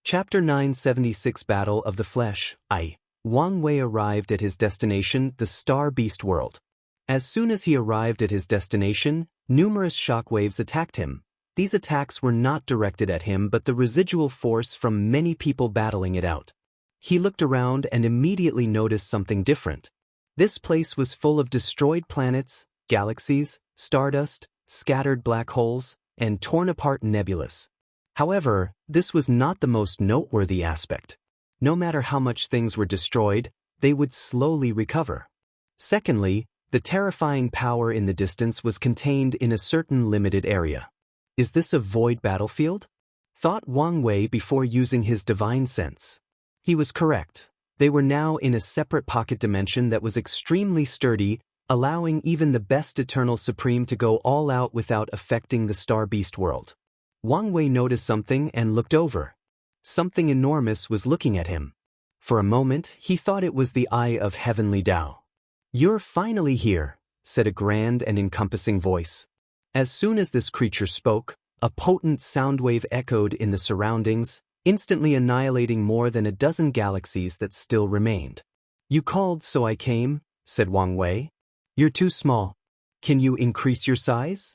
Chapter 976 Battle of the Flesh. Wang Wei arrived at his destination, the Star Beast World. As soon as he arrived at his destination, numerous shockwaves attacked him. These attacks were not directed at him but the residual force from many people battling it out. He looked around and immediately noticed something different. This place was full of destroyed planets, galaxies, stardust, scattered black holes, and torn-apart nebulas. However, this was not the most noteworthy aspect. No matter how much things were destroyed, they would slowly recover. Secondly, the terrifying power in the distance was contained in a certain limited area. Is this a void battlefield? Thought Wang Wei before using his divine sense. He was correct. They were now in a separate pocket dimension that was extremely sturdy, allowing even the best Eternal Supreme to go all out without affecting the Star Beast world. Wang Wei noticed something and looked over. Something enormous was looking at him. For a moment, he thought it was the Eye of Heavenly Tao. "You're finally here," said a grand and encompassing voice. As soon as this creature spoke, a potent sound wave echoed in the surroundings, instantly annihilating more than a dozen galaxies that still remained. "You called, so I came," said Wang Wei. "You're too small. Can you increase your size?"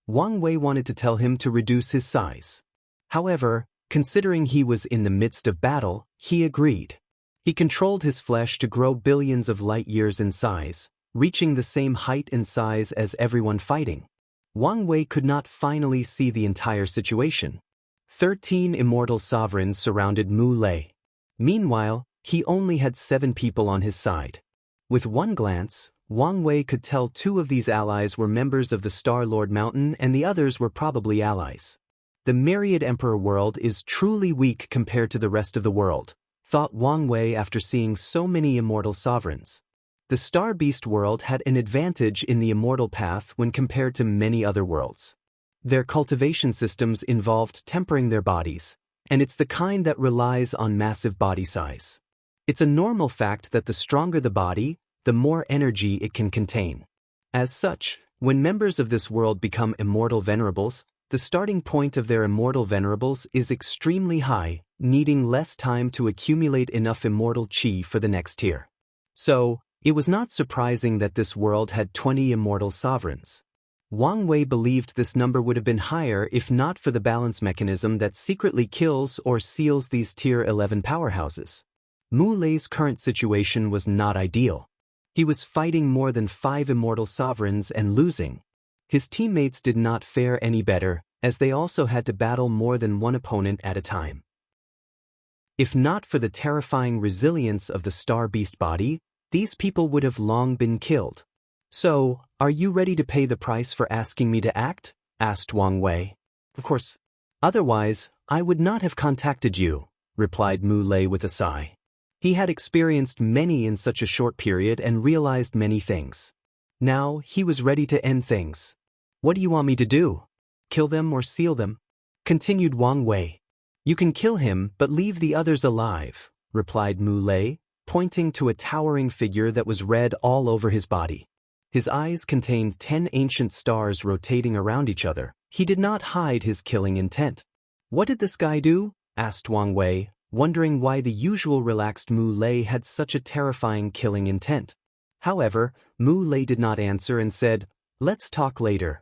Wang Wei wanted to tell him to reduce his size. However, considering he was in the midst of battle, he agreed. He controlled his flesh to grow billions of light years in size, reaching the same height and size as everyone fighting. Wang Wei could not finally see the entire situation. 13 immortal sovereigns surrounded Mu Lei. Meanwhile, he only had 7 people on his side. With one glance, Wang Wei could tell 2 of these allies were members of the Star-Lord Mountain and the others were probably allies. The Myriad Emperor world is truly weak compared to the rest of the world, thought Wang Wei after seeing so many immortal sovereigns. The Star Beast world had an advantage in the immortal path when compared to many other worlds. Their cultivation systems involved tempering their bodies, and it's the kind that relies on massive body size. It's a normal fact that the stronger the body, the more energy it can contain. As such, when members of this world become immortal venerables, the starting point of their immortal venerables is extremely high, needing less time to accumulate enough immortal chi for the next tier. So, it was not surprising that this world had 20 immortal sovereigns. Wang Wei believed this number would have been higher if not for the balance mechanism that secretly kills or seals these tier 11 powerhouses. Mu Lei's current situation was not ideal. He was fighting more than 5 immortal sovereigns and losing. His teammates did not fare any better, as they also had to battle more than one opponent at a time. If not for the terrifying resilience of the Star Beast body, these people would have long been killed. "So, are you ready to pay the price for asking me to act?" asked Wang Wei. "Of course. Otherwise, I would not have contacted you," replied Mu Lei with a sigh. He had experienced many in such a short period and realized many things. Now, he was ready to end things. "What do you want me to do? Kill them or seal them?" continued Wang Wei. "You can kill him but leave the others alive," replied Mu Lei, pointing to a towering figure that was red all over his body. His eyes contained 10 ancient stars rotating around each other. He did not hide his killing intent. "What did this guy do?" asked Wang Wei, wondering why the usual relaxed Mu Lei had such a terrifying killing intent. However, Mu Lei did not answer and said, "Let's talk later."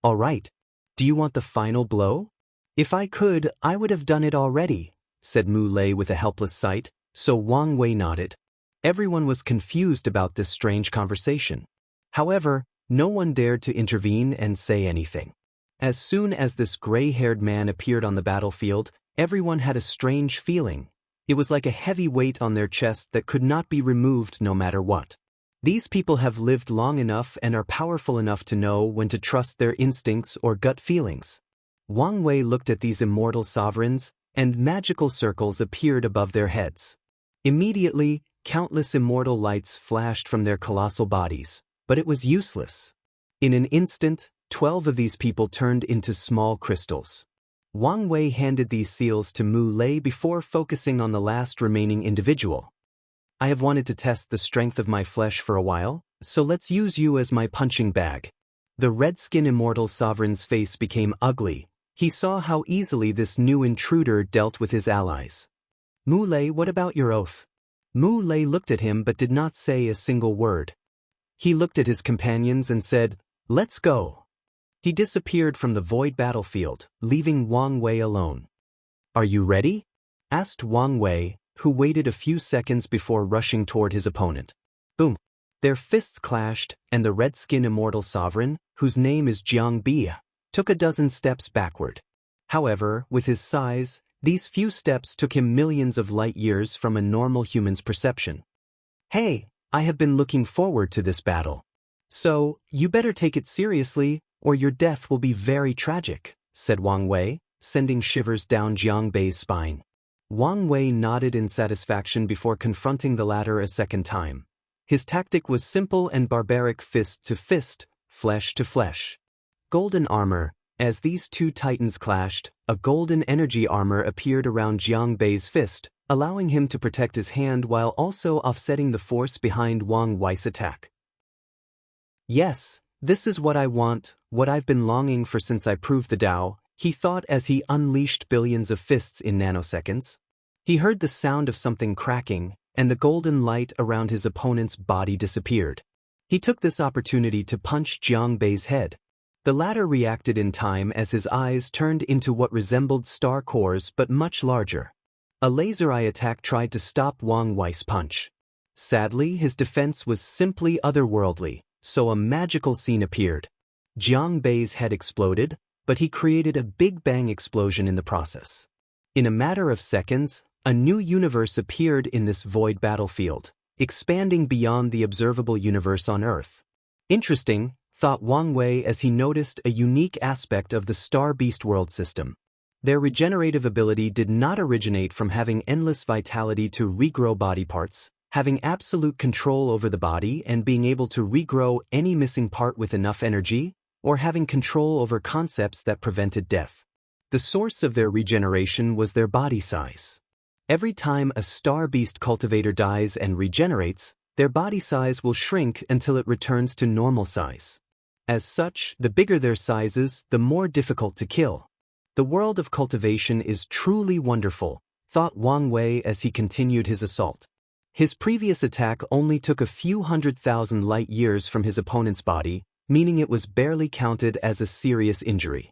"All right. Do you want the final blow?" "If I could, I would have done it already," said Mu Lei with a helpless sight, so Wang Wei nodded. Everyone was confused about this strange conversation. However, no one dared to intervene and say anything. As soon as this gray-haired man appeared on the battlefield, everyone had a strange feeling. It was like a heavy weight on their chest that could not be removed no matter what. These people have lived long enough and are powerful enough to know when to trust their instincts or gut feelings. Wang Wei looked at these immortal sovereigns, and magical circles appeared above their heads. Immediately, countless immortal lights flashed from their colossal bodies, but it was useless. In an instant, 12 of these people turned into small crystals. Wang Wei handed these seals to Mu Lei before focusing on the last remaining individual. "I have wanted to test the strength of my flesh for a while, so let's use you as my punching bag." The red-skin immortal sovereign's face became ugly, He saw how easily this new intruder dealt with his allies. Mu Lei, what about your oath? Mu Lei looked at him but did not say a single word. He looked at his companions and said, "Let's go." He disappeared from the void battlefield, leaving Wang Wei alone. "Are you ready?" asked Wang Wei, who waited a few seconds before rushing toward his opponent. Boom! Their fists clashed, and the red-skin immortal sovereign, whose name is Jiang Bi, took a dozen steps backward. However, with his size, these few steps took him millions of light years from a normal human's perception. "Hey, I have been looking forward to this battle. So, you better take it seriously, or your death will be very tragic," said Wang Wei, sending shivers down Jiang Bei's spine. Wang Wei nodded in satisfaction before confronting the latter a second time. His tactic was simple and barbaric: fist to fist, flesh to flesh. Golden armor. As these two titans clashed, a golden energy armor appeared around Jiang Bei's fist, allowing him to protect his hand while also offsetting the force behind Wang Wei's attack. "Yes, this is what I want, what I've been longing for since I proved the Tao," he thought as he unleashed billions of fists in nanoseconds. He heard the sound of something cracking, and the golden light around his opponent's body disappeared. He took this opportunity to punch Jiang Bei's head. The latter reacted in time as his eyes turned into what resembled star cores but much larger. A laser eye attack tried to stop Wang Wei's punch. Sadly, his defense was simply otherworldly, so a magical scene appeared. Jiang Bei's head exploded, but he created a Big Bang explosion in the process. In a matter of seconds, a new universe appeared in this void battlefield, expanding beyond the observable universe on Earth. Interesting, thought Wang Wei as he noticed a unique aspect of the Star Beast world system. Their regenerative ability did not originate from having endless vitality to regrow body parts, having absolute control over the body and being able to regrow any missing part with enough energy, or having control over concepts that prevented death. The source of their regeneration was their body size. Every time a Star Beast cultivator dies and regenerates, their body size will shrink until it returns to normal size. As such, the bigger their sizes, the more difficult to kill. The world of cultivation is truly wonderful, thought Wang Wei as he continued his assault. His previous attack only took a few 100,000 light years from his opponent's body, meaning it was barely counted as a serious injury.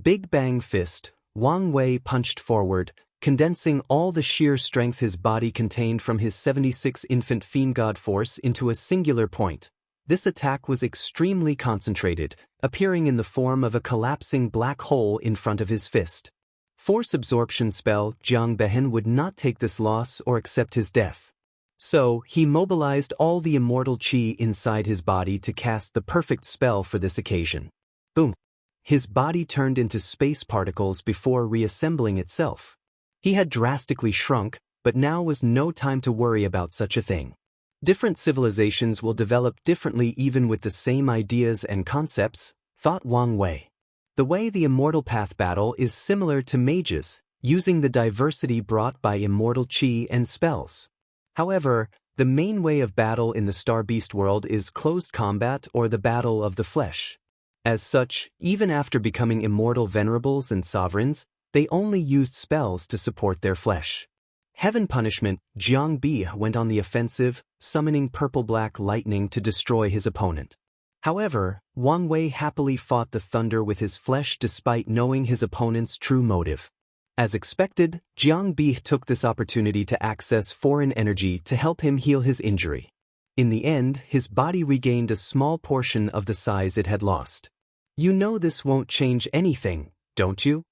Big Bang Fist, Wang Wei punched forward, condensing all the sheer strength his body contained from his 76 infant fiend god force into a singular point. This attack was extremely concentrated, appearing in the form of a collapsing black hole in front of his fist. Force absorption spell, Jiang Behen would not take this loss or accept his death. So, he mobilized all the immortal chi inside his body to cast the perfect spell for this occasion. Boom! His body turned into space particles before reassembling itself. He had drastically shrunk, but now was no time to worry about such a thing. Different civilizations will develop differently even with the same ideas and concepts, thought Wang Wei. The way the immortal path battle is similar to mages, using the diversity brought by immortal chi and spells. However, the main way of battle in the Star Beast world is closed combat or the battle of the flesh. As such, even after becoming immortal venerables and sovereigns, they only used spells to support their flesh. Heaven Punishment, Jiang Bi went on the offensive, summoning purple-black lightning to destroy his opponent. However, Wang Wei happily fought the thunder with his flesh despite knowing his opponent's true motive. As expected, Jiang Bi took this opportunity to access foreign energy to help him heal his injury. In the end, his body regained a small portion of the size it had lost. "You know this won't change anything, don't you?"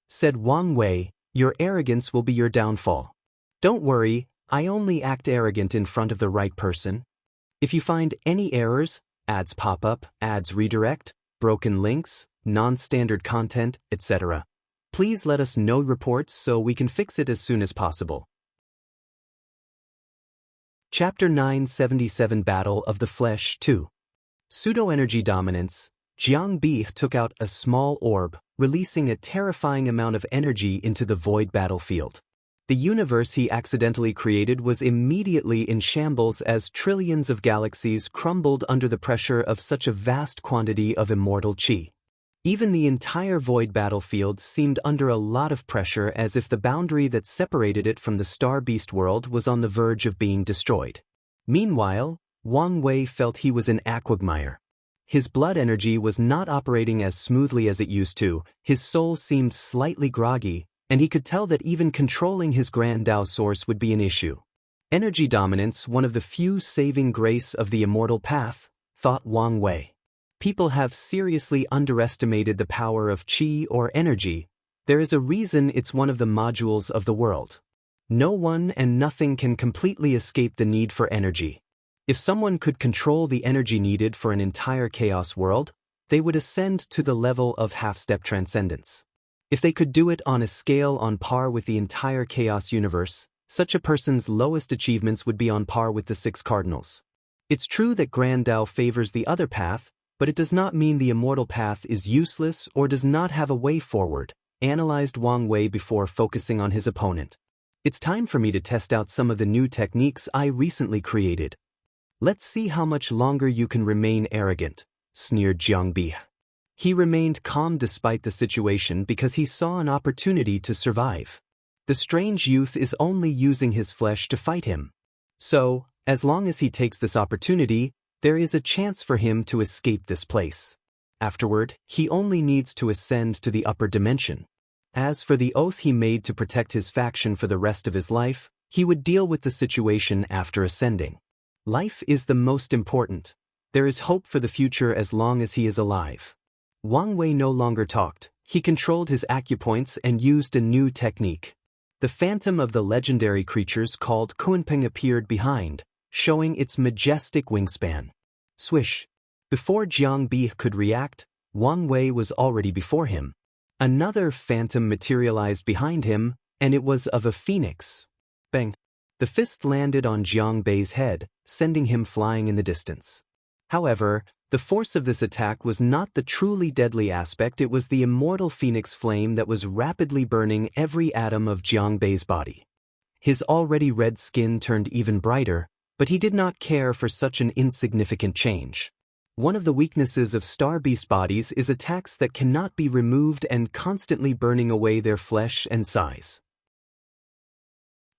said Wang Wei. "Your arrogance will be your downfall. Don't worry, I only act arrogant in front of the right person. If you find any errors, ads pop up, ads redirect, broken links, non-standard content, etc., please let us know reports so we can fix it as soon as possible." Chapter 977 Battle of the Flesh 2. Pseudo-energy dominance. Jiang Bi took out a small orb, releasing a terrifying amount of energy into the void battlefield. The universe he accidentally created was immediately in shambles as trillions of galaxies crumbled under the pressure of such a vast quantity of immortal chi. Even the entire void battlefield seemed under a lot of pressure, as if the boundary that separated it from the Star Beast world was on the verge of being destroyed. Meanwhile, Wang Wei felt he was in a quagmire. His blood energy was not operating as smoothly as it used to, his soul seemed slightly groggy, and he could tell that even controlling his Grand Dao source would be an issue. Energy dominance, one of the few saving grace of the immortal path, thought Wang Wei. People have seriously underestimated the power of qi or energy. There is a reason it's one of the modules of the world. No one and nothing can completely escape the need for energy. If someone could control the energy needed for an entire chaos world, they would ascend to the level of half-step transcendence. If they could do it on a scale on par with the entire chaos universe, such a person's lowest achievements would be on par with the 6 cardinals. It's true that Grand Dao favors the other path, but it does not mean the immortal path is useless or does not have a way forward, analyzed Wang Wei before focusing on his opponent. It's time for me to test out some of the new techniques I recently created. Let's see how much longer you can remain arrogant, sneered Jiang Bi. He remained calm despite the situation because he saw an opportunity to survive. The strange youth is only using his flesh to fight him. So, as long as he takes this opportunity, there is a chance for him to escape this place. Afterward, he only needs to ascend to the upper dimension. As for the oath he made to protect his faction for the rest of his life, he would deal with the situation after ascending. Life is the most important. There is hope for the future as long as he is alive. Wang Wei no longer talked. He controlled his acupoints and used a new technique. The phantom of the legendary creatures called Kunpeng appeared behind, showing its majestic wingspan. Swish! Before Jiang Bi could react, Wang Wei was already before him. Another phantom materialized behind him, and it was of a phoenix. Bang! The fist landed on Jiang Bei's head, sending him flying in the distance. However, the force of this attack was not the truly deadly aspect, it was the immortal phoenix flame that was rapidly burning every atom of Jiang Bei's body. His already red skin turned even brighter, but he did not care for such an insignificant change. One of the weaknesses of star beast bodies is attacks that cannot be removed and constantly burning away their flesh and size.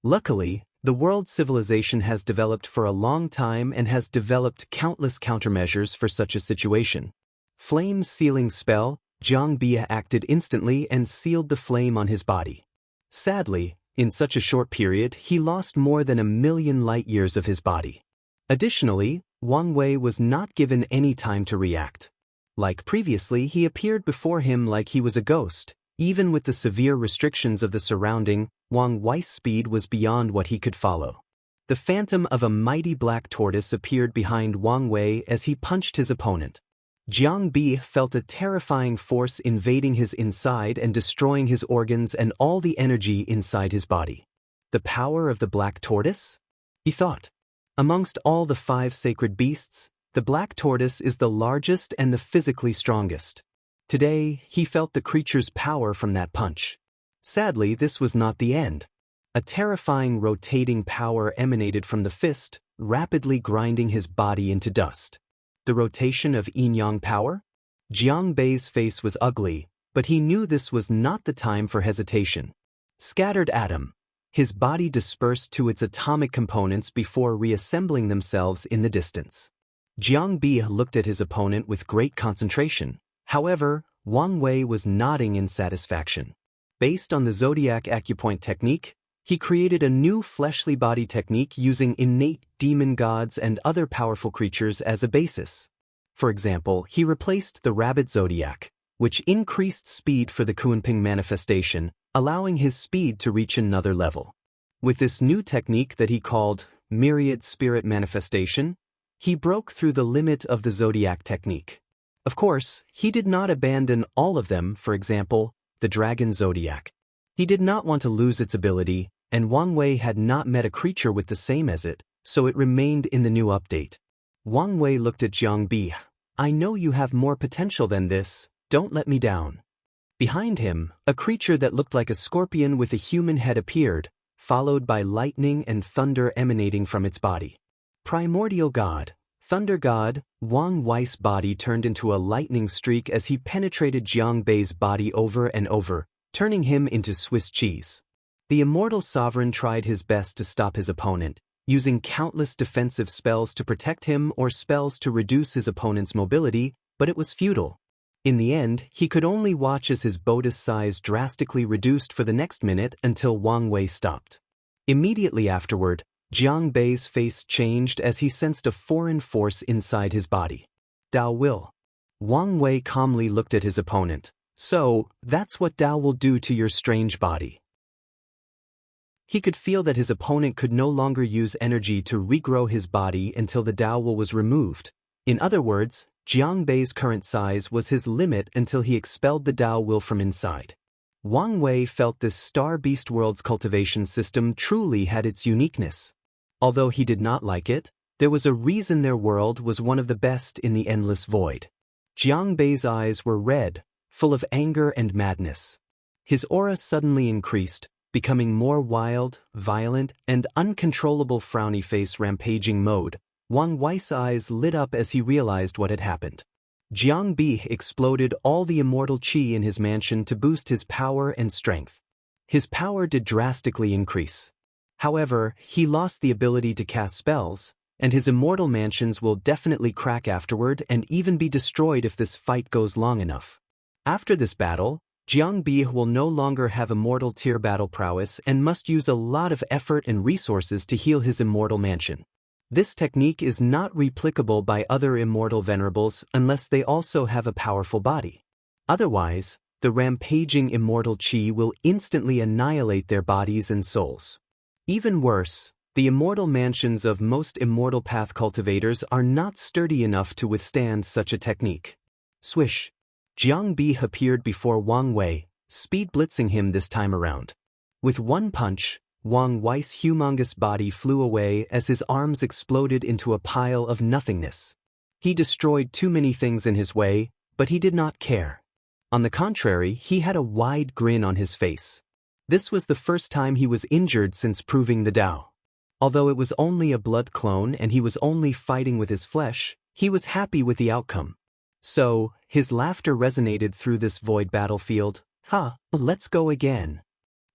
Luckily, the world civilization has developed for a long time and has developed countless countermeasures for such a situation. Flame sealing spell, Jiang Bi acted instantly and sealed the flame on his body. Sadly, in such a short period, he lost more than 1,000,000 light-years of his body. Additionally, Wang Wei was not given any time to react. Like previously, he appeared before him like he was a ghost. Even with the severe restrictions of the surrounding, Wang Wei's speed was beyond what he could follow. The phantom of a mighty black tortoise appeared behind Wang Wei as he punched his opponent. Jiang Bi felt a terrifying force invading his inside and destroying his organs and all the energy inside his body. The power of the black tortoise? He thought. Amongst all the 5 sacred beasts, the black tortoise is the largest and the physically strongest. Today, he felt the creature's power from that punch. Sadly, this was not the end. A terrifying rotating power emanated from the fist, rapidly grinding his body into dust. The rotation of yin-yang power? Jiang Bei's face was ugly, but he knew this was not the time for hesitation. Scattered atom. His body dispersed to its atomic components before reassembling themselves in the distance. Jiang Bi looked at his opponent with great concentration. However, Wang Wei was nodding in satisfaction. Based on the zodiac acupoint technique, he created a new fleshly body technique using innate demon gods and other powerful creatures as a basis. For example, he replaced the rabbit zodiac, which increased speed for the Kunpeng manifestation, allowing his speed to reach another level. With this new technique that he called myriad spirit manifestation, he broke through the limit of the zodiac technique. Of course, he did not abandon all of them, for example, the dragon zodiac. He did not want to lose its ability, and Wang Wei had not met a creature with the same as it, so it remained in the new update. Wang Wei looked at Jiang Bi. I know you have more potential than this, don't let me down. Behind him, a creature that looked like a scorpion with a human head appeared, followed by lightning and thunder emanating from its body. Primordial God, Thunder God, Wang Wei's body turned into a lightning streak as he penetrated Jiang Bei's body over and over, turning him into Swiss cheese. The Immortal Sovereign tried his best to stop his opponent, using countless defensive spells to protect him or spells to reduce his opponent's mobility, but it was futile. In the end, he could only watch as his bodice size drastically reduced for the next minute until Wang Wei stopped. Immediately afterward, Jiang Bei's face changed as he sensed a foreign force inside his body. Dao will. Wang Wei calmly looked at his opponent. So, that's what Dao will do to your strange body. He could feel that his opponent could no longer use energy to regrow his body until the Dao will was removed. In other words, Jiang Bei's current size was his limit until he expelled the Dao will from inside. Wang Wei felt this Star Beast World's cultivation system truly had its uniqueness. Although he did not like it, there was a reason their world was one of the best in the endless void. Jiang Bei's eyes were red, full of anger and madness. His aura suddenly increased, becoming more wild, violent, and uncontrollable frowny face rampaging mode. Wang Wei's eyes lit up as he realized what had happened. Jiang Bei exploded all the immortal qi in his mansion to boost his power and strength. His power did drastically increase. However, he lost the ability to cast spells, and his immortal mansions will definitely crack afterward and even be destroyed if this fight goes long enough. After this battle, Jiang Bei will no longer have immortal tier battle prowess and must use a lot of effort and resources to heal his immortal mansion. This technique is not replicable by other immortal venerables unless they also have a powerful body. Otherwise, the rampaging immortal qi will instantly annihilate their bodies and souls. Even worse, the immortal mansions of most immortal path cultivators are not sturdy enough to withstand such a technique. Swish! Jiang Bei appeared before Wang Wei, speed blitzing him this time around. With one punch, Wang Wei's humongous body flew away as his arms exploded into a pile of nothingness. He destroyed too many things in his way, but he did not care. On the contrary, he had a wide grin on his face. This was the first time he was injured since proving the Dao. Although it was only a blood clone and he was only fighting with his flesh, he was happy with the outcome. So, his laughter resonated through this void battlefield. Ha, let's go again.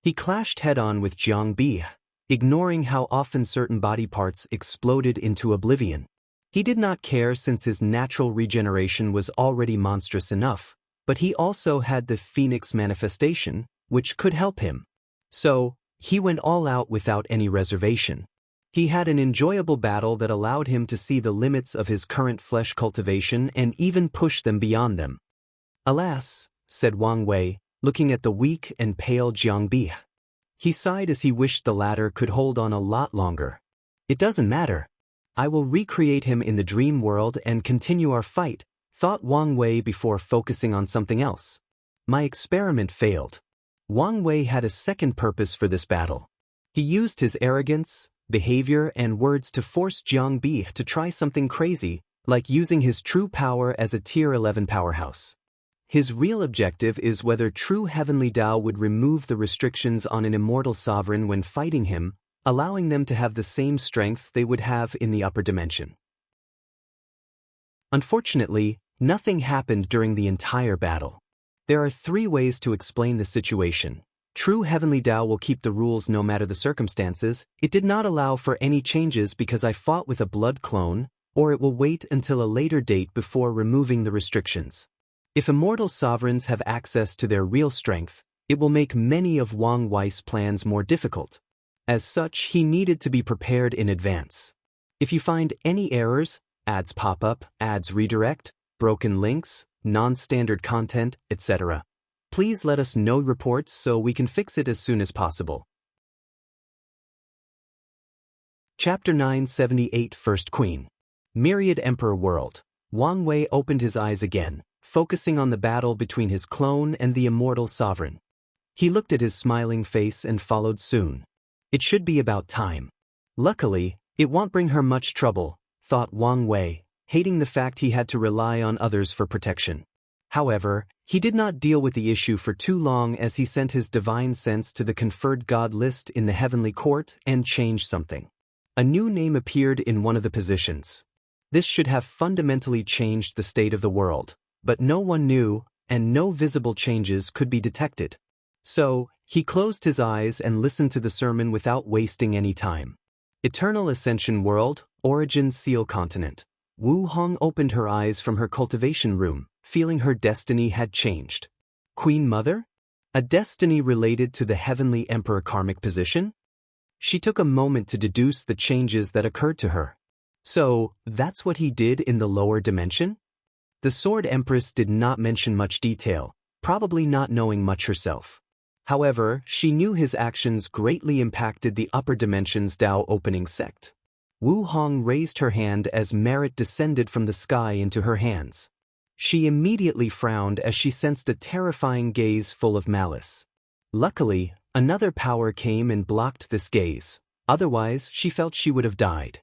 He clashed head-on with Jiang Bei, ignoring how often certain body parts exploded into oblivion. He did not care since his natural regeneration was already monstrous enough, but he also had the Phoenix manifestation, which could help him. So, he went all out without any reservation. He had an enjoyable battle that allowed him to see the limits of his current flesh cultivation and even push them beyond them. Alas, said Wang Wei, looking at the weak and pale Jiang Bei. He sighed as he wished the latter could hold on a lot longer. It doesn't matter. I will recreate him in the dream world and continue our fight, thought Wang Wei before focusing on something else. My experiment failed. Wang Wei had a second purpose for this battle. He used his arrogance, behavior, and words to force Jiang Bei to try something crazy, like using his true power as a Tier 11 powerhouse. His real objective is whether true heavenly Dao would remove the restrictions on an immortal sovereign when fighting him, allowing them to have the same strength they would have in the upper dimension. Unfortunately, nothing happened during the entire battle. There are 3 ways to explain the situation. True heavenly Dao will keep the rules no matter the circumstances. It did not allow for any changes because I fought with a blood clone, or it will wait until a later date before removing the restrictions. If immortal sovereigns have access to their real strength, it will make many of Wang Wei's plans more difficult. As such, he needed to be prepared in advance. If you find any errors, ads pop up, ads redirect, broken links, non-standard content, etc., please let us know reports so we can fix it as soon as possible. Chapter 978 First Queen. Myriad Emperor World. Wang Wei opened his eyes again, focusing on the battle between his clone and the immortal sovereign. He looked at his smiling face and followed soon. It should be about time. Luckily, it won't bring her much trouble, thought Wang Wei, hating the fact he had to rely on others for protection. However, he did not deal with the issue for too long as he sent his divine sense to the conferred god list in the heavenly court and changed something. A new name appeared in one of the positions. This should have fundamentally changed the state of the world, but no one knew, and no visible changes could be detected. So, he closed his eyes and listened to the sermon without wasting any time. Eternal Ascension World, Origin Seal Continent. Wu Hong opened her eyes from her cultivation room, feeling her destiny had changed. Queen Mother? A destiny related to the Heavenly Emperor karmic position? She took a moment to deduce the changes that occurred to her. So, that's what he did in the lower dimension? The Sword Empress did not mention much detail, probably not knowing much herself. However, she knew his actions greatly impacted the upper dimension's Dao opening sect. Wu Hong raised her hand as merit descended from the sky into her hands. She immediately frowned as she sensed a terrifying gaze full of malice. Luckily, another power came and blocked this gaze, otherwise she felt she would have died.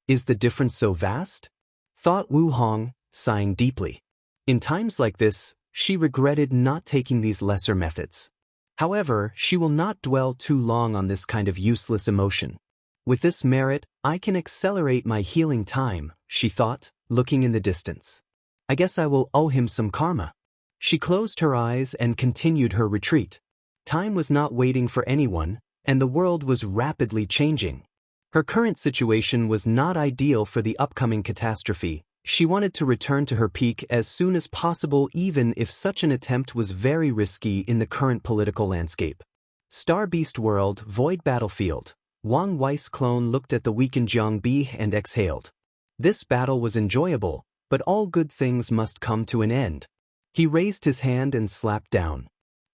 Is the difference so vast? Thought Wu Hong, sighing deeply. In times like this, she regretted not taking these lesser methods. However, she will not dwell too long on this kind of useless emotion. With this merit, I can accelerate my healing time, she thought, looking in the distance. I guess I will owe him some karma. She closed her eyes and continued her retreat. Time was not waiting for anyone, and the world was rapidly changing. Her current situation was not ideal for the upcoming catastrophe. She wanted to return to her peak as soon as possible, even if such an attempt was very risky in the current political landscape. Star Beast World, Void Battlefield. Wang Wei's clone looked at the weakened Jiang Bi and exhaled. This battle was enjoyable, but all good things must come to an end. He raised his hand and slapped down.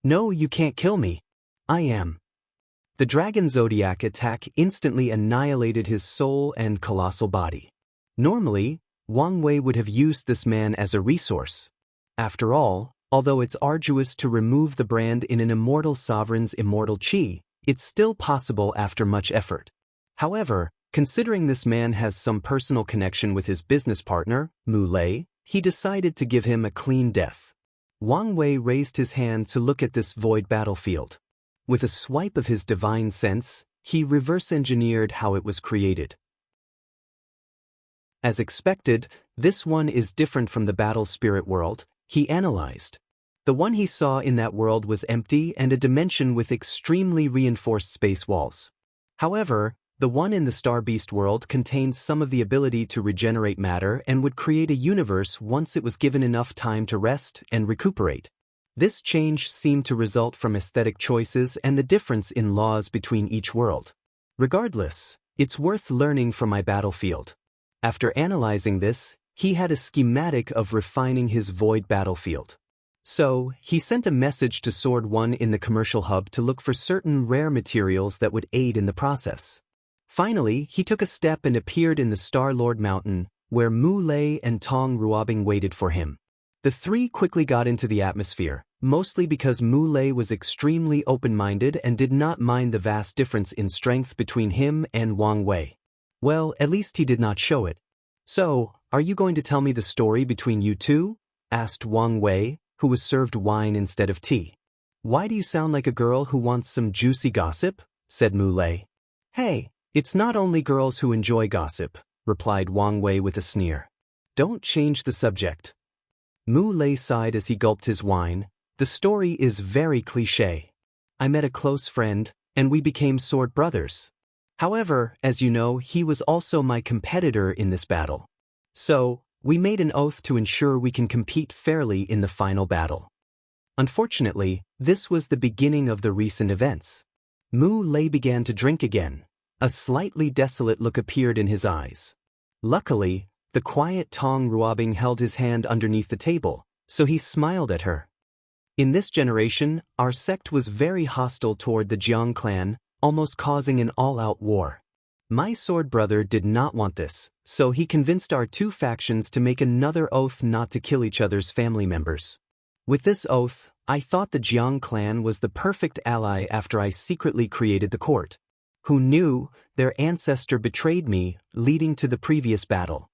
No, you can't kill me. I am. The Dragon Zodiac attack instantly annihilated his soul and colossal body. Normally, Wang Wei would have used this man as a resource. After all, although it's arduous to remove the brand in an immortal sovereign's immortal chi, it's still possible after much effort. However, considering this man has some personal connection with his business partner, Mu Lei, he decided to give him a clean death. Wang Wei raised his hand to look at this void battlefield. With a swipe of his divine sense, he reverse-engineered how it was created. As expected, this one is different from the battle spirit world, he analyzed. The one he saw in that world was empty and a dimension with extremely reinforced space walls. However, the one in the Star Beast world contained some of the ability to regenerate matter and would create a universe once it was given enough time to rest and recuperate. This change seemed to result from aesthetic choices and the difference in laws between each world. Regardless, it's worth learning from my battlefield. After analyzing this, he had a schematic of refining his void battlefield. So, he sent a message to Sword One in the commercial hub to look for certain rare materials that would aid in the process. Finally, he took a step and appeared in the Star-Lord Mountain, where Mu Lei and Tong Ruobing waited for him. The three quickly got into the atmosphere, mostly because Mu Lei was extremely open-minded and did not mind the vast difference in strength between him and Wang Wei. Well, at least he did not show it. So, are you going to tell me the story between you two? Asked Wang Wei, who was served wine instead of tea. Why do you sound like a girl who wants some juicy gossip? Said Mu Lei. Hey, it's not only girls who enjoy gossip, replied Wang Wei with a sneer. Don't change the subject. Mu Lei sighed as he gulped his wine. The story is very cliché. I met a close friend, and we became sword brothers. However, as you know, he was also my competitor in this battle. So, we made an oath to ensure we can compete fairly in the final battle. Unfortunately, this was the beginning of the recent events. Mu Lei began to drink again. A slightly desolate look appeared in his eyes. Luckily, the quiet Tong Ruobing held his hand underneath the table, so he smiled at her. In this generation, our sect was very hostile toward the Jiang clan, almost causing an all-out war. My sword brother did not want this, so he convinced our two factions to make another oath not to kill each other's family members. With this oath, I thought the Jiang clan was the perfect ally after I secretly created the court. Who knew, their ancestor betrayed me, leading to the previous battle.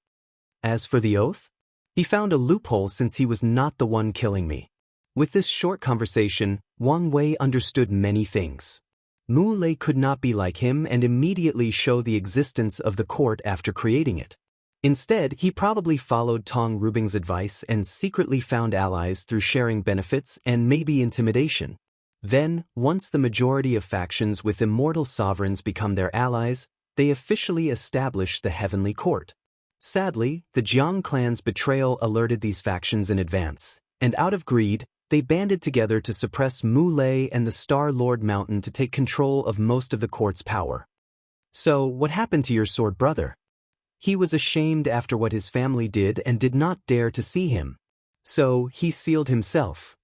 As for the oath, he found a loophole since he was not the one killing me. With this short conversation, Wang Wei understood many things. Mu Lei could not be like him and immediately show the existence of the court after creating it. Instead, he probably followed Tong Rubing's advice and secretly found allies through sharing benefits and maybe intimidation. Then, once the majority of factions with immortal sovereigns become their allies, they officially establish the Heavenly Court. Sadly, the Jiang clan's betrayal alerted these factions in advance, and out of greed, they banded together to suppress Mu Lei and the Star Lord Mountain to take control of most of the court's power. So, what happened to your sword brother? He was ashamed after what his family did and did not dare to see him. So, he sealed himself.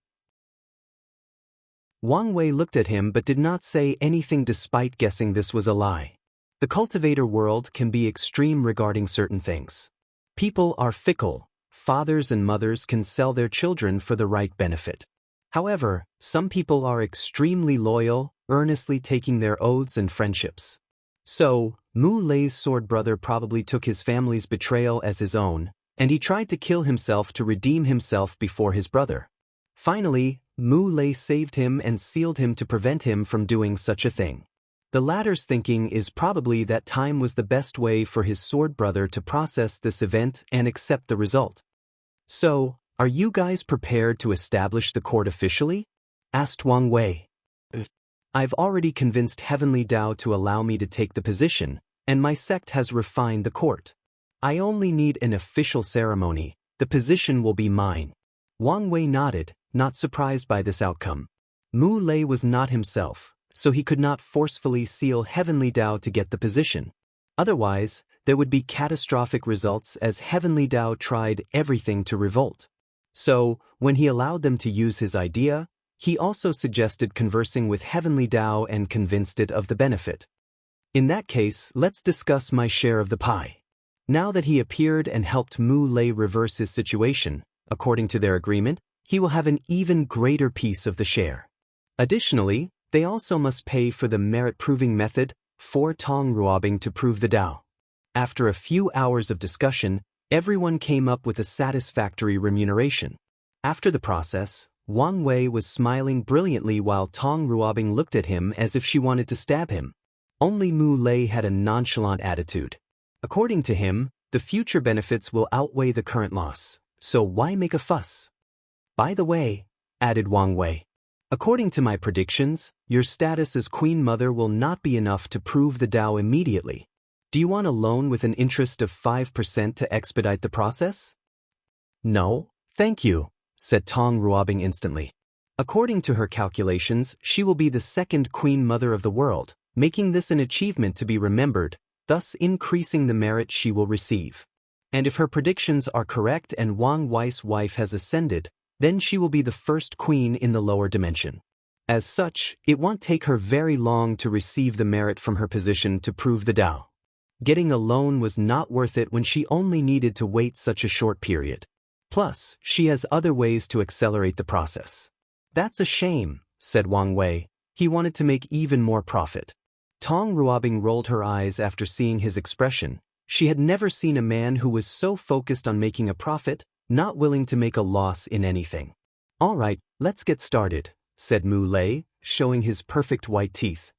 Wang Wei looked at him but did not say anything despite guessing this was a lie. The cultivator world can be extreme regarding certain things. People are fickle. Fathers and mothers can sell their children for the right benefit. However, some people are extremely loyal, earnestly taking their oaths and friendships. So, Mu Lei's sword brother probably took his family's betrayal as his own, and he tried to kill himself to redeem himself before his brother. Finally, Mu Lei saved him and sealed him to prevent him from doing such a thing. The latter's thinking is probably that time was the best way for his sword brother to process this event and accept the result. So, are you guys prepared to establish the court officially? Asked Wang Wei. I've already convinced Heavenly Dao to allow me to take the position, and my sect has refined the court. I only need an official ceremony. The position will be mine. Wang Wei nodded, not surprised by this outcome. Mu Lei was not himself, so he could not forcefully seal Heavenly Dao to get the position. Otherwise, there would be catastrophic results as Heavenly Dao tried everything to revolt. So, when he allowed them to use his idea, he also suggested conversing with Heavenly Dao and convinced it of the benefit. In that case, let's discuss my share of the pie. Now that he appeared and helped Mu Lei reverse his situation, according to their agreement, he will have an even greater piece of the share. Additionally, they also must pay for the merit-proving method, 4 Tong Ruobing to prove the Dao. After a few hours of discussion, everyone came up with a satisfactory remuneration. After the process, Wang Wei was smiling brilliantly while Tong Ruobing looked at him as if she wanted to stab him. Only Mu Lei had a nonchalant attitude. According to him, the future benefits will outweigh the current loss, so why make a fuss? By the way, added Wang Wei, according to my predictions, your status as Queen Mother will not be enough to prove the Dao immediately. Do you want a loan with an interest of 5% to expedite the process? No, thank you, said Tong Ruobing instantly. According to her calculations, she will be the second Queen Mother of the world, making this an achievement to be remembered, thus increasing the merit she will receive. And if her predictions are correct and Wang Wei's wife has ascended, then she will be the first queen in the lower dimension. As such, it won't take her very long to receive the merit from her position to prove the Dao. Getting a loan was not worth it when she only needed to wait such a short period. Plus, she has other ways to accelerate the process. That's a shame, said Wang Wei. He wanted to make even more profit. Tong Ruobing rolled her eyes after seeing his expression. She had never seen a man who was so focused on making a profit, not willing to make a loss in anything. All right, let's get started, said Mu Lei, showing his perfect white teeth.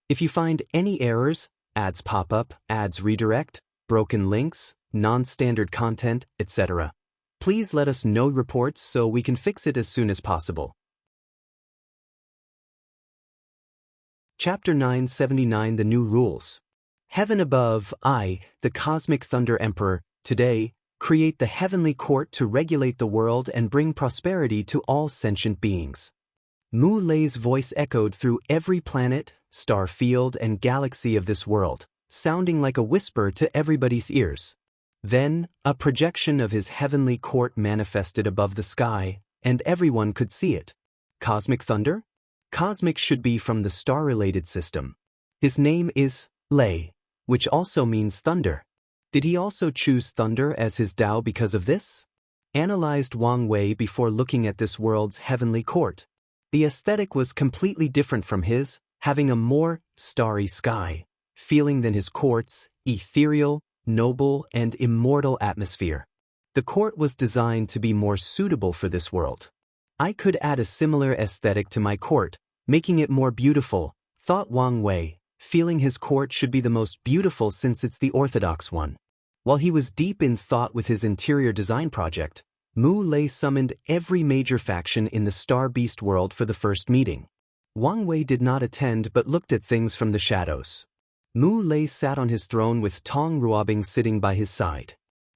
If you find any errors, ads pop up, ads redirect, broken links, non-standard content, etc., please let us know reports so we can fix it as soon as possible. Chapter 979 The New Rules. Heaven above, I, the Cosmic Thunder Emperor, today, create the Heavenly Court to regulate the world and bring prosperity to all sentient beings. Mu Lei's voice echoed through every planet, star field and galaxy of this world, sounding like a whisper to everybody's ears. Then, a projection of his heavenly court manifested above the sky, and everyone could see it. Cosmic thunder? Cosmic should be from the star-related system. His name is Lei, which also means thunder. Did he also choose thunder as his Dao because of this? Analyzed Wang Wei before looking at this world's heavenly court. The aesthetic was completely different from his, having a more starry sky, feeling than his court's ethereal, noble, and immortal atmosphere. The court was designed to be more suitable for this world. I could add a similar aesthetic to my court, making it more beautiful, thought Wang Wei, feeling his court should be the most beautiful since it's the orthodox one. While he was deep in thought with his interior design project, Mu Lei summoned every major faction in the Star Beast world for the first meeting. Wang Wei did not attend but looked at things from the shadows. Mu Lei sat on his throne with Tong Ruobing sitting by his side.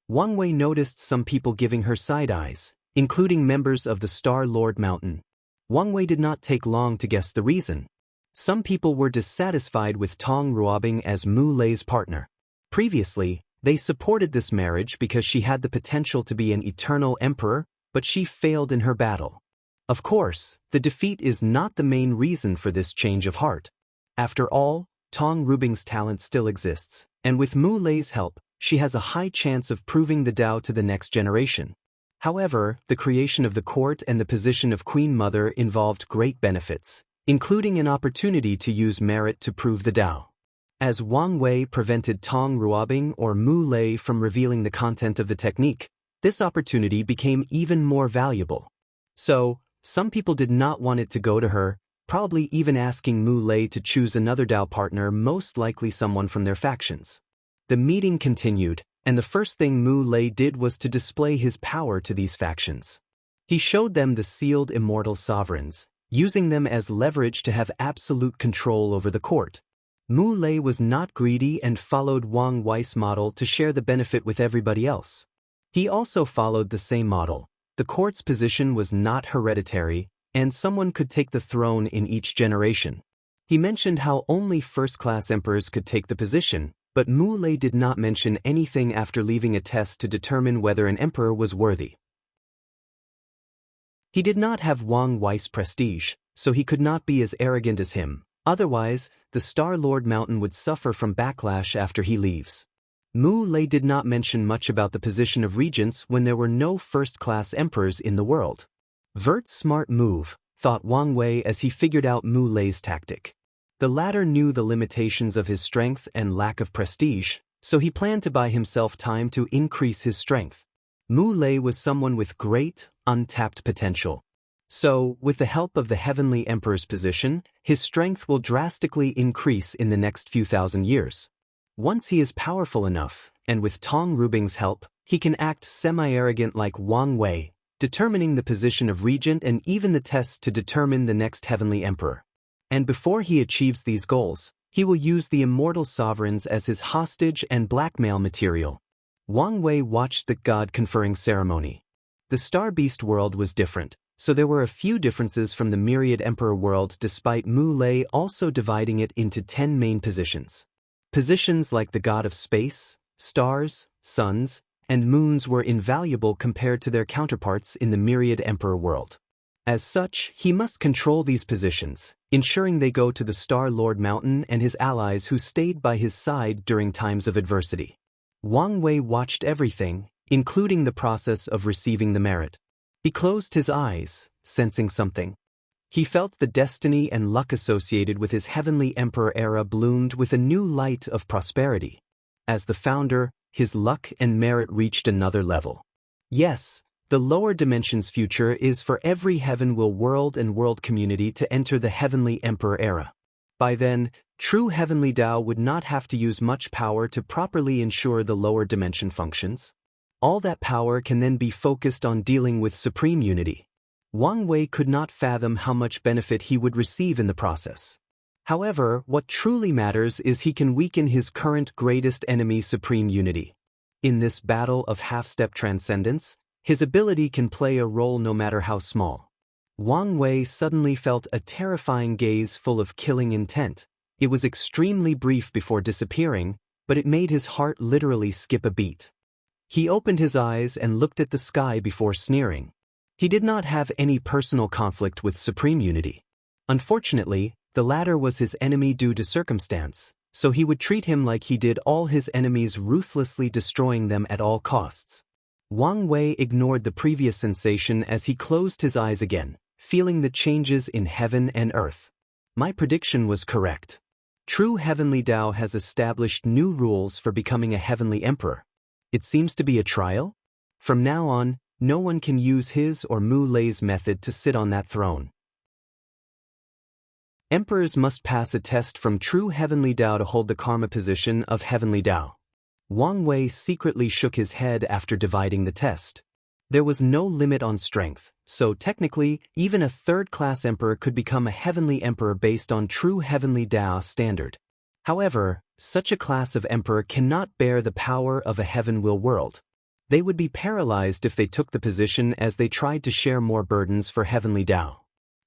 Wang Wei noticed some people giving her side eyes, including members of the Star Lord Mountain. Wang Wei did not take long to guess the reason. Some people were dissatisfied with Tong Ruobing as Mu Lei's partner. Previously, they supported this marriage because she had the potential to be an eternal emperor, but she failed in her battle. Of course, the defeat is not the main reason for this change of heart. After all, Tong Ruobing's talent still exists, and with Mu Lei's help, she has a high chance of proving the Dao to the next generation. However, the creation of the court and the position of Queen Mother involved great benefits, including an opportunity to use merit to prove the Dao. As Wang Wei prevented Tong Ruobing or Mu Lei from revealing the content of the technique, this opportunity became even more valuable. So, some people did not want it to go to her, probably even asking Mu Lei to choose another Dao partner, most likely someone from their factions. The meeting continued, and the first thing Mu Lei did was to display his power to these factions. He showed them the sealed immortal sovereigns, using them as leverage to have absolute control over the court. Mu Lei was not greedy and followed Wang Wei's model to share the benefit with everybody else. He also followed the same model. The court's position was not hereditary, and someone could take the throne in each generation. He mentioned how only first-class emperors could take the position, but Mu Lei did not mention anything after leaving a test to determine whether an emperor was worthy. He did not have Wang Wei's prestige, so he could not be as arrogant as him. Otherwise, the Star Lord Mountain would suffer from backlash after he leaves. Mu Lei did not mention much about the position of regents when there were no first-class emperors in the world. Vert's smart move, thought Wang Wei as he figured out Mu Lei's tactic. The latter knew the limitations of his strength and lack of prestige, so he planned to buy himself time to increase his strength. Mu Lei was someone with great, untapped potential. So, with the help of the Heavenly Emperor's position, his strength will drastically increase in the next few thousand years. Once he is powerful enough, and with Tong Ruobing's help, he can act semi-arrogant like Wang Wei, determining the position of regent and even the tests to determine the next Heavenly Emperor. And before he achieves these goals, he will use the immortal sovereigns as his hostage and blackmail material. Wang Wei watched the god-conferring ceremony. The Star Beast world was different, so there were a few differences from the Myriad Emperor world despite Mu Lei also dividing it into 10 main positions. Positions like the god of space, stars, suns, and moons were invaluable compared to their counterparts in the Myriad Emperor world. As such, he must control these positions, ensuring they go to the Star Lord Mountain and his allies who stayed by his side during times of adversity. Wang Wei watched everything, including the process of receiving the merit. He closed his eyes, sensing something. He felt the destiny and luck associated with his Heavenly Emperor era bloomed with a new light of prosperity. As the founder, his luck and merit reached another level. Yes, the lower dimension's future is for every Heaven Will world and world community to enter the Heavenly Emperor era. By then, true Heavenly Dao would not have to use much power to properly ensure the lower dimension functions. All that power can then be focused on dealing with supreme unity. Wang Wei could not fathom how much benefit he would receive in the process. However, what truly matters is he can weaken his current greatest enemy, supreme unity. In this battle of half-step transcendence, his ability can play a role no matter how small. Wang Wei suddenly felt a terrifying gaze full of killing intent. It was extremely brief before disappearing, but it made his heart literally skip a beat. He opened his eyes and looked at the sky before sneering. He did not have any personal conflict with supreme unity. Unfortunately, the latter was his enemy due to circumstance, so he would treat him like he did all his enemies, ruthlessly destroying them at all costs. Wang Wei ignored the previous sensation as he closed his eyes again, feeling the changes in heaven and earth. My prediction was correct. True Heavenly Dao has established new rules for becoming a Heavenly Emperor. It seems to be a trial? From now on, no one can use his or Mu Lei's method to sit on that throne. Emperors must pass a test from true heavenly Dao to hold the karma position of heavenly Dao. Wang Wei secretly shook his head after dividing the test. There was no limit on strength, so technically, even a third-class emperor could become a heavenly emperor based on true heavenly Dao standard. However, such a class of emperor cannot bear the power of a heaven-will world. They would be paralyzed if they took the position as they tried to share more burdens for heavenly Dao.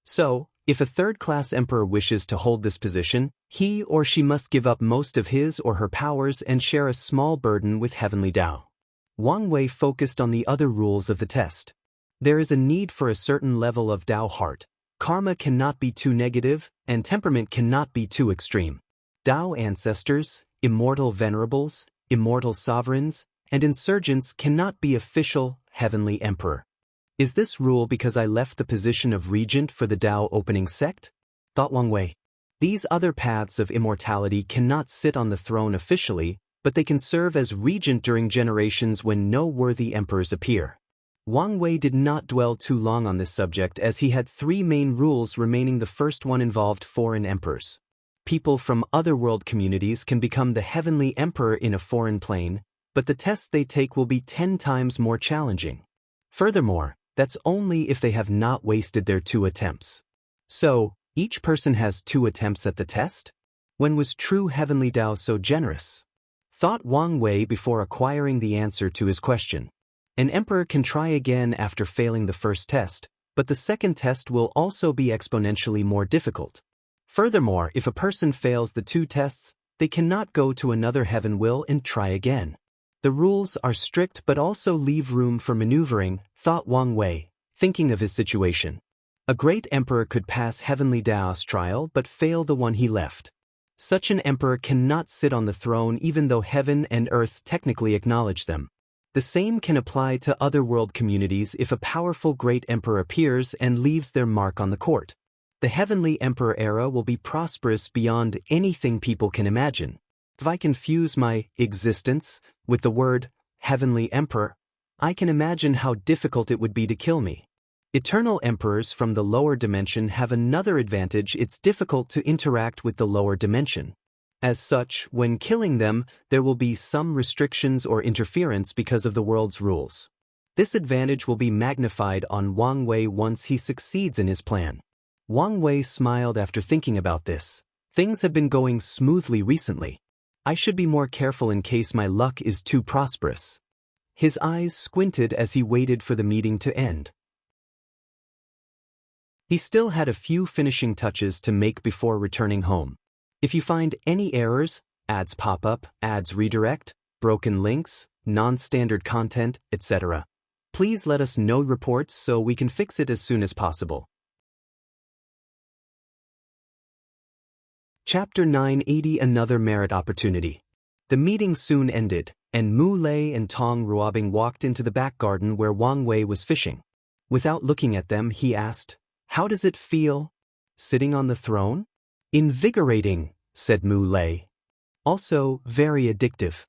So, if a third-class emperor wishes to hold this position, he or she must give up most of his or her powers and share a small burden with heavenly Dao. Wang Wei focused on the other rules of the test. There is a need for a certain level of Dao heart. Karma cannot be too negative, and temperament cannot be too extreme. Dao ancestors, immortal venerables, immortal sovereigns, and insurgents cannot be official, heavenly emperor. Is this rule because I left the position of regent for the Dao opening sect? Thought Wang Wei. These other paths of immortality cannot sit on the throne officially, but they can serve as regent during generations when no worthy emperors appear. Wang Wei did not dwell too long on this subject as he had three main rules remaining. The first one involved foreign emperors. People from other world communities can become the heavenly emperor in a foreign plane, but the test they take will be 10 times more challenging. Furthermore, that's only if they have not wasted their 2 attempts. So, each person has 2 attempts at the test? When was true heavenly Dao so generous? Thought Wang Wei before acquiring the answer to his question. An emperor can try again after failing the first test, but the second test will also be exponentially more difficult. Furthermore, if a person fails the 2 tests, they cannot go to another heaven will and try again. The rules are strict but also leave room for maneuvering, thought Wang Wei, thinking of his situation. A great emperor could pass heavenly Daoist trial but fail the one he left. Such an emperor cannot sit on the throne even though heaven and earth technically acknowledge them. The same can apply to other world communities if a powerful great emperor appears and leaves their mark on the court. The heavenly emperor era will be prosperous beyond anything people can imagine. If I confuse my existence with the word heavenly emperor, I can imagine how difficult it would be to kill me. Eternal emperors from the lower dimension have another advantage: it's difficult to interact with the lower dimension. As such, when killing them, there will be some restrictions or interference because of the world's rules. This advantage will be magnified on Wang Wei once he succeeds in his plan. Wang Wei smiled after thinking about this. Things have been going smoothly recently. I should be more careful in case my luck is too prosperous. His eyes squinted as he waited for the meeting to end. He still had a few finishing touches to make before returning home. If you find any errors, ads pop up, ads redirect, broken links, non-standard content, etc., please let us know reports so we can fix it as soon as possible. Chapter 980 Another Merit Opportunity. The meeting soon ended, and Mu Lei and Tong Ruobing walked into the back garden where Wang Wei was fishing. Without looking at them, he asked, "How does it feel? Sitting on the throne?" "Invigorating," said Mu Lei. "Also, very addictive."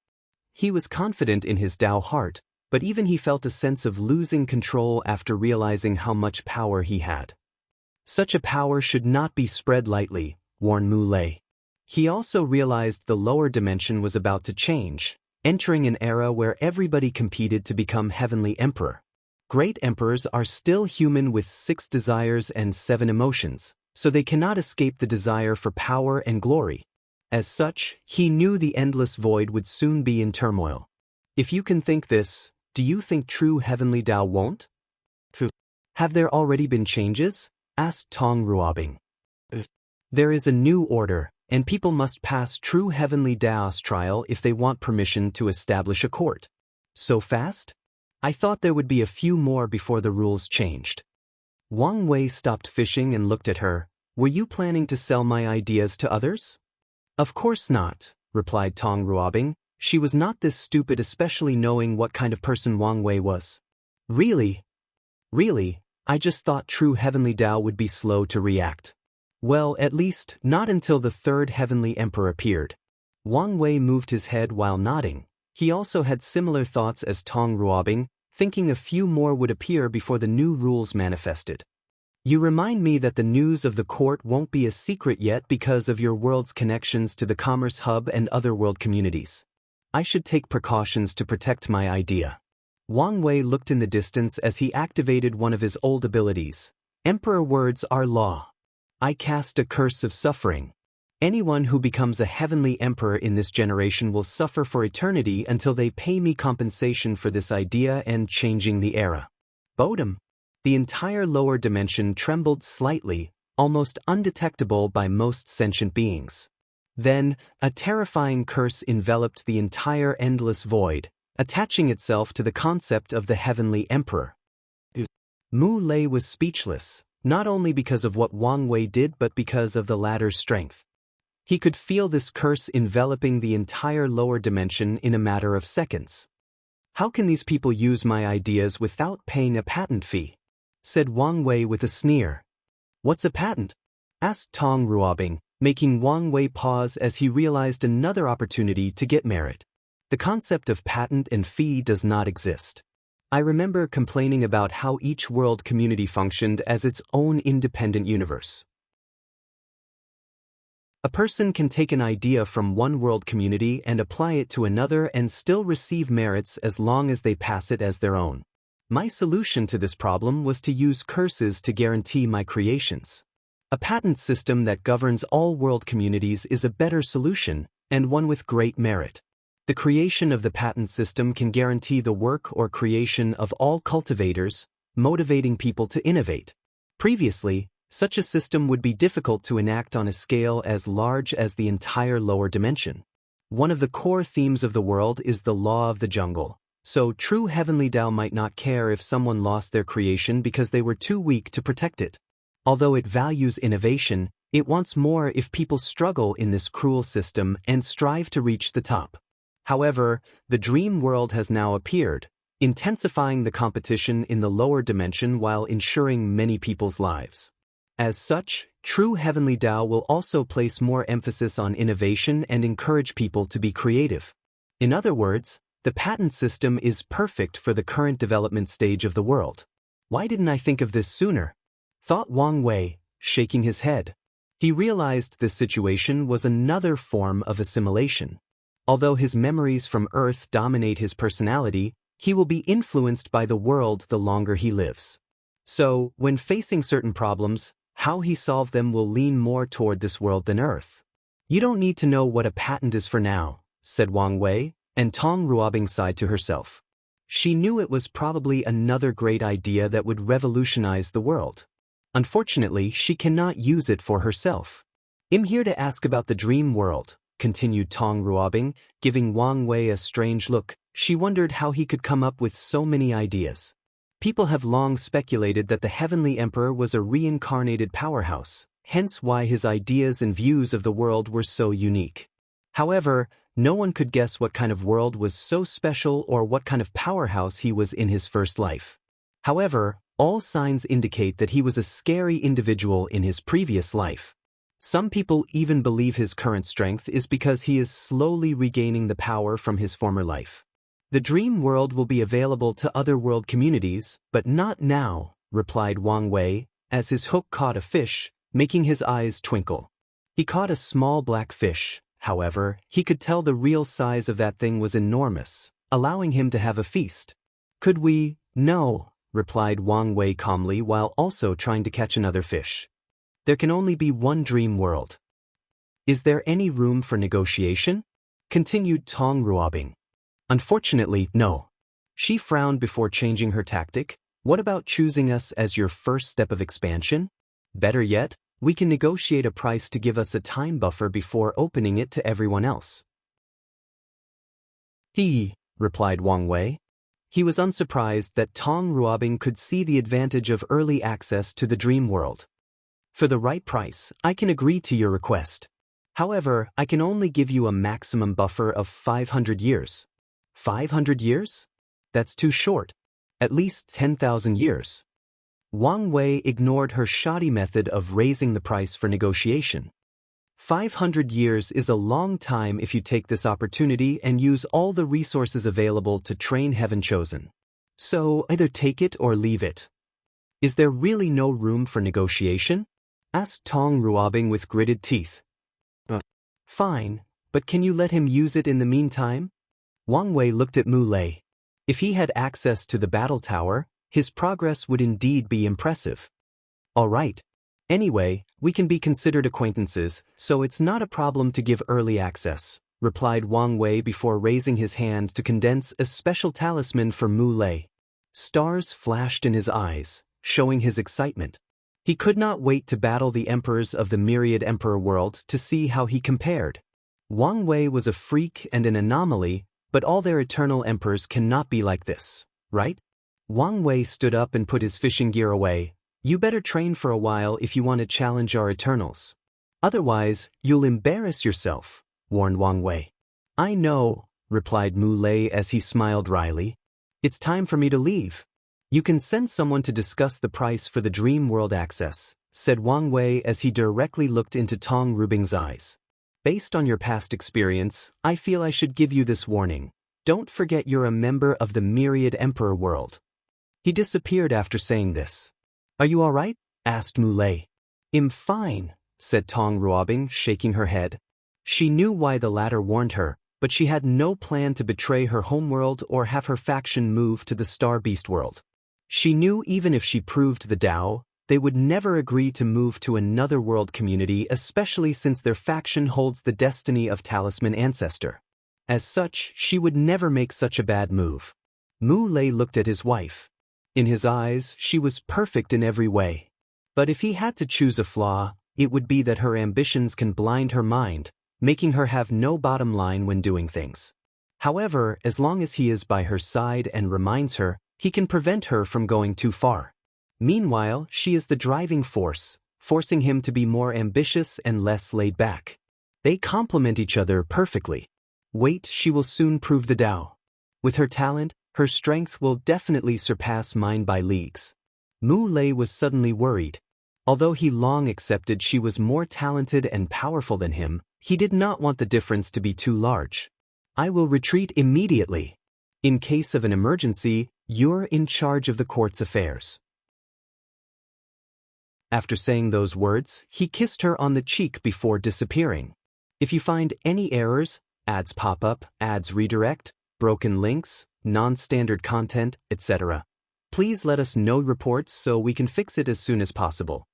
He was confident in his Dao heart, but even he felt a sense of losing control after realizing how much power he had. Such a power should not be spread lightly, warned Mu Lei. He also realized the lower dimension was about to change, entering an era where everybody competed to become heavenly emperor. Great emperors are still human with 6 desires and 7 emotions, so they cannot escape the desire for power and glory. As such, he knew the endless void would soon be in turmoil. If you can think this, do you think true heavenly Dao won't? Have there already been changes? Asked Tong Ruobing. There is a new order, and people must pass true heavenly Daoist trial if they want permission to establish a court. So fast? I thought there would be a few more before the rules changed. Wang Wei stopped fishing and looked at her. Were you planning to sell my ideas to others? Of course not, replied Tong Ruobing. She was not this stupid, especially knowing what kind of person Wang Wei was. Really? I just thought true heavenly Dao would be slow to react. Well, at least, not until the 3rd heavenly emperor appeared. Wang Wei moved his head while nodding. He also had similar thoughts as Tong Ruobing, thinking a few more would appear before the new rules manifested. You remind me that the news of the court won't be a secret yet because of your world's connections to the commerce hub and other world communities. I should take precautions to protect my idea. Wang Wei looked in the distance as he activated one of his old abilities. Emperor words are law. I cast a curse of suffering. Anyone who becomes a heavenly emperor in this generation will suffer for eternity until they pay me compensation for this idea and changing the era. Bodum. The entire lower dimension trembled slightly, almost undetectable by most sentient beings. Then, a terrifying curse enveloped the entire endless void, attaching itself to the concept of the heavenly emperor. Mu Lei was speechless, not only because of what Wang Wei did but because of the latter's strength. He could feel this curse enveloping the entire lower dimension in a matter of seconds. How can these people use my ideas without paying a patent fee? Said Wang Wei with a sneer. What's a patent? Asked Tong Ruobing, making Wang Wei pause as he realized another opportunity to get merit. The concept of patent and fee does not exist. I remember complaining about how each world community functioned as its own independent universe. A person can take an idea from one world community and apply it to another and still receive merits as long as they pass it as their own. My solution to this problem was to use curses to guarantee my creations. A patent system that governs all world communities is a better solution, and one with great merit. The creation of the patent system can guarantee the work or creation of all cultivators, motivating people to innovate. Previously, such a system would be difficult to enact on a scale as large as the entire lower dimension. One of the core themes of the world is the law of the jungle, so true heavenly Tao might not care if someone lost their creation because they were too weak to protect it. Although it values innovation, it wants more if people struggle in this cruel system and strive to reach the top. However, the dream world has now appeared, intensifying the competition in the lower dimension while ensuring many people's lives. As such, true heavenly Tao will also place more emphasis on innovation and encourage people to be creative. In other words, the patent system is perfect for the current development stage of the world. Why didn't I think of this sooner? Thought Wang Wei, shaking his head. He realized this situation was another form of assimilation. Although his memories from Earth dominate his personality, he will be influenced by the world the longer he lives. So, when facing certain problems, how he solved them will lean more toward this world than Earth. You don't need to know what a patent is for now, said Wang Wei, and Tong Ruobing sighed to herself. She knew it was probably another great idea that would revolutionize the world. Unfortunately, she cannot use it for herself. I'm here to ask about the dream world, continued Tong Ruobing, giving Wang Wei a strange look. She wondered how he could come up with so many ideas. People have long speculated that the Heavenly Emperor was a reincarnated powerhouse, hence why his ideas and views of the world were so unique. However, no one could guess what kind of world was so special or what kind of powerhouse he was in his first life. However, all signs indicate that he was a scary individual in his previous life. Some people even believe his current strength is because he is slowly regaining the power from his former life. The dream world will be available to other world communities, but not now, replied Wang Wei, as his hook caught a fish, making his eyes twinkle. He caught a small black fish, however, he could tell the real size of that thing was enormous, allowing him to have a feast. Could we? No, replied Wang Wei calmly while also trying to catch another fish. There can only be one dream world. Is there any room for negotiation? Continued Tong Ruobing. Unfortunately, no. She frowned before changing her tactic. What about choosing us as your first step of expansion? Better yet, we can negotiate a price to give us a time buffer before opening it to everyone else. Replied Wang Wei. He was unsurprised that Tong Ruobing could see the advantage of early access to the dream world. For the right price, I can agree to your request. However, I can only give you a maximum buffer of 500 years. 500 years? That's too short. At least 10,000 years. Wang Wei ignored her shoddy method of raising the price for negotiation. 500 years is a long time if you take this opportunity and use all the resources available to train Heaven Chosen. So, either take it or leave it. Is there really no room for negotiation? Asked Tong Ruobing with gritted teeth. Fine, but can you let him use it in the meantime? Wang Wei looked at Mu Lei. If he had access to the battle tower, his progress would indeed be impressive. All right. Anyway, we can be considered acquaintances, so it's not a problem to give early access, replied Wang Wei before raising his hand to condense a special talisman for Mu Lei. Stars flashed in his eyes, showing his excitement. He could not wait to battle the emperors of the myriad emperor world to see how he compared. Wang Wei was a freak and an anomaly, but all their eternal emperors cannot be like this, right? Wang Wei stood up and put his fishing gear away. You better train for a while if you want to challenge our eternals. Otherwise, you'll embarrass yourself, warned Wang Wei. I know, replied Mu Lei as he smiled wryly. It's time for me to leave. You can send someone to discuss the price for the Dream World access, said Wang Wei as he directly looked into Tong Rubing's eyes. Based on your past experience, I feel I should give you this warning. Don't forget you're a member of the Myriad Emperor world. He disappeared after saying this. Are you all right? Asked Mu Lei. I'm fine, said Tong Ruobing, shaking her head. She knew why the latter warned her, but she had no plan to betray her homeworld or have her faction move to the Star Beast world. She knew even if she proved the Dao, they would never agree to move to another world community, especially since their faction holds the destiny of Talisman Ancestor. As such, she would never make such a bad move. Mu Lei looked at his wife. In his eyes, she was perfect in every way. But if he had to choose a flaw, it would be that her ambitions can blind her mind, making her have no bottom line when doing things. However, as long as he is by her side and reminds her, he can prevent her from going too far. Meanwhile, she is the driving force, forcing him to be more ambitious and less laid back. They complement each other perfectly. Wait, she will soon prove the Dao. With her talent, her strength will definitely surpass mine by leagues. Mu Lei was suddenly worried. Although he long accepted she was more talented and powerful than him, he did not want the difference to be too large. I will retreat immediately. In case of an emergency, you're in charge of the court's affairs. After saying those words, he kissed her on the cheek before disappearing. If you find any errors, ads pop up, ads redirect, broken links, non-standard content, etc., please let us know reports so we can fix it as soon as possible.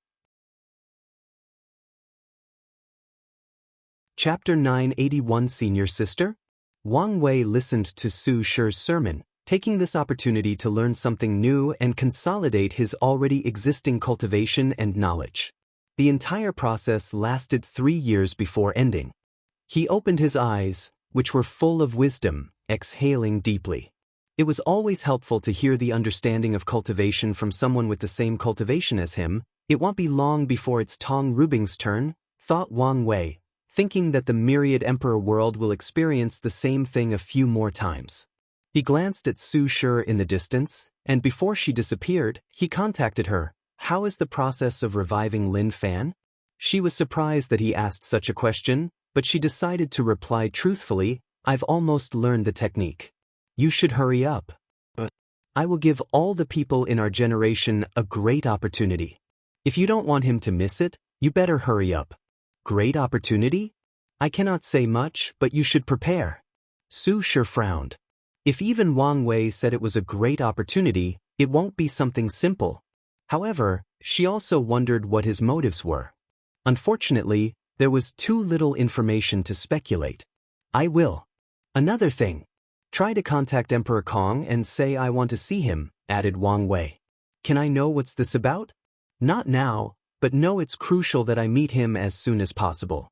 Chapter 981 Senior Sister? Wang Wei listened to Su Shi's sermon, taking this opportunity to learn something new and consolidate his already existing cultivation and knowledge. The entire process lasted 3 years before ending. He opened his eyes, which were full of wisdom, exhaling deeply. It was always helpful to hear the understanding of cultivation from someone with the same cultivation as him. It won't be long before it's Tong Rubing's turn, thought Wang Wei, thinking that the Myriad Emperor world will experience the same thing a few more times. He glanced at Su Shi in the distance, and before she disappeared, he contacted her. How is the process of reviving Lin Fan? She was surprised that he asked such a question, but she decided to reply truthfully, I've almost learned the technique. You should hurry up. I will give all the people in our generation a great opportunity. If you don't want him to miss it, you better hurry up. Great opportunity? I cannot say much, but you should prepare. Su Shi frowned. If even Wang Wei said it was a great opportunity, it won't be something simple. However, she also wondered what his motives were. Unfortunately, there was too little information to speculate. I will. Another thing. Try to contact Emperor Kong and say I want to see him, added Wang Wei. Can I know what's this about? Not now, but know it's crucial that I meet him as soon as possible.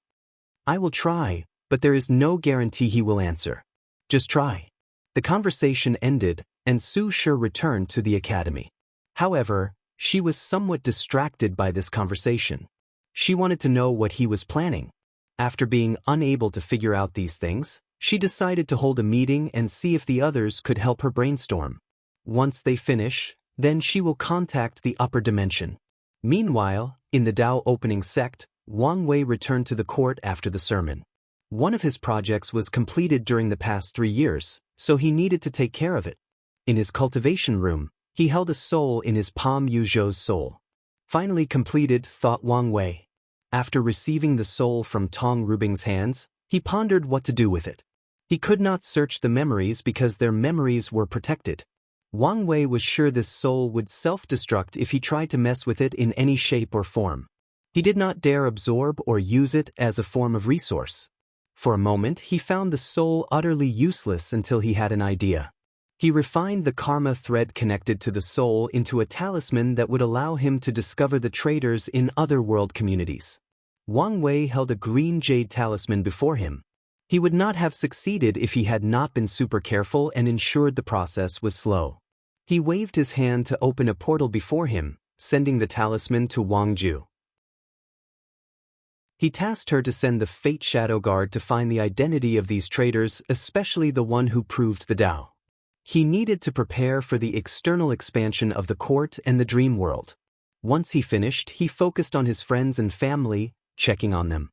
I will try, but there is no guarantee he will answer. Just try. The conversation ended, and Su Shi returned to the academy. However, she was somewhat distracted by this conversation. She wanted to know what he was planning. After being unable to figure out these things, she decided to hold a meeting and see if the others could help her brainstorm. Once they finish, then she will contact the upper dimension. Meanwhile, in the Dao opening sect, Wang Wei returned to the court after the sermon. One of his projects was completed during the past 3 years, so he needed to take care of it. In his cultivation room, He held a soul in his palm. Yuzhou's soul. Finally completed, thought Wang Wei. After receiving the soul from Tong Rubing's hands, he pondered what to do with it. He could not search the memories because their memories were protected. Wang Wei was sure this soul would self-destruct if he tried to mess with it in any shape or form. He did not dare absorb or use it as a form of resource. For a moment he found the soul utterly useless until he had an idea. He refined the karma thread connected to the soul into a talisman that would allow him to discover the traitors in other world communities. Wang Wei held a green jade talisman before him. He would not have succeeded if he had not been super careful and ensured the process was slow. He waved his hand to open a portal before him, sending the talisman to Wang Ju. He tasked her to send the Fate Shadow Guard to find the identity of these traitors, especially the one who proved the Tao. He needed to prepare for the external expansion of the court and the dream world. Once he finished, he focused on his friends and family, checking on them.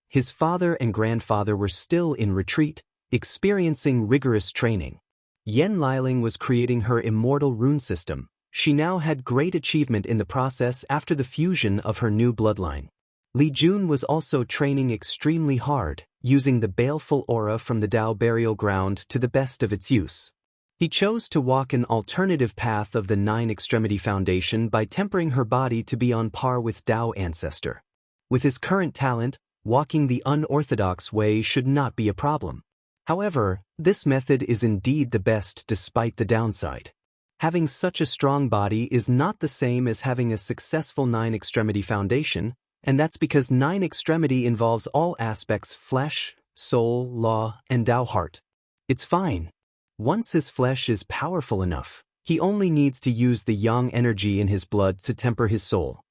His father and grandfather were still in retreat, experiencing rigorous training. Yan Liling was creating her immortal rune system. She now had great achievement in the process after the fusion of her new bloodline. Li Jun was also training extremely hard, using the baleful aura from the Dao burial ground to the best of its use. He chose to walk an alternative path of the Nine Extremity Foundation by tempering her body to be on par with Dao Ancestor. With his current talent, walking the unorthodox way should not be a problem. However, this method is indeed the best despite the downside. Having such a strong body is not the same as having a successful Nine Extremity Foundation, and that's because Nine Extremity involves all aspects: flesh, soul, law, and Dao heart. It's fine. Once his flesh is powerful enough, he only needs to use the yang energy in his blood to temper his soul.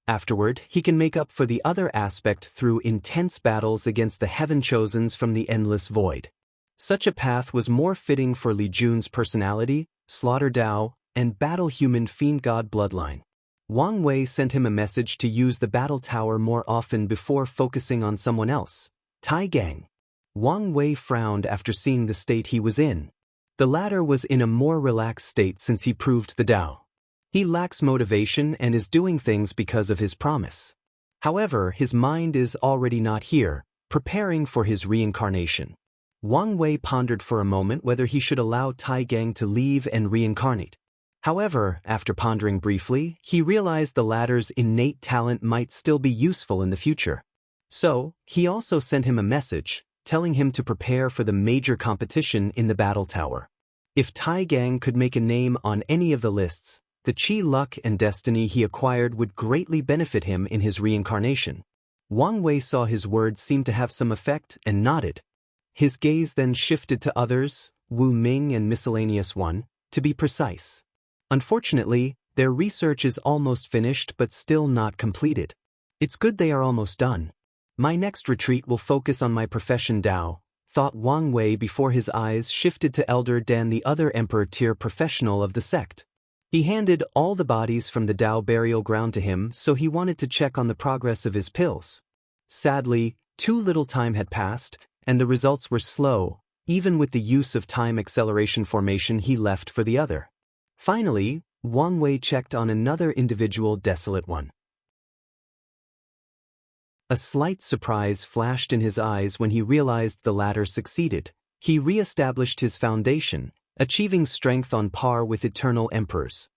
Afterward, he can make up for the other aspect through intense battles against the Heaven Chosens from the endless void. Such a path was more fitting for Li Jun's personality, slaughter Dao, and battle human fiend god bloodline. Wang Wei sent him a message to use the battle tower more often before focusing on someone else, Tai Gang. Wang Wei frowned after seeing the state he was in. The latter was in a more relaxed state since he proved the Dao. He lacks motivation and is doing things because of his promise. However, his mind is already not here, preparing for his reincarnation. Wang Wei pondered for a moment whether he should allow Tai Gang to leave and reincarnate. However, after pondering briefly, he realized the latter's innate talent might still be useful in the future. So, he also sent him a message, telling him to prepare for the major competition in the battle tower. If Tai Gang could make a name on any of the lists, the chi luck and destiny he acquired would greatly benefit him in his reincarnation. Wang Wei saw his words seemed to have some effect and nodded. His gaze then shifted to others, Wu Ming and Miscellaneous One, to be precise. Unfortunately, their research is almost finished but still not completed. It's good they are almost done. My next retreat will focus on my profession Dao, thought Wang Wei before his eyes shifted to Elder Dan, the other Emperor-tier professional of the sect. He handed all the bodies from the Dao burial ground to him, so he wanted to check on the progress of his pills. Sadly, too little time had passed, and the results were slow. Even with the use of time acceleration formation he left for the other. Finally, Wang Wei checked on another individual, Desolate One. A slight surprise flashed in his eyes when he realized the latter succeeded. He re-established his foundation, achieving strength on par with eternal emperors.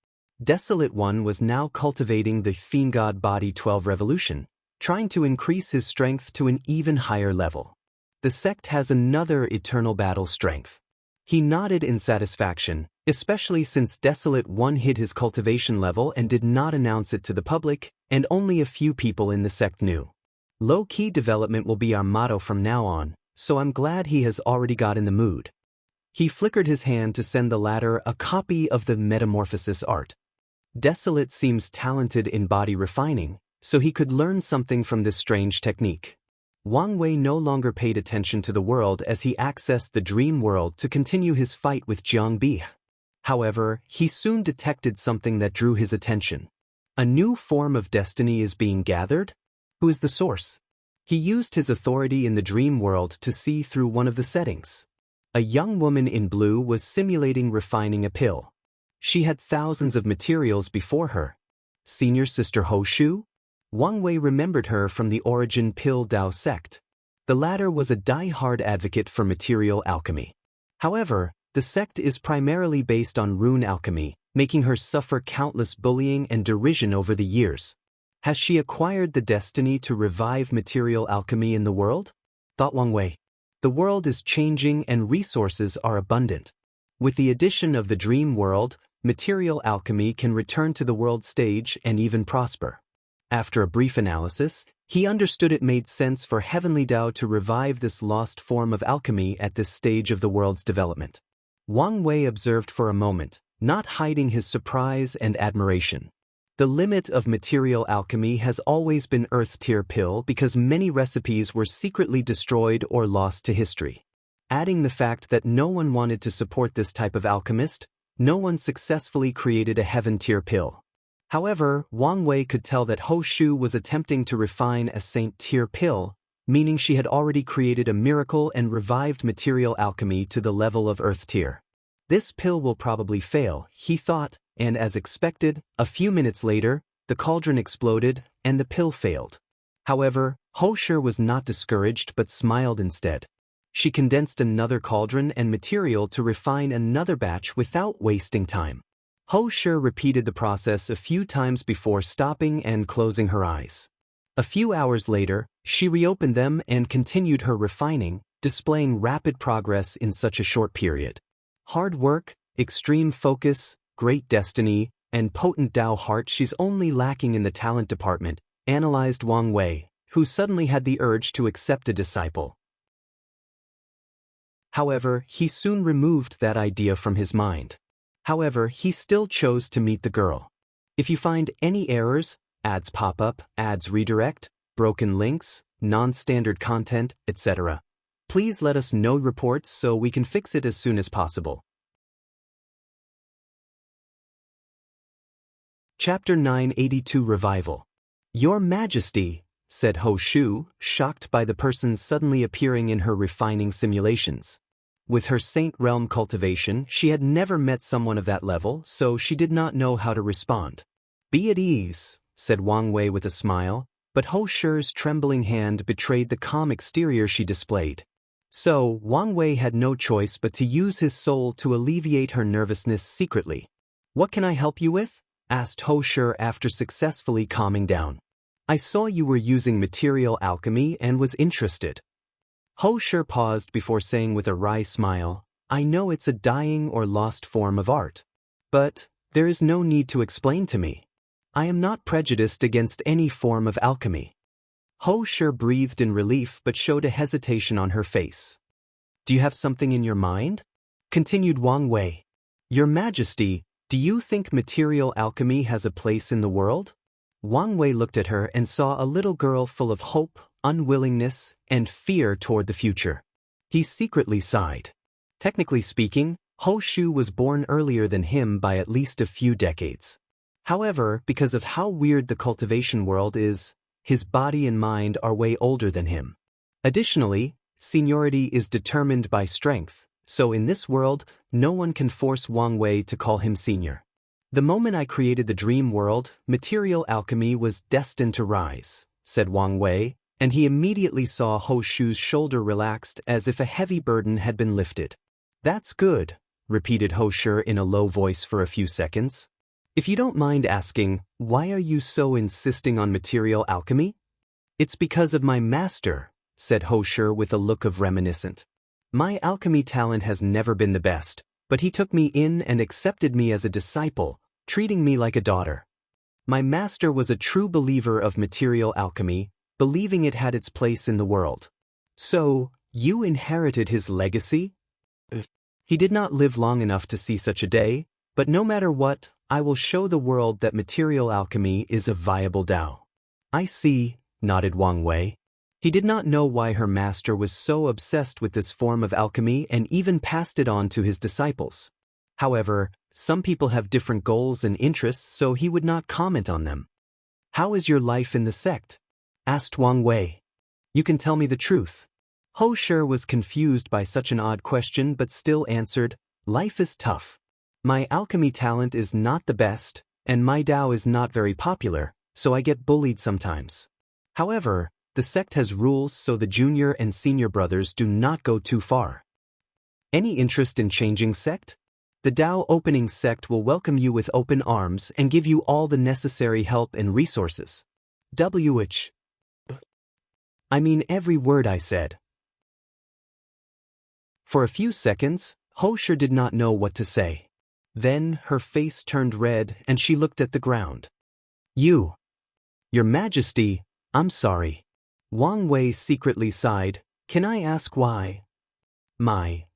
Desolate One was now cultivating the Fiend God Body 12 Revolution, trying to increase his strength to an even higher level. The sect has another eternal battle strength. He nodded in satisfaction, especially since Desolate One hit his cultivation level and did not announce it to the public, and only a few people in the sect knew. Low-key development will be our motto from now on, so I'm glad he has already got in the mood. He flickered his hand to send the latter a copy of the Metamorphosis art. Desolate seems talented in body refining, so he could learn something from this strange technique. Wang Wei no longer paid attention to the world as he accessed the dream world to continue his fight with Jiang Bi. However, he soon detected something that drew his attention. A new form of destiny is being gathered? Who is the source? He used his authority in the dream world to see through one of the settings. A young woman in blue was simulating refining a pill. She had thousands of materials before her. Senior sister Hou Shu? Wang Wei remembered her from the Origin Pill Dao sect. The latter was a die-hard advocate for material alchemy. However, the sect is primarily based on rune alchemy, making her suffer countless bullying and derision over the years. Has she acquired the destiny to revive material alchemy in the world? Thought Wang Wei. The world is changing and resources are abundant. With the addition of the dream world, material alchemy can return to the world stage and even prosper. After a brief analysis, he understood it made sense for Heavenly Dao to revive this lost form of alchemy at this stage of the world's development. Wang Wei observed for a moment, not hiding his surprise and admiration. The limit of material alchemy has always been Earth-tier pill because many recipes were secretly destroyed or lost to history. Adding the fact that no one wanted to support this type of alchemist, no one successfully created a heaven-tier pill. However, Wang Wei could tell that Hou Shu was attempting to refine a saint-tier pill, meaning she had already created a miracle and revived material alchemy to the level of Earth-tier. This pill will probably fail, he thought, and as expected, a few minutes later, the cauldron exploded and the pill failed. However, Hou Shu was not discouraged but smiled instead. She condensed another cauldron and material to refine another batch without wasting time. Hou Shu repeated the process a few times before stopping and closing her eyes. A few hours later, she reopened them and continued her refining, displaying rapid progress in such a short period. Hard work, extreme focus, great destiny, and potent Dao heart. She's only lacking in the talent department, analyzed Wang Wei, who suddenly had the urge to accept a disciple. However, he soon removed that idea from his mind. However, he still chose to meet the girl. If you find any errors, ads pop up, ads redirect, broken links, non-standard content, etc., please let us know reports so we can fix it as soon as possible. Chapter 982 Revival. Your Majesty, said Hou Shu, shocked by the person suddenly appearing in her refining simulations. With her Saint Realm cultivation, she had never met someone of that level, so she did not know how to respond. Be at ease, said Wang Wei with a smile, but Hou Shu's trembling hand betrayed the calm exterior she displayed. So, Wang Wei had no choice but to use his soul to alleviate her nervousness secretly. What can I help you with? Asked Hou Shu after successfully calming down. I saw you were using material alchemy and was interested. Hou Shu paused before saying with a wry smile, I know it's a dying or lost form of art. But there is no need to explain to me. I am not prejudiced against any form of alchemy. Hou Shu breathed in relief but showed a hesitation on her face. Do you have something in your mind? Continued Wang Wei. Your Majesty, do you think material alchemy has a place in the world? Wang Wei looked at her and saw a little girl full of hope, unwillingness, and fear toward the future. He secretly sighed. Technically speaking, Hou Shu was born earlier than him by at least a few decades. However, because of how weird the cultivation world is, his body and mind are way older than him. Additionally, seniority is determined by strength, so in this world, no one can force Wang Wei to call him senior. The moment I created the dream world, material alchemy was destined to rise, said Wang Wei, and he immediately saw Hou Shu's shoulder relaxed as if a heavy burden had been lifted. That's good, repeated Hou Shu in a low voice for a few seconds. If you don't mind asking, why are you so insisting on material alchemy? It's because of my master, said Hou Shu with a look of reminiscent. My alchemy talent has never been the best, but he took me in and accepted me as a disciple, treating me like a daughter. My master was a true believer of material alchemy, believing it had its place in the world. So, you inherited his legacy? He did not live long enough to see such a day, but no matter what, I will show the world that material alchemy is a viable Dao. I see, nodded Wang Wei. He did not know why her master was so obsessed with this form of alchemy and even passed it on to his disciples. However, some people have different goals and interests, so he would not comment on them. How is your life in the sect? Asked Wang Wei. You can tell me the truth. Hou Shu was confused by such an odd question but still answered, life is tough. My alchemy talent is not the best, and my Dao is not very popular, so I get bullied sometimes. However, the sect has rules so the junior and senior brothers do not go too far. Any interest in changing sect? The Dao opening sect will welcome you with open arms and give you all the necessary help and resources. I mean every word I said. For a few seconds, Hosher did not know what to say. Then her face turned red and she looked at the ground. Your Majesty, I'm sorry. Wang Wei secretly sighed. Can I ask why? My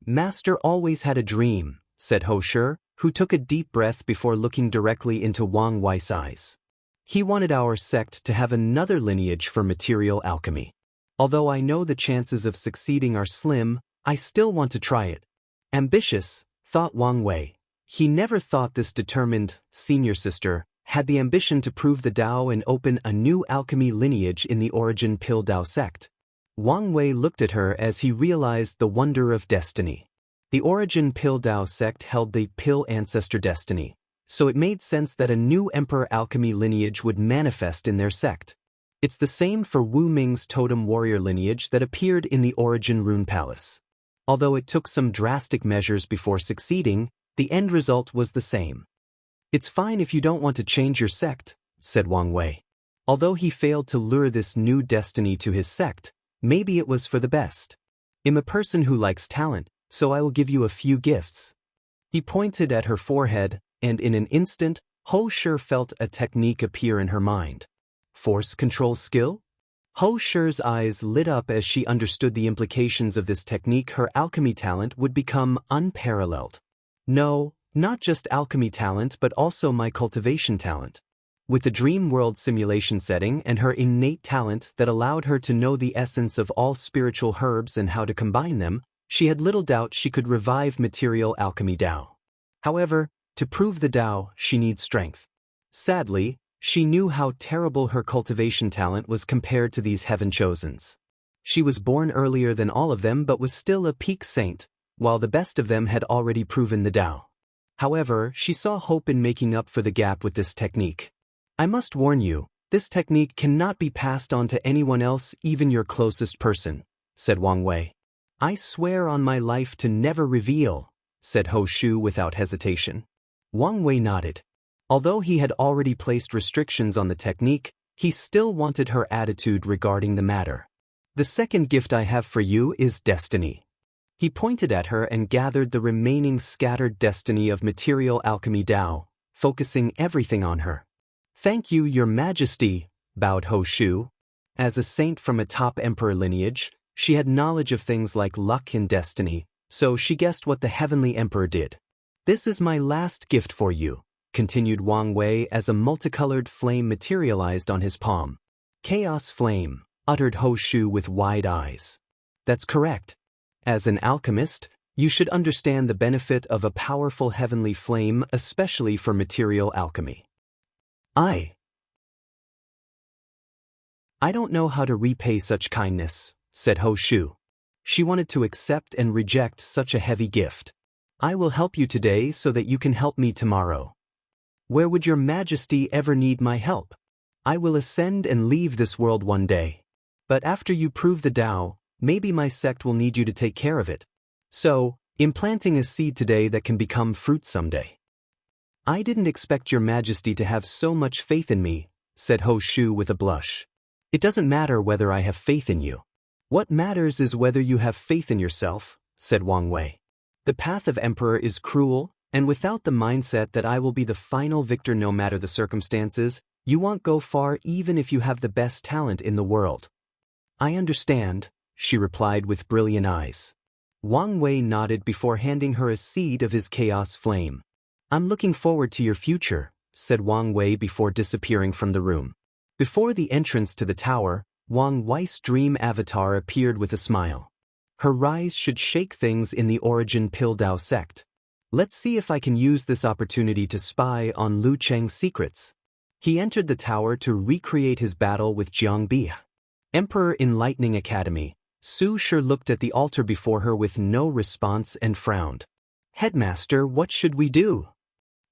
master always had a dream, said Hosher, who took a deep breath before looking directly into Wang Wei's eyes. He wanted our sect to have another lineage for material alchemy. Although I know the chances of succeeding are slim, I still want to try it. Ambitious, thought Wang Wei. He never thought this determined, senior sister, had the ambition to prove the Dao and open a new alchemy lineage in the Origin Pill Dao sect. Wang Wei looked at her as he realized the wonder of destiny. The Origin Pill Dao sect held the Pill Ancestor destiny, so it made sense that a new Emperor alchemy lineage would manifest in their sect. It's the same for Wu Ming's totem warrior lineage that appeared in the Origin Rune Palace. Although it took some drastic measures before succeeding, the end result was the same. It's fine if you don't want to change your sect, said Wang Wei. Although he failed to lure this new destiny to his sect, maybe it was for the best. I'm a person who likes talent, so I will give you a few gifts. He pointed at her forehead, and in an instant, Hosher felt a technique appear in her mind. Force control skill? Hosher's eyes lit up as she understood the implications of this technique. Her alchemy talent would become unparalleled. No, not just alchemy talent but also my cultivation talent. With the dream world simulation setting and her innate talent that allowed her to know the essence of all spiritual herbs and how to combine them, she had little doubt she could revive material alchemy Dao. However, to prove the Dao, she needs strength. Sadly, she knew how terrible her cultivation talent was compared to these heaven-chosens. She was born earlier than all of them but was still a peak saint, while the best of them had already proven the Dao. However, she saw hope in making up for the gap with this technique. I must warn you, this technique cannot be passed on to anyone else, even your closest person, said Wang Wei. I swear on my life to never reveal, said Hoshu without hesitation. Wang Wei nodded. Although he had already placed restrictions on the technique, he still wanted her attitude regarding the matter. The second gift I have for you is destiny. He pointed at her and gathered the remaining scattered destiny of material alchemy Dao, focusing everything on her. Thank you, Your Majesty, bowed Hoshu. As a saint from a top emperor lineage, she had knowledge of things like luck and destiny, so she guessed what the heavenly emperor did. This is my last gift for you, continued Wang Wei as a multicolored flame materialized on his palm. Chaos flame, uttered Hoshu with wide eyes. That's correct. As an alchemist, you should understand the benefit of a powerful heavenly flame, especially for material alchemy. I don't know how to repay such kindness, said Hoshu. She wanted to accept and reject such a heavy gift. I will help you today so that you can help me tomorrow. Where would Your Majesty ever need my help? I will ascend and leave this world one day. But after you prove the Dao, maybe my sect will need you to take care of it. So, implanting a seed today that can become fruit someday. I didn't expect Your Majesty to have so much faith in me, said Hoshu with a blush. It doesn't matter whether I have faith in you. What matters is whether you have faith in yourself, said Wang Wei. The path of Emperor is cruel, and without the mindset that I will be the final victor no matter the circumstances, you won't go far even if you have the best talent in the world. I understand, she replied with brilliant eyes. Wang Wei nodded before handing her a seed of his chaos flame. I'm looking forward to your future, said Wang Wei before disappearing from the room. Before the entrance to the tower, Wang Wei's dream avatar appeared with a smile. Her rise should shake things in the Origin Pill Dao sect. Let's see if I can use this opportunity to spy on Lu Cheng's secrets. He entered the tower to recreate his battle with Jiang Bi. Emperor in Lightning Academy, Su Shi looked at the altar before her with no response and frowned. Headmaster, what should we do?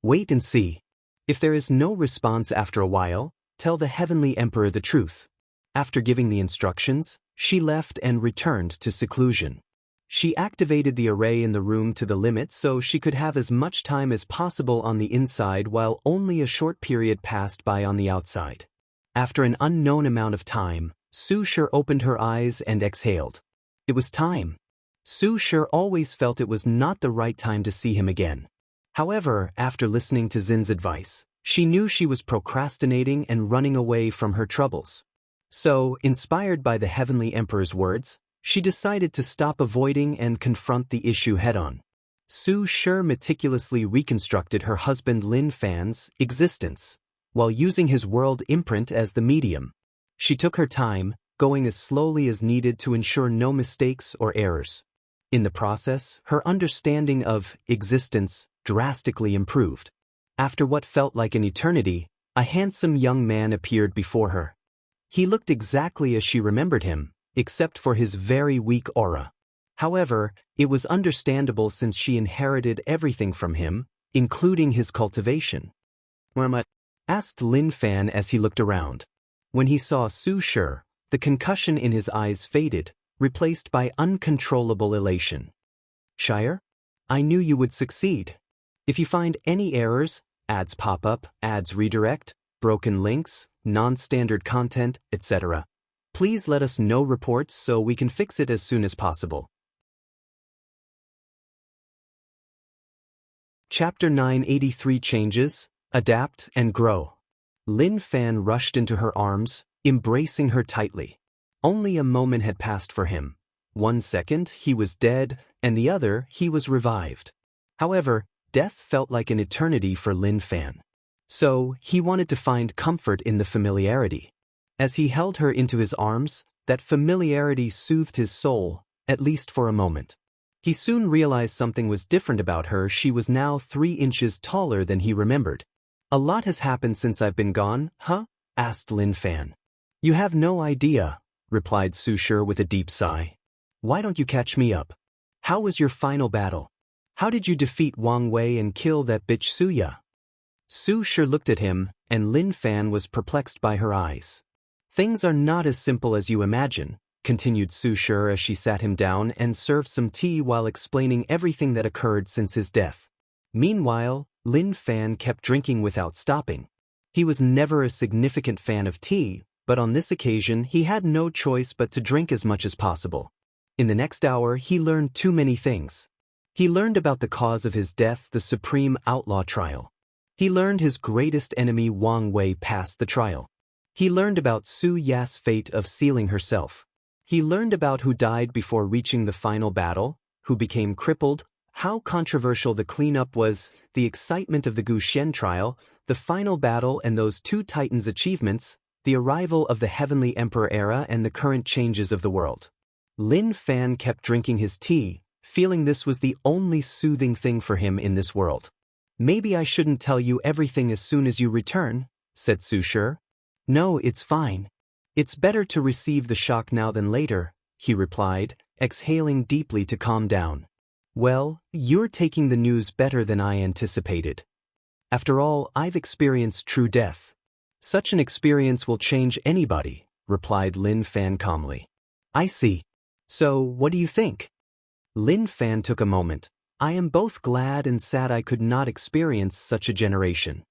Wait and see. If there is no response after a while, tell the Heavenly Emperor the truth. After giving the instructions, she left and returned to seclusion. She activated the array in the room to the limit so she could have as much time as possible on the inside while only a short period passed by on the outside. After an unknown amount of time, Su Shi opened her eyes and exhaled. It was time. Su Shi always felt it was not the right time to see him again. However, after listening to Xin's advice, she knew she was procrastinating and running away from her troubles. So, inspired by the Heavenly Emperor's words, she decided to stop avoiding and confront the issue head-on. Su Shi meticulously reconstructed her husband Lin Fan's existence, while using his world imprint as the medium. She took her time, going as slowly as needed to ensure no mistakes or errors. In the process, her understanding of existence drastically improved. After what felt like an eternity, a handsome young man appeared before her. He looked exactly as she remembered him, except for his very weak aura. However, it was understandable since she inherited everything from him, including his cultivation. "What?" asked Lin Fan as he looked around. When he saw Su Shi, the concussion in his eyes faded, replaced by uncontrollable elation. "Shire? I knew you would succeed. If you find any errors, ads pop up, ads redirect, broken links, non-standard content, etc., please let us know reports so we can fix it as soon as possible." Chapter 983 Changes, Adapt and Grow. Lin Fan rushed into her arms, embracing her tightly. Only a moment had passed for him. 1 second, he was dead, and the other, he was revived. However, death felt like an eternity for Lin Fan. So, he wanted to find comfort in the familiarity. As he held her into his arms, that familiarity soothed his soul, at least for a moment. He soon realized something was different about her. She was now 3 inches taller than he remembered. "A lot has happened since I've been gone, huh?" asked Lin Fan. "You have no idea," replied Su Shi with a deep sigh. "Why don't you catch me up? How was your final battle? How did you defeat Wang Wei and kill that bitch Suya?" Su Shi looked at him, and Lin Fan was perplexed by her eyes. "Things are not as simple as you imagine," continued Su Shi as she sat him down and served some tea while explaining everything that occurred since his death. Meanwhile, Lin Fan kept drinking without stopping. He was never a significant fan of tea, but on this occasion he had no choice but to drink as much as possible. In the next hour he learned too many things. He learned about the cause of his death, the Supreme Outlaw trial. He learned his greatest enemy Wang Wei passed the trial. He learned about Su Ya's fate of sealing herself. He learned about who died before reaching the final battle, who became crippled, how controversial the cleanup was, the excitement of the Guxian trial, the final battle and those 2 titans' achievements, the arrival of the Heavenly Emperor era and the current changes of the world. Lin Fan kept drinking his tea, feeling this was the only soothing thing for him in this world. "Maybe I shouldn't tell you everything as soon as you return," said Su Shi. "No, it's fine. It's better to receive the shock now than later," he replied, exhaling deeply to calm down. "Well, you're taking the news better than I anticipated. After all, I've experienced true death. Such an experience will change anybody," replied Lin Fan calmly. "I see. So, what do you think?" Lin Fan took a moment. "I am both glad and sad I could not experience such a generation.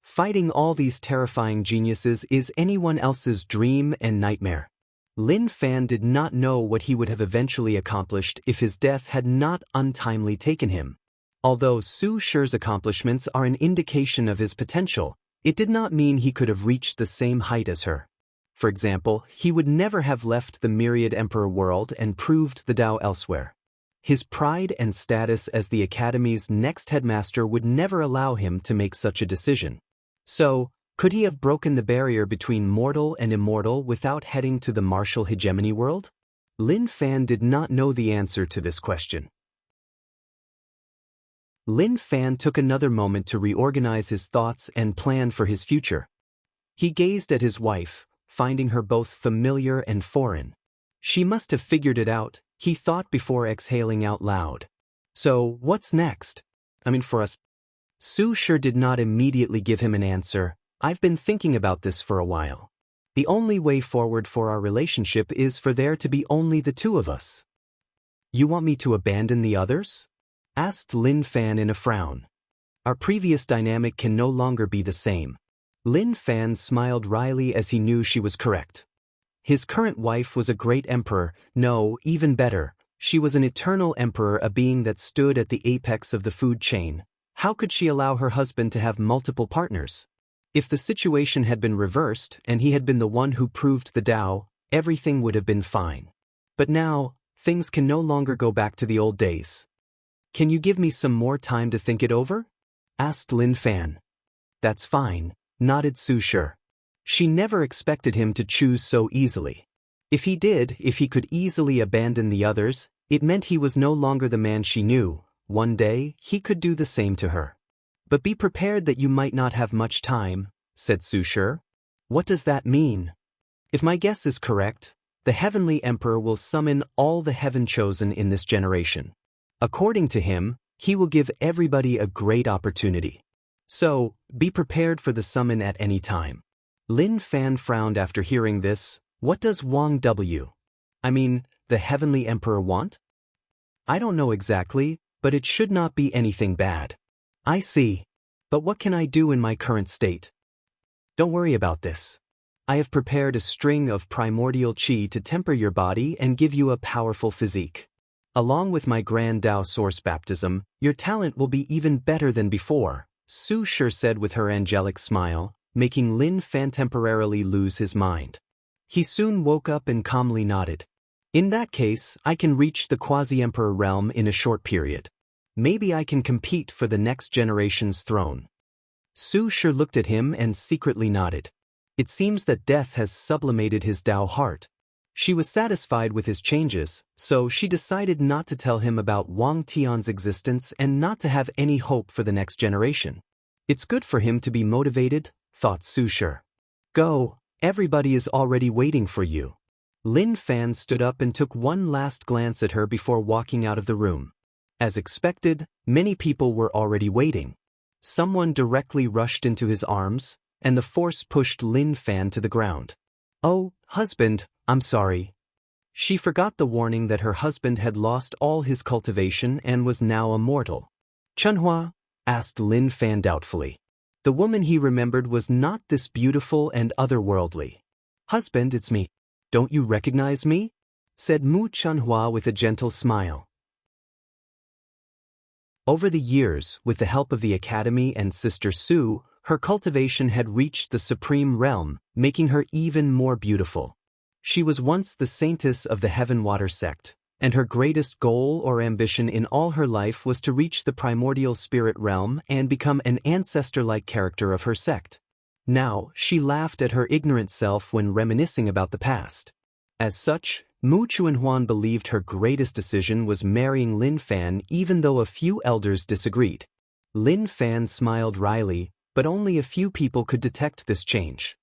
Fighting all these terrifying geniuses is anyone else's dream and nightmare." Lin Fan did not know what he would have eventually accomplished if his death had not untimely taken him. Although Su Shi's accomplishments are an indication of his potential, it did not mean he could have reached the same height as her. For example, he would never have left the Myriad Emperor world and proved the Dao elsewhere. His pride and status as the Academy's next headmaster would never allow him to make such a decision. So, could he have broken the barrier between mortal and immortal without heading to the martial hegemony world? Lin Fan did not know the answer to this question. Lin Fan took another moment to reorganize his thoughts and plan for his future. He gazed at his wife, finding her both familiar and foreign. She must have figured it out, he thought before exhaling out loud. So, what's next? For us. Su sure did not immediately give him an answer. I've been thinking about this for a while. The only way forward for our relationship is for there to be only the two of us. You want me to abandon the others? Asked Lin Fan in a frown. Our previous dynamic can no longer be the same. Lin Fan smiled wryly as he knew she was correct. His current wife was a great emperor, no, even better, she was an eternal emperor, a being that stood at the apex of the food chain. How could she allow her husband to have multiple partners? If the situation had been reversed and he had been the one who proved the Tao, everything would have been fine. But now, things can no longer go back to the old days. Can you give me some more time to think it over? Asked Lin Fan. That's fine, nodded Su Shi. She never expected him to choose so easily. If he could easily abandon the others, it meant he was no longer the man she knew. One day, he could do the same to her. But be prepared that you might not have much time, said Su Shi. What does that mean? If my guess is correct, the Heavenly Emperor will summon all the heaven chosen in this generation. According to him, he will give everybody a great opportunity. So, be prepared for the summon at any time. Lin Fan frowned after hearing this. What does the Heavenly Emperor want? I don't know exactly, but it should not be anything bad. I see. But what can I do in my current state? Don't worry about this. I have prepared a string of primordial qi to temper your body and give you a powerful physique. Along with my grand Tao source baptism, your talent will be even better than before, Su Shi said with her angelic smile, making Lin Fan temporarily lose his mind. He soon woke up and calmly nodded. In that case, I can reach the quasi-emperor realm in a short period. Maybe I can compete for the next generation's throne. Su Shi looked at him and secretly nodded. It seems that death has sublimated his Tao heart. She was satisfied with his changes, so she decided not to tell him about Wang Tian's existence and not to have any hope for the next generation. It's good for him to be motivated, thought Su Shi. Go, everybody is already waiting for you. Lin Fan stood up and took one last glance at her before walking out of the room. As expected, many people were already waiting. Someone directly rushed into his arms, and the force pushed Lin Fan to the ground. Oh, husband, I'm sorry. She forgot the warning that her husband had lost all his cultivation and was now immortal. Chunhua? Asked Lin Fan doubtfully. The woman he remembered was not this beautiful and otherworldly. Husband, it's me. Don't you recognize me? Said Mu Chunhua with a gentle smile. Over the years, with the help of the Academy and Sister Su, her cultivation had reached the supreme realm, making her even more beautiful. She was once the saintess of the Heaven Water sect, and her greatest goal or ambition in all her life was to reach the primordial spirit realm and become an ancestor-like character of her sect. Now, she laughed at her ignorant self when reminiscing about the past. As such, Mu Chuanhuan believed her greatest decision was marrying Lin Fan even though a few elders disagreed. Lin Fan smiled wryly, but only a few people could detect this change.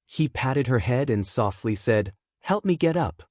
He patted her head and softly said, "Help me get up."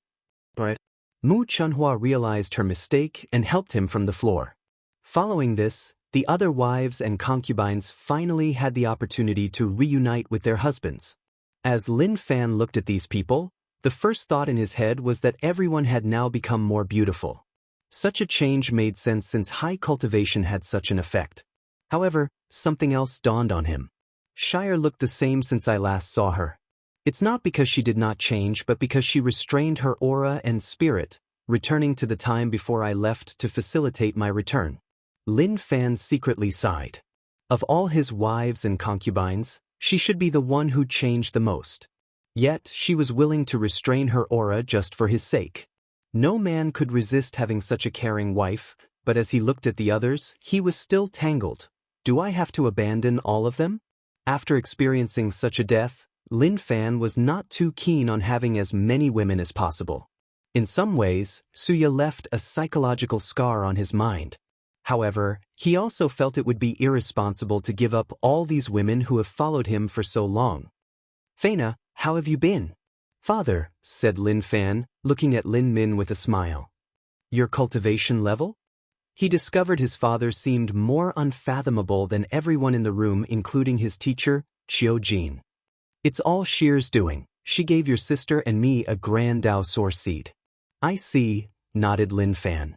But Mu Chunhua realized her mistake and helped him from the floor. Following this, the other wives and concubines finally had the opportunity to reunite with their husbands. As Lin Fan looked at these people, the first thought in his head was that everyone had now become more beautiful. Such a change made sense since high cultivation had such an effect. However, something else dawned on him. Shire looked the same since I last saw her. It's not because she did not change but because she restrained her aura and spirit, returning to the time before I left to facilitate my return. Lin Fan secretly sighed. Of all his wives and concubines, she should be the one who changed the most. Yet, she was willing to restrain her aura just for his sake. No man could resist having such a caring wife, but as he looked at the others, he was still tangled. Do I have to abandon all of them? After experiencing such a death, Lin Fan was not too keen on having as many women as possible. In some ways, Suya left a psychological scar on his mind. However, he also felt it would be irresponsible to give up all these women who have followed him for so long. Feina, how have you been? Father, said Lin Fan, looking at Lin Min with a smile. Your cultivation level? He discovered his father seemed more unfathomable than everyone in the room, including his teacher, Qiujin. It's all Sheer's doing. She gave your sister and me a grand Dao source seed. I see, nodded Lin Fan.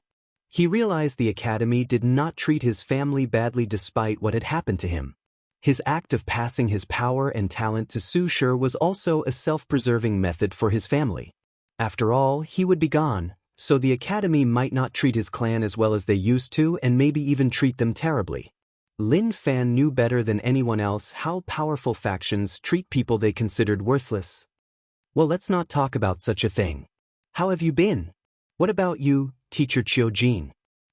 He realized the academy did not treat his family badly despite what had happened to him. His act of passing his power and talent to Su Shi was also a self-preserving method for his family. After all, he would be gone, so the academy might not treat his clan as well as they used to and maybe even treat them terribly. Lin Fan knew better than anyone else how powerful factions treat people they considered worthless. Well, let's not talk about such a thing. How have you been? What about you, Teacher Qiujin?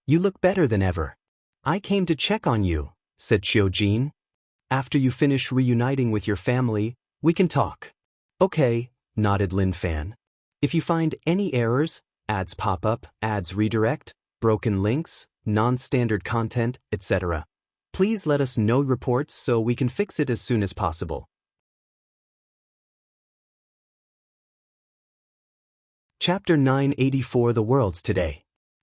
You look better than ever. I came to check on you, said Qiujin. After you finish reuniting with your family, we can talk. Okay, nodded Lin Fan. If you find any errors, ads pop up, ads redirect, broken links, non-standard content, etc., please let us know reports so we can fix it as soon as possible. Chapter 984 The Worlds Today.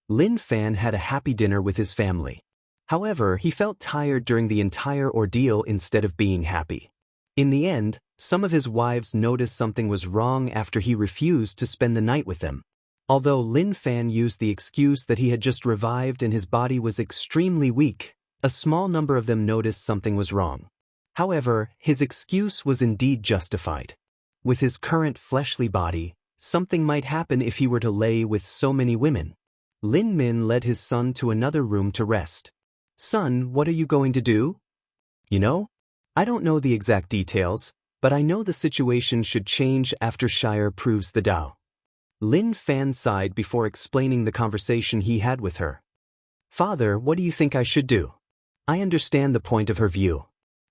Lin Fan had a happy dinner with his family. However, he felt tired during the entire ordeal instead of being happy. In the end, some of his wives noticed something was wrong after he refused to spend the night with them. Although Lin Fan used the excuse that he had just revived and his body was extremely weak, a small number of them noticed something was wrong. However, his excuse was indeed justified. With his current fleshly body, something might happen if he were to lay with so many women. Lin Min led his son to another room to rest. Son, what are you going to do? You know, I don't know the exact details, but I know the situation should change after Shire proves the Dao. Lin Fan sighed before explaining the conversation he had with her. Father, what do you think I should do? I understand the point of her view.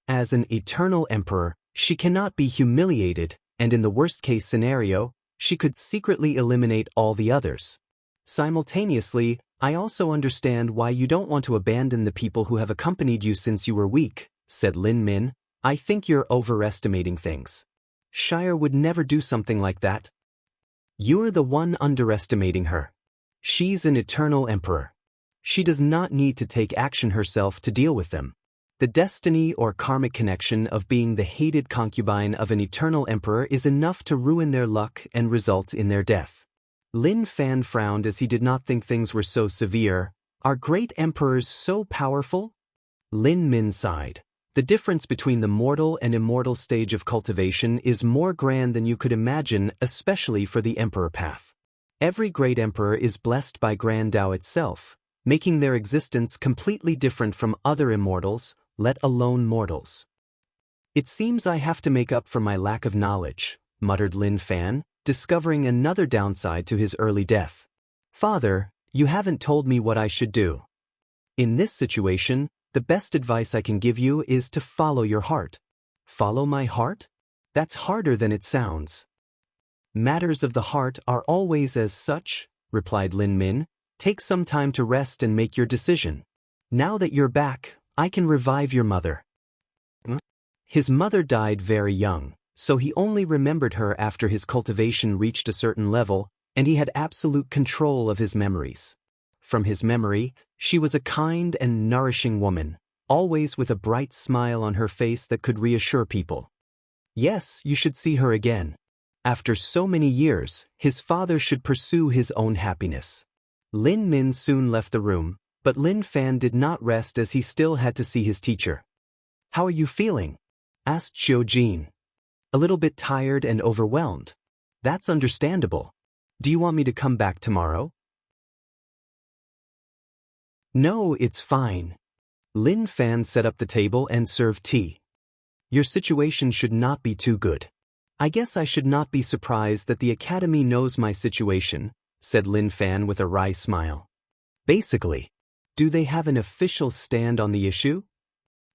As an eternal emperor, she cannot be humiliated, and in the worst-case scenario, she could secretly eliminate all the others. Simultaneously, I also understand why you don't want to abandon the people who have accompanied you since you were weak, said Lin Min. I think you're overestimating things. Shire would never do something like that. You're the one underestimating her. She's an eternal emperor. She does not need to take action herself to deal with them. The destiny or karmic connection of being the hated concubine of an eternal emperor is enough to ruin their luck and result in their death. Lin Fan frowned as he did not think things were so severe. Are great emperors so powerful? Lin Min sighed. The difference between the mortal and immortal stage of cultivation is more grand than you could imagine, especially for the emperor path. Every great emperor is blessed by Grand Dao itself, making their existence completely different from other immortals, let alone mortals. It seems I have to make up for my lack of knowledge, muttered Lin Fan, discovering another downside to his early death. Father, you haven't told me what I should do. In this situation, the best advice I can give you is to follow your heart. Follow my heart? That's harder than it sounds. Matters of the heart are always as such, replied Lin Min. Take some time to rest and make your decision. Now that you're back, I can revive your mother. His mother died very young, so he only remembered her after his cultivation reached a certain level, and he had absolute control of his memories. From his memory, she was a kind and nourishing woman, always with a bright smile on her face that could reassure people. Yes, you should see her again. After so many years, his father should pursue his own happiness. Lin Min soon left the room, but Lin Fan did not rest as he still had to see his teacher. How are you feeling? Asked Qiujin. A little bit tired and overwhelmed. That's understandable. Do you want me to come back tomorrow? No, it's fine. Lin Fan set up the table and served tea. Your situation should not be too good. I guess I should not be surprised that the academy knows my situation, said Lin Fan with a wry smile. Basically, do they have an official stand on the issue?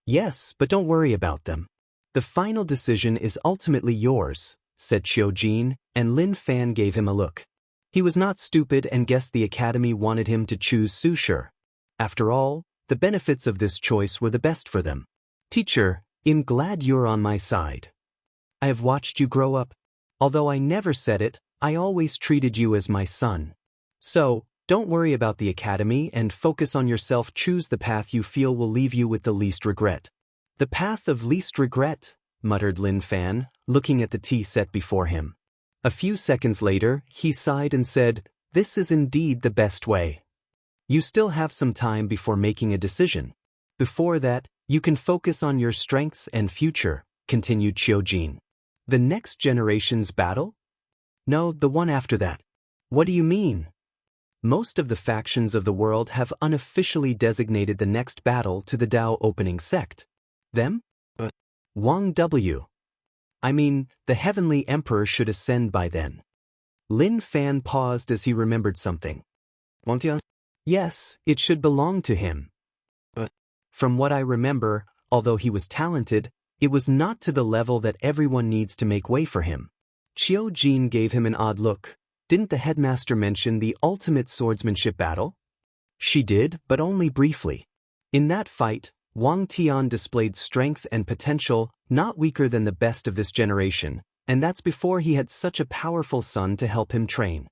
Yes, but don't worry about them. The final decision is ultimately yours, said Qiujin, and Lin Fan gave him a look. He was not stupid and guessed the academy wanted him to choose Su Shi. After all, the benefits of this choice were the best for them. Teacher, I'm glad you're on my side. I have watched you grow up. Although I never said it, I always treated you as my son. So, Don't worry about the academy and focus on yourself. Choose the path you feel will leave you with the least regret. The path of least regret, muttered Lin Fan, looking at the tea set before him. A few seconds later, he sighed and said, "This is indeed the best way. You still have some time before making a decision. Before that, you can focus on your strengths and future," continued Qiujin. "The next generation's battle? No, the one after that." "What do you mean?" "Most of the factions of the world have unofficially designated the next battle to the Dao opening sect." "Them?" "Wang W. I mean, the Heavenly Emperor should ascend by then." Lin Fan paused as he remembered something. "Wangtian?" "Yes, it should belong to him. But from what I remember, although he was talented, it was not to the level that everyone needs to make way for him." Qiujin gave him an odd look. "Didn't the headmaster mention the ultimate swordsmanship battle?" "She did, but only briefly. In that fight, Wang Tian displayed strength and potential not weaker than the best of this generation, and that's before he had such a powerful son to help him train.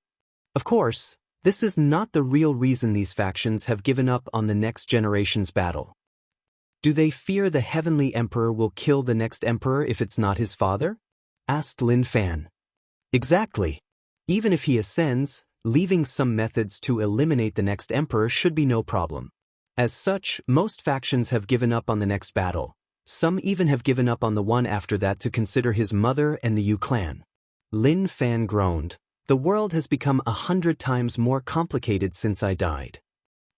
Of course, this is not the real reason these factions have given up on the next generation's battle. Do they fear the Heavenly Emperor will kill the next emperor if it's not his father?" asked Lin Fan. "Exactly. Even if he ascends, leaving some methods to eliminate the next emperor should be no problem. As such, most factions have given up on the next battle. Some even have given up on the one after that to consider his mother and the Yu clan." Lin Fan groaned. "The world has become 100 times more complicated since I died."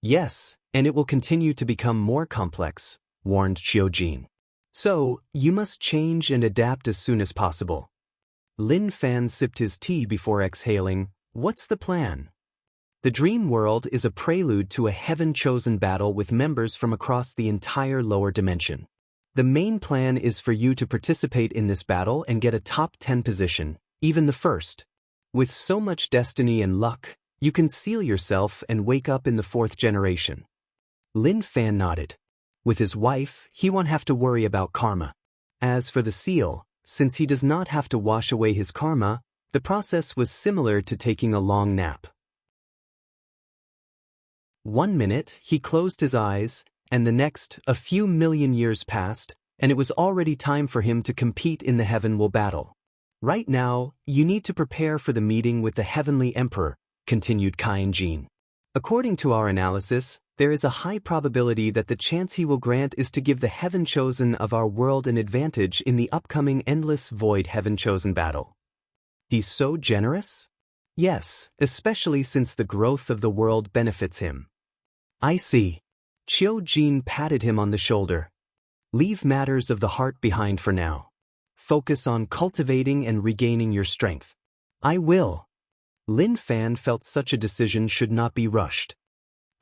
"Yes, and it will continue to become more complex," warned Qiujin. "So, you must change and adapt as soon as possible." Lin Fan sipped his tea before exhaling. "What's the plan?" "The dream world is a prelude to a heaven-chosen battle with members from across the entire lower dimension. The main plan is for you to participate in this battle and get a top 10 position, even the first. With so much destiny and luck, you can seal yourself and wake up in the 4th generation." Lin Fan nodded. With his wife, he won't have to worry about karma. As for the seal, since he does not have to wash away his karma, the process was similar to taking a long nap. 1 minute, he closed his eyes, and the next, a few million years passed, and it was already time for him to compete in the Heavenly battle. "Right now, you need to prepare for the meeting with the Heavenly Emperor," continued Qiujin. "According to our analysis, there is a high probability that the chance he will grant is to give the Heaven Chosen of our world an advantage in the upcoming Endless Void Heaven Chosen battle." "He's so generous?" "Yes, especially since the growth of the world benefits him." "I see." Qiujin patted him on the shoulder. "Leave matters of the heart behind for now. Focus on cultivating and regaining your strength." "I will." Lin Fan felt such a decision should not be rushed.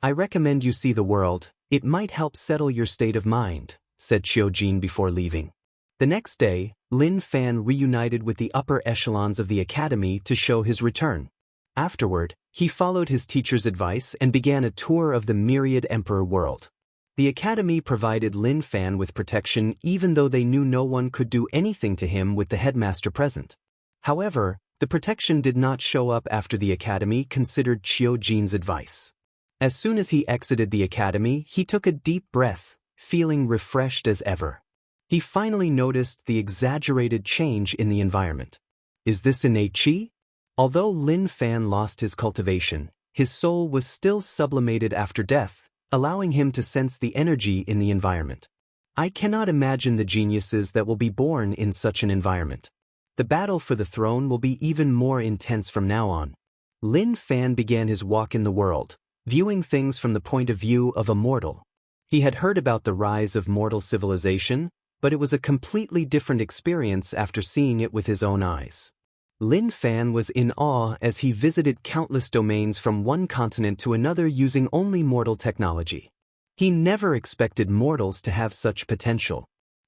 "I recommend you see the world. It might help settle your state of mind," said Qiujin before leaving. The next day, Lin Fan reunited with the upper echelons of the academy to show his return. Afterward, he followed his teacher's advice and began a tour of the myriad emperor world. The academy provided Lin Fan with protection even though they knew no one could do anything to him with the headmaster present. However, the protection did not show up after the academy considered Qiujin's advice. As soon as he exited the academy, he took a deep breath, feeling refreshed as ever. He finally noticed the exaggerated change in the environment. Is this innate qi? Although Lin Fan lost his cultivation, his soul was still sublimated after death, allowing him to sense the energy in the environment. I cannot imagine the geniuses that will be born in such an environment. The battle for the throne will be even more intense from now on. Lin Fan began his walk in the world, viewing things from the point of view of a mortal. He had heard about the rise of mortal civilization, but it was a completely different experience after seeing it with his own eyes. Lin Fan was in awe as he visited countless domains from one continent to another using only mortal technology. He never expected mortals to have such potential.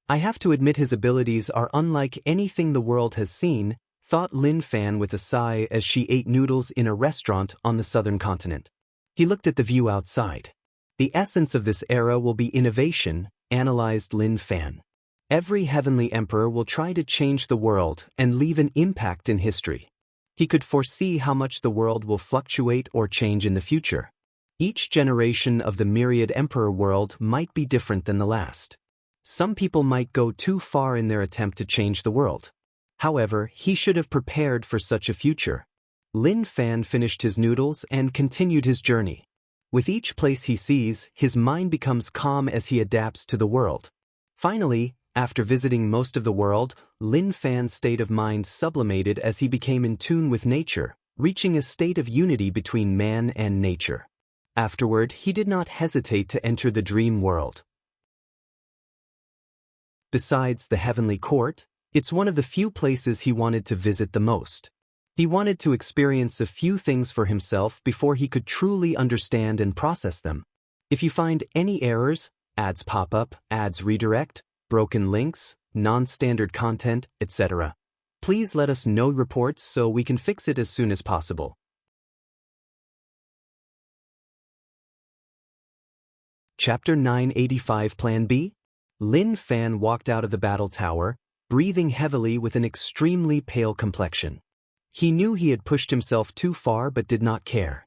I have to admit his abilities are unlike anything the world has seen, thought Lin Fan with a sigh as she ate noodles in a restaurant on the southern continent. He looked at the view outside. The essence of this era will be innovation, analyzed Lin Fan. Every heavenly emperor will try to change the world and leave an impact in history. He could foresee how much the world will fluctuate or change in the future. Each generation of the myriad emperor world might be different than the last. Some people might go too far in their attempt to change the world. However, he should have prepared for such a future. Lin Fan finished his noodles and continued his journey. With each place he sees, his mind becomes calm as he adapts to the world. Finally, after visiting most of the world, Lin Fan's state of mind sublimated as he became in tune with nature, reaching a state of unity between man and nature. Afterward, he did not hesitate to enter the dream world. Besides the heavenly court, it's one of the few places he wanted to visit the most. He wanted to experience a few things for himself before he could truly understand and process them. If you find any errors, ads pop up, ads redirect, broken links, non-standard content, etc., please let us know reports so we can fix it as soon as possible. Chapter 985 Plan B? Lin Fan walked out of the battle tower, breathing heavily with an extremely pale complexion. He knew he had pushed himself too far but did not care.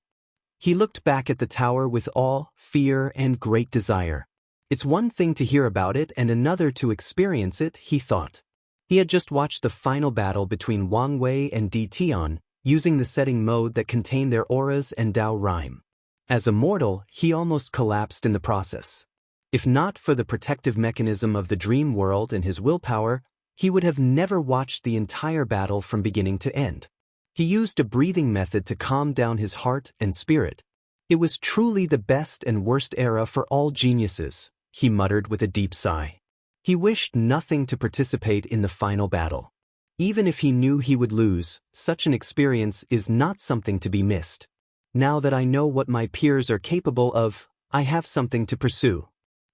He looked back at the tower with awe, fear, and great desire. It's one thing to hear about it and another to experience it, he thought. He had just watched the final battle between Wang Wei and Di Tian, using the setting mode that contained their auras and Dao rhyme. As a mortal, he almost collapsed in the process. If not for the protective mechanism of the dream world and his willpower, he would have never watched the entire battle from beginning to end. He used a breathing method to calm down his heart and spirit. It was truly the best and worst era for all geniuses, he muttered with a deep sigh. He wished nothing to participate in the final battle. Even if he knew he would lose, such an experience is not something to be missed. Now that I know what my peers are capable of, I have something to pursue.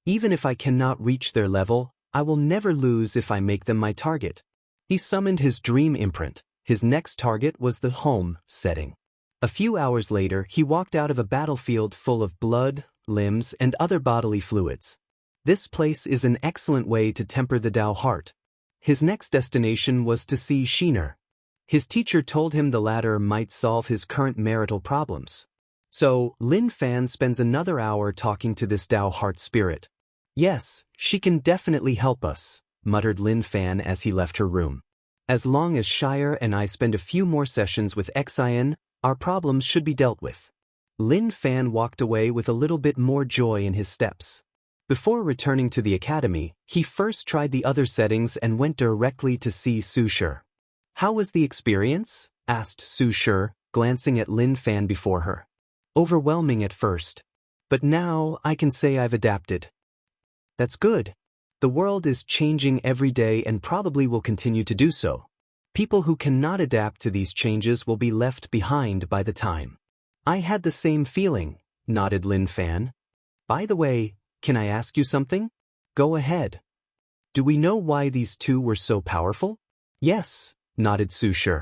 Even if I cannot reach their level, I will never lose if I make them my target. He summoned his dream imprint. His next target was the home setting. A few hours later, he walked out of a battlefield full of blood, limbs, and other bodily fluids. This place is an excellent way to temper the Dao heart. His next destination was to see Shiner. His teacher told him the latter might solve his current marital problems. So, Lin Fan spends another hour talking to this Dao heart spirit. Yes, she can definitely help us, muttered Lin Fan as he left her room. As long as Shire and I spend a few more sessions with Xian, our problems should be dealt with. Lin Fan walked away with a little bit more joy in his steps. Before returning to the academy, he first tried the other settings and went directly to see Su Shi. How was the experience? Asked Su Shi, glancing at Lin Fan before her. Overwhelming at first. But now I can say I've adapted. That's good. The world is changing every day and probably will continue to do so. People who cannot adapt to these changes will be left behind by the time. I had the same feeling, nodded Lin Fan. By the way, can I ask you something? Go ahead. Do we know why these two were so powerful? Yes, nodded Su Shi.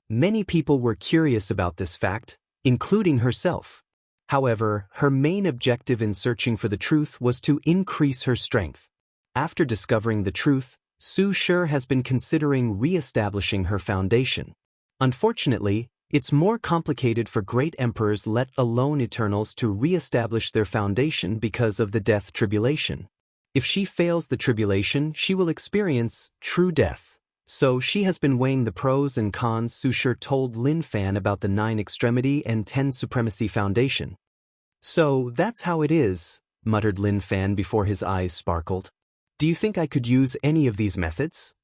Many people were curious about this fact, including herself. However, her main objective in searching for the truth was to increase her strength. After discovering the truth, Su Shi has been considering re-establishing her foundation. Unfortunately, it's more complicated for great emperors let alone eternals to re-establish their foundation because of the death tribulation. If she fails the tribulation, she will experience true death. So she has been weighing the pros and cons. Su Shi told Lin Fan about the 9 Extremity and 10 Supremacy Foundation. So that's how it is, muttered Lin Fan before his eyes sparkled. Do you think I could use any of these methods?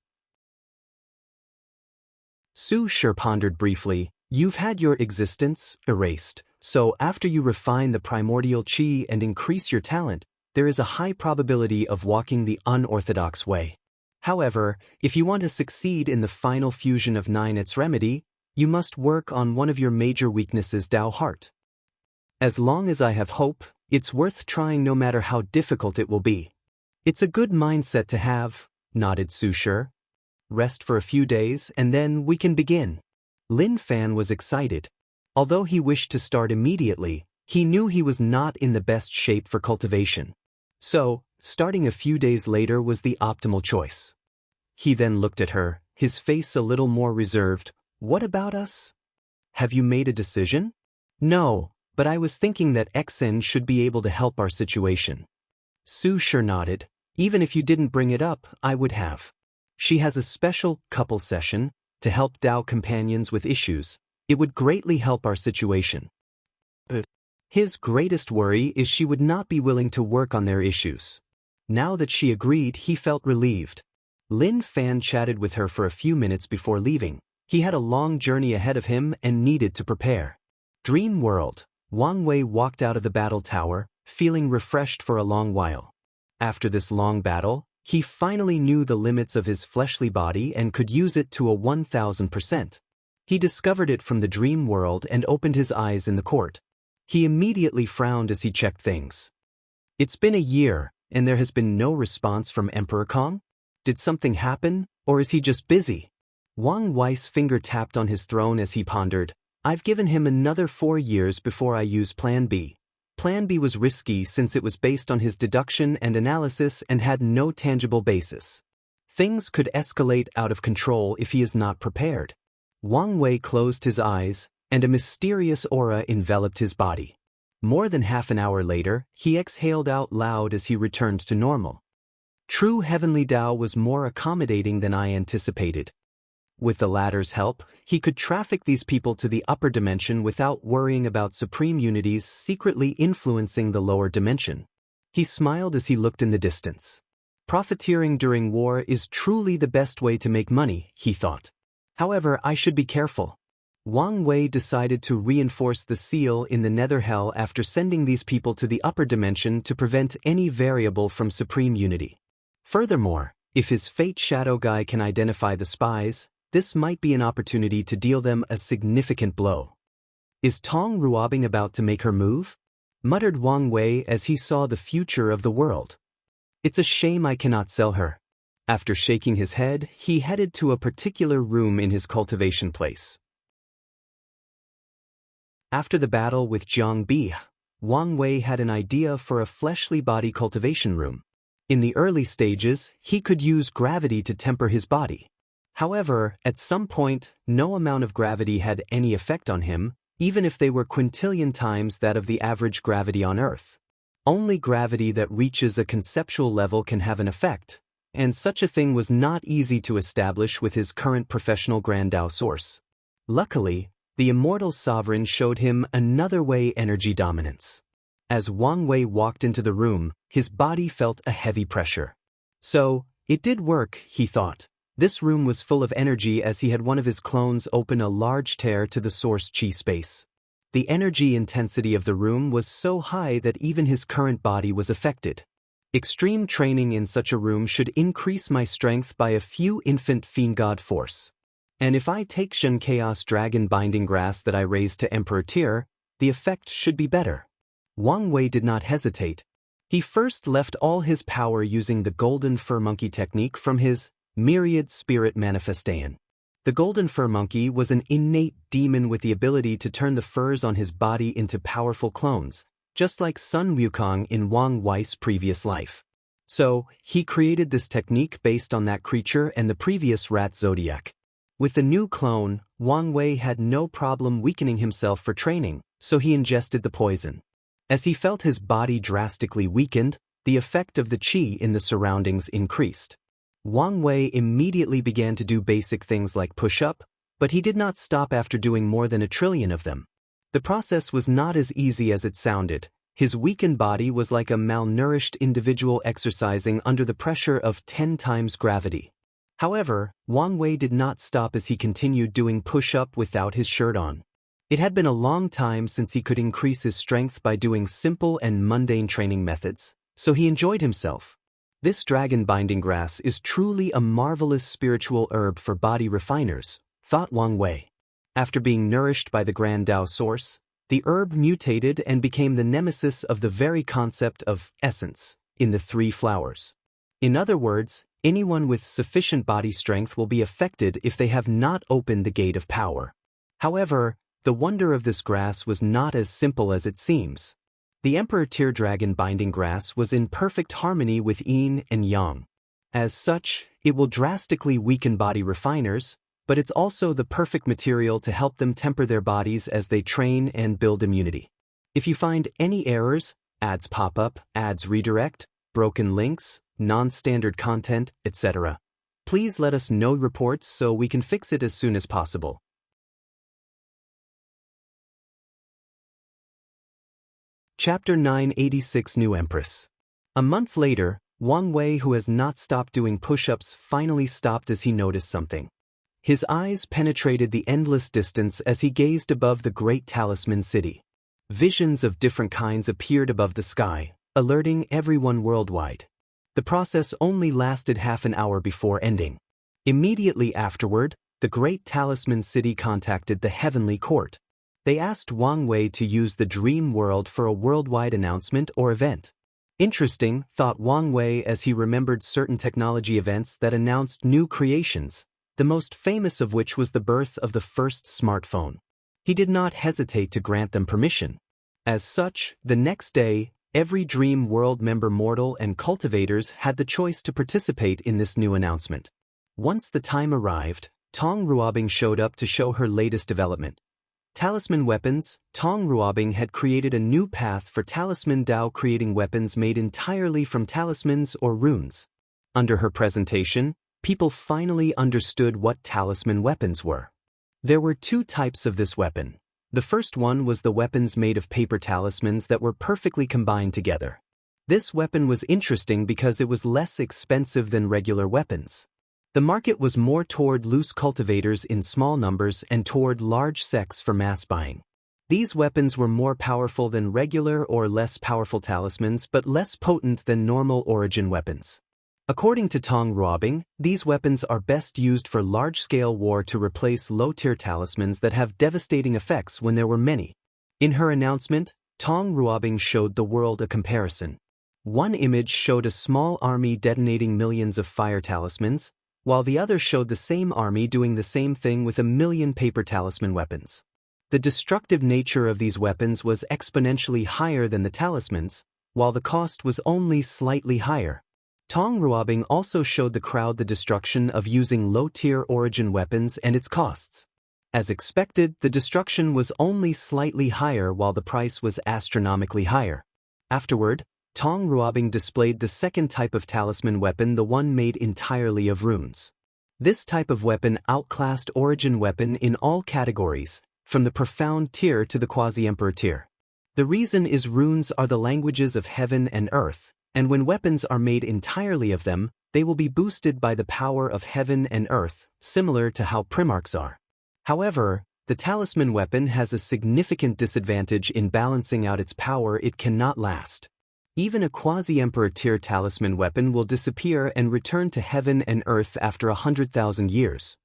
Su Shi pondered briefly. You've had your existence erased, so after you refine the primordial qi and increase your talent, there is a high probability of walking the unorthodox way. However, if you want to succeed in the final fusion of 9 its remedy, you must work on one of your major weaknesses, Dao heart. As long as I have hope, it's worth trying no matter how difficult it will be. It's a good mindset to have, nodded Su Shi. Rest for a few days and then we can begin. Lin Fan was excited. Although he wished to start immediately, he knew he was not in the best shape for cultivation. So, starting a few days later was the optimal choice. He then looked at her, his face a little more reserved. What about us? have you made a decision? No, but I was thinking that Xen should be able to help our situation. Su sure nodded. Even if you didn't bring it up, I would have. She has a special couple session to help Dao companions with issues. It would greatly help our situation. But his greatest worry is she would not be willing to work on their issues. Now that she agreed, he felt relieved. Lin Fan chatted with her for a few minutes before leaving. He had a long journey ahead of him and needed to prepare. Dream World. Wang Wei walked out of the battle tower, feeling refreshed for a long while. After this long battle, he finally knew the limits of his fleshly body and could use it to a 1000%. He discovered it from the dream world and opened his eyes in the court. He immediately frowned as he checked things. It's been a year, and there has been no response from Emperor Kong? Did something happen, or is he just busy? Wang Wei's finger tapped on his throne as he pondered. I've given him another 4 years before I use Plan B. Plan B was risky since it was based on his deduction and analysis and had no tangible basis. Things could escalate out of control if he is not prepared. Wang Wei closed his eyes, and a mysterious aura enveloped his body. More than half an hour later, he exhaled out loud as he returned to normal. True heavenly Dao was more accommodating than I anticipated. With the latter's help, he could traffic these people to the upper dimension without worrying about supreme unities secretly influencing the lower dimension. He smiled as he looked in the distance. Profiteering during war is truly the best way to make money, he thought. However, I should be careful. Wang Wei decided to reinforce the seal in the nether hell after sending these people to the upper dimension to prevent any variable from supreme unity. Furthermore, if his fate shadow guy can identify the spies, this might be an opportunity to deal them a significant blow. Is Tong Ruobing about to make her move? Muttered Wang Wei as he saw the future of the world. It's a shame I cannot sell her. After shaking his head, he headed to a particular room in his cultivation place. After the battle with Jiang Bi, Wang Wei had an idea for a fleshly body cultivation room. In the early stages, he could use gravity to temper his body. However, at some point, no amount of gravity had any effect on him, even if they were quintillion times that of the average gravity on Earth. Only gravity that reaches a conceptual level can have an effect, and such a thing was not easy to establish with his current professional Grand Dao source. Luckily, the Immortal Sovereign showed him another way: energy dominance. As Wang Wei walked into the room, his body felt a heavy pressure. So, it did work, he thought. This room was full of energy as he had one of his clones open a large tear to the source chi space. The energy intensity of the room was so high that even his current body was affected. Extreme training in such a room should increase my strength by a few infant fiend god force. And if I take Shen Chaos Dragon Binding Grass that I raised to Emperor tier, the effect should be better. Wang Wei did not hesitate. He first left all his power using the Golden Fur Monkey technique from his Myriad Spirit Manifestation. The Golden Fur Monkey was an innate demon with the ability to turn the furs on his body into powerful clones, just like Sun Wukong in Wang Wei's previous life. So, he created this technique based on that creature and the previous rat zodiac. With the new clone, Wang Wei had no problem weakening himself for training, so he ingested the poison. As he felt his body drastically weakened, the effect of the qi in the surroundings increased. Wang Wei immediately began to do basic things like push-up, but he did not stop after doing more than 1 trillion of them. The process was not as easy as it sounded. His weakened body was like a malnourished individual exercising under the pressure of 10 times gravity. However, Wang Wei did not stop as he continued doing push-up without his shirt on. It had been a long time since he could increase his strength by doing simple and mundane training methods, so he enjoyed himself. This dragon binding grass is truly a marvelous spiritual herb for body refiners, thought Wang Wei. After being nourished by the Grand Dao source, the herb mutated and became the nemesis of the very concept of essence in the 3 flowers. In other words, anyone with sufficient body strength will be affected if they have not opened the gate of power. However, the wonder of this grass was not as simple as it seems. The Emperor Tear Dragon Binding Grass was in perfect harmony with Yin and Yang. As such, it will drastically weaken body refiners, but it's also the perfect material to help them temper their bodies as they train and build immunity. If you find any errors, ads pop up, ads redirect, broken links, non-standard content, etc., please let us know reports so we can fix it as soon as possible. Chapter 986 New Empress. A month later, Wang Wei, who has not stopped doing push-ups, finally stopped as he noticed something. His eyes penetrated the endless distance as he gazed above the great talisman city. Visions of different kinds appeared above the sky, alerting everyone worldwide. The process only lasted half an hour before ending. Immediately afterward, the great talisman city contacted the heavenly court. They asked Wang Wei to use the dream world for a worldwide announcement or event. Interesting, thought Wang Wei as he remembered certain technology events that announced new creations, the most famous of which was the birth of the first smartphone. He did not hesitate to grant them permission. As such, the next day, every Dream World member mortal and cultivators had the choice to participate in this new announcement. Once the time arrived, Tong Ruobing showed up to show her latest development. Talisman weapons. Tong Ruobing had created a new path for Talisman Dao, creating weapons made entirely from talismans or runes. Under her presentation, people finally understood what talisman weapons were. There were two types of this weapon. The first one was the weapons made of paper talismans that were perfectly combined together. This weapon was interesting because it was less expensive than regular weapons. The market was more toward loose cultivators in small numbers and toward large sects for mass buying. These weapons were more powerful than regular or less powerful talismans, but less potent than normal origin weapons. According to Tong Ruobing, these weapons are best used for large-scale war to replace low-tier talismans that have devastating effects when there were many. In her announcement, Tong Ruobing showed the world a comparison. One image showed a small army detonating millions of fire talismans, while the other showed the same army doing the same thing with 1,000,000 paper talisman weapons. The destructive nature of these weapons was exponentially higher than the talismans, while the cost was only slightly higher. Tong Ruobing also showed the crowd the destruction of using low-tier origin weapons and its costs. As expected, the destruction was only slightly higher while the price was astronomically higher. Afterward, Tong Ruobing displayed the second type of talisman weapon, the one made entirely of runes. This type of weapon outclassed origin weapon in all categories, from the profound tier to the quasi-emperor tier. The reason is runes are the languages of heaven and earth, and when weapons are made entirely of them, they will be boosted by the power of heaven and earth, similar to how primarchs are. However, the talisman weapon has a significant disadvantage in balancing out its power. It cannot last. Even a quasi-emperor tier talisman weapon will disappear and return to heaven and earth after 100,000 years.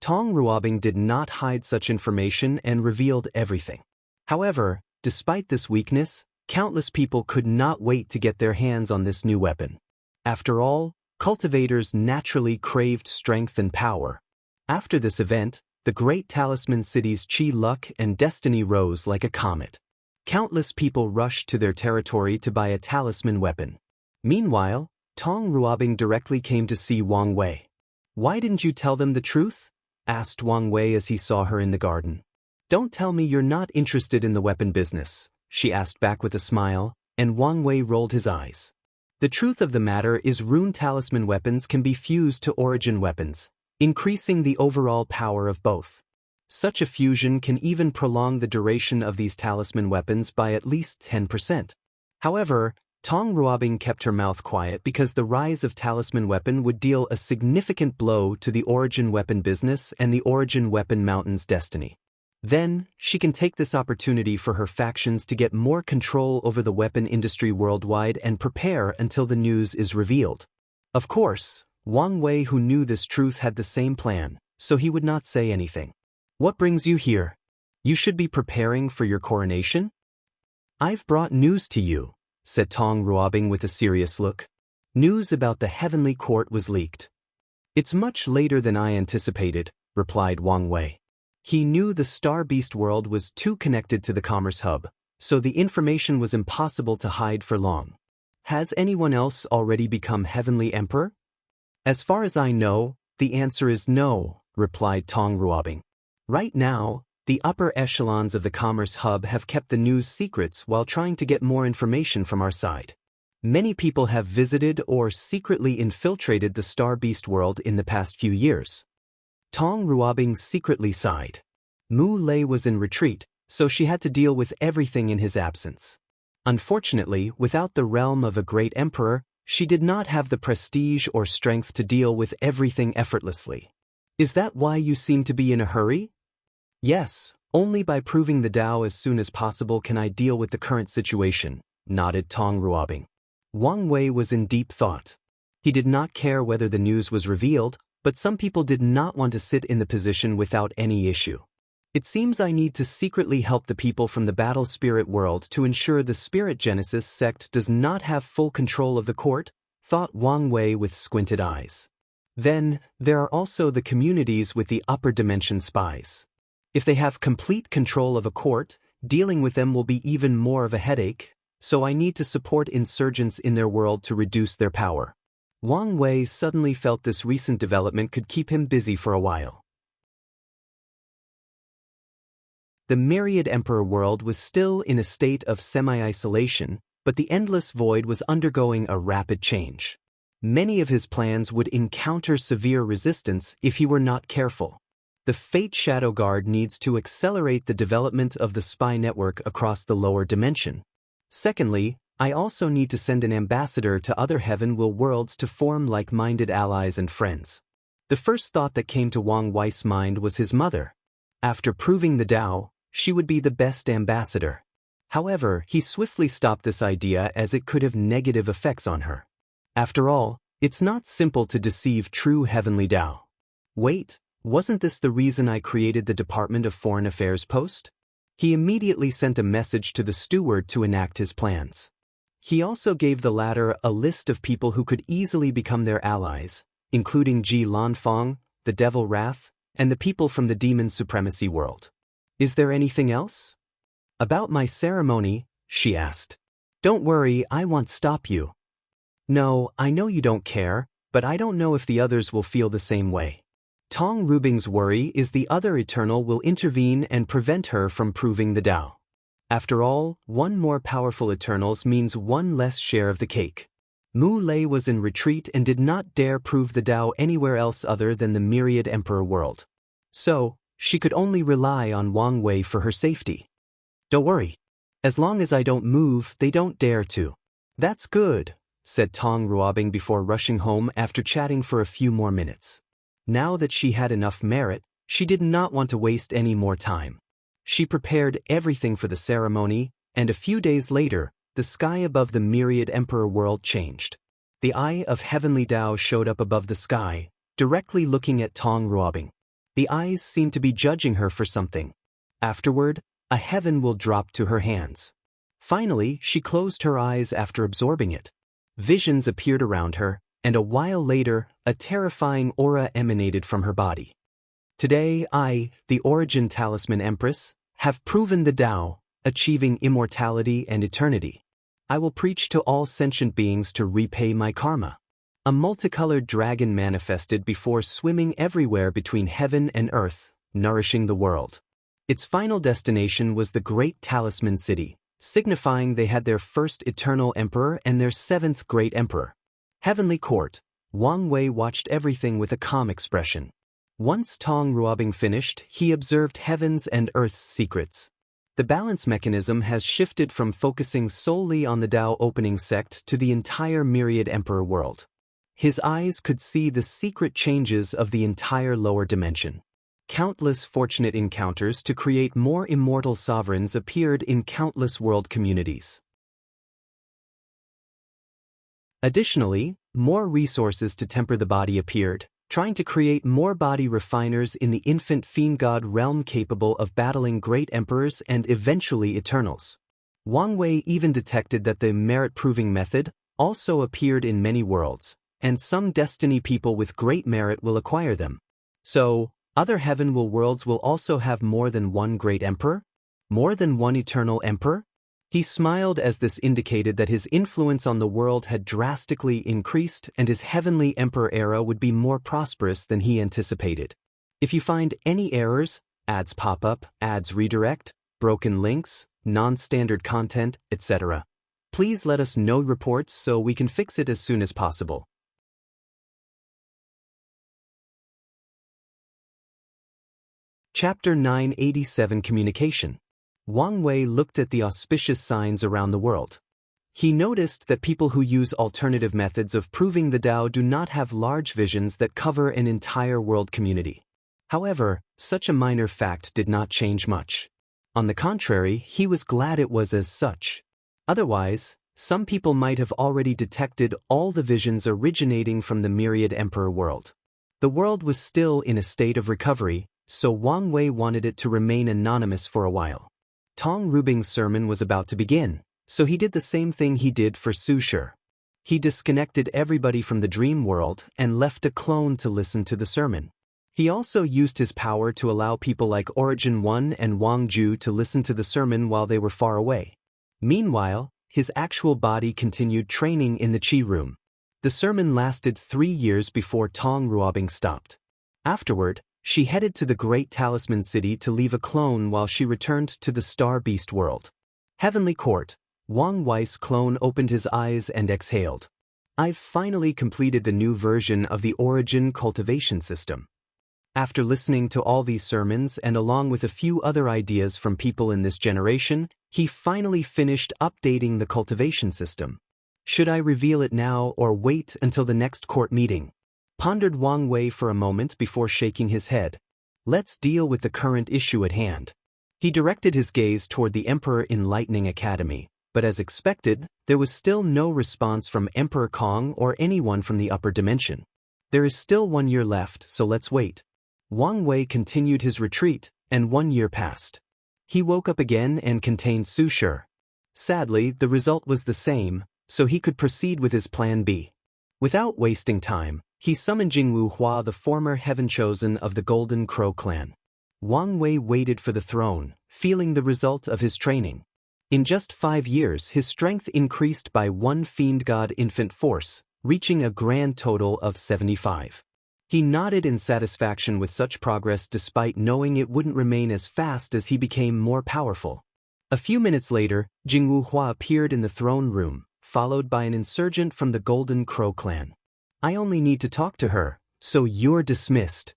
Tong Ruobing did not hide such information and revealed everything. However, despite this weakness, countless people could not wait to get their hands on this new weapon. After all, cultivators naturally craved strength and power. After this event, the great talisman city's chi, luck, and destiny rose like a comet. Countless people rushed to their territory to buy a talisman weapon. Meanwhile, Tong Ruobing directly came to see Wang Wei. "Why didn't you tell them the truth?" asked Wang Wei as he saw her in the garden. "Don't tell me you're not interested in the weapon business," she asked back with a smile, and Wang Wei rolled his eyes. "The truth of the matter is rune talisman weapons can be fused to origin weapons, increasing the overall power of both. Such a fusion can even prolong the duration of these talisman weapons by at least 10%. However, Tong Ruobing kept her mouth quiet because the rise of talisman weapon would deal a significant blow to the origin weapon business and the origin weapon mountain's destiny. Then, she can take this opportunity for her factions to get more control over the weapon industry worldwide and prepare until the news is revealed. Of course, Wang Wei, who knew this truth, had the same plan, so he would not say anything. "What brings you here? You should be preparing for your coronation?" "I've brought news to you," said Tong Ruobing with a serious look. "News about the heavenly court was leaked." "It's much later than I anticipated," replied Wang Wei. He knew the Star Beast world was too connected to the commerce hub, so the information was impossible to hide for long. "Has anyone else already become Heavenly Emperor?" "As far as I know, the answer is no, replied Tong Ruobing. Right now, the upper echelons of the Commerce Hub have kept the news secrets while trying to get more information from our side. Many people have visited or secretly infiltrated the Star Beast world in the past few years. Tong Ruobing secretly sighed. Mu Lei was in retreat, so she had to deal with everything in his absence. Unfortunately, without the realm of a great emperor, she did not have the prestige or strength to deal with everything effortlessly. Is that why you seem to be in a hurry? Yes, only by proving the Tao as soon as possible can I deal with the current situation, nodded Tong Ruobing. Wang Wei was in deep thought. He did not care whether the news was revealed, but some people did not want to sit in the position without any issue. It seems I need to secretly help the people from the Battle Spirit world to ensure the Spirit Genesis sect does not have full control of the court, thought Wang Wei with squinted eyes. Then, there are also the communities with the upper dimension spies. If they have complete control of a court, dealing with them will be even more of a headache, so I need to support insurgents in their world to reduce their power. Wang Wei suddenly felt this recent development could keep him busy for a while. The Myriad Emperor world was still in a state of semi-isolation, but the Endless Void was undergoing a rapid change. Many of his plans would encounter severe resistance if he were not careful. The Fate Shadow Guard needs to accelerate the development of the spy network across the lower dimension. Secondly, I also need to send an ambassador to other Heaven Will worlds to form like-minded allies and friends. The first thought that came to Wang Wei's mind was his mother. After proving the Tao, she would be the best ambassador. However, he swiftly stopped this idea as it could have negative effects on her. After all, it's not simple to deceive true heavenly Tao. Wait, wasn't this the reason I created the Department of Foreign Affairs post? He immediately sent a message to the steward to enact his plans. He also gave the latter a list of people who could easily become their allies, including Ji Lanfang, the Devil Wrath, and the people from the Demon Supremacy world. Is there anything else? About my ceremony, she asked. Don't worry, I won't stop you. No, I know you don't care, but I don't know if the others will feel the same way. Tong Ruobing's worry is the other Eternal will intervene and prevent her from proving the Tao. After all, one more powerful Eternals means one less share of the cake. Mu Lei was in retreat and did not dare prove the Tao anywhere else other than the Myriad Emperor world. So, she could only rely on Wang Wei for her safety. Don't worry. As long as I don't move, they don't dare to. That's good, said Tong Ruobing before rushing home after chatting for a few more minutes. Now that she had enough merit, she did not want to waste any more time. She prepared everything for the ceremony, and a few days later, the sky above the Myriad Emperor world changed. The eye of Heavenly Tao showed up above the sky, directly looking at Tong Ruobing. The eyes seemed to be judging her for something. Afterward, a heaven will drop to her hands. Finally, she closed her eyes after absorbing it. Visions appeared around her, and a while later, a terrifying aura emanated from her body. Today I, the Origin Talisman Empress, have proven the Tao, achieving immortality and eternity. I will preach to all sentient beings to repay my karma. A multicolored dragon manifested before swimming everywhere between heaven and earth, nourishing the world. Its final destination was the Great Talisman City, signifying they had their first eternal emperor and their seventh great emperor. Heavenly Court, Wang Wei watched everything with a calm expression. Once Tong Ruobing finished, he observed heaven's and earth's secrets. The balance mechanism has shifted from focusing solely on the Tao opening sect to the entire Myriad Emperor world. His eyes could see the secret changes of the entire lower dimension. Countless fortunate encounters to create more immortal sovereigns appeared in countless world communities. Additionally, more resources to temper the body appeared, trying to create more body refiners in the infant fiend god realm capable of battling great emperors and eventually Eternals. Wang Wei even detected that the merit-proving method also appeared in many worlds, and some destiny people with great merit will acquire them. So, other Heaven Will worlds will also have more than one great emperor? More than one eternal emperor? He smiled as this indicated that his influence on the world had drastically increased and his heavenly emperor era would be more prosperous than he anticipated. If you find any errors, ads pop up, ads redirect, broken links, non-standard content, etc., please let us know reports so we can fix it as soon as possible. Chapter 987 Communication. Wang Wei looked at the auspicious signs around the world. He noticed that people who use alternative methods of proving the Tao do not have large visions that cover an entire world community. However, such a minor fact did not change much. On the contrary, he was glad it was as such. Otherwise, some people might have already detected all the visions originating from the myriad emperor world. The world was still in a state of recovery, so Wang Wei wanted it to remain anonymous for a while. Tong Rubing's sermon was about to begin, so he did the same thing he did for Su Shi. He disconnected everybody from the dream world and left a clone to listen to the sermon. He also used his power to allow people like Origin 1 and Wang Ju to listen to the sermon while they were far away. Meanwhile, his actual body continued training in the Qi room. The sermon lasted 3 years before Tong Ruobing stopped. Afterward, she headed to the Great Talisman City to leave a clone while she returned to the Star Beast world. Heavenly Court. Wang Wei's clone opened his eyes and exhaled. I've finally completed the new version of the Origin Cultivation system. After listening to all these sermons and along with a few other ideas from people in this generation, he finally finished updating the cultivation system. Should I reveal it now or wait until the next court meeting? Pondered Wang Wei for a moment before shaking his head. Let's deal with the current issue at hand. He directed his gaze toward the Emperor Enlightening Academy, but as expected, there was still no response from Emperor Kong or anyone from the upper dimension. There is still 1 year left, so let's wait. Wang Wei continued his retreat, and 1 year passed. He woke up again and contained Su Shi. Sadly, the result was the same, so he could proceed with his plan B. Without wasting time, he summoned Jingwu Hua, the former heaven chosen of the Golden Crow clan. Wang Wei waited for the throne, feeling the result of his training. In just 5 years, his strength increased by 1 fiend god infant force, reaching a grand total of 75. He nodded in satisfaction with such progress despite knowing it wouldn't remain as fast as he became more powerful. A few minutes later, Jingwu Hua appeared in the throne room, followed by an insurgent from the Golden Crow clan. I only need to talk to her, so you're dismissed.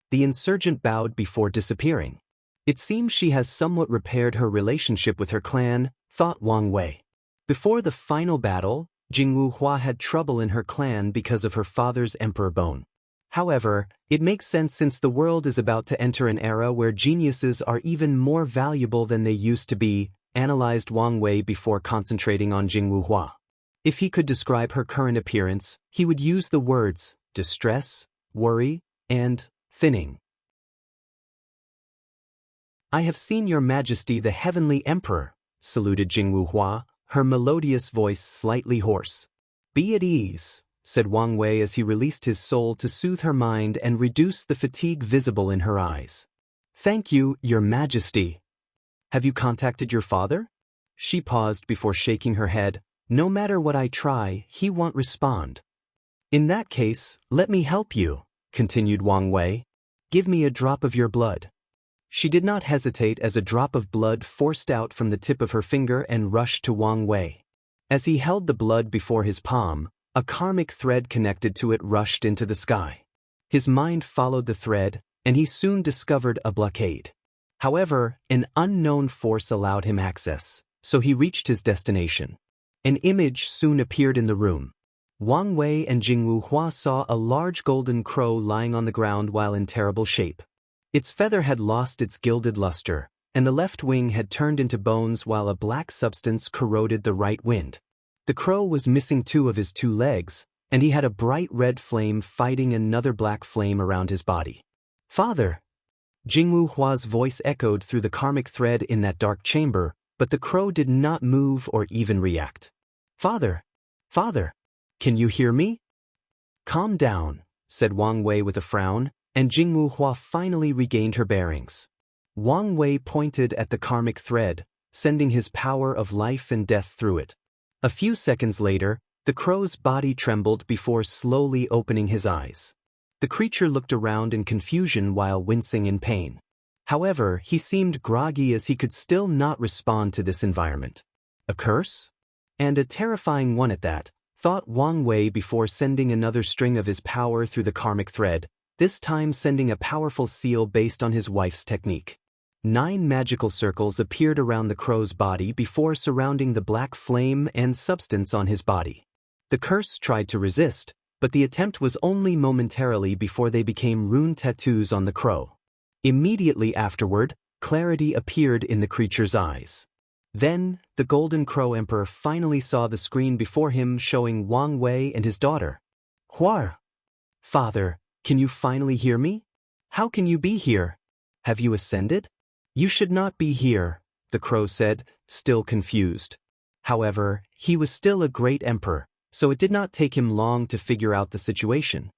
The insurgent bowed before disappearing. It seems she has somewhat repaired her relationship with her clan, thought Wang Wei. Before the final battle, Jingwu Hua had trouble in her clan because of her father's emperor bone. However, it makes sense since the world is about to enter an era where geniuses are even more valuable than they used to be, analyzed Wang Wei before concentrating on Jingwu Hua. If he could describe her current appearance, he would use the words distress, worry, and thinning. I have seen Your Majesty the Heavenly Emperor, saluted Jingwu Hua, her melodious voice slightly hoarse. Be at ease, said Wang Wei as he released his soul to soothe her mind and reduce the fatigue visible in her eyes. Thank you, Your Majesty. Have you contacted your father? She paused before shaking her head. No matter what I try, he won't respond. In that case, let me help you, continued Wang Wei. Give me a drop of your blood. She did not hesitate as a drop of blood forced out from the tip of her finger and rushed to Wang Wei. As he held the blood before his palm, a karmic thread connected to it rushed into the sky. His mind followed the thread, and he soon discovered a blockade. However, an unknown force allowed him access, so he reached his destination. An image soon appeared in the room. Wang Wei and Jingwu Hua saw a large golden crow lying on the ground while in terrible shape. Its feather had lost its gilded luster, and the left wing had turned into bones while a black substance corroded the right wind. The crow was missing 2 of his 2 legs, and he had a bright red flame fighting another black flame around his body. Father! Jingwu Hua's voice echoed through the karmic thread in that dark chamber, but the crow did not move or even react. Father! Father! Can you hear me? Calm down, said Wang Wei with a frown, and Jingwu Hua finally regained her bearings. Wang Wei pointed at the karmic thread, sending his power of life and death through it. A few seconds later, the crow's body trembled before slowly opening his eyes. The creature looked around in confusion while wincing in pain. However, he seemed groggy as he could still not respond to this environment. A curse? And a terrifying one at that, thought Wang Wei before sending another string of his power through the karmic thread, this time sending a powerful seal based on his wife's technique. 9 magical circles appeared around the crow's body before surrounding the black flame and substance on his body. The curse tried to resist, but the attempt was only momentarily before they became rune tattoos on the crow. Immediately afterward, clarity appeared in the creature's eyes. Then, the Golden Crow Emperor finally saw the screen before him showing Wang Wei and his daughter. Huar! Father, can you finally hear me? How can you be here? Have you ascended? You should not be here, the crow said, still confused. However, he was still a great emperor, so it did not take him long to figure out the situation.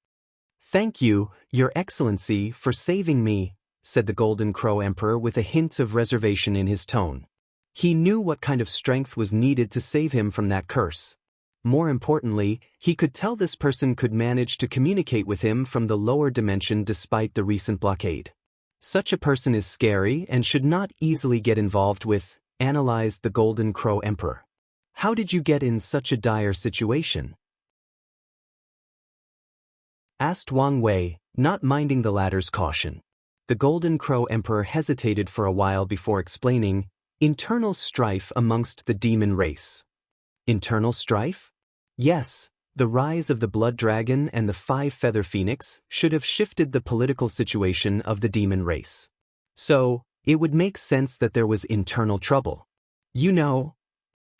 Thank you, Your Excellency, for saving me, said the Golden Crow Emperor with a hint of reservation in his tone. He knew what kind of strength was needed to save him from that curse. More importantly, he could tell this person could manage to communicate with him from the lower dimension despite the recent blockade. Such a person is scary and should not easily get involved with, analyzed the Golden Crow Emperor. How did you get in such a dire situation? Asked Wang Wei, not minding the latter's caution. The Golden Crow Emperor hesitated for a while before explaining, internal strife amongst the demon race. Internal strife? Yes. The rise of the Blood Dragon and the 5-Feather Phoenix should have shifted the political situation of the demon race. So, it would make sense that there was internal trouble. You know,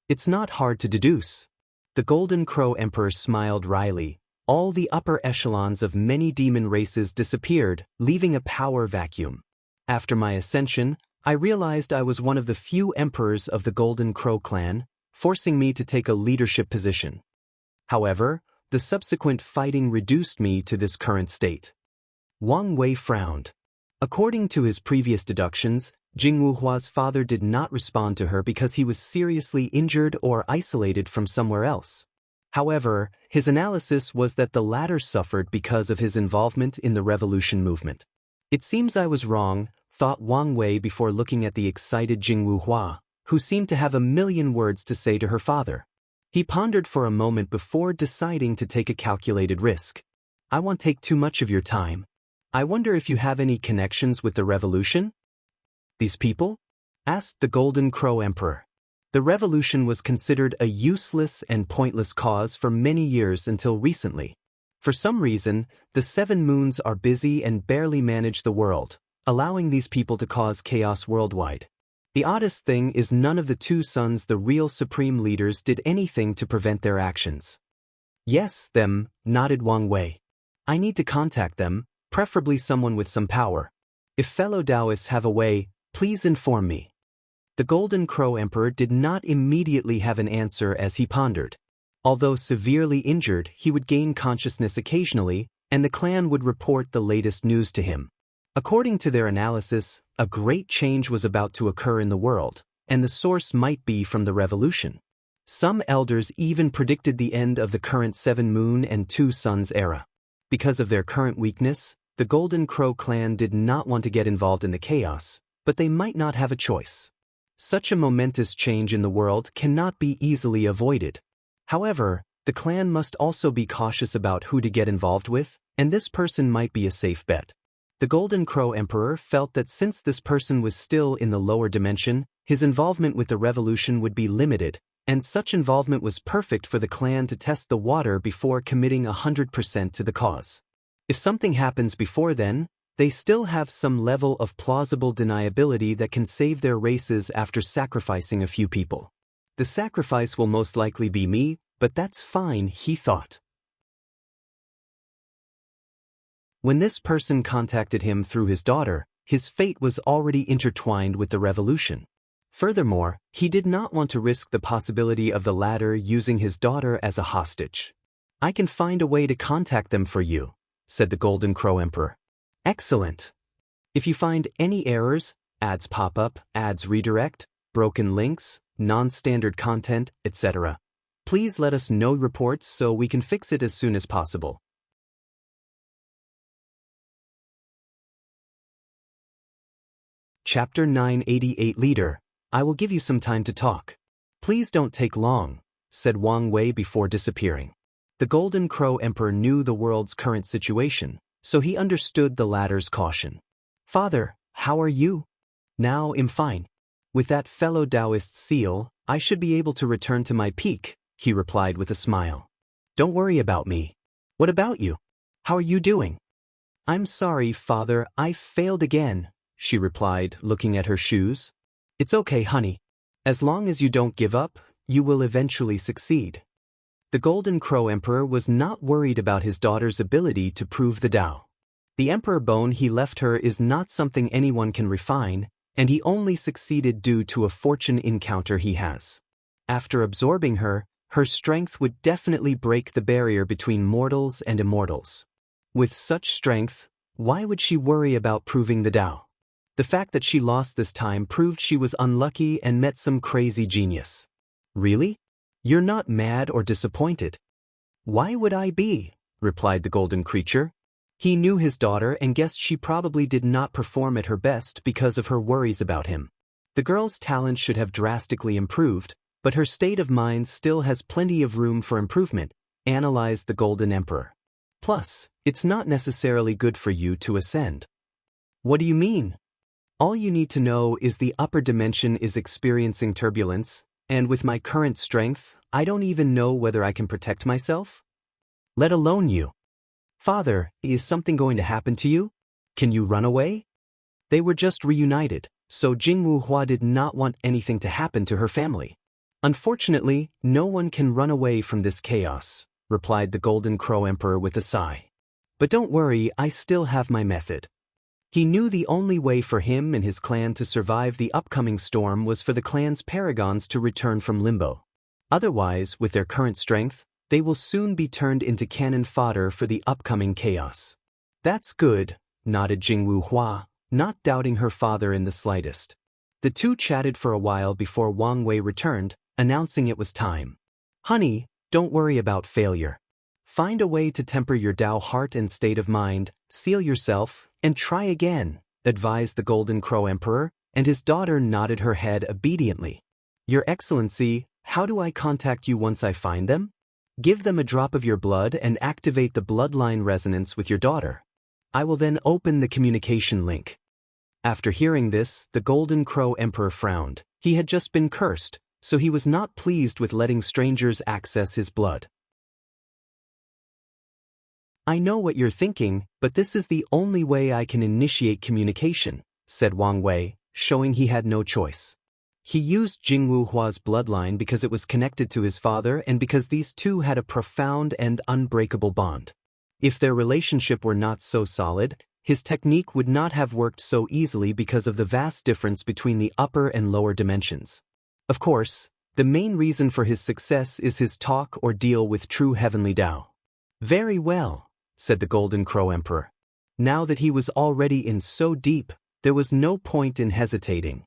it's not hard to deduce. The Golden Crow Emperor smiled wryly. All the upper echelons of many demon races disappeared, leaving a power vacuum. After my ascension, I realized I was one of the few emperors of the Golden Crow clan, forcing me to take a leadership position. However, the subsequent fighting reduced me to this current state. Wang Wei frowned. According to his previous deductions, Jing Wuhua's father did not respond to her because he was seriously injured or isolated from somewhere else. However, his analysis was that the latter suffered because of his involvement in the revolution movement. It seems I was wrong, thought Wang Wei before looking at the excited Jing Wuhua, who seemed to have a million words to say to her father. He pondered for a moment before deciding to take a calculated risk. I won't take too much of your time. I wonder if you have any connections with the revolution? These people? Asked the Golden Crow Emperor. The revolution was considered a useless and pointless cause for many years until recently. For some reason, the 7 moons are busy and barely manage the world, allowing these people to cause chaos worldwide. The oddest thing is none of the 2 sons, the real supreme leaders, did anything to prevent their actions. Yes, them, nodded Wang Wei. I need to contact them, preferably someone with some power. If fellow Daoists have a way, please inform me. The Golden Crow Emperor did not immediately have an answer as he pondered. Although severely injured, he would gain consciousness occasionally, and the clan would report the latest news to him. According to their analysis, a great change was about to occur in the world, and the source might be from the revolution. Some elders even predicted the end of the current 7 moon and 2 suns era. Because of their current weakness, the Golden Crow clan did not want to get involved in the chaos, but they might not have a choice. Such a momentous change in the world cannot be easily avoided. However, the clan must also be cautious about who to get involved with, and this person might be a safe bet. The Golden Crow Emperor felt that since this person was still in the lower dimension, his involvement with the revolution would be limited, and such involvement was perfect for the clan to test the water before committing 100% to the cause. If something happens before then, they still have some level of plausible deniability that can save their races after sacrificing a few people. The sacrifice will most likely be me, but that's fine, he thought. When this person contacted him through his daughter, his fate was already intertwined with the revolution. Furthermore, he did not want to risk the possibility of the latter using his daughter as a hostage. I can find a way to contact them for you, said the Golden Crow Emperor. Excellent. If you find any errors, ads pop up, ads redirect, broken links, non-standard content, etc. Please let us know reports so we can fix it as soon as possible. Chapter 988 Leader, I will give you some time to talk. Please don't take long, said Wang Wei before disappearing. The Golden Crow Emperor knew the world's current situation, so he understood the latter's caution. Father, how are you? Now I'm fine. With that fellow Daoist seal, I should be able to return to my peak, he replied with a smile. Don't worry about me. What about you? How are you doing? I'm sorry, Father, I failed again, she replied, looking at her shoes. It's okay, honey. As long as you don't give up, you will eventually succeed. The Golden Crow Emperor was not worried about his daughter's ability to prove the Tao. The Emperor bone he left her is not something anyone can refine, and he only succeeded due to a fortune encounter he has. After absorbing her, her strength would definitely break the barrier between mortals and immortals. With such strength, why would she worry about proving the Tao? The fact that she lost this time proved she was unlucky and met some crazy genius. Really? You're not mad or disappointed? Why would I be? Replied the golden creature. He knew his daughter and guessed she probably did not perform at her best because of her worries about him. The girl's talent should have drastically improved, but her state of mind still has plenty of room for improvement, analyzed the Golden Emperor. Plus, it's not necessarily good for you to ascend. What do you mean? All you need to know is the upper dimension is experiencing turbulence, and with my current strength, I don't even know whether I can protect myself. Let alone you. Father, is something going to happen to you? Can you run away? They were just reunited, so Jingwu Hua did not want anything to happen to her family. Unfortunately, no one can run away from this chaos, replied the Golden Crow Emperor with a sigh. But don't worry, I still have my method. He knew the only way for him and his clan to survive the upcoming storm was for the clan's paragons to return from limbo. Otherwise, with their current strength, they will soon be turned into cannon fodder for the upcoming chaos. That's good, nodded Jingwu Hua, not doubting her father in the slightest. The two chatted for a while before Wang Wei returned, announcing it was time. Honey, don't worry about failure. Find a way to temper your Tao heart and state of mind, seal yourself, and try again, advised the Golden Crow Emperor, and his daughter nodded her head obediently. Your Excellency, how do I contact you once I find them? Give them a drop of your blood and activate the bloodline resonance with your daughter. I will then open the communication link. After hearing this, the Golden Crow Emperor frowned. He had just been cursed, so he was not pleased with letting strangers access his blood. I know what you're thinking, but this is the only way I can initiate communication, said Wang Wei, showing he had no choice. He used Jingwu Hua's bloodline because it was connected to his father and because these two had a profound and unbreakable bond. If their relationship were not so solid, his technique would not have worked so easily because of the vast difference between the upper and lower dimensions. Of course, the main reason for his success is his talk or deal with true heavenly Tao. Very well, said the Golden Crow Emperor. Now that he was already in so deep, there was no point in hesitating.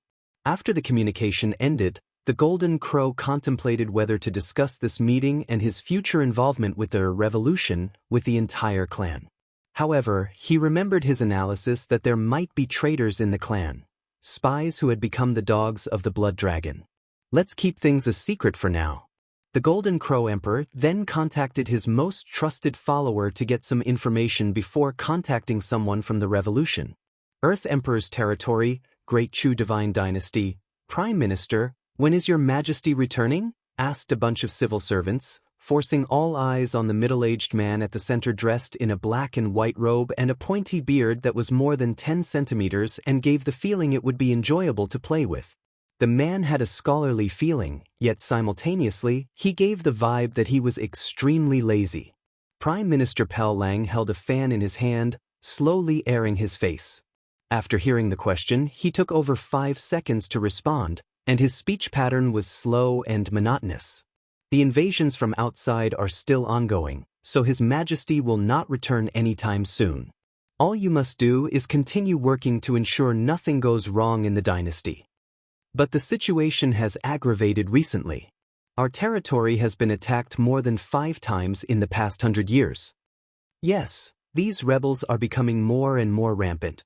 After the communication ended, the Golden Crow contemplated whether to discuss this meeting and his future involvement with the revolution with the entire clan. However, he remembered his analysis that there might be traitors in the clan, spies who had become the dogs of the Blood Dragon. Let's keep things a secret for now. The Golden Crow Emperor then contacted his most trusted follower to get some information before contacting someone from the revolution. Earth Emperor's territory, Great Chu Divine Dynasty, Prime Minister, when is your Majesty returning? Asked a bunch of civil servants, forcing all eyes on the middle-aged man at the center dressed in a black and white robe and a pointy beard that was more than 10 centimeters and gave the feeling it would be enjoyable to play with. The man had a scholarly feeling, yet simultaneously, he gave the vibe that he was extremely lazy. Prime Minister Pell Lang held a fan in his hand, slowly airing his face. After hearing the question, he took over 5 seconds to respond, and his speech pattern was slow and monotonous. The invasions from outside are still ongoing, so His Majesty will not return anytime soon. All you must do is continue working to ensure nothing goes wrong in the dynasty. But the situation has aggravated recently. Our territory has been attacked more than 5 times in the past 100 years. Yes, these rebels are becoming more and more rampant.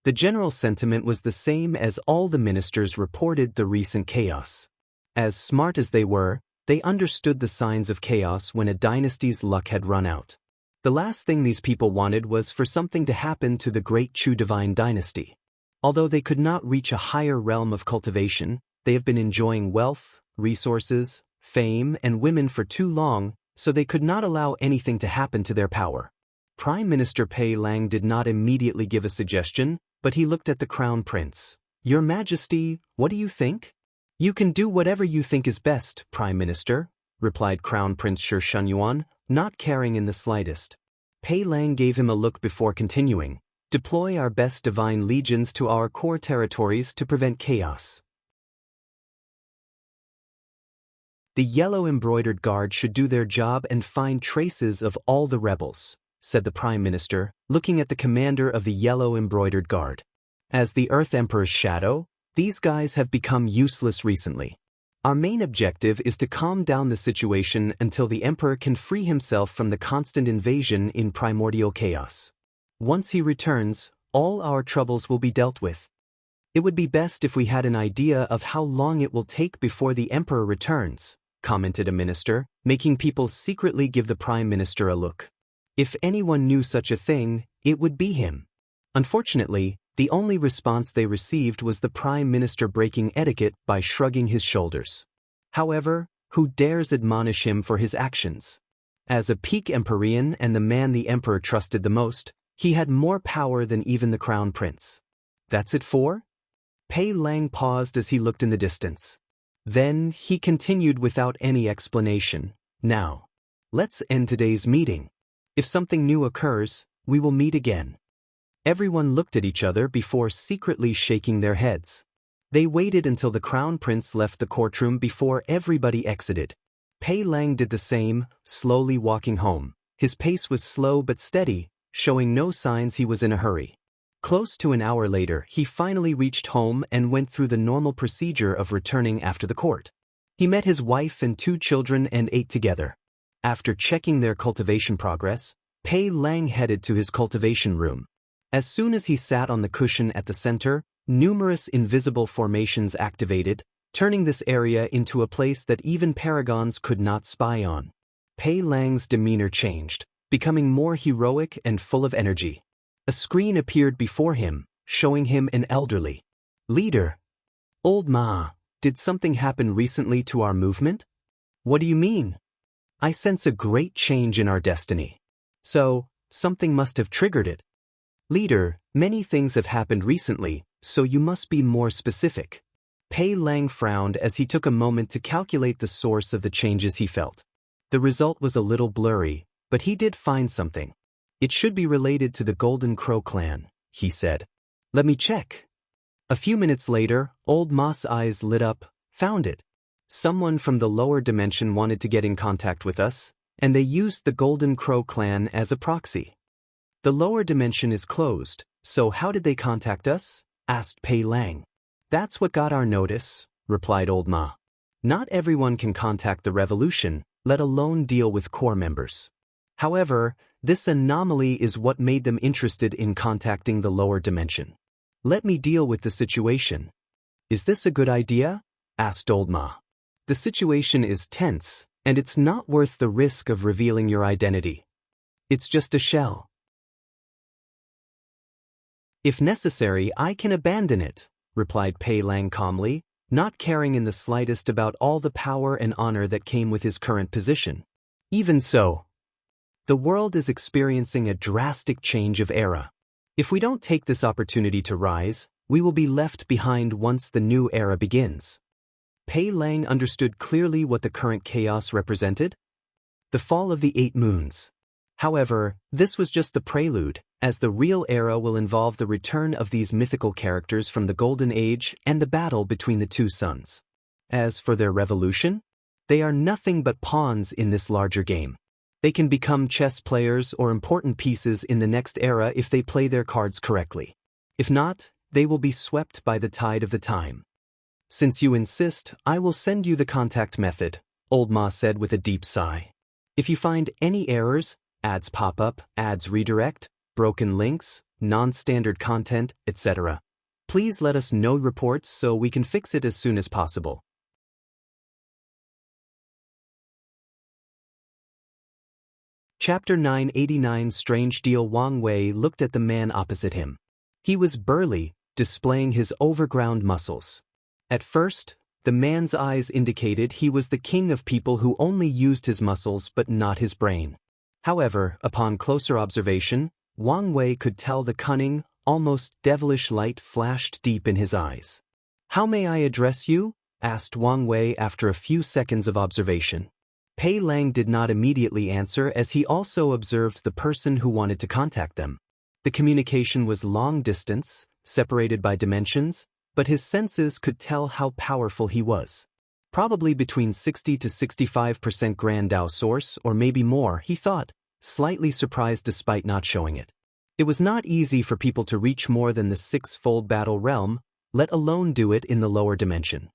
The general sentiment was the same as all the ministers reported the recent chaos. As smart as they were, they understood the signs of chaos when a dynasty's luck had run out. The last thing these people wanted was for something to happen to the great Chu divine dynasty. Although they could not reach a higher realm of cultivation, they have been enjoying wealth, resources, fame, and women for too long, so they could not allow anything to happen to their power. Prime Minister Pei Lang did not immediately give a suggestion, but he looked at the Crown Prince. Your Majesty, what do you think? You can do whatever you think is best, Prime Minister, replied Crown Prince Shi Shenyuan, not caring in the slightest. Pei Lang gave him a look before continuing. Deploy our best divine legions to our core territories to prevent chaos. The yellow embroidered guard should do their job and find traces of all the rebels, said the Prime Minister, looking at the commander of the yellow embroidered guard. As the Earth Emperor's shadow, these guys have become useless recently. Our main objective is to calm down the situation until the Emperor can free himself from the constant invasion in primordial chaos. Once he returns, all our troubles will be dealt with. It would be best if we had an idea of how long it will take before the Emperor returns, commented a minister, making people secretly give the Prime Minister a look. If anyone knew such a thing, it would be him. Unfortunately, the only response they received was the Prime Minister breaking etiquette by shrugging his shoulders. However, who dares admonish him for his actions? As a peak Empyrean and the man the Emperor trusted the most, he had more power than even the Crown Prince. That's it for? Pei Lang paused as he looked in the distance. Then he continued without any explanation. Now, let's end today's meeting. If something new occurs, we will meet again. Everyone looked at each other before secretly shaking their heads. They waited until the Crown Prince left the courtroom before everybody exited. Pei Lang did the same, slowly walking home. His pace was slow but steady, showing no signs he was in a hurry. Close to an hour later, he finally reached home and went through the normal procedure of returning after the court. He met his wife and 2 children and ate together. After checking their cultivation progress, Pei Lang headed to his cultivation room. As soon as he sat on the cushion at the center, numerous invisible formations activated, turning this area into a place that even paragons could not spy on. Pei Lang's demeanor changed, becoming more heroic and full of energy. A screen appeared before him, showing him an elderly leader. Old Ma, did something happen recently to our movement? What do you mean? I sense a great change in our destiny. So, something must have triggered it. Leader, many things have happened recently, so you must be more specific. Pei Lang frowned as he took a moment to calculate the source of the changes he felt. The result was a little blurry, but he did find something. It should be related to the Golden Crow clan, he said. Let me check. A few minutes later, Old Ma's eyes lit up. Found it. Someone from the lower dimension wanted to get in contact with us, and they used the Golden Crow clan as a proxy. The lower dimension is closed, so how did they contact us? Asked Pei Lang. That's what got our notice, replied Old Ma. Not everyone can contact the revolution, let alone deal with core members. However, this anomaly is what made them interested in contacting the lower dimension. Let me deal with the situation. Is this a good idea? Asked Old Ma. The situation is tense, and it's not worth the risk of revealing your identity. It's just a shell. If necessary, I can abandon it, replied Pei Lang calmly, not caring in the slightest about all the power and honor that came with his current position. Even so, the world is experiencing a drastic change of era. If we don't take this opportunity to rise, we will be left behind once the new era begins. Pei Lang understood clearly what the current chaos represented: the fall of the 8 moons. However, this was just the prelude, as the real era will involve the return of these mythical characters from the Golden Age and the battle between the 2 suns. As for their revolution, they are nothing but pawns in this larger game. They can become chess players or important pieces in the next era if they play their cards correctly. If not, they will be swept by the tide of the time. Since you insist, I will send you the contact method, Old Ma said with a deep sigh. If you find any errors, ads pop up, ads redirect, broken links, non-standard content, etc., please let us know reports so we can fix it as soon as possible. Chapter 989 Strange Deal. Wang Wei looked at the man opposite him. He was burly, displaying his overground muscles. At first, the man's eyes indicated he was the king of people who only used his muscles but not his brain. However, upon closer observation, Wang Wei could tell the cunning, almost devilish light flashed deep in his eyes. "How may I address you?" asked Wang Wei after a few seconds of observation. Pei Lang did not immediately answer as he also observed the person who wanted to contact them. The communication was long distance, separated by dimensions, but his senses could tell how powerful he was. Probably between 60 to 65% Grand Dao source, or maybe more, he thought, slightly surprised despite not showing it. It was not easy for people to reach more than the six-fold battle realm, let alone do it in the lower dimension.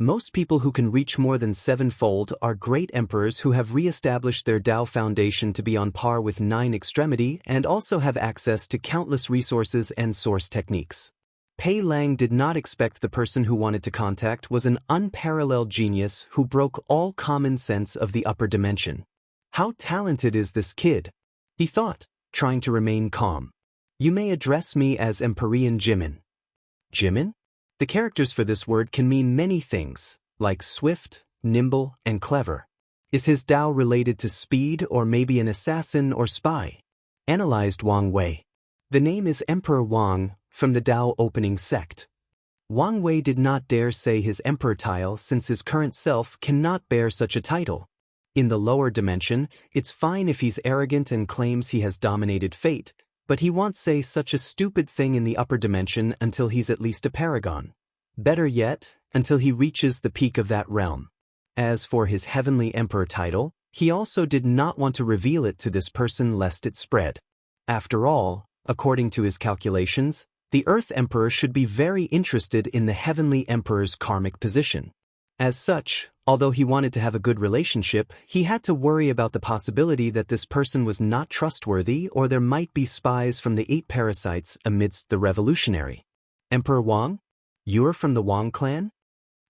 Most people who can reach more than sevenfold are great emperors who have re-established their Dao foundation to be on par with nine extremity and also have access to countless resources and source techniques. Pei Lang did not expect the person who wanted to contact was an unparalleled genius who broke all common sense of the upper dimension. How talented is this kid? He thought, trying to remain calm. You may address me as Empyrean Jimin. Jimin? The characters for this word can mean many things, like swift, nimble, and clever. Is his Dao related to speed or maybe an assassin or spy? Analyzed Wang Wei. The name is Emperor Wang, from the Dao opening sect. Wang Wei did not dare say his emperor title since his current self cannot bear such a title. In the lower dimension, it's fine if he's arrogant and claims he has dominated fate, but he won't say such a stupid thing in the upper dimension until he's at least a paragon. Better yet, until he reaches the peak of that realm. As for his heavenly emperor title, he also did not want to reveal it to this person lest it spread. After all, according to his calculations, the Earth Emperor should be very interested in the Heavenly Emperor's karmic position. As such, although he wanted to have a good relationship, he had to worry about the possibility that this person was not trustworthy or there might be spies from the 8 parasites amidst the revolutionary. Emperor Wang? You're from the Wang clan?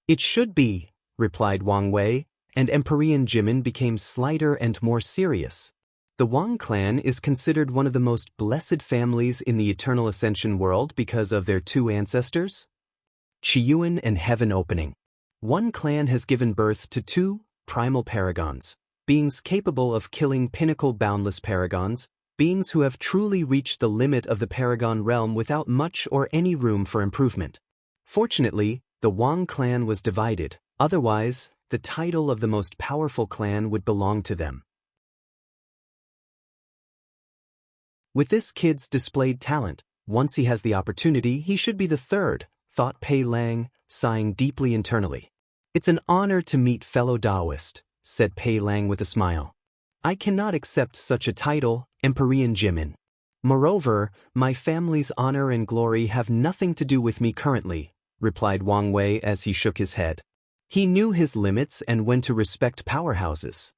It should be, replied Wang Wei, and Empyrean Jimin became slighter and more serious. The Wang clan is considered one of the most blessed families in the Eternal Ascension world because of their 2 ancestors, Qiyuan and Heaven Opening. One clan has given birth to 2 primal paragons, beings capable of killing pinnacle boundless paragons, beings who have truly reached the limit of the paragon realm without much or any room for improvement. Fortunately, the Wang clan was divided, otherwise, the title of the most powerful clan would belong to them. With this kid's displayed talent, once he has the opportunity, he should be the 3rd, thought Pei Lang, sighing deeply internally. It's an honor to meet fellow Daoist, said Pei Lang with a smile. I cannot accept such a title, Empyrean Jimin. Moreover, my family's honor and glory have nothing to do with me currently, replied Wang Wei as he shook his head. He knew his limits and when to respect powerhouses.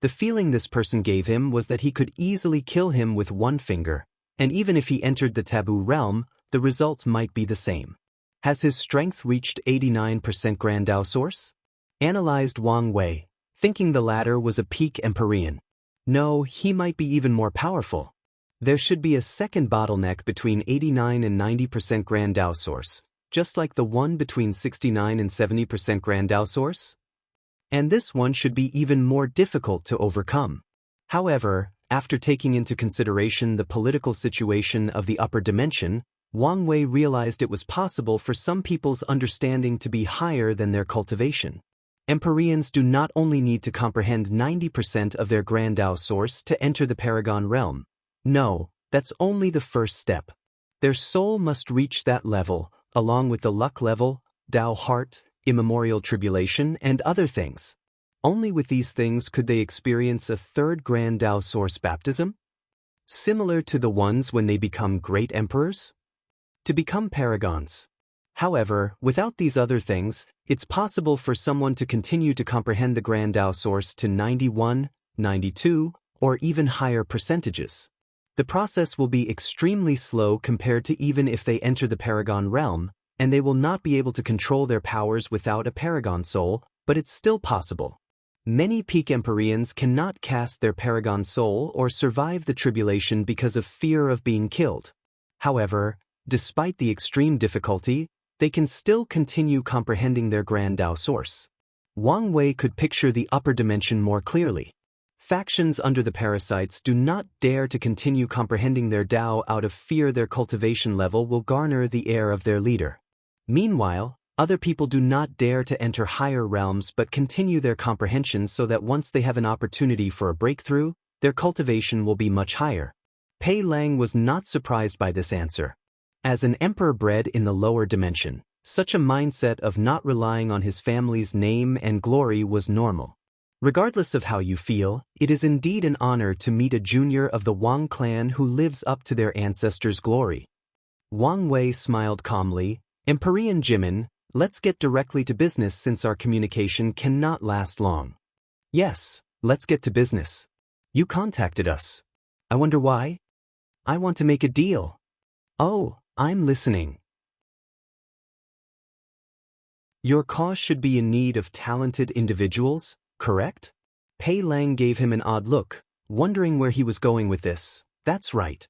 The feeling this person gave him was that he could easily kill him with one finger, and even if he entered the taboo realm, the result might be the same. Has his strength reached 89% Grand Dao source? Analyzed Wang Wei, thinking the latter was a peak Empyrean. No, he might be even more powerful. There should be a second bottleneck between 89 and 90% Grand Dao source, just like the one between 69 and 70% Grand Dao source. And this one should be even more difficult to overcome. However, after taking into consideration the political situation of the upper dimension, Wang Wei realized it was possible for some people's understanding to be higher than their cultivation. Empyreans do not only need to comprehend 90% of their Grand Dao source to enter the Paragon realm. No, that's only the first step. Their soul must reach that level, along with the luck level, Dao heart, immemorial tribulation, and other things. Only with these things could they experience a 3rd Grand Dao source baptism, similar to the ones when they become great emperors. To become paragons. However, without these other things, it's possible for someone to continue to comprehend the Grand Dao source to 91, 92, or even higher percentages. The process will be extremely slow compared to even if they enter the Paragon realm, and they will not be able to control their powers without a Paragon soul, but it's still possible. Many peak Empyreans cannot cast their Paragon soul or survive the tribulation because of fear of being killed. However, despite the extreme difficulty, they can still continue comprehending their Grand Dao source. Wang Wei could picture the upper dimension more clearly. Factions under the parasites do not dare to continue comprehending their Dao out of fear their cultivation level will garner the heir of their leader. Meanwhile, other people do not dare to enter higher realms but continue their comprehension so that once they have an opportunity for a breakthrough, their cultivation will be much higher. Pei Lang was not surprised by this answer. As an emperor bred in the lower dimension, such a mindset of not relying on his family's name and glory was normal. Regardless of how you feel, it is indeed an honor to meet a junior of the Wang clan who lives up to their ancestors' glory. Wang Wei smiled calmly. Empyrean Jimin, let's get directly to business since our communication cannot last long. Yes, let's get to business. You contacted us. I wonder why? I want to make a deal. Oh, I'm listening. Your cause should be in need of talented individuals, correct? Pei Lang gave him an odd look, wondering where he was going with this. That's right.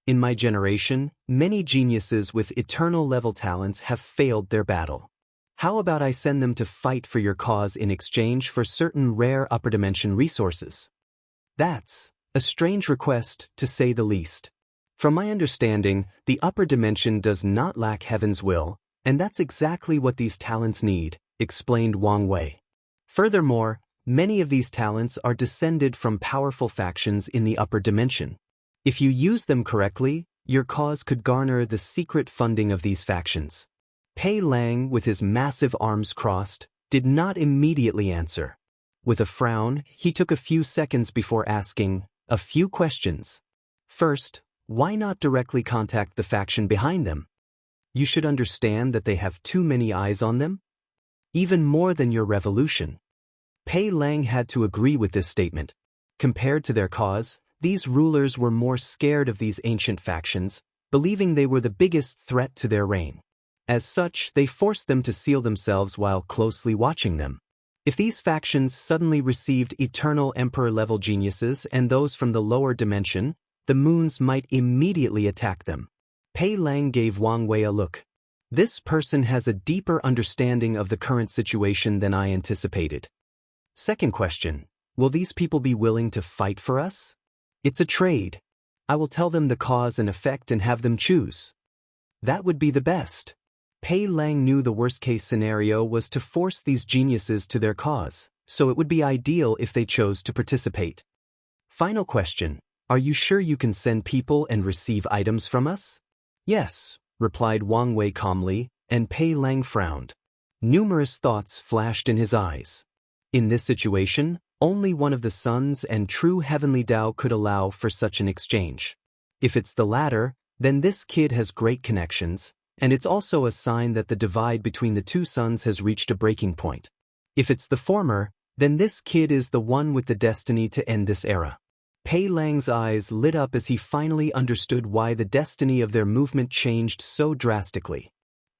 In my generation, many geniuses with eternal-level talents have failed their battle. How about I send them to fight for your cause in exchange for certain rare upper-dimension resources? That's a strange request, to say the least. From my understanding, the upper dimension does not lack heaven's will, and that's exactly what these talents need, explained Wang Wei. Furthermore, many of these talents are descended from powerful factions in the upper dimension. If you use them correctly, your cause could garner the secret funding of these factions. Pei Lang, with his massive arms crossed, did not immediately answer. With a frown, he took a few seconds before asking a few questions. First, why not directly contact the faction behind them? You should understand that they have too many eyes on them. Even more than your revolution. Pei Lang had to agree with this statement. Compared to their cause, these rulers were more scared of these ancient factions, believing they were the biggest threat to their reign. As such, they forced them to seal themselves while closely watching them. If these factions suddenly received eternal emperor-level geniuses and those from the lower dimension, the moons might immediately attack them. Pei Lang gave Wang Wei a look. This person has a deeper understanding of the current situation than I anticipated. Second question, will these people be willing to fight for us? It's a trade. I will tell them the cause and effect and have them choose. That would be the best. Pei Lang knew the worst-case scenario was to force these geniuses to their cause, so it would be ideal if they chose to participate. Final question, are you sure you can send people and receive items from us? Yes, replied Wang Wei calmly, and Pei Lang frowned. Numerous thoughts flashed in his eyes. In this situation, only one of the sons and true heavenly Dao could allow for such an exchange. If it's the latter, then this kid has great connections, and it's also a sign that the divide between the two sons has reached a breaking point. If it's the former, then this kid is the one with the destiny to end this era. Pei Lang's eyes lit up as he finally understood why the destiny of their movement changed so drastically.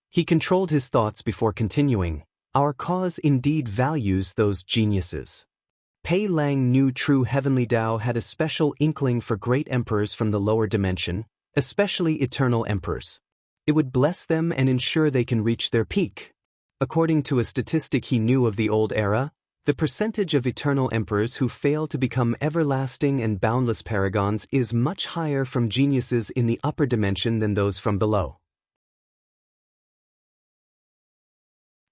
He controlled his thoughts before continuing. Our cause indeed values those geniuses. Pei Lang knew true heavenly Dao had a special inkling for great emperors from the lower dimension, especially eternal emperors. It would bless them and ensure they can reach their peak. According to a statistic he knew of the old era, the percentage of eternal emperors who fail to become everlasting and boundless paragons is much higher from geniuses in the upper dimension than those from below.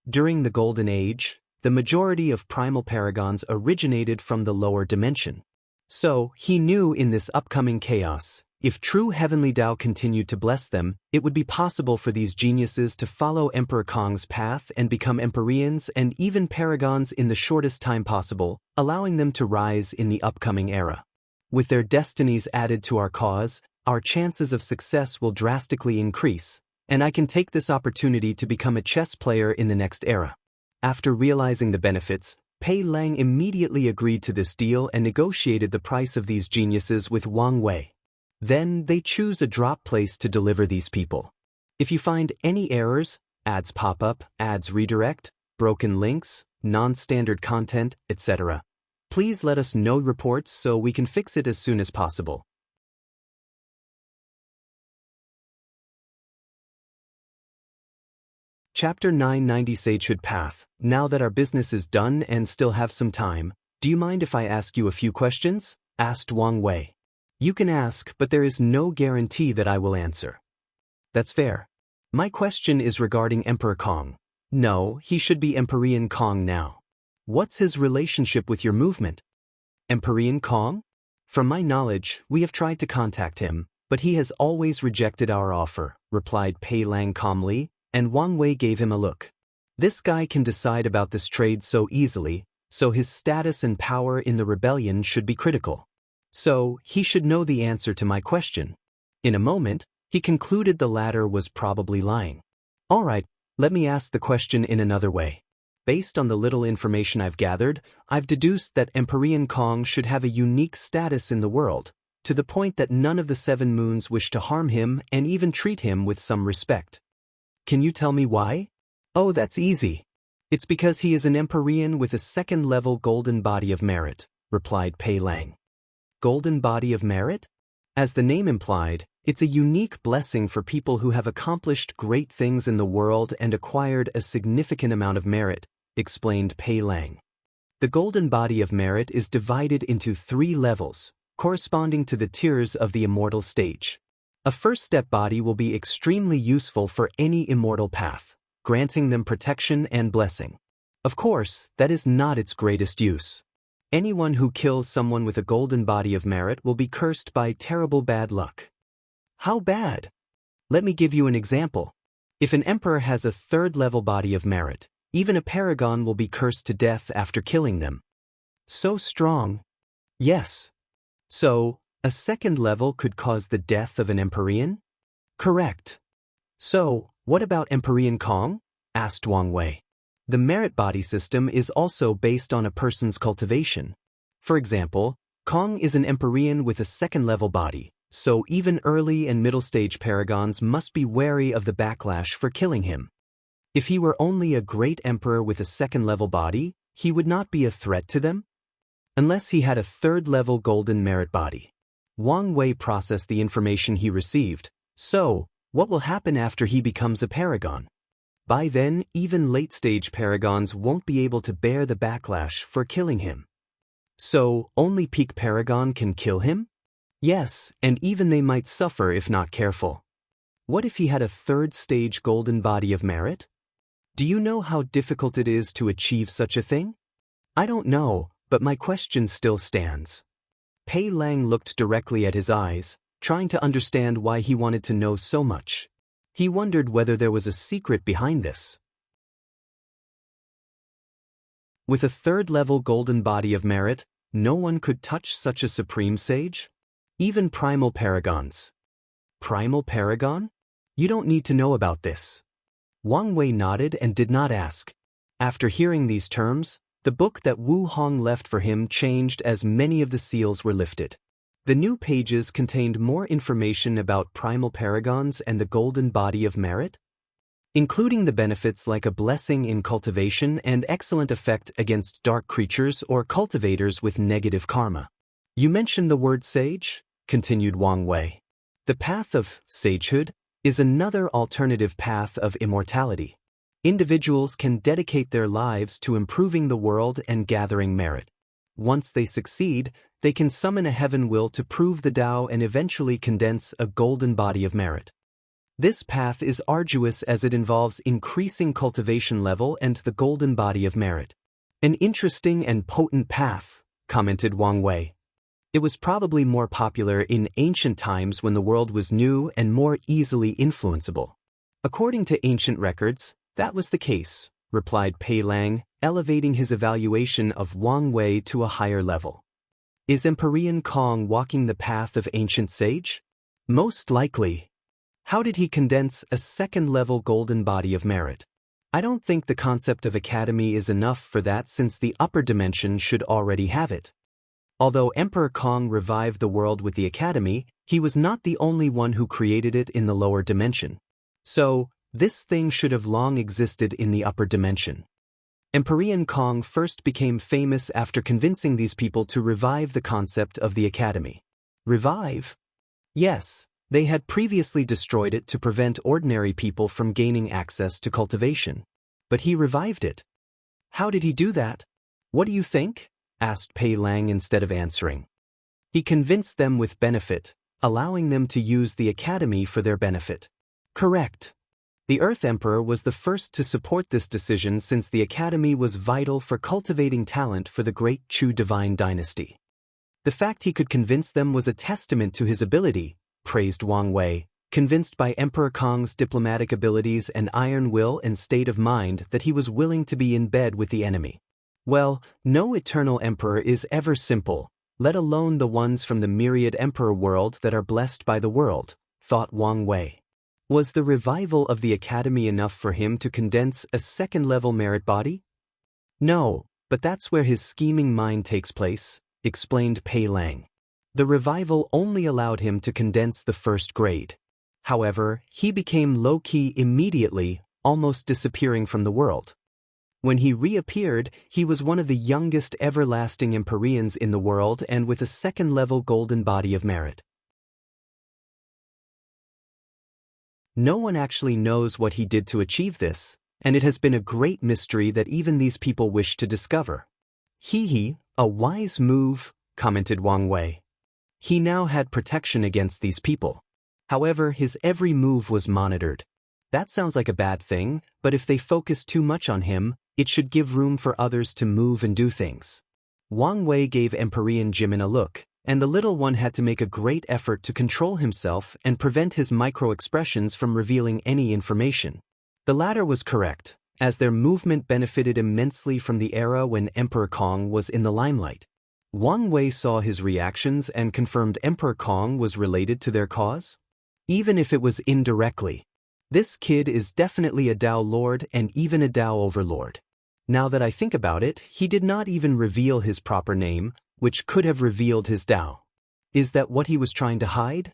During the Golden Age, the majority of primal paragons originated from the lower dimension. So, he knew in this upcoming chaos, if true heavenly Dao continued to bless them, it would be possible for these geniuses to follow Emperor Kong's path and become Empyreans and even paragons in the shortest time possible, allowing them to rise in the upcoming era. With their destinies added to our cause, our chances of success will drastically increase. and I can take this opportunity to become a chess player in the next era. After realizing the benefits, Pei Lang immediately agreed to this deal and negotiated the price of these geniuses with Wang Wei. Then they choose a drop place to deliver these people. If you find any errors, ads pop up, ads redirect, broken links, non-standard content, etc., please let us know reports so we can fix it as soon as possible. Chapter 990 Sagehood Path. Now that our business is done and still have some time, do you mind if I ask you a few questions? Asked Wang Wei. You can ask, but there is no guarantee that I will answer. That's fair. My question is regarding Emperor Kong. No, he should be Emperor Kong now. What's his relationship with your movement? Emperor Kong? From my knowledge, we have tried to contact him, but he has always rejected our offer, replied Pei Lang calmly, and Wang Wei gave him a look. This guy can decide about this trade so easily, so his status and power in the rebellion should be critical. So, he should know the answer to my question. In a moment, he concluded the latter was probably lying. Alright, let me ask the question in another way. Based on the little information I've gathered, I've deduced that Emperor Kong should have a unique status in the world, to the point that none of the 7 moons wish to harm him and even treat him with some respect. Can you tell me why? Oh, that's easy. It's because he is an Emperor with a 2nd-level golden body of merit, replied Pei Lang. Golden body of merit? As the name implied, it's a unique blessing for people who have accomplished great things in the world and acquired a significant amount of merit, explained Pei Lang. The golden body of merit is divided into 3 levels, corresponding to the tiers of the immortal stage. A first-step body will be extremely useful for any immortal path, granting them protection and blessing. Of course, that is not its greatest use. Anyone who kills someone with a golden body of merit will be cursed by terrible bad luck. How bad? Let me give you an example. If an emperor has a 3rd-level body of merit, even a paragon will be cursed to death after killing them. So strong. Yes. So, a 2nd level could cause the death of an Emperor? Correct. So, what about Emperor Kong? Asked Wang Wei. The merit body system is also based on a person's cultivation. For example, Kong is an Emperor with a 2nd-level body, so even early and middle-stage paragons must be wary of the backlash for killing him. If he were only a great emperor with a 2nd-level body, he would not be a threat to them? Unless he had a 3rd-level golden merit body. Wang Wei processed the information he received. So, what will happen after he becomes a paragon? By then, even late-stage paragons won't be able to bear the backlash for killing him. So, only peak paragon can kill him? Yes, and even they might suffer if not careful. What if he had a 3rd-stage golden body of merit? Do you know how difficult it is to achieve such a thing? I don't know, but my question still stands. Pei Lang looked directly at his eyes, trying to understand why he wanted to know so much. He wondered whether there was a secret behind this. With a 3rd-level golden body of merit, no one could touch such a supreme sage? Even primal paragons. Primal paragon? You don't need to know about this. Wang Wei nodded and did not ask. After hearing these terms, the book that Wu Hong left for him changed as many of the seals were lifted. The new pages contained more information about primal paragons and the golden body of merit, including the benefits like a blessing in cultivation and excellent effect against dark creatures or cultivators with negative karma. You mentioned the word sage, continued Wang Wei. The path of sagehood is another alternative path of immortality. Individuals can dedicate their lives to improving the world and gathering merit. Once they succeed, they can summon a heaven will to prove the Tao and eventually condense a golden body of merit. This path is arduous as it involves increasing cultivation level and the golden body of merit. An interesting and potent path, commented Wang Wei. It was probably more popular in ancient times when the world was new and more easily influenceable. According to ancient records, that was the case, replied Pei Lang, elevating his evaluation of Wang Wei to a higher level. Is Emperor Kong walking the path of ancient sage? Most likely. How did he condense a second-level golden body of merit? I don't think the concept of academy is enough for that, since the upper dimension should already have it. Although Emperor Kong revived the world with the academy, he was not the only one who created it in the lower dimension. So, this thing should have long existed in the upper dimension. Emperor Kong first became famous after convincing these people to revive the concept of the academy. Revive? Yes, they had previously destroyed it to prevent ordinary people from gaining access to cultivation. But he revived it. How did he do that? What do you think? Asked Pei Lang instead of answering. He convinced them with benefit, allowing them to use the academy for their benefit. Correct. The Earth Emperor was the first to support this decision, since the academy was vital for cultivating talent for the great Chu divine dynasty. The fact he could convince them was a testament to his ability, praised Wang Wei, convinced by Emperor Kong's diplomatic abilities and iron will and state of mind that he was willing to be in bed with the enemy. Well, no eternal emperor is ever simple, let alone the ones from the myriad emperor world that are blessed by the world, thought Wang Wei. Was the revival of the academy enough for him to condense a second-level merit body? No, but that's where his scheming mind takes place, explained Pei Lang. The revival only allowed him to condense the first grade. However, he became low-key immediately, almost disappearing from the world. When he reappeared, he was one of the youngest everlasting Empyreans in the world and with a second-level golden body of merit. No one actually knows what he did to achieve this, and it has been a great mystery that even these people wish to discover. He, a wise move, commented Wang Wei. He now had protection against these people. However, his every move was monitored. That sounds like a bad thing, but if they focus too much on him, it should give room for others to move and do things. Wang Wei gave Emperor Jimin a look, and the little one had to make a great effort to control himself and prevent his micro-expressions from revealing any information. The latter was correct, as their movement benefited immensely from the era when Emperor Kong was in the limelight. Wang Wei saw his reactions and confirmed Emperor Kong was related to their cause, even if it was indirectly. This kid is definitely a Dao Lord and even a Dao Overlord. Now that I think about it, he did not even reveal his proper name, which could have revealed his Dao. Is that what he was trying to hide?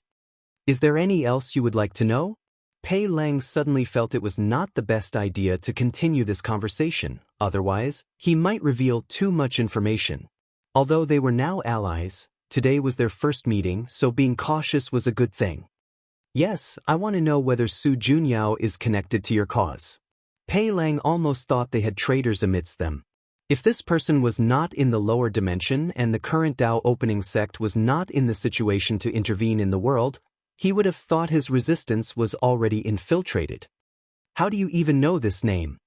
Is there any else you would like to know? Pei Lang suddenly felt it was not the best idea to continue this conversation, otherwise, he might reveal too much information. Although they were now allies, today was their first meeting, so being cautious was a good thing. Yes, I want to know whether Su Junyao is connected to your cause. Pei Lang almost thought they had traitors amidst them. If this person was not in the lower dimension and the current Dao opening sect was not in the situation to intervene in the world, he would have thought his resistance was already infiltrated. How do you even know this name?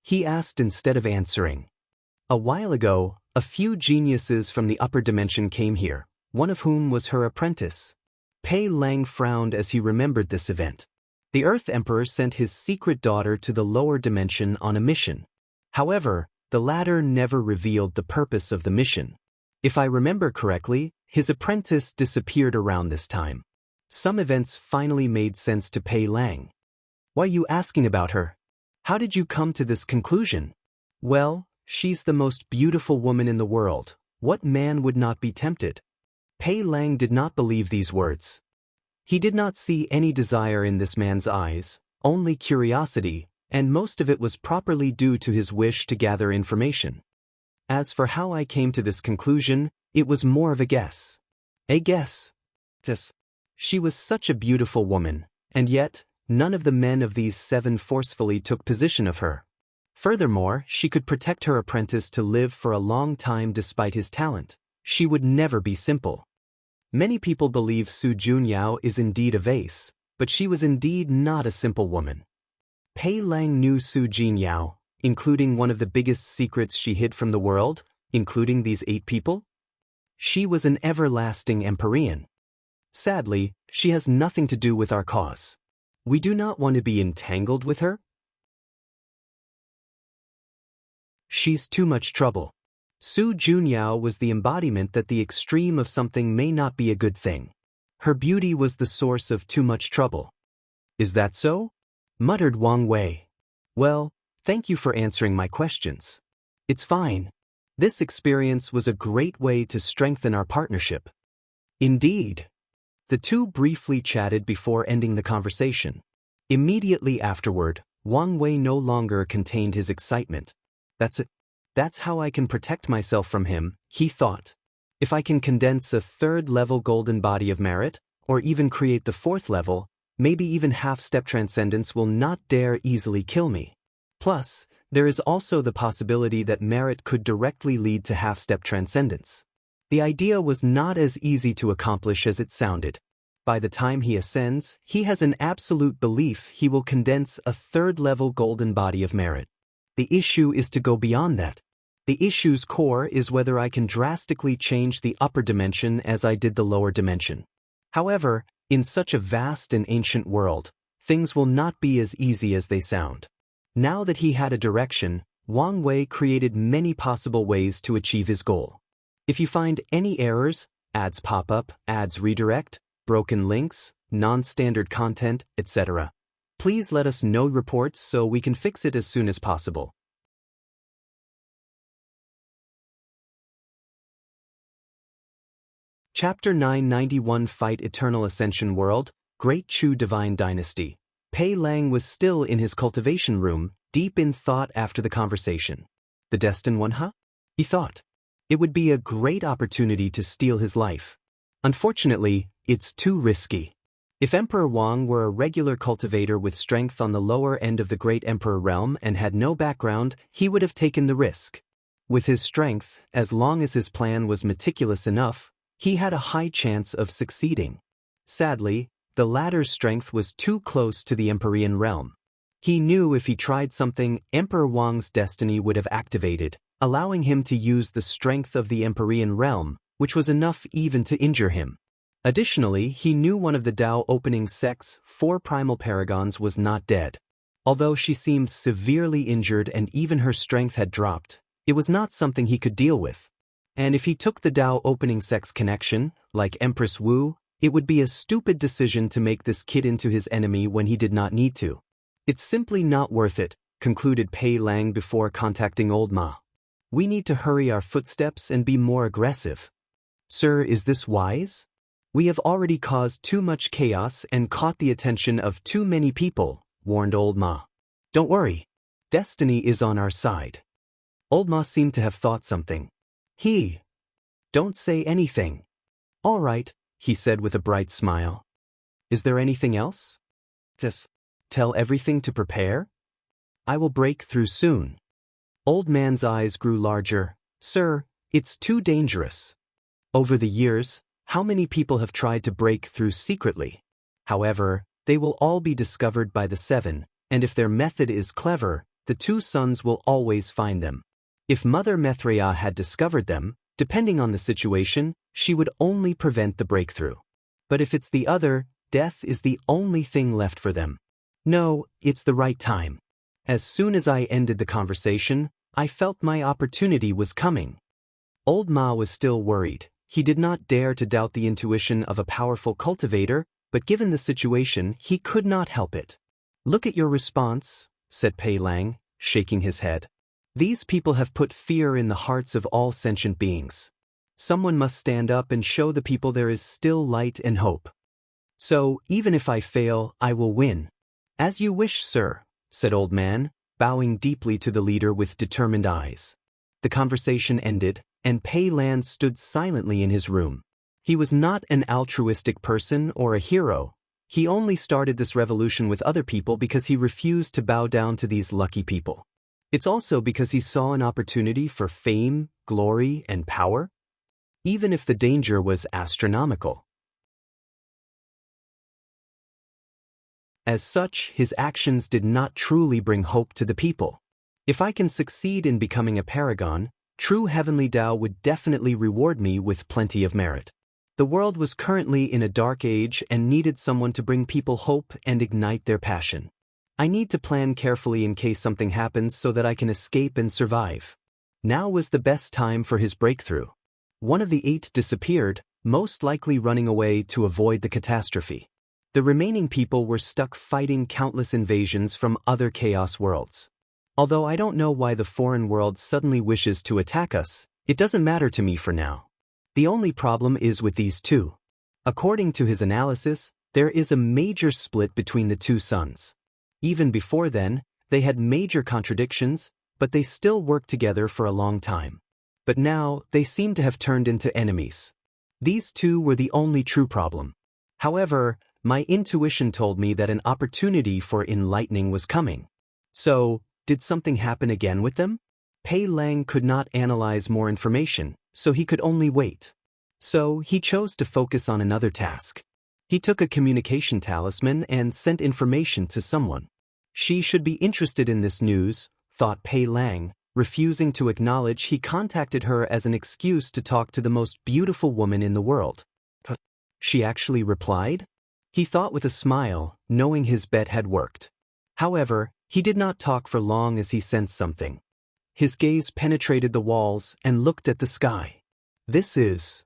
He asked instead of answering. A while ago, a few geniuses from the upper dimension came here, one of whom was her apprentice. Pei Lang frowned as he remembered this event. The Earth Emperor sent his secret daughter to the lower dimension on a mission. However, the latter never revealed the purpose of the mission. If I remember correctly, his apprentice disappeared around this time. Some events finally made sense to Pei Lang. Why are you asking about her? How did you come to this conclusion? Well, she's the most beautiful woman in the world. What man would not be tempted? Pei Lang did not believe these words. He did not see any desire in this man's eyes, only curiosity, and most of it was properly due to his wish to gather information. As for how I came to this conclusion, it was more of a guess. A guess. Yes. She was such a beautiful woman, and yet, none of the men of these 7 forcefully took possession of her. Furthermore, she could protect her apprentice to live for a long time despite his talent. She would never be simple. Many people believe Su Junyao is indeed a vase, but she was indeed not a simple woman. Pei Lang knew Su Junyao, including one of the biggest secrets she hid from the world, including these 8 people. She was an everlasting Empyrean. Sadly, she has nothing to do with our cause. We do not want to be entangled with her. She's too much trouble. Su Junyao was the embodiment that the extreme of something may not be a good thing. Her beauty was the source of too much trouble. Is that so? Muttered Wang Wei. Well, thank you for answering my questions. It's fine. This experience was a great way to strengthen our partnership. Indeed. The two briefly chatted before ending the conversation. Immediately afterward, Wang Wei no longer contained his excitement. That's it. That's how I can protect myself from him, he thought. If I can condense a third-level golden body of merit, or even create the fourth level, maybe even half-step transcendence will not dare easily kill me. Plus, there is also the possibility that merit could directly lead to half-step transcendence. The idea was not as easy to accomplish as it sounded. By the time he ascends, he has an absolute belief he will condense a third-level golden body of merit. The issue is to go beyond that. The issue's core is whether I can drastically change the upper dimension as I did the lower dimension. However, in such a vast and ancient world, things will not be as easy as they sound. Now that he had a direction, Wang Wei created many possible ways to achieve his goal. If you find any errors, ads pop up, ads redirect, broken links, non-standard content, etc., please let us know reports so we can fix it as soon as possible. Chapter 991 Fight Eternal Ascension World, Great Chu Divine Dynasty. Pei Lang was still in his cultivation room, deep in thought after the conversation. The destined one, huh? He thought. It would be a great opportunity to steal his life. Unfortunately, it's too risky. If Emperor Wang were a regular cultivator with strength on the lower end of the Great Emperor realm and had no background, he would have taken the risk. With his strength, as long as his plan was meticulous enough, he had a high chance of succeeding. Sadly, the latter's strength was too close to the Empyrean realm. He knew if he tried something, Emperor Wang's destiny would have activated, allowing him to use the strength of the Empyrean realm, which was enough even to injure him. Additionally, he knew one of the Dao opening sect's 4 primal paragons was not dead. Although she seemed severely injured and even her strength had dropped, it was not something he could deal with. And if he took the Dao opening sect's connection, like Empress Wu, it would be a stupid decision to make this kid into his enemy when he did not need to. It's simply not worth it, concluded Pei Lang before contacting Old Ma. We need to hurry our footsteps and be more aggressive. Sir, is this wise? We have already caused too much chaos and caught the attention of too many people, warned Old Ma. Don't worry. Destiny is on our side. Old Ma seemed to have thought something. Don't say anything. All right, he said with a bright smile. Is there anything else? Just tell everything to prepare? I will break through soon. Old Man's eyes grew larger. Sir, it's too dangerous. Over the years, how many people have tried to break through secretly? However, they will all be discovered by the 7, and if their method is clever, the 2 sons will always find them. If Mother Methreya had discovered them, depending on the situation, she would only prevent the breakthrough. But if it's the other, death is the only thing left for them. No, it's the right time. As soon as I ended the conversation, I felt my opportunity was coming. Old Ma was still worried. He did not dare to doubt the intuition of a powerful cultivator, but given the situation, he could not help it. Look at your response, said Pei Lang, shaking his head. These people have put fear in the hearts of all sentient beings. Someone must stand up and show the people there is still light and hope. So, even if I fail, I will win. As you wish, sir, said Old Man, bowing deeply to the leader with determined eyes. The conversation ended, and Pei Lang stood silently in his room. He was not an altruistic person or a hero. He only started this revolution with other people because he refused to bow down to these lucky people. It's also because he saw an opportunity for fame, glory, and power, even if the danger was astronomical. As such, his actions did not truly bring hope to the people. If I can succeed in becoming a paragon, true heavenly Dao would definitely reward me with plenty of merit. The world was currently in a dark age and needed someone to bring people hope and ignite their passion. I need to plan carefully in case something happens so that I can escape and survive. Now was the best time for his breakthrough. One of the 8 disappeared, most likely running away to avoid the catastrophe. The remaining people were stuck fighting countless invasions from other chaos worlds. Although I don't know why the foreign world suddenly wishes to attack us, it doesn't matter to me for now. The only problem is with these two. According to his analysis, there is a major split between the two suns. Even before then, they had major contradictions, but they still worked together for a long time. But now, they seem to have turned into enemies. These two were the only true problem. However, my intuition told me that an opportunity for enlightening was coming. So, did something happen again with them? Pei Lang could not analyze more information, so he could only wait. So, he chose to focus on another task. He took a communication talisman and sent information to someone. She should be interested in this news, thought Pei Lang. Refusing to acknowledge, he contacted her as an excuse to talk to the most beautiful woman in the world. She actually replied? He thought with a smile, knowing his bet had worked. However, he did not talk for long as he sensed something. His gaze penetrated the walls and looked at the sky. This is...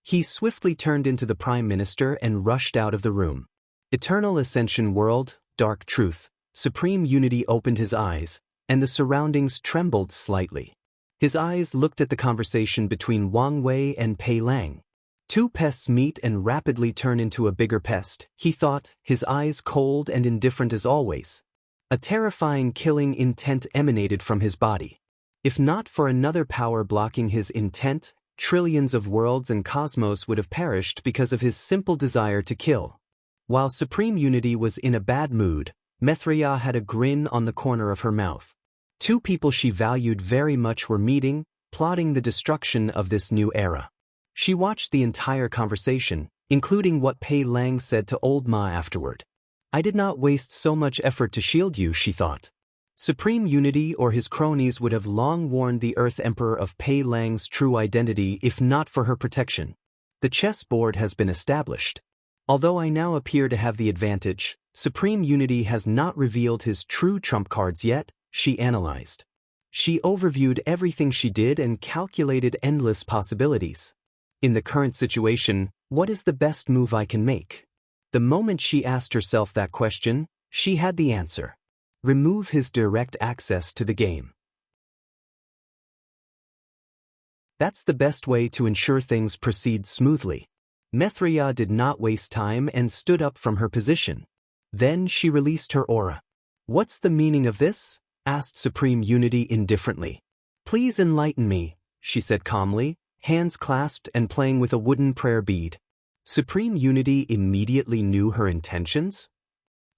He swiftly turned into the Prime Minister and rushed out of the room. Eternal Ascension World, Dark Truth, Supreme Unity opened his eyes, and the surroundings trembled slightly. His eyes looked at the conversation between Wang Wei and Pei Lang. Two pests meet and rapidly turn into a bigger pest, he thought, his eyes cold and indifferent as always. A terrifying killing intent emanated from his body. If not for another power blocking his intent, trillions of worlds and cosmos would have perished because of his simple desire to kill. While Supreme Unity was in a bad mood, Mithria had a grin on the corner of her mouth. Two people she valued very much were meeting, plotting the destruction of this new era. She watched the entire conversation, including what Pei Lang said to Old Ma afterward. I did not waste so much effort to shield you, she thought. Supreme Unity or his cronies would have long warned the Earth Emperor of Pei Lang's true identity if not for her protection. The chessboard has been established. Although I now appear to have the advantage, Supreme Unity has not revealed his true trump cards yet, she analyzed. She overviewed everything she did and calculated endless possibilities. In the current situation, what is the best move I can make? The moment she asked herself that question, she had the answer. Remove his direct access to the game. That's the best way to ensure things proceed smoothly. Mithria did not waste time and stood up from her position. Then she released her aura. What's the meaning of this? Asked Supreme Unity indifferently. Please enlighten me, she said calmly, hands clasped and playing with a wooden prayer bead. Supreme Unity immediately knew her intentions.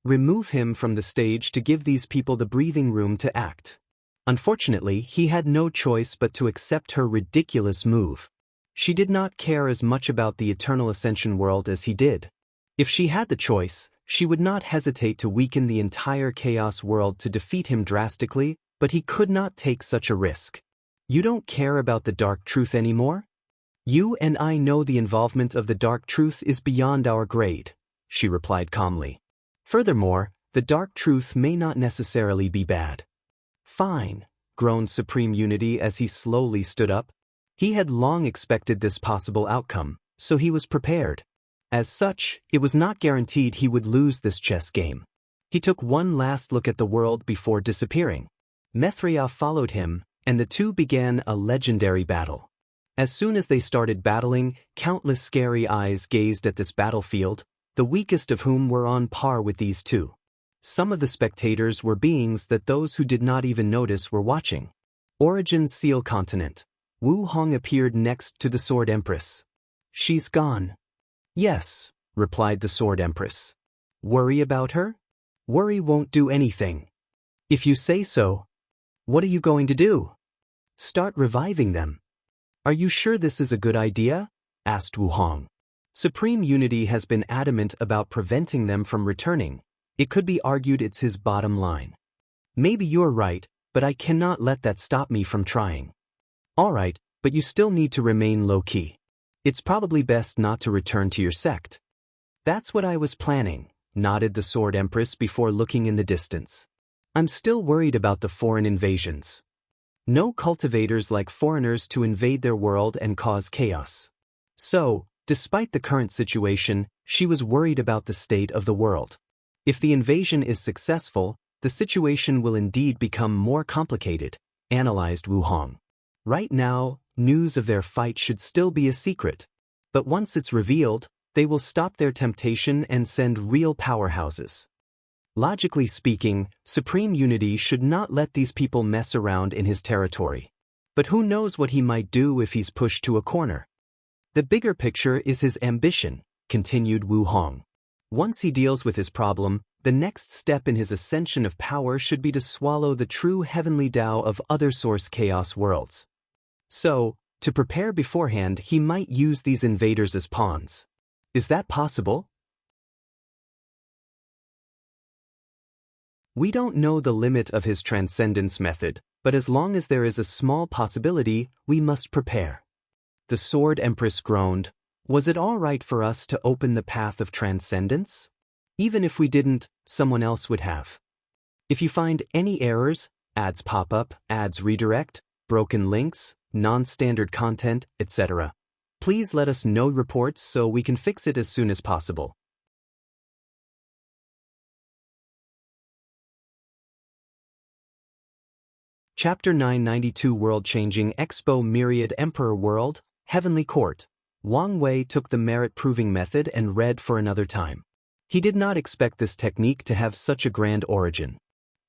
Remove him from the stage to give these people the breathing room to act. Unfortunately, he had no choice but to accept her ridiculous move. She did not care as much about the Eternal Ascension world as he did. If she had the choice, she would not hesitate to weaken the entire Chaos world to defeat him drastically, but he could not take such a risk. You don't care about the Dark Truth anymore? You and I know the involvement of the Dark Truth is beyond our grade, she replied calmly. Furthermore, the Dark Truth may not necessarily be bad. Fine, groaned Supreme Unity as he slowly stood up. He had long expected this possible outcome, so he was prepared. As such, it was not guaranteed he would lose this chess game. He took one last look at the world before disappearing. Mithria followed him, and the two began a legendary battle. As soon as they started battling, countless scary eyes gazed at this battlefield, the weakest of whom were on par with these two. Some of the spectators were beings that those who did not even notice were watching. Origin Seal Continent. Wu Hong appeared next to the Sword Empress. She's gone. Yes, replied the Sword Empress. Worry about her? Worry won't do anything. If you say so. What are you going to do? Start reviving them. Are you sure this is a good idea? Asked Wu Hong. Supreme Unity has been adamant about preventing them from returning. It could be argued it's his bottom line. Maybe you're right, but I cannot let that stop me from trying. All right, but you still need to remain low-key. It's probably best not to return to your sect. That's what I was planning, nodded the Sword Empress before looking in the distance. I'm still worried about the foreign invasions. No cultivators like foreigners to invade their world and cause chaos. So, Despite the current situation, she was worried about the state of the world. If the invasion is successful, the situation will indeed become more complicated, analyzed Wu Hong. Right now, news of their fight should still be a secret. But once it's revealed, they will stop their temptation and send real powerhouses. Logically speaking, Supreme Unity should not let these people mess around in his territory. But who knows what he might do if he's pushed to a corner? The bigger picture is his ambition, continued Wu Hong. Once he deals with his problem, the next step in his ascension of power should be to swallow the true heavenly Tao of other source chaos worlds. So, to prepare beforehand, he might use these invaders as pawns. Is that possible? We don't know the limit of his transcendence method, but as long as there is a small possibility, we must prepare. The Sword Empress groaned. Was it all right for us to open the path of transcendence? Even if we didn't, someone else would have. If you find any errors, ads pop up, ads redirect, broken links, non-standard content, etc., please let us know reports so we can fix it as soon as possible. Chapter 992 Worldchanging Expo Myriad Emperor World, Heavenly Court. Wang Wei took the merit-proving method and read for another time. He did not expect this technique to have such a grand origin.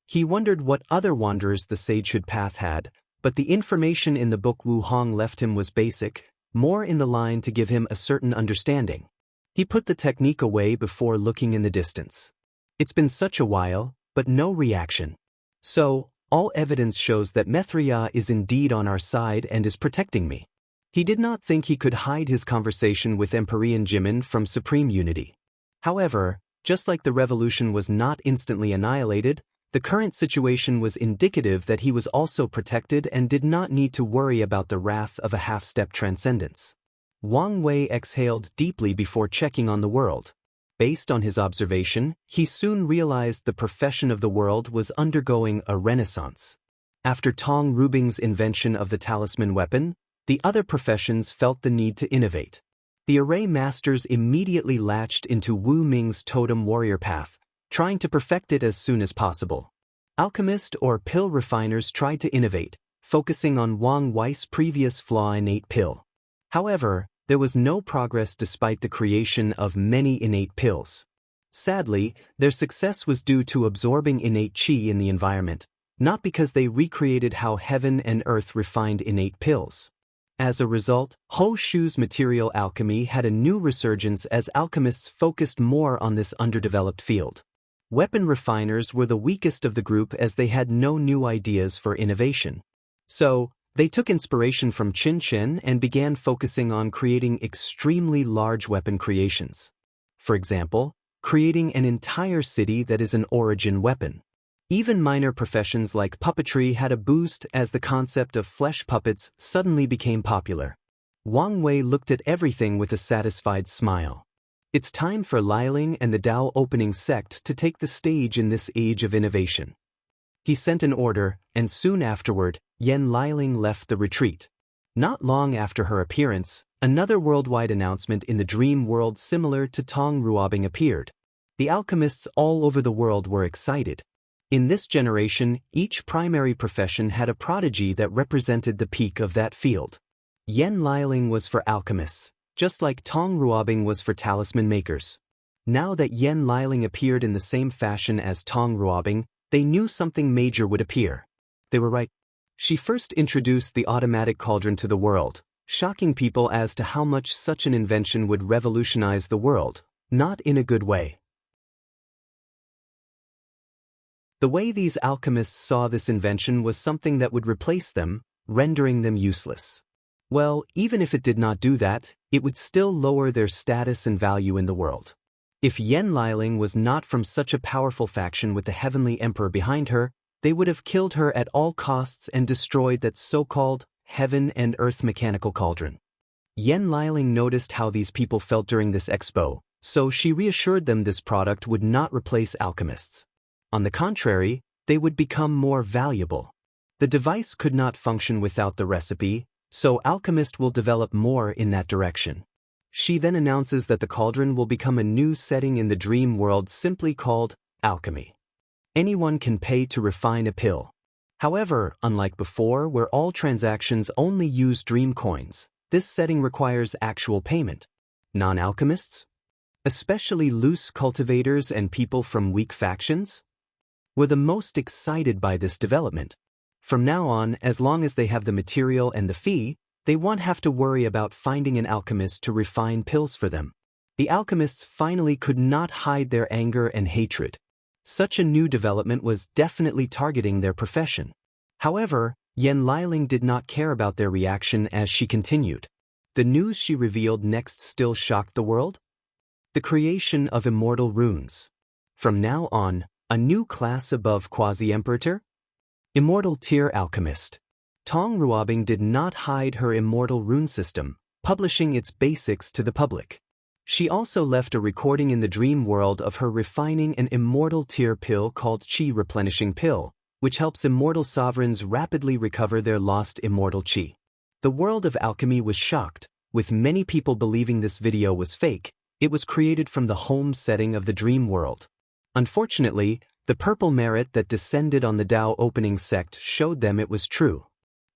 He wondered what other wanderers the Sagehood path had, but the information in the book Wu Hong left him was basic, more in the line to give him a certain understanding. He put the technique away before looking in the distance. It's been such a while, but no reaction. So, all evidence shows that Methria is indeed on our side and is protecting me. He did not think he could hide his conversation with Empyrean Jimin from Supreme Unity. However, just like the revolution was not instantly annihilated, the current situation was indicative that he was also protected and did not need to worry about the wrath of a half-step transcendence. Wang Wei exhaled deeply before checking on the world. Based on his observation, he soon realized the profession of the world was undergoing a renaissance. After Tong Rubing's invention of the talisman weapon, the other professions felt the need to innovate. The array masters immediately latched into Wu Ming's totem warrior path, trying to perfect it as soon as possible. Alchemist or pill refiners tried to innovate, focusing on Wang Wei's previous flaw innate pill. However, there was no progress despite the creation of many innate pills. Sadly, their success was due to absorbing innate qi in the environment, not because they recreated how heaven and earth refined innate pills. As a result, Ho Shu's material alchemy had a new resurgence as alchemists focused more on this underdeveloped field. Weapon refiners were the weakest of the group as they had no new ideas for innovation. So, they took inspiration from Qin Chen and began focusing on creating extremely large weapon creations. For example, creating an entire city that is an origin weapon. Even minor professions like puppetry had a boost as the concept of flesh puppets suddenly became popular. Wang Wei looked at everything with a satisfied smile. It's time for Liling and the Dao opening sect to take the stage in this age of innovation. He sent an order, and soon afterward, Yan Liling left the retreat. Not long after her appearance, another worldwide announcement in the dream world similar to Tong Ruobing appeared. The alchemists all over the world were excited. In this generation, each primary profession had a prodigy that represented the peak of that field. Yan Liling was for alchemists, just like Tong Ruobing was for talisman makers. Now that Yan Liling appeared in the same fashion as Tong Ruobing, they knew something major would appear. They were right. She first introduced the automatic cauldron to the world, shocking people as to how much such an invention would revolutionize the world, not in a good way. The way these alchemists saw this invention was something that would replace them, rendering them useless. Well, even if it did not do that, it would still lower their status and value in the world. If Yan Liling was not from such a powerful faction with the Heavenly Emperor behind her, they would have killed her at all costs and destroyed that so-called heaven and earth mechanical cauldron. Yan Liling noticed how these people felt during this expo, so she reassured them this product would not replace alchemists. On the contrary, they would become more valuable. The device could not function without the recipe, so alchemists will develop more in that direction. She then announces that the cauldron will become a new setting in the dream world simply called alchemy. Anyone can pay to refine a pill. However, unlike before where all transactions only use dream coins, this setting requires actual payment. Non-alchemists, especially loose cultivators and people from weak factions, were the most excited by this development. From now on, as long as they have the material and the fee, they won't have to worry about finding an alchemist to refine pills for them. The alchemists finally could not hide their anger and hatred. Such a new development was definitely targeting their profession. However, Yan Liling did not care about their reaction as she continued. The news she revealed next still shocked the world. The creation of immortal runes. From now on, a new class above Quasi-Emperor? Immortal Tier Alchemist. Tong Ruobing did not hide her immortal rune system, publishing its basics to the public. She also left a recording in the dream world of her refining an immortal tier pill called Qi Replenishing Pill, which helps immortal sovereigns rapidly recover their lost immortal qi. The world of alchemy was shocked, with many people believing this video was fake. It was created from the home setting of the dream world. Unfortunately, the purple merit that descended on the Dao opening sect showed them it was true.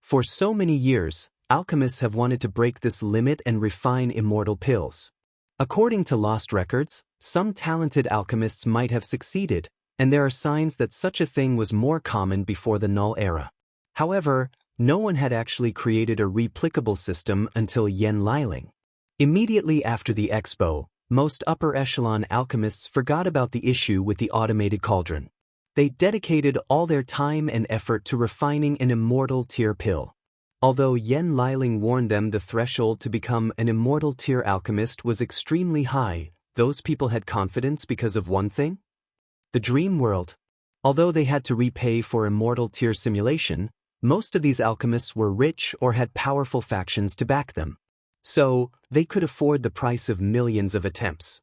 For so many years, alchemists have wanted to break this limit and refine immortal pills. According to lost records, some talented alchemists might have succeeded, and there are signs that such a thing was more common before the Null Era. However, no one had actually created a replicable system until Yan Liling. Immediately after the Expo, most upper echelon alchemists forgot about the issue with the automated cauldron. They dedicated all their time and effort to refining an immortal tier pill. Although Yan Liling warned them the threshold to become an immortal tier alchemist was extremely high, those people had confidence because of one thing? The dream world. Although they had to repay for immortal tier simulation, most of these alchemists were rich or had powerful factions to back them. So, they could afford the price of millions of attempts.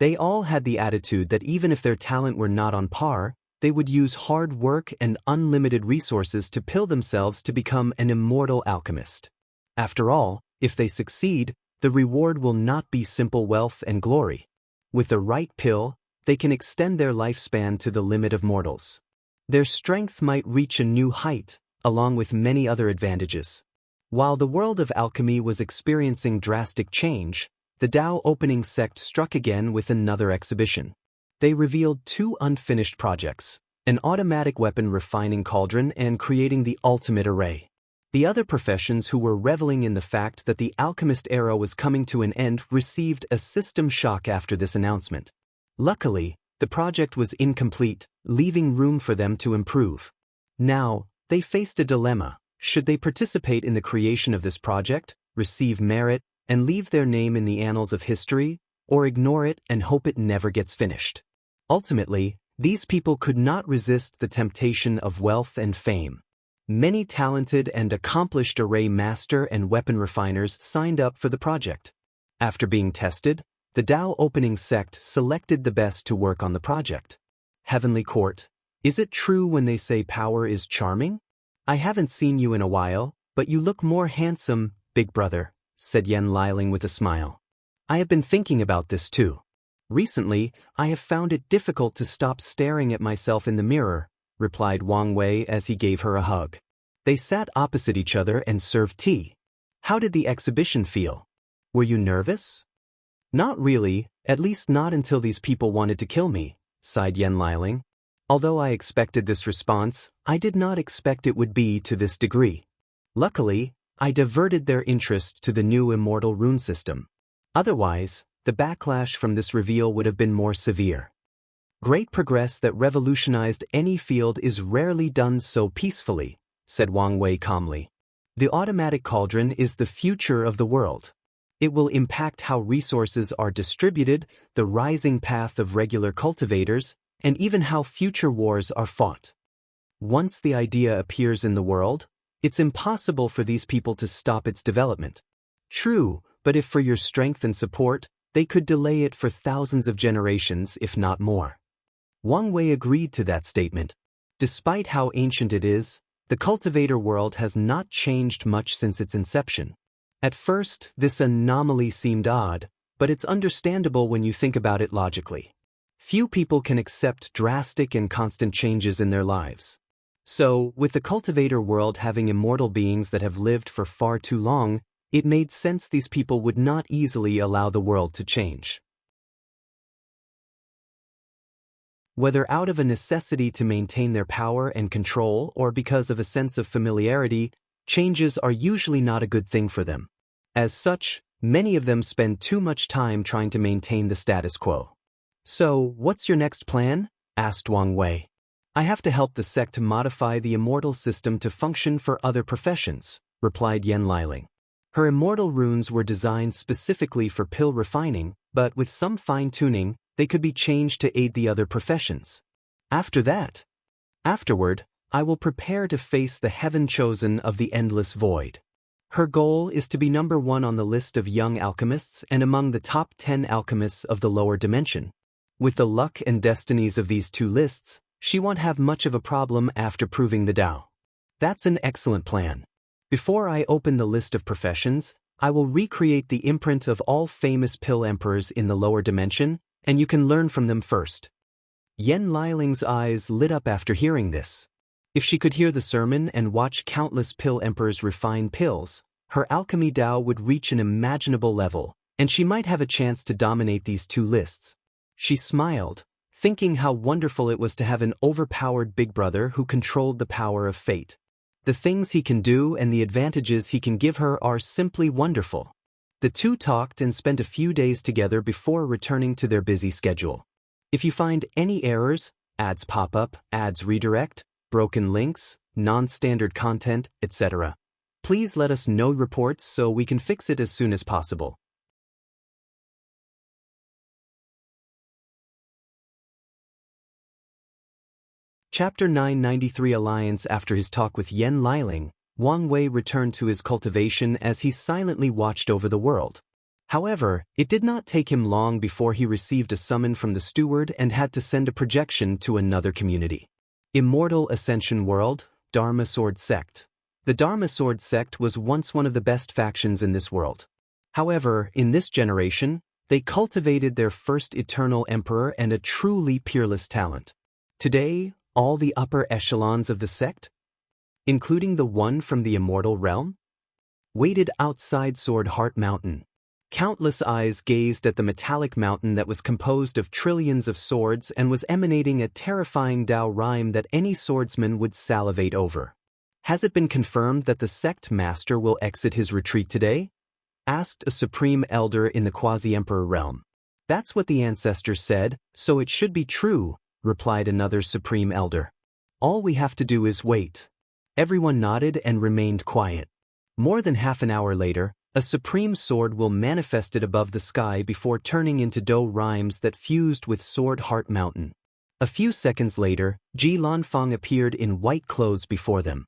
They all had the attitude that even if their talent were not on par, they would use hard work and unlimited resources to pill themselves to become an immortal alchemist. After all, if they succeed, the reward will not be simple wealth and glory. With the right pill, they can extend their lifespan to the limit of mortals. Their strength might reach a new height, along with many other advantages. While the world of alchemy was experiencing drastic change, the Dao opening sect struck again with another exhibition. They revealed two unfinished projects, an automatic weapon refining cauldron and creating the ultimate array. The other professions who were reveling in the fact that the alchemist era was coming to an end received a system shock after this announcement. Luckily, the project was incomplete, leaving room for them to improve. Now, they faced a dilemma. Should they participate in the creation of this project, receive merit, and leave their name in the annals of history, or ignore it and hope it never gets finished? Ultimately, these people could not resist the temptation of wealth and fame. Many talented and accomplished array master and weapon refiners signed up for the project. After being tested, the Dao opening sect selected the best to work on the project. Heavenly Court, is it true when they say power is charming? I haven't seen you in a while, but you look more handsome, big brother, said Yan Liling with a smile. I have been thinking about this too. Recently, I have found it difficult to stop staring at myself in the mirror, replied Wang Wei as he gave her a hug. They sat opposite each other and served tea. How did the exhibition feel? Were you nervous? Not really, at least not until these people wanted to kill me, sighed Yan Liling. Although I expected this response, I did not expect it would be to this degree. Luckily, I diverted their interest to the new immortal rune system. Otherwise, the backlash from this reveal would have been more severe. Great progress that revolutionized any field is rarely done so peacefully, said Wang Wei calmly. The automatic cauldron is the future of the world. It will impact how resources are distributed, the rising path of regular cultivators, and even how future wars are fought. Once the idea appears in the world, it's impossible for these people to stop its development. True, but if for your strength and support, they could delay it for thousands of generations, if not more. Wang Wei agreed to that statement. Despite how ancient it is, the cultivator world has not changed much since its inception. At first, this anomaly seemed odd, but it's understandable when you think about it logically. Few people can accept drastic and constant changes in their lives. So, with the cultivator world having immortal beings that have lived for far too long, it made sense these people would not easily allow the world to change. Whether out of a necessity to maintain their power and control or because of a sense of familiarity, changes are usually not a good thing for them. As such, many of them spend too much time trying to maintain the status quo. "So, what's your next plan?" asked Wang Wei. "I have to help the sect modify the immortal system to function for other professions," replied Yen Liling. Her immortal runes were designed specifically for pill refining, but with some fine-tuning, they could be changed to aid the other professions. Afterward, I will prepare to face the heaven chosen of the endless void. Her goal is to be number 1 on the list of young alchemists and among the top 10 alchemists of the lower dimension. With the luck and destinies of these two lists, she won't have much of a problem after proving the Tao. That's an excellent plan. Before I open the list of professions, I will recreate the imprint of all famous pill emperors in the lower dimension, and you can learn from them first. Yen Liling's eyes lit up after hearing this. If she could hear the sermon and watch countless pill emperors refine pills, her alchemy Tao would reach an imaginable level, and she might have a chance to dominate these two lists. She smiled, thinking how wonderful it was to have an overpowered big brother who controlled the power of fate. The things he can do and the advantages he can give her are simply wonderful. The two talked and spent a few days together before returning to their busy schedule. If you find any errors, ads pop up, ads redirect, broken links, non-standard content, etc., please let us know reports so we can fix it as soon as possible. Chapter 993 Alliance. After his talk with Yen Liling, Wang Wei returned to his cultivation as he silently watched over the world. However, it did not take him long before he received a summon from the steward and had to send a projection to another community. Immortal Ascension World, Dharma Sword Sect. The Dharma Sword Sect was once one of the best factions in this world. However, in this generation, they cultivated their first eternal emperor and a truly peerless talent. Today, all the upper echelons of the sect, including the one from the immortal realm, waited outside Sword Heart Mountain. Countless eyes gazed at the metallic mountain that was composed of trillions of swords and was emanating a terrifying Tao rhyme that any swordsman would salivate over. "Has it been confirmed that the sect master will exit his retreat today?" asked a supreme elder in the quasi-emperor realm. "That's what the ancestors said, so it should be true," replied another supreme elder. "All we have to do is wait." Everyone nodded and remained quiet. More than half an hour later, a supreme sword will manifested above the sky before turning into Dou rhymes that fused with Sword Heart Mountain. A few seconds later, Ji Lanfang appeared in white clothes before them.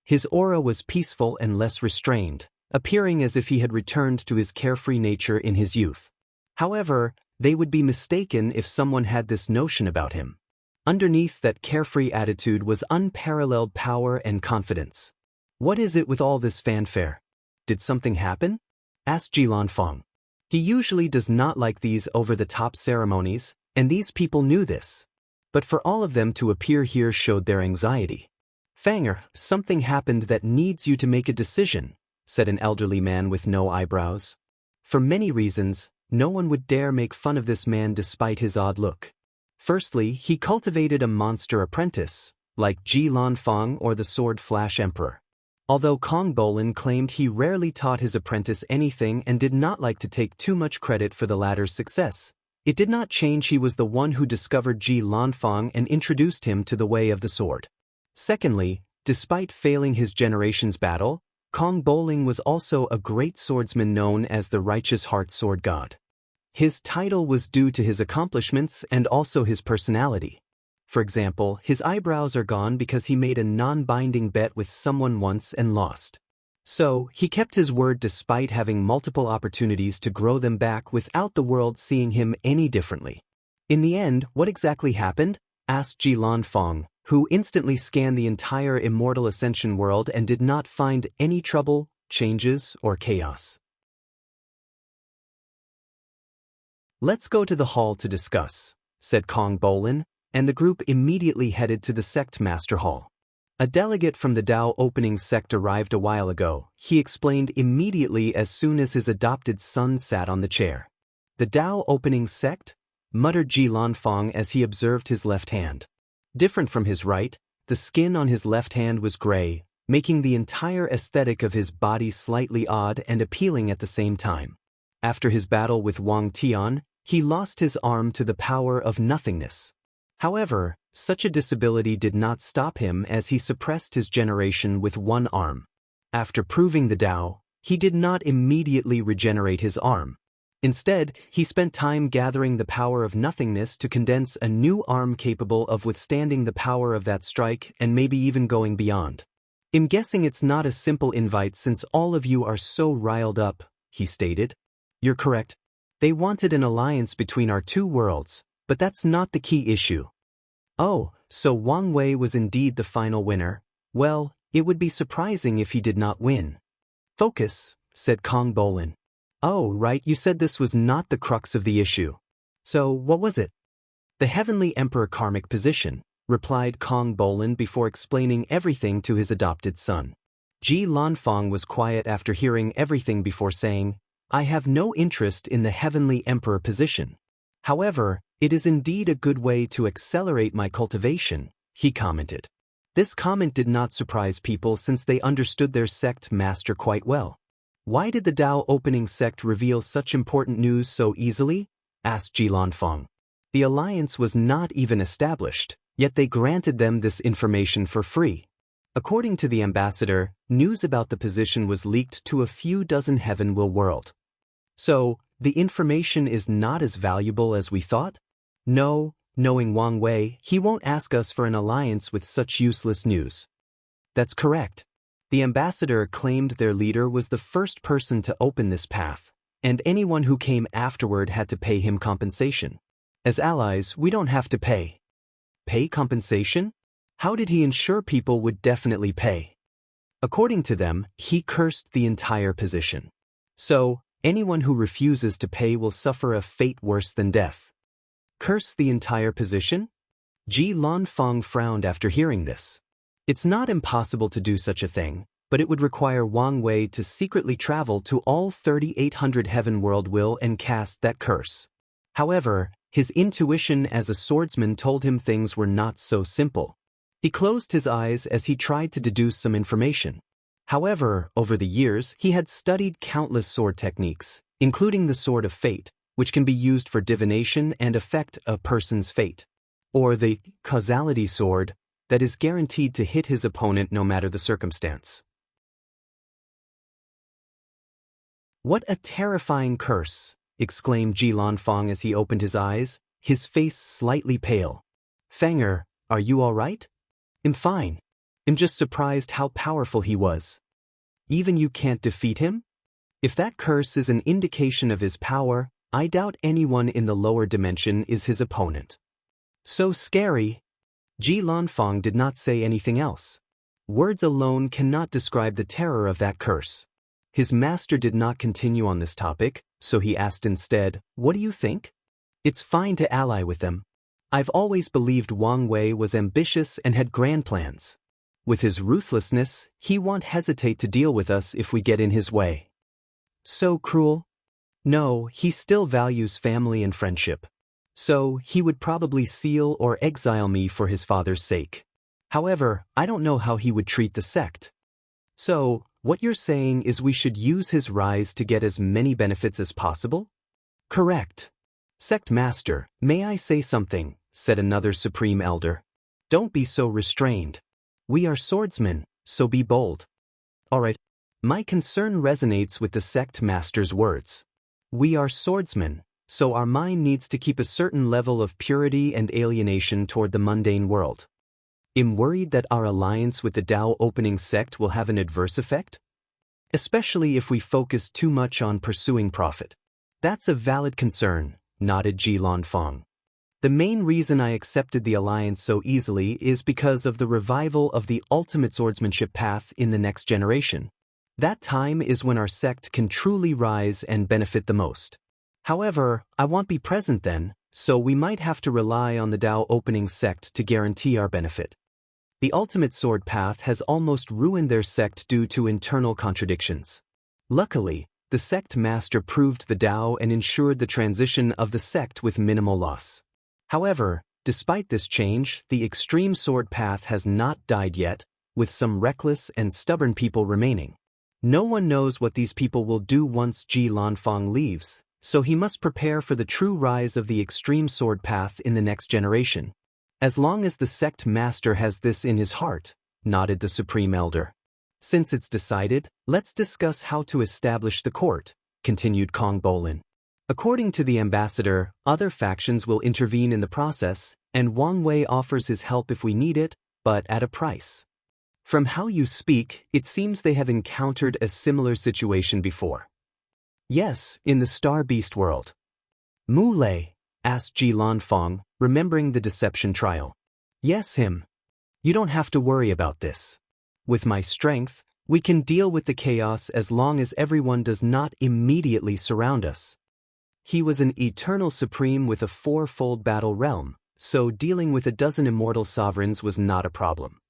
His aura was peaceful and less restrained, appearing as if he had returned to his carefree nature in his youth. However, they would be mistaken if someone had this notion about him. Underneath that carefree attitude was unparalleled power and confidence. "What is it with all this fanfare? Did something happen?" asked Ji Lanfang. He usually does not like these over-the-top ceremonies, and these people knew this. But for all of them to appear here showed their anxiety. "Fanger, something happened that needs you to make a decision," said an elderly man with no eyebrows. For many reasons, no one would dare make fun of this man despite his odd look. Firstly, he cultivated a monster apprentice, like Ji Lanfang or the Sword Flash Emperor. Although Kong Bolin claimed he rarely taught his apprentice anything and did not like to take too much credit for the latter's success, it did not change he was the one who discovered Ji Lanfang and introduced him to the way of the sword. Secondly, despite failing his generation's battle, Kong Bolin was also a great swordsman known as the Righteous Heart Sword God. His title was due to his accomplishments and also his personality. For example, his eyebrows are gone because he made a non-binding bet with someone once and lost. So, he kept his word despite having multiple opportunities to grow them back without the world seeing him any differently. In the end, what exactly happened? Asked Ji Lanfang, who instantly scanned the entire Immortal Ascension world and did not find any trouble, changes, or chaos. "Let's go to the hall to discuss," said Kong Bolin, and the group immediately headed to the sect master hall. A delegate from the Dao opening sect arrived a while ago. He explained immediately as soon as his adopted son sat on the chair. "The Dao opening sect?" muttered Ji Lanfang as he observed his left hand. Different from his right, the skin on his left hand was gray, making the entire aesthetic of his body slightly odd and appealing at the same time. After his battle with Wang Tian, he lost his arm to the power of nothingness. However, such a disability did not stop him as he suppressed his generation with one arm. After proving the Dao, he did not immediately regenerate his arm. Instead, he spent time gathering the power of nothingness to condense a new arm capable of withstanding the power of that strike and maybe even going beyond. "I'm guessing it's not a simple invite since all of you are so riled up," he stated. "You're correct. They wanted an alliance between our two worlds, but that's not the key issue." "Oh, so Wang Wei was indeed the final winner? Well, it would be surprising if he did not win." "Focus," said Kong Bolin. "Oh, right, you said this was not the crux of the issue. So, what was it?" "The Heavenly Emperor karmic position," replied Kong Bolin before explaining everything to his adopted son. Ji Lanfang was quiet after hearing everything before saying, "I have no interest in the Heavenly Emperor position. However, it is indeed a good way to accelerate my cultivation," he commented. This comment did not surprise people since they understood their sect master quite well. "Why did the Dao opening sect reveal such important news so easily?" asked Ji Lanfang. "The alliance was not even established, yet they granted them this information for free." According to the ambassador, news about the position was leaked to a few dozen Heavenwell world. "So, the information is not as valuable as we thought?" "No, knowing Wang Wei, he won't ask us for an alliance with such useless news." "That's correct. The ambassador claimed their leader was the first person to open this path, and anyone who came afterward had to pay him compensation. As allies, we don't have to pay." "Pay compensation? How did he ensure people would definitely pay?" "According to them, he cursed the entire position. So, anyone who refuses to pay will suffer a fate worse than death." "Curse the entire position?" Ji Lanfang frowned after hearing this. It's not impossible to do such a thing, but it would require Wang Wei to secretly travel to all 3,800 Heaven World will and cast that curse. However, his intuition as a swordsman told him things were not so simple. He closed his eyes as he tried to deduce some information. However, over the years, he had studied countless sword techniques, including the Sword of Fate, which can be used for divination and affect a person's fate, or the causality sword, that is guaranteed to hit his opponent no matter the circumstance. "What a terrifying curse!" exclaimed Ji Lanfang as he opened his eyes, his face slightly pale. "Fanger, are you all right?" "I'm fine. I'm just surprised how powerful he was." "Even you can't defeat him?" "If that curse is an indication of his power, I doubt anyone in the lower dimension is his opponent." "So scary." Ji Lanfang did not say anything else. Words alone cannot describe the terror of that curse. His master did not continue on this topic, so he asked instead, "What do you think?" "It's fine to ally with them. I've always believed Wang Wei was ambitious and had grand plans. With his ruthlessness, he won't hesitate to deal with us if we get in his way." "So cruel?" "No, he still values family and friendship. So, he would probably seal or exile me for his father's sake. However, I don't know how he would treat the sect." "So, what you're saying is we should use his rise to get as many benefits as possible?" "Correct." "Sect Master, may I say something?" said another Supreme Elder. "Don't be so restrained. We are swordsmen, so be bold." "Alright, my concern resonates with the Sect Master's words. We are swordsmen, so our mind needs to keep a certain level of purity and alienation toward the mundane world. I'm worried that our alliance with the Dao opening sect will have an adverse effect, especially if we focus too much on pursuing profit." "That's a valid concern," nodded Ji Lanfang. "The main reason I accepted the alliance so easily is because of the revival of the ultimate swordsmanship path in the next generation. That time is when our sect can truly rise and benefit the most. However, I won't be present then, so we might have to rely on the Dao opening sect to guarantee our benefit. The ultimate sword path has almost ruined their sect due to internal contradictions. Luckily, the sect master proved the Dao and ensured the transition of the sect with minimal loss. However, despite this change, the extreme sword path has not died yet, with some reckless and stubborn people remaining. No one knows what these people will do once Ji Lanfang leaves, so he must prepare for the true rise of the extreme sword path in the next generation. As long as the sect master has this in his heart, nodded the Supreme Elder. Since it's decided, let's discuss how to establish the court, continued Kong Bolin. According to the ambassador, other factions will intervene in the process, and Wang Wei offers his help if we need it, but at a price. From how you speak, it seems they have encountered a similar situation before. Yes, in the Star Beast world. Mu Lei, asked Ji Lanfang, remembering the deception trial. Yes, him. You don't have to worry about this. With my strength, we can deal with the chaos as long as everyone does not immediately surround us. He was an eternal supreme with a four-fold battle realm, so dealing with a dozen immortal sovereigns was not a problem.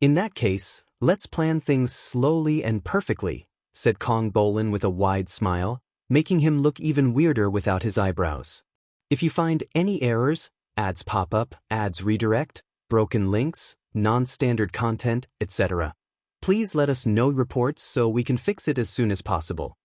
In that case, let's plan things slowly and perfectly, said Kong Bolin with a wide smile, making him look even weirder without his eyebrows. If you find any errors, ads pop up, ads redirect, broken links, non-standard content, etc., please let us know reports so we can fix it as soon as possible.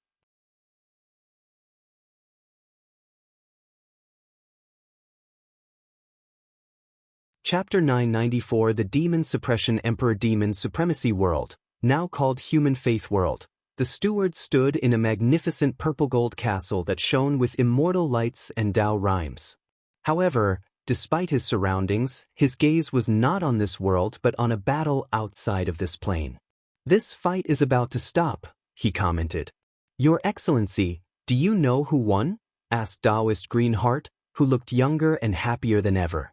Chapter 994 The Demon Suppression Emperor Demon Supremacy World, now called Human Faith World. The steward stood in a magnificent purple-gold castle that shone with immortal lights and Dao rhymes. However, despite his surroundings, his gaze was not on this world but on a battle outside of this plane. This fight is about to stop, he commented. Your Excellency, do you know who won? Asked Daoist Greenheart, who looked younger and happier than ever.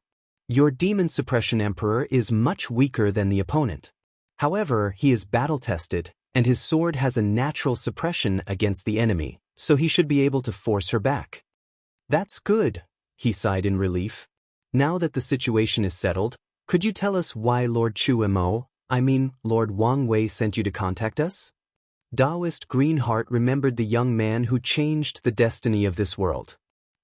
Your Demon Suppression Emperor is much weaker than the opponent. However, he is battle-tested, and his sword has a natural suppression against the enemy, so he should be able to force her back. That's good, he sighed in relief. Now that the situation is settled, could you tell us why Lord Lord Wang Wei sent you to contact us? Daoist Greenheart remembered the young man who changed the destiny of this world.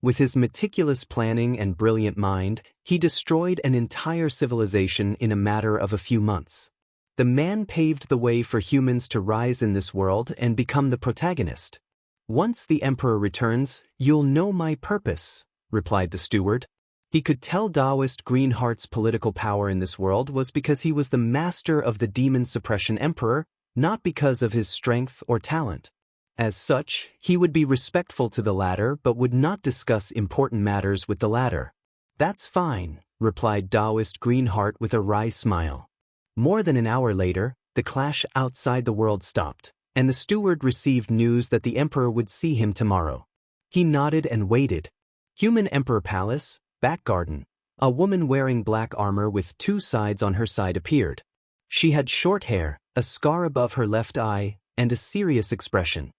With his meticulous planning and brilliant mind, he destroyed an entire civilization in a matter of a few months. The man paved the way for humans to rise in this world and become the protagonist. Once the Emperor returns, you'll know my purpose, replied the steward. He could tell Daoist Greenheart's political power in this world was because he was the master of the Demon Suppression Emperor, not because of his strength or talent. As such, he would be respectful to the latter but would not discuss important matters with the latter. That's fine, replied Daoist Greenheart with a wry smile. More than an hour later, the clash outside the world stopped, and the steward received news that the Emperor would see him tomorrow. He nodded and waited. Human Emperor Palace, back garden. A woman wearing black armor with two sides on her side appeared. She had short hair, a scar above her left eye, and a serious expression.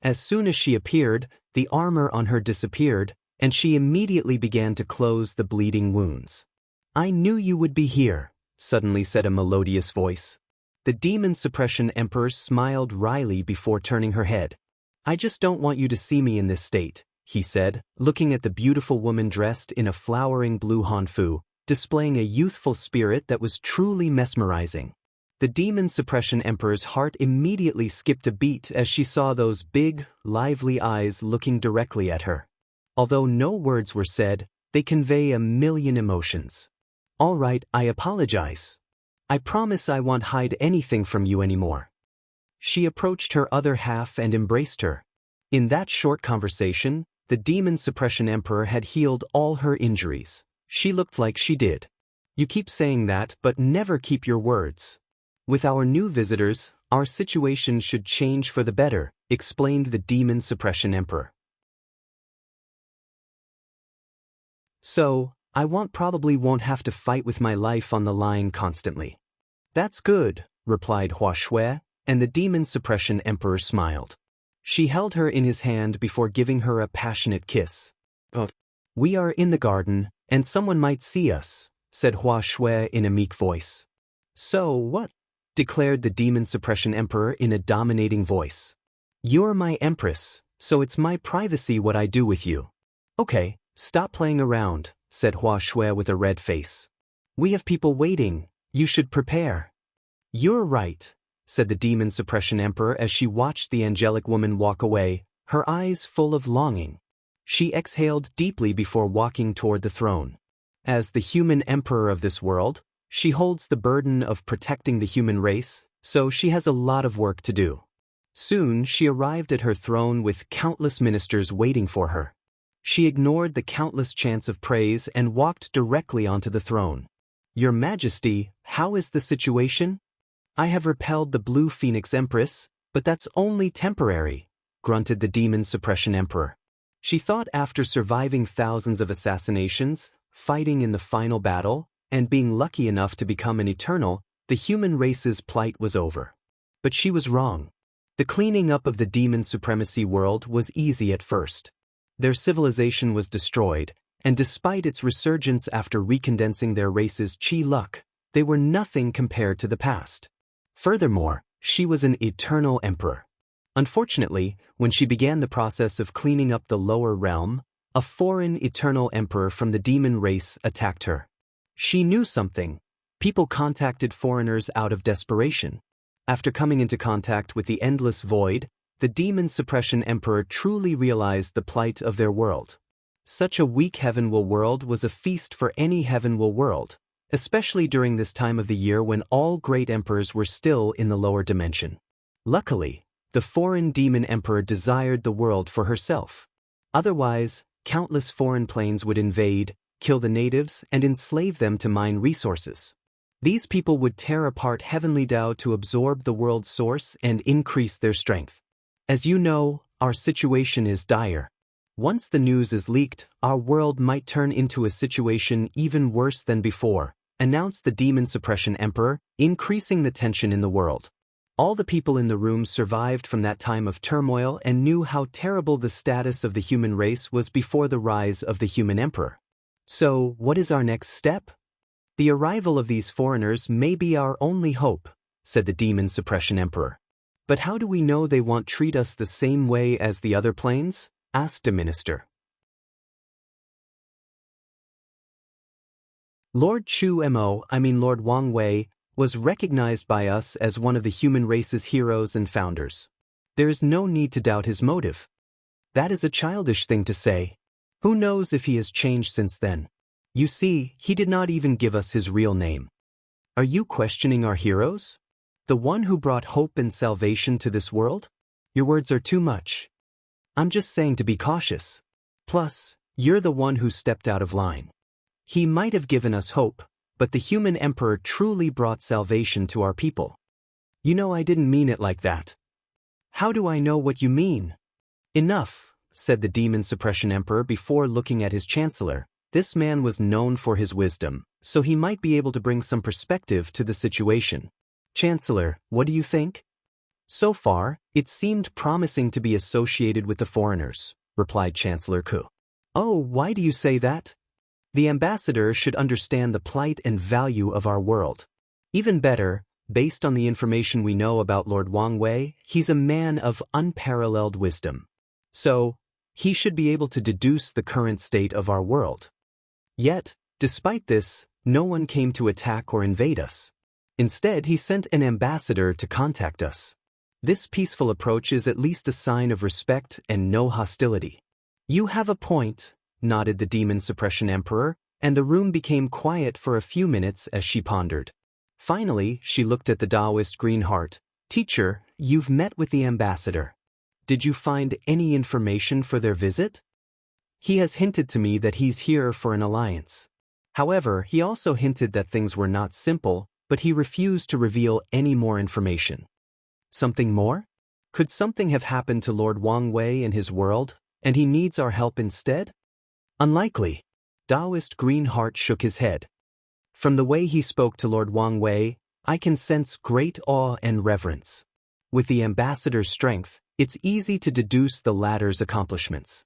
As soon as she appeared, the armor on her disappeared, and she immediately began to close the bleeding wounds. I knew you would be here, suddenly said a melodious voice. The Demon Suppression Emperor smiled wryly before turning her head. I just don't want you to see me in this state, he said, looking at the beautiful woman dressed in a flowering blue hanfu, displaying a youthful spirit that was truly mesmerizing. The Demon Suppression Emperor's heart immediately skipped a beat as she saw those big, lively eyes looking directly at her. Although no words were said, they convey a million emotions. All right, I apologize. I promise I won't hide anything from you anymore. She approached her other half and embraced her. In that short conversation, the Demon Suppression Emperor had healed all her injuries. She looked like she did. You keep saying that, but never keep your words. With our new visitors, our situation should change for the better, explained the Demon Suppression Emperor. So, I probably won't have to fight with my life on the line constantly. That's good, replied Hua Shui, and the Demon Suppression Emperor smiled. She held her in his hand before giving her a passionate kiss. "Oh, we are in the garden, and someone might see us," said Hua Shui in a meek voice. "So what?" declared the Demon Suppression Emperor in a dominating voice. "You're my Empress, so it's my privacy what I do with you." "Okay, stop playing around," said Hua Shui with a red face. "We have people waiting, you should prepare." "You're right," said the Demon Suppression Emperor as she watched the angelic woman walk away, her eyes full of longing. She exhaled deeply before walking toward the throne. As the human emperor of this world, she holds the burden of protecting the human race, so she has a lot of work to do. Soon she arrived at her throne with countless ministers waiting for her. She ignored the countless chants of praise and walked directly onto the throne. "Your Majesty, how is the situation?" "I have repelled the Blue Phoenix Empress, but that's only temporary," grunted the Demon Suppression Emperor. She thought after surviving thousands of assassinations, fighting in the final battle, and being lucky enough to become an eternal, the human race's plight was over. But she was wrong. The cleaning up of the demon supremacy world was easy at first. Their civilization was destroyed, and despite its resurgence after recondensing their race's chi luck, they were nothing compared to the past. Furthermore, she was an eternal emperor. Unfortunately, when she began the process of cleaning up the lower realm, a foreign eternal emperor from the demon race attacked her. She knew something. People contacted foreigners out of desperation. After coming into contact with the endless void, the Demon Suppression Emperor truly realized the plight of their world. Such a weak heavenwell world was a feast for any heavenwell world, especially during this time of the year when all great emperors were still in the lower dimension. Luckily, the foreign demon emperor desired the world for herself. Otherwise, countless foreign planes would invade, kill the natives, and enslave them to mine resources. These people would tear apart heavenly Dao to absorb the world's source and increase their strength. As you know, our situation is dire. Once the news is leaked, our world might turn into a situation even worse than before, announced the Demon Suppression Emperor, increasing the tension in the world. All the people in the room survived from that time of turmoil and knew how terrible the status of the human race was before the rise of the human emperor. "So, what is our next step?" "The arrival of these foreigners may be our only hope," said the Demon Suppression Emperor. "But how do we know they won't treat us the same way as the other planes?" asked a minister. Lord Lord Wang Wei, was recognized by us as one of the human race's heroes and founders. There is no need to doubt his motive. That is a childish thing to say. Who knows if he has changed since then? You see, he did not even give us his real name. Are you questioning our heroes? The one who brought hope and salvation to this world? Your words are too much. I'm just saying to be cautious. Plus, you're the one who stepped out of line. He might have given us hope, but the human emperor truly brought salvation to our people. You know I didn't mean it like that. How do I know what you mean? Enough, said the Demon Suppression Emperor before looking at his chancellor. This man was known for his wisdom, so he might be able to bring some perspective to the situation. Chancellor, what do you think? So far, it seemed promising to be associated with the foreigners, replied Chancellor Ku. Oh, why do you say that? The ambassador should understand the plight and value of our world. Even better, based on the information we know about Lord Wang Wei, he's a man of unparalleled wisdom. So, he should be able to deduce the current state of our world. Yet, despite this, no one came to attack or invade us. Instead, he sent an ambassador to contact us. This peaceful approach is at least a sign of respect and no hostility. You have a point, nodded the Demon Suppression Emperor, and the room became quiet for a few minutes as she pondered. Finally, she looked at the Daoist Green Heart. Teacher, you've met with the ambassador. Did you find any information for their visit? He has hinted to me that he's here for an alliance. However, he also hinted that things were not simple, but he refused to reveal any more information. Something more? Could something have happened to Lord Wang Wei in his world, and he needs our help instead? Unlikely. Daoist Green Heart shook his head. From the way he spoke to Lord Wang Wei, I can sense great awe and reverence. With the ambassador's strength, it's easy to deduce the latter's accomplishments.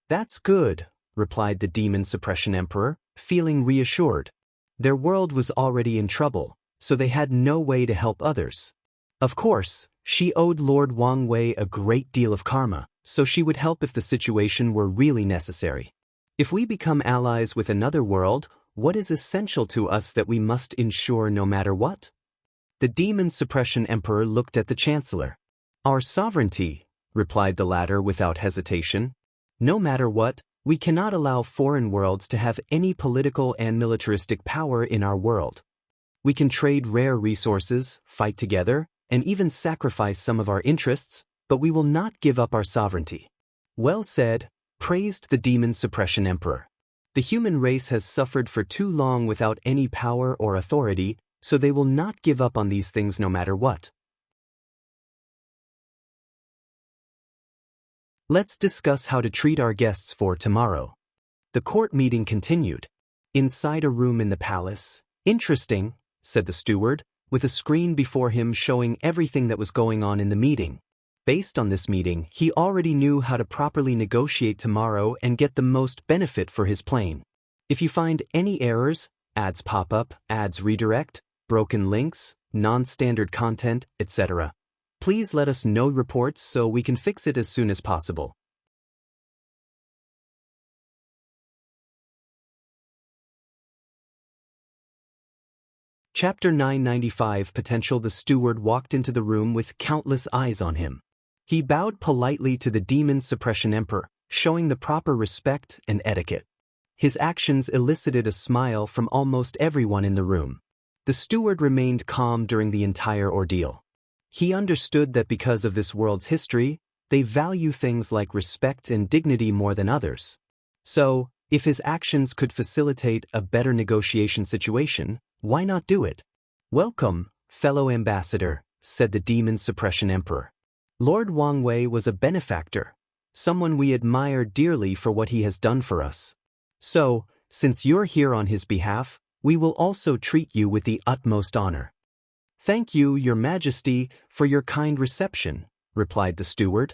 That's good, replied the Demon Suppression Emperor, feeling reassured. Their world was already in trouble, so they had no way to help others. Of course, she owed Lord Wang Wei a great deal of karma, so she would help if the situation were really necessary. If we become allies with another world, what is essential to us that we must ensure no matter what? The Demon Suppression Emperor looked at the Chancellor. Our sovereignty, replied the latter without hesitation. No matter what, we cannot allow foreign worlds to have any political and militaristic power in our world. We can trade rare resources, fight together, and even sacrifice some of our interests, but we will not give up our sovereignty. Well said, praised the Demon Suppression Emperor. The human race has suffered for too long without any power or authority, so they will not give up on these things no matter what. Let's discuss how to treat our guests for tomorrow. The court meeting continued. Inside a room in the palace. Interesting, said the steward, with a screen before him showing everything that was going on in the meeting. Based on this meeting, he already knew how to properly negotiate tomorrow and get the most benefit for his plane. If you find any errors, ads pop up, ads redirect, broken links, non-standard content, etc., please let us know reports so we can fix it as soon as possible. Chapter 995 Potential. The steward walked into the room with countless eyes on him. He bowed politely to the Demon Suppression Emperor, showing the proper respect and etiquette. His actions elicited a smile from almost everyone in the room. The steward remained calm during the entire ordeal. He understood that because of this world's history, they value things like respect and dignity more than others. So, if his actions could facilitate a better negotiation situation, why not do it? Welcome, fellow ambassador, said the Demon Suppression Emperor. Lord Wang Wei was a benefactor, someone we admire dearly for what he has done for us. So, since you're here on his behalf, we will also treat you with the utmost honor. Thank you, Your Majesty, for your kind reception, replied the steward.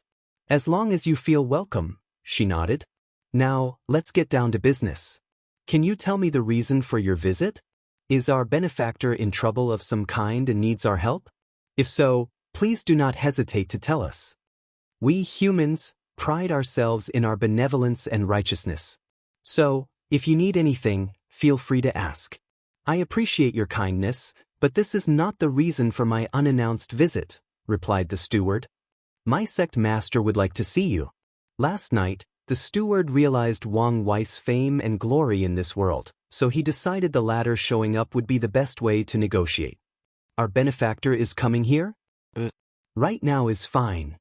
As long as you feel welcome, she nodded. Now, let's get down to business. Can you tell me the reason for your visit? Is our benefactor in trouble of some kind and needs our help? If so, please do not hesitate to tell us. We humans pride ourselves in our benevolence and righteousness. So, if you need anything, feel free to ask. I appreciate your kindness, but this is not the reason for my unannounced visit, replied the steward. My sect master would like to see you. Last night, the steward realized Wang Wei's fame and glory in this world, so he decided the latter showing up would be the best way to negotiate. Our benefactor is coming here? Right now is fine.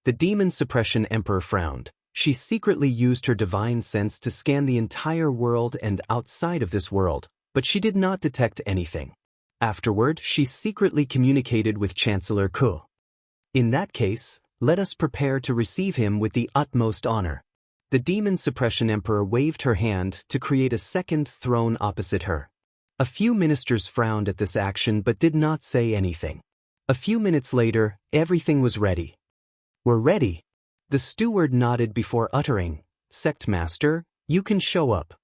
The Demon Suppression Emperor frowned. She secretly used her divine sense to scan the entire world and outside of this world, but she did not detect anything. Afterward, she secretly communicated with Chancellor Ku. In that case, let us prepare to receive him with the utmost honor. The Demon Suppression Emperor waved her hand to create a second throne opposite her. A few ministers frowned at this action but did not say anything. A few minutes later, everything was ready. We're ready. The steward nodded before uttering, Sect Master, you can show up.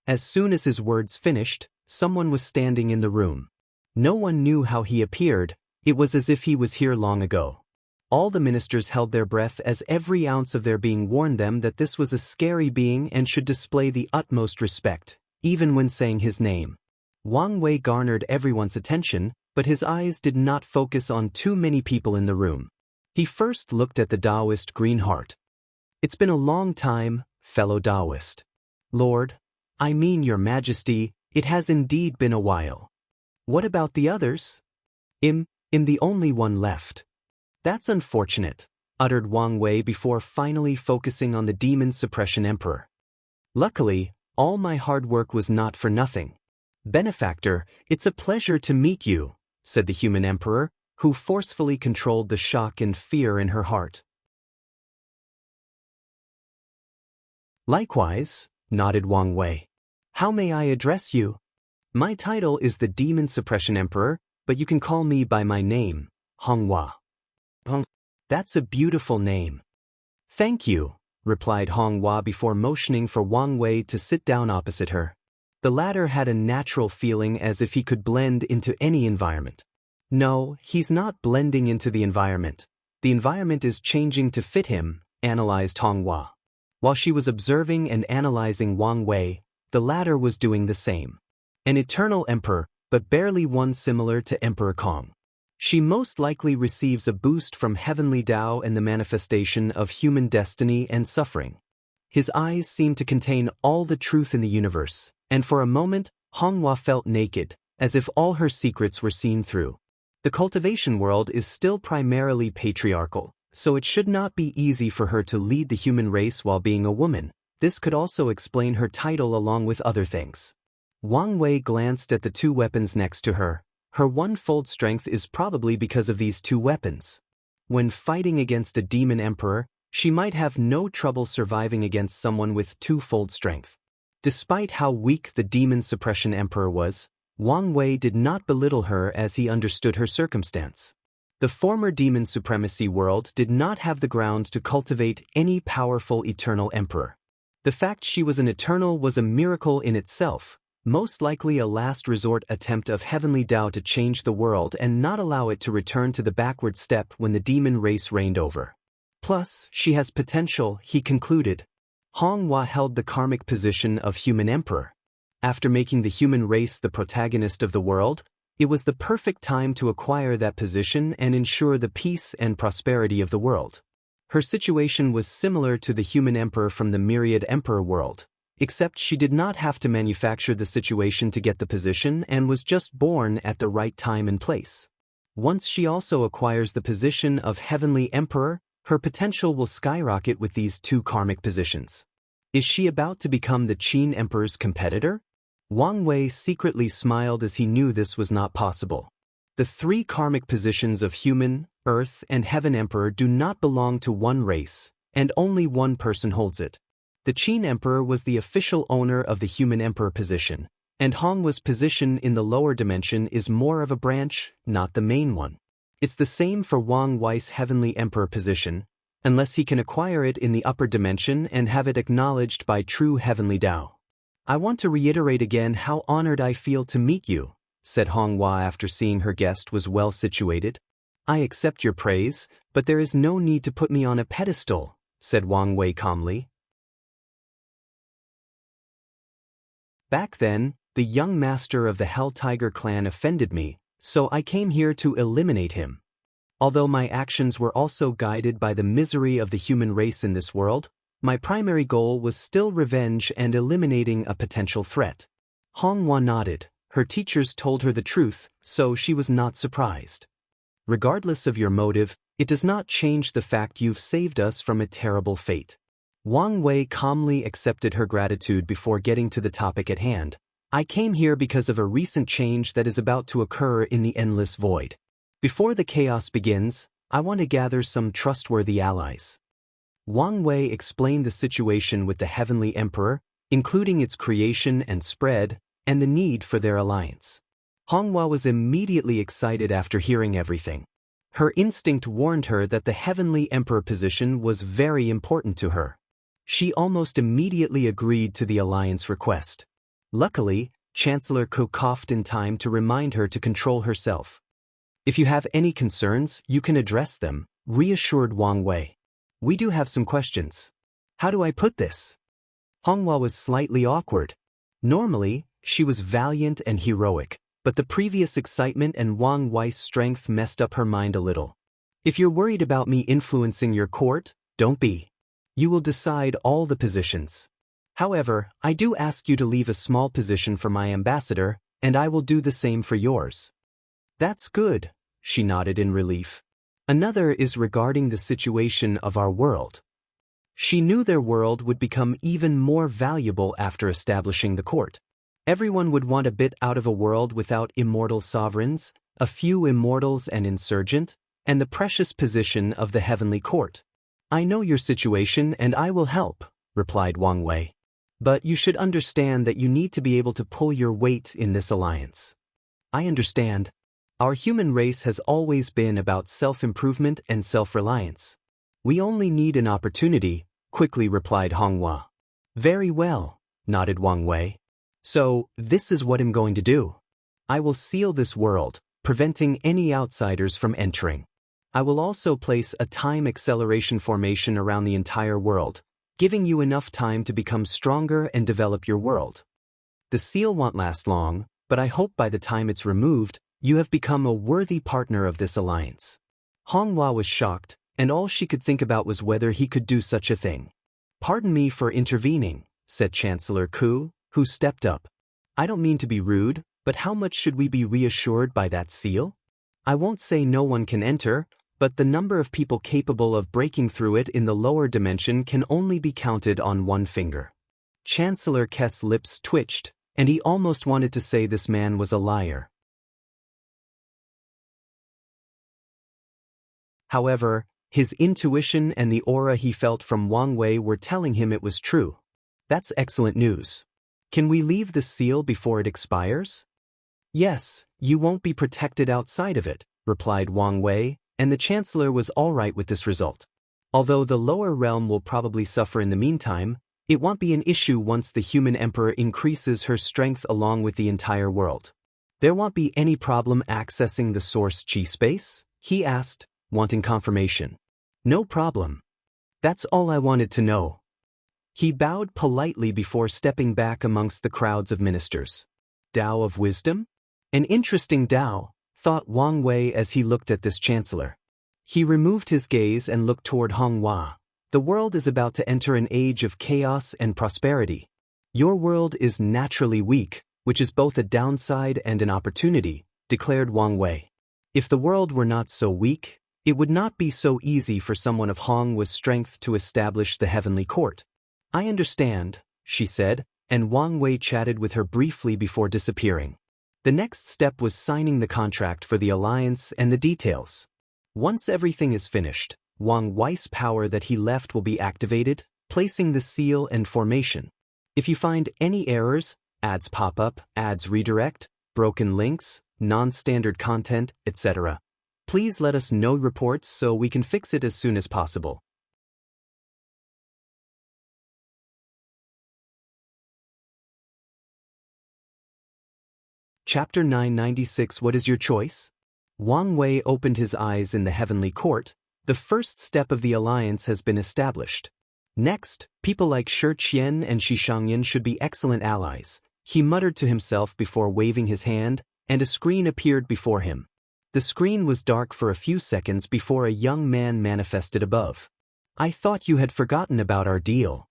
As soon as his words finished, someone was standing in the room. No one knew how he appeared, it was as if he was here long ago. All the ministers held their breath as every ounce of their being warned them that this was a scary being and should display the utmost respect, even when saying his name. Wang Wei garnered everyone's attention, but his eyes did not focus on too many people in the room. He first looked at the Daoist Greenheart. It's been a long time, fellow Daoist. Lord, I mean Your Majesty, it has indeed been a while. What about the others? I'm the only one left. That's unfortunate, uttered Wang Wei before finally focusing on the Demon Suppression Emperor. Luckily, all my hard work was not for nothing. Benefactor, it's a pleasure to meet you, said the human emperor, who forcefully controlled the shock and fear in her heart. Likewise, nodded Wang Wei. How may I address you? My title is the Demon Suppression Emperor, but you can call me by my name, Honghua. That's a beautiful name. Thank you, replied Honghua before motioning for Wang Wei to sit down opposite her. The latter had a natural feeling as if he could blend into any environment. No, he's not blending into the environment. The environment is changing to fit him, analyzed Honghua. While she was observing and analyzing Wang Wei, the latter was doing the same. An eternal emperor, but barely one similar to Emperor Kong. She most likely receives a boost from heavenly Tao and the manifestation of human destiny and suffering. His eyes seemed to contain all the truth in the universe, and for a moment, Honghua felt naked, as if all her secrets were seen through. The cultivation world is still primarily patriarchal, so it should not be easy for her to lead the human race while being a woman. This could also explain her title along with other things. Wang Wei glanced at the two weapons next to her. Her one-fold strength is probably because of these two weapons. When fighting against a demon emperor, she might have no trouble surviving against someone with two-fold strength. Despite how weak the demon suppression emperor was, Wang Wei did not belittle her as he understood her circumstance. The former demon supremacy world did not have the ground to cultivate any powerful eternal emperor. The fact she was an eternal was a miracle in itself, most likely a last resort attempt of heavenly Tao to change the world and not allow it to return to the backward step when the demon race reigned over. Plus, she has potential, he concluded. Honghua held the karmic position of human emperor. After making the human race the protagonist of the world, it was the perfect time to acquire that position and ensure the peace and prosperity of the world. Her situation was similar to the human emperor from the myriad emperor world, except she did not have to manufacture the situation to get the position and was just born at the right time and place. Once she also acquires the position of heavenly emperor, her potential will skyrocket with these two karmic positions. Is she about to become the Qin emperor's competitor? Wang Wei secretly smiled as he knew this was not possible. The three karmic positions of human, earth, and heaven emperor do not belong to one race, and only one person holds it. The Qin emperor was the official owner of the human emperor position, and Honghua's position in the lower dimension is more of a branch, not the main one. It's the same for Wang Wei's heavenly emperor position, unless he can acquire it in the upper dimension and have it acknowledged by true heavenly Tao. I want to reiterate again how honored I feel to meet you, said Honghua after seeing her guest was well situated. I accept your praise, but there is no need to put me on a pedestal, said Wang Wei calmly. Back then, the young master of the Hell Tiger clan offended me, so I came here to eliminate him. Although my actions were also guided by the misery of the human race in this world, my primary goal was still revenge and eliminating a potential threat. Honghua nodded. Her teachers told her the truth, so she was not surprised. Regardless of your motive, it does not change the fact you've saved us from a terrible fate. Wang Wei calmly accepted her gratitude before getting to the topic at hand. I came here because of a recent change that is about to occur in the endless void. Before the chaos begins, I want to gather some trustworthy allies. Wang Wei explained the situation with the Heavenly Emperor, including its creation and spread, and the need for their alliance. Honghua was immediately excited after hearing everything. Her instinct warned her that the Heavenly Emperor position was very important to her. She almost immediately agreed to the alliance request. Luckily, Chancellor Ko coughed in time to remind her to control herself. If you have any concerns, you can address them, reassured Wang Wei. We do have some questions. How do I put this? Honghua was slightly awkward. Normally, she was valiant and heroic, but the previous excitement and Wang Wei's strength messed up her mind a little. If you're worried about me influencing your court, don't be. You will decide all the positions. However, I do ask you to leave a small position for my ambassador, and I will do the same for yours. That's good, she nodded in relief. Another is regarding the situation of our world. She knew their world would become even more valuable after establishing the court. Everyone would want a bit out of a world without immortal sovereigns, a few immortals and insurgent, and the precious position of the heavenly court. I know your situation and I will help, replied Wang Wei. But you should understand that you need to be able to pull your weight in this alliance. I understand. Our human race has always been about self-improvement and self-reliance. We only need an opportunity, quickly replied Honghua. Very well, nodded Wang Wei. So, this is what I'm going to do. I will seal this world, preventing any outsiders from entering. I will also place a time acceleration formation around the entire world, giving you enough time to become stronger and develop your world. The seal won't last long, but I hope by the time it's removed, you have become a worthy partner of this alliance. Honghua was shocked, and all she could think about was whether he could do such a thing. Pardon me for intervening, said Chancellor Ku, who stepped up. I don't mean to be rude, but how much should we be reassured by that seal? I won't say no one can enter, but the number of people capable of breaking through it in the lower dimension can only be counted on one finger. Chancellor K's lips twitched, and he almost wanted to say this man was a liar. However, his intuition and the aura he felt from Wang Wei were telling him it was true. That's excellent news. Can we leave the seal before it expires? Yes, you won't be protected outside of it, replied Wang Wei, and the Chancellor was all right with this result. Although the lower realm will probably suffer in the meantime, it won't be an issue once the human emperor increases her strength along with the entire world. There won't be any problem accessing the source chi space? He asked, wanting confirmation. No problem. That's all I wanted to know. He bowed politely before stepping back amongst the crowds of ministers. Tao of wisdom? An interesting Tao, thought Wang Wei as he looked at this chancellor. He removed his gaze and looked toward Honghua. The world is about to enter an age of chaos and prosperity. Your world is naturally weak, which is both a downside and an opportunity, declared Wang Wei. If the world were not so weak, it would not be so easy for someone of Honghua's strength to establish the heavenly court. I understand, she said, and Wang Wei chatted with her briefly before disappearing. The next step was signing the contract for the alliance and the details. Once everything is finished, Wang Wei's power that he left will be activated, placing the seal and formation. If you find any errors, ads pop up, ads redirect, broken links, non-standard content, etc., please let us know reports so we can fix it as soon as possible. Chapter 996. What is your choice? Wang Wei opened his eyes in the heavenly court. The first step of the alliance has been established. Next, people like Shi Qian and Xianxia should be excellent allies, he muttered to himself before waving his hand, and a screen appeared before him. The screen was dark for a few seconds before a young man manifested above. I thought you had forgotten about our deal.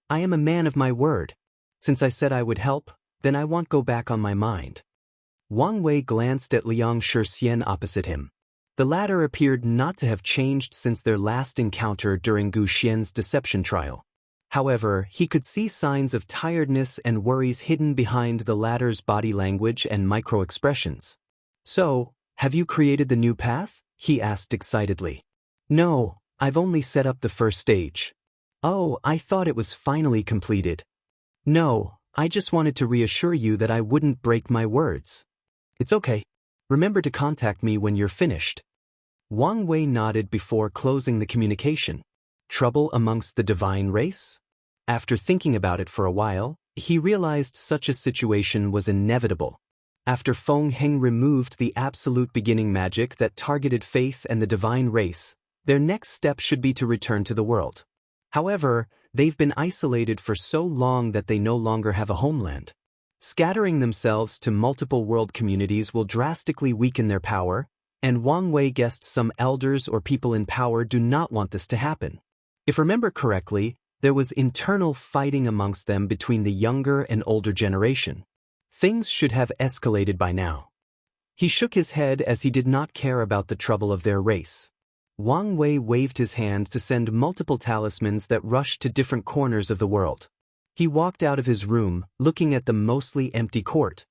I am a man of my word. Since I said I would help, then I won't go back on my mind. Wang Wei glanced at Liang Shixian opposite him. The latter appeared not to have changed since their last encounter during Gu Xian's deception trial. However, he could see signs of tiredness and worries hidden behind the latter's body language and micro-expressions. So, have you created the new path? He asked excitedly. No, I've only set up the first stage. Oh, I thought it was finally completed. No, I just wanted to reassure you that I wouldn't break my words. It's okay. Remember to contact me when you're finished. Wang Wei nodded before closing the communication. Trouble amongst the divine race? After thinking about it for a while, he realized such a situation was inevitable. After Feng Heng removed the absolute beginning magic that targeted faith and the divine race, their next step should be to return to the world. However, they've been isolated for so long that they no longer have a homeland. Scattering themselves to multiple world communities will drastically weaken their power, and Wang Wei guessed some elders or people in power do not want this to happen. If remember correctly, there was internal fighting amongst them between the younger and older generation. Things should have escalated by now. He shook his head as he did not care about the trouble of their race. Wang Wei waved his hand to send multiple talismans that rushed to different corners of the world. He walked out of his room, looking at the mostly empty court.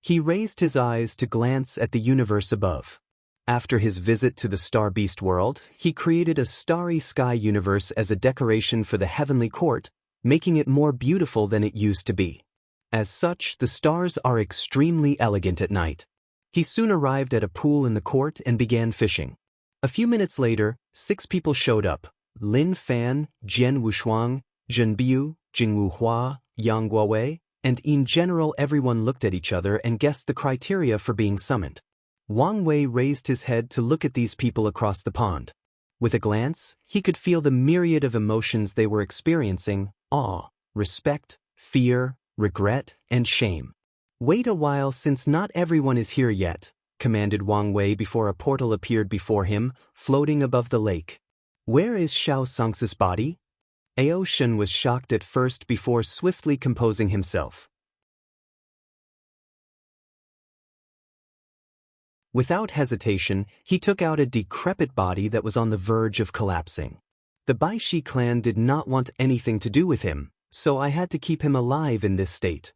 He raised his eyes to glance at the universe above. After his visit to the Star Beast world, he created a starry sky universe as a decoration for the heavenly court, making it more beautiful than it used to be. As such, the stars are extremely elegant at night. He soon arrived at a pool in the court and began fishing. A few minutes later, 6 people showed up: Lin Fan, Jian Wushuang, Zhen Biu, Jingwu Hua, Yang Guowei, and in general everyone looked at each other and guessed the criteria for being summoned. Wang Wei raised his head to look at these people across the pond. With a glance, he could feel the myriad of emotions they were experiencing: awe, respect, fear, regret, and shame. "Wait a while, since not everyone is here yet," commanded Wang Wei before a portal appeared before him, floating above the lake. "Where is Xianxia's body?" Aoshan was shocked at first before swiftly composing himself. Without hesitation, he took out a decrepit body that was on the verge of collapsing. "The Baishi clan did not want anything to do with him, so I had to keep him alive in this state."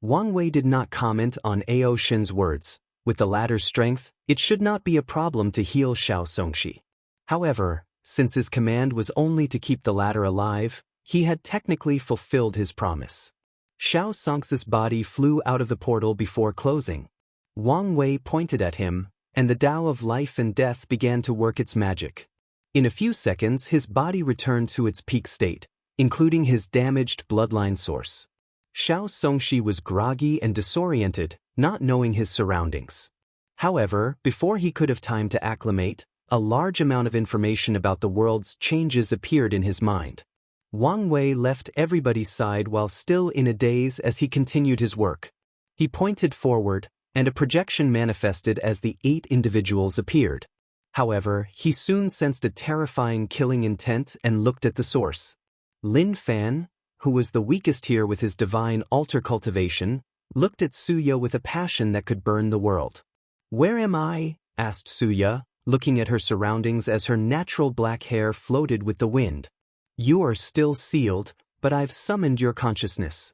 Wang Wei did not comment on Aoshan's words. With the latter's strength, it should not be a problem to heal Xianxia. However, since his command was only to keep the latter alive, he had technically fulfilled his promise. Xianxia's body flew out of the portal before closing. Wang Wei pointed at him, and the Tao of life and death began to work its magic. In a few seconds, his body returned to its peak state, including his damaged bloodline source. Xianxia was groggy and disoriented, not knowing his surroundings. However, before he could have time to acclimate, a large amount of information about the world's changes appeared in his mind. Wang Wei left everybody's side while still in a daze as he continued his work. He pointed forward, and a projection manifested as the 8 individuals appeared. However, he soon sensed a terrifying killing intent and looked at the source. Lin Fan, who was the weakest here with his divine altar cultivation, looked at Suya with a passion that could burn the world. "Where am I?" asked Suya, looking at her surroundings as her natural black hair floated with the wind. "You are still sealed, but I've summoned your consciousness."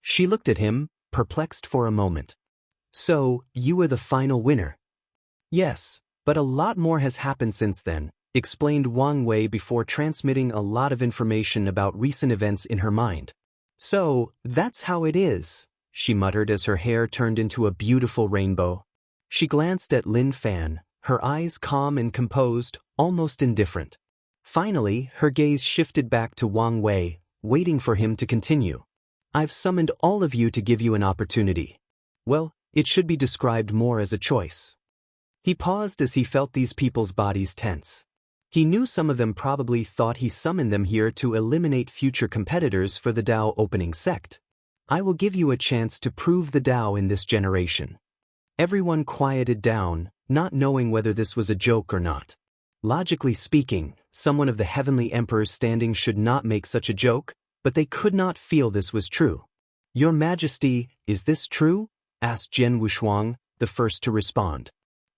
She looked at him, perplexed for a moment. "So, you are the final winner?" "Yes, but a lot more has happened since then," explained Wang Wei before transmitting a lot of information about recent events in her mind. "So, that's how it is," she muttered as her hair turned into a beautiful rainbow. She glanced at Lin Fan, her eyes calm and composed, almost indifferent. Finally, her gaze shifted back to Wang Wei, waiting for him to continue. "I've summoned all of you to give you an opportunity. Well, it should be described more as a choice." He paused as he felt these people's bodies tense. He knew some of them probably thought he summoned them here to eliminate future competitors for the Dao opening sect. "I will give you a chance to prove the Dao in this generation." Everyone quieted down, not knowing whether this was a joke or not. Logically speaking, someone of the heavenly emperor's standing should not make such a joke, but they could not feel this was true. "Your Majesty, is this true?" asked Jian Wushuang, the first to respond.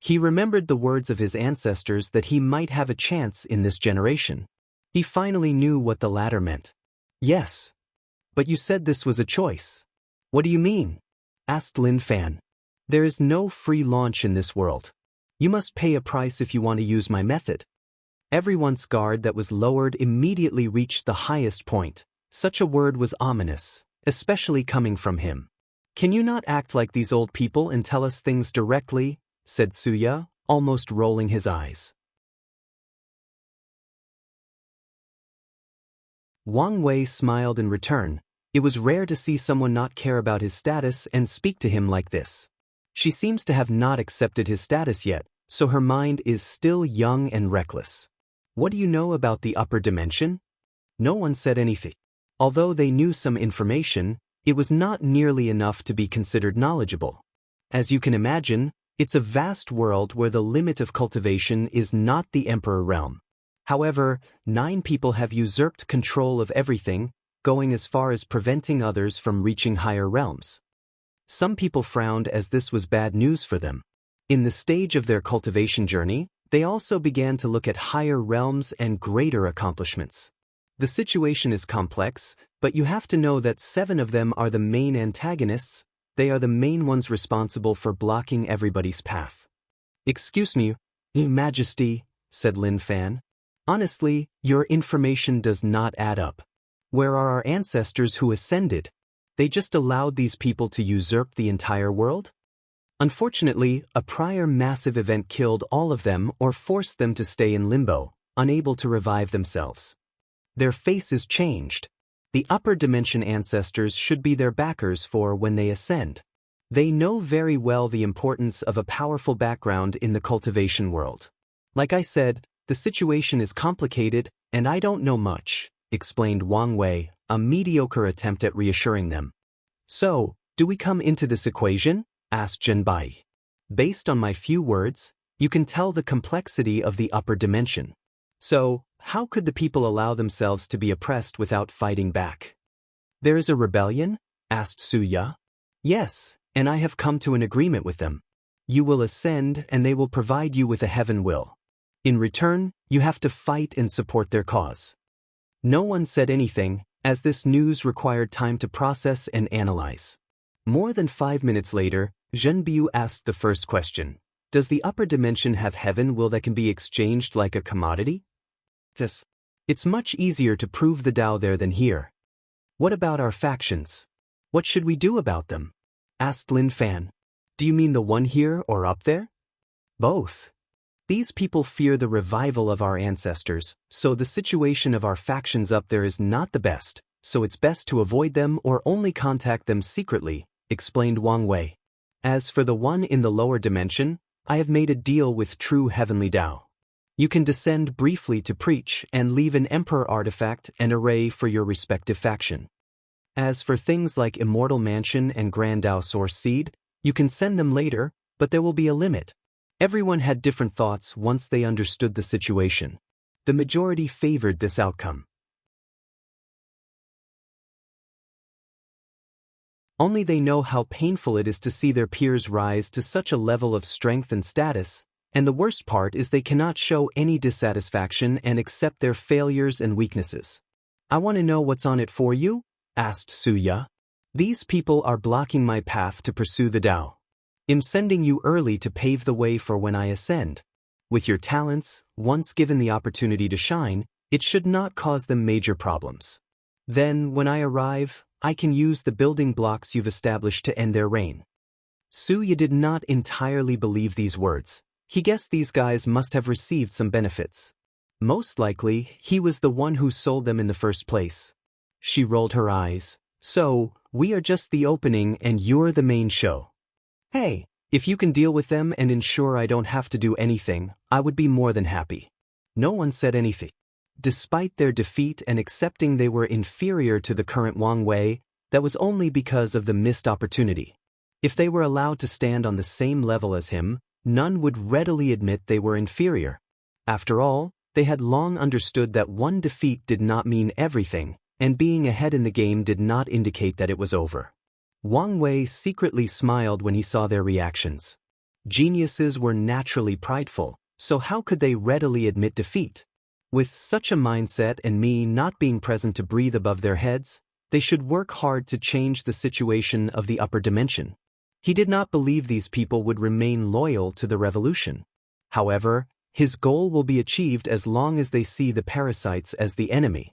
He remembered the words of his ancestors that he might have a chance in this generation. He finally knew what the latter meant. "Yes. But you said this was a choice." "What do you mean?" asked Lin Fan. "There is no free launch in this world. You must pay a price if you want to use my method." Everyone's guard that was lowered immediately reached the highest point. Such a word was ominous, especially coming from him. "Can you not act like these old people and tell us things directly?" said Suya, almost rolling his eyes. Wang Wei smiled in return. It was rare to see someone not care about his status and speak to him like this. She seems to have not accepted his status yet, so her mind is still young and reckless. "What do you know about the upper dimension?" No one said anything. Although they knew some information, it was not nearly enough to be considered knowledgeable. As you can imagine, it's a vast world where the limit of cultivation is not the Emperor realm. However, 9 people have usurped control of everything, going as far as preventing others from reaching higher realms. Some people frowned as this was bad news for them. In the stage of their cultivation journey, they also began to look at higher realms and greater accomplishments. The situation is complex, but you have to know that 7 of them are the main antagonists. They are the main ones responsible for blocking everybody's path. "Excuse me, Your Majesty," said Lin Fan. "Honestly, your information does not add up. Where are our ancestors who ascended? They just allowed these people to usurp the entire world?" Unfortunately, a prior massive event killed all of them or forced them to stay in limbo, unable to revive themselves. Their faces changed. The upper dimension ancestors should be their backers for when they ascend. They know very well the importance of a powerful background in the cultivation world. Like I said, the situation is complicated, and I don't know much, explained Wang Wei, a mediocre attempt at reassuring them. So, do we come into this equation? Asked Zhenbai. Based on my few words, you can tell the complexity of the upper dimension. So, how could the people allow themselves to be oppressed without fighting back? There is a rebellion? Asked Suya. Yes, and I have come to an agreement with them. You will ascend and they will provide you with a heaven will. In return, you have to fight and support their cause. No one said anything, as this news required time to process and analyze. More than 5 minutes later, Zhenbiu asked the first question. Does the upper dimension have heaven will that can be exchanged like a commodity? Yes. It's much easier to prove the Tao there than here. What about our factions? What should we do about them? Asked Lin Fan. Do you mean the one here or up there? Both. These people fear the revival of our ancestors, so the situation of our factions up there is not the best, so it's best to avoid them or only contact them secretly, explained Wang Wei. As for the one in the lower dimension, I have made a deal with true heavenly Tao. You can descend briefly to preach and leave an emperor artifact and array for your respective faction. As for things like Immortal Mansion and Grand Tao Source Seed, you can send them later, but there will be a limit. Everyone had different thoughts once they understood the situation. The majority favored this outcome. Only they know how painful it is to see their peers rise to such a level of strength and status, and the worst part is they cannot show any dissatisfaction and accept their failures and weaknesses. I want to know what's on it for you? Asked Suya. These people are blocking my path to pursue the Tao. I'm sending you early to pave the way for when I ascend. With your talents, once given the opportunity to shine, it should not cause them major problems. Then, when I arrive, I can use the building blocks you've established to end their reign. Suya did not entirely believe these words. He guessed these guys must have received some benefits. Most likely, he was the one who sold them in the first place. She rolled her eyes. So, we are just the opening and you're the main show. Hey, if you can deal with them and ensure I don't have to do anything, I would be more than happy. No one said anything. Despite their defeat and accepting they were inferior to the current Wang Wei, that was only because of the missed opportunity. If they were allowed to stand on the same level as him, none would readily admit they were inferior. After all, they had long understood that one defeat did not mean everything, and being ahead in the game did not indicate that it was over. Wang Wei secretly smiled when he saw their reactions. Geniuses were naturally prideful, so how could they readily admit defeat? With such a mindset and me not being present to breathe above their heads, they should work hard to change the situation of the upper dimension. He did not believe these people would remain loyal to the revolution. However, his goal will be achieved as long as they see the parasites as the enemy.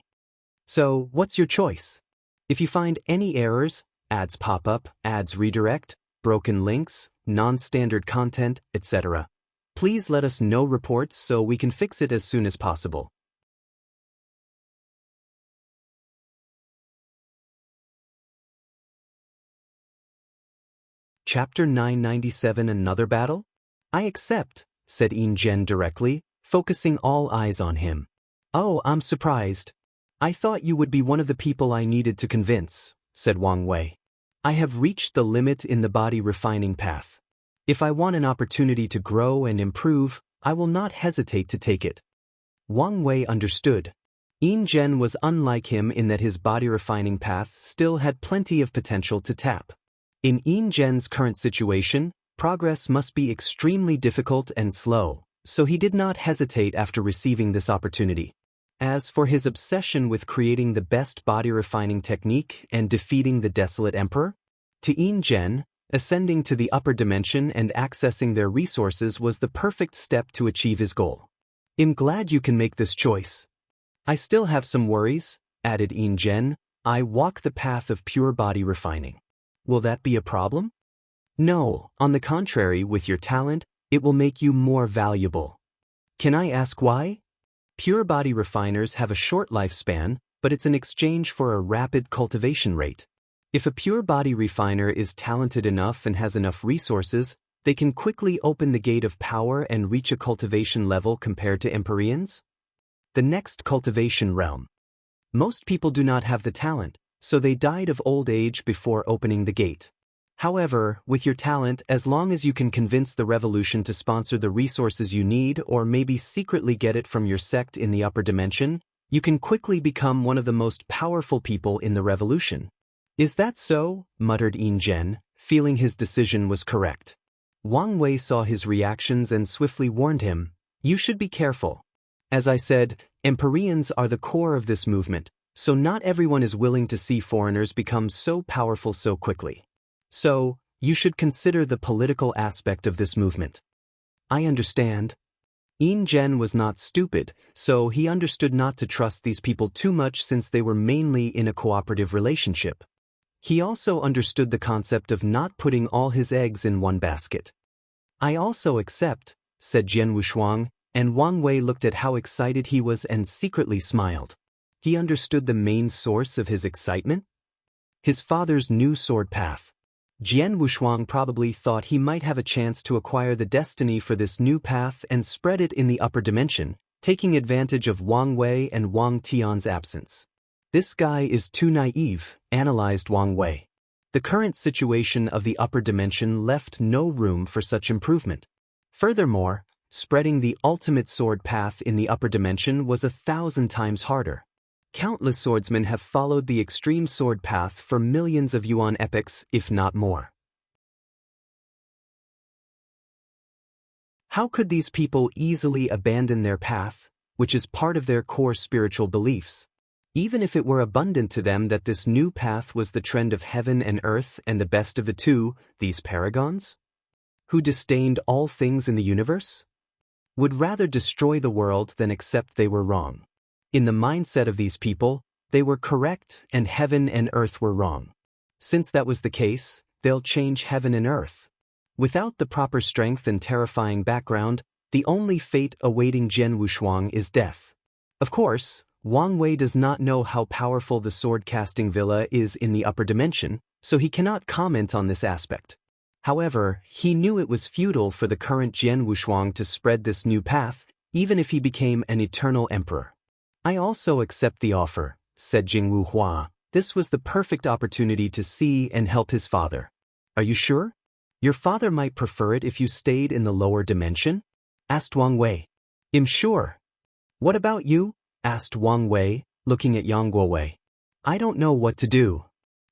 So, what's your choice? If you find any errors, ads pop up, ads redirect, broken links, non-standard content, etc., please let us know reports so we can fix it as soon as possible. Chapter 997 Another Battle? I accept, said Yin Zhen directly, focusing all eyes on him. Oh, I'm surprised. I thought you would be one of the people I needed to convince, said Wang Wei. I have reached the limit in the body refining path. If I want an opportunity to grow and improve, I will not hesitate to take it. Wang Wei understood. Yin Zhen was unlike him in that his body refining path still had plenty of potential to tap. In Yin Zhen's current situation, progress must be extremely difficult and slow, so he did not hesitate after receiving this opportunity. As for his obsession with creating the best body refining technique and defeating the desolate emperor, to Yin Zhen, ascending to the upper dimension and accessing their resources was the perfect step to achieve his goal. I'm glad you can make this choice. I still have some worries, added Yin Zhen. I walk the path of pure body refining. Will that be a problem? No, on the contrary, with your talent, it will make you more valuable. Can I ask why? Pure body refiners have a short lifespan, but it's in exchange for a rapid cultivation rate. If a pure body refiner is talented enough and has enough resources, they can quickly open the gate of power and reach a cultivation level compared to Empyreans. The next cultivation realm. Most people do not have the talent, so they died of old age before opening the gate. However, with your talent, as long as you can convince the revolution to sponsor the resources you need or maybe secretly get it from your sect in the upper dimension, you can quickly become one of the most powerful people in the revolution. Is that so? Muttered Yin Zhen, feeling his decision was correct. Wang Wei saw his reactions and swiftly warned him, "You should be careful. As I said, Empyreans are the core of this movement, so not everyone is willing to see foreigners become so powerful so quickly. So, you should consider the political aspect of this movement." I understand. Yin Zhen was not stupid, so he understood not to trust these people too much since they were mainly in a cooperative relationship. He also understood the concept of not putting all his eggs in one basket. I also accept, said Jian Wushuang, and Wang Wei looked at how excited he was and secretly smiled. He understood the main source of his excitement? His father's new sword path. Jian Wushuang probably thought he might have a chance to acquire the destiny for this new path and spread it in the upper dimension, taking advantage of Wang Wei and Wang Tian's absence. This guy is too naive, analyzed Wang Wei. The current situation of the upper dimension left no room for such improvement. Furthermore, spreading the ultimate sword path in the upper dimension was 1,000 times harder. Countless swordsmen have followed the extreme sword path for millions of yuan epochs, if not more. How could these people easily abandon their path, which is part of their core spiritual beliefs? Even if it were abundant to them that this new path was the trend of heaven and earth and the best of the two, these paragons, who disdained all things in the universe, would rather destroy the world than accept they were wrong. In the mindset of these people, they were correct and heaven and earth were wrong. Since that was the case, they'll change heaven and earth. Without the proper strength and terrifying background, the only fate awaiting Jian Wushuang is death. Of course, Wang Wei does not know how powerful the sword-casting villa is in the upper dimension, so he cannot comment on this aspect. However, he knew it was futile for the current Jian Wushuang to spread this new path, even if he became an eternal emperor. I also accept the offer, said Jingwu Hua. This was the perfect opportunity to see and help his father. Are you sure? Your father might prefer it if you stayed in the lower dimension? Asked Wang Wei. I'm sure. What about you? Asked Wang Wei, looking at Yang Guowei. I don't know what to do.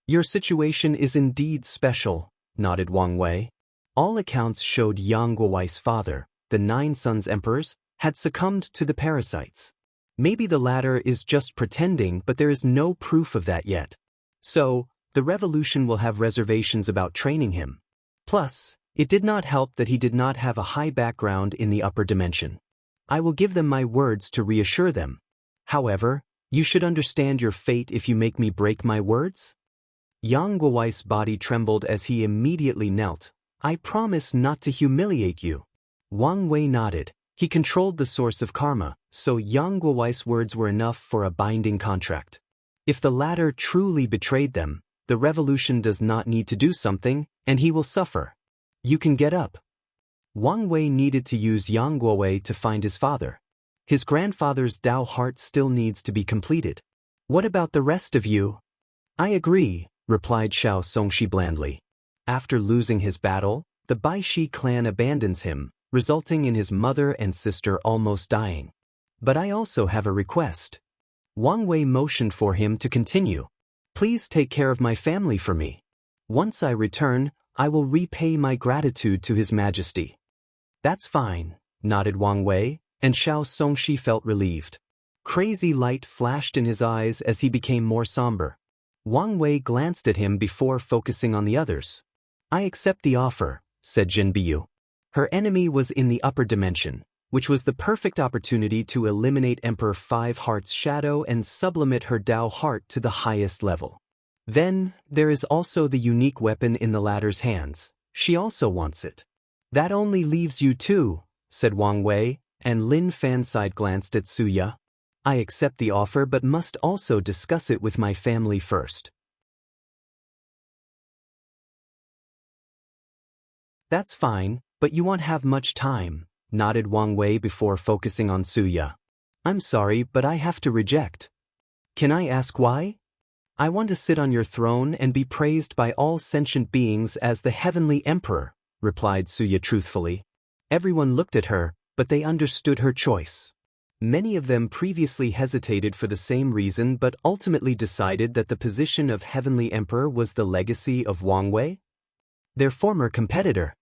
Your situation is indeed special, nodded Wang Wei. All accounts showed Yang Guowei's father, the 9 sons emperors, had succumbed to the parasites. Maybe the latter is just pretending, but there is no proof of that yet. So, the revolution will have reservations about training him. Plus, it did not help that he did not have a high background in the upper dimension. I will give them my words to reassure them. However, you should understand your fate if you make me break my words. Yang Guowei's body trembled as he immediately knelt. I promise not to humiliate you. Wang Wei nodded. He controlled the source of karma, so Yang Guowei's words were enough for a binding contract. If the latter truly betrayed them, the revolution does not need to do something, and he will suffer. You can get up. Wang Wei needed to use Yang Guowei to find his father. His grandfather's Dao heart still needs to be completed. What about the rest of you? I agree, replied Xiao Songshi blandly. After losing his battle, the Baishi clan abandons him, resulting in his mother and sister almost dying. But I also have a request. Wang Wei motioned for him to continue. Please take care of my family for me. Once I return, I will repay my gratitude to His Majesty. That's fine, nodded Wang Wei, and Xiao Songshi felt relieved. Crazy light flashed in his eyes as he became more somber. Wang Wei glanced at him before focusing on the others. I accept the offer, said Jin Biyu. Her enemy was in the upper dimension, which was the perfect opportunity to eliminate Emperor Five Heart's shadow and sublimate her Dao heart to the highest level. Then, there is also the unique weapon in the latter's hands. She also wants it. That only leaves you two, said Wang Wei, and Lin Fan side-glanced at Suya. I accept the offer but must also discuss it with my family first. That's fine, but you won't have much time, nodded Wang Wei before focusing on Suya. I'm sorry, but I have to reject. Can I ask why? I want to sit on your throne and be praised by all sentient beings as the heavenly emperor, replied Suya truthfully. Everyone looked at her, but they understood her choice. Many of them previously hesitated for the same reason but ultimately decided that the position of heavenly emperor was the legacy of Wang Wei, their former competitor.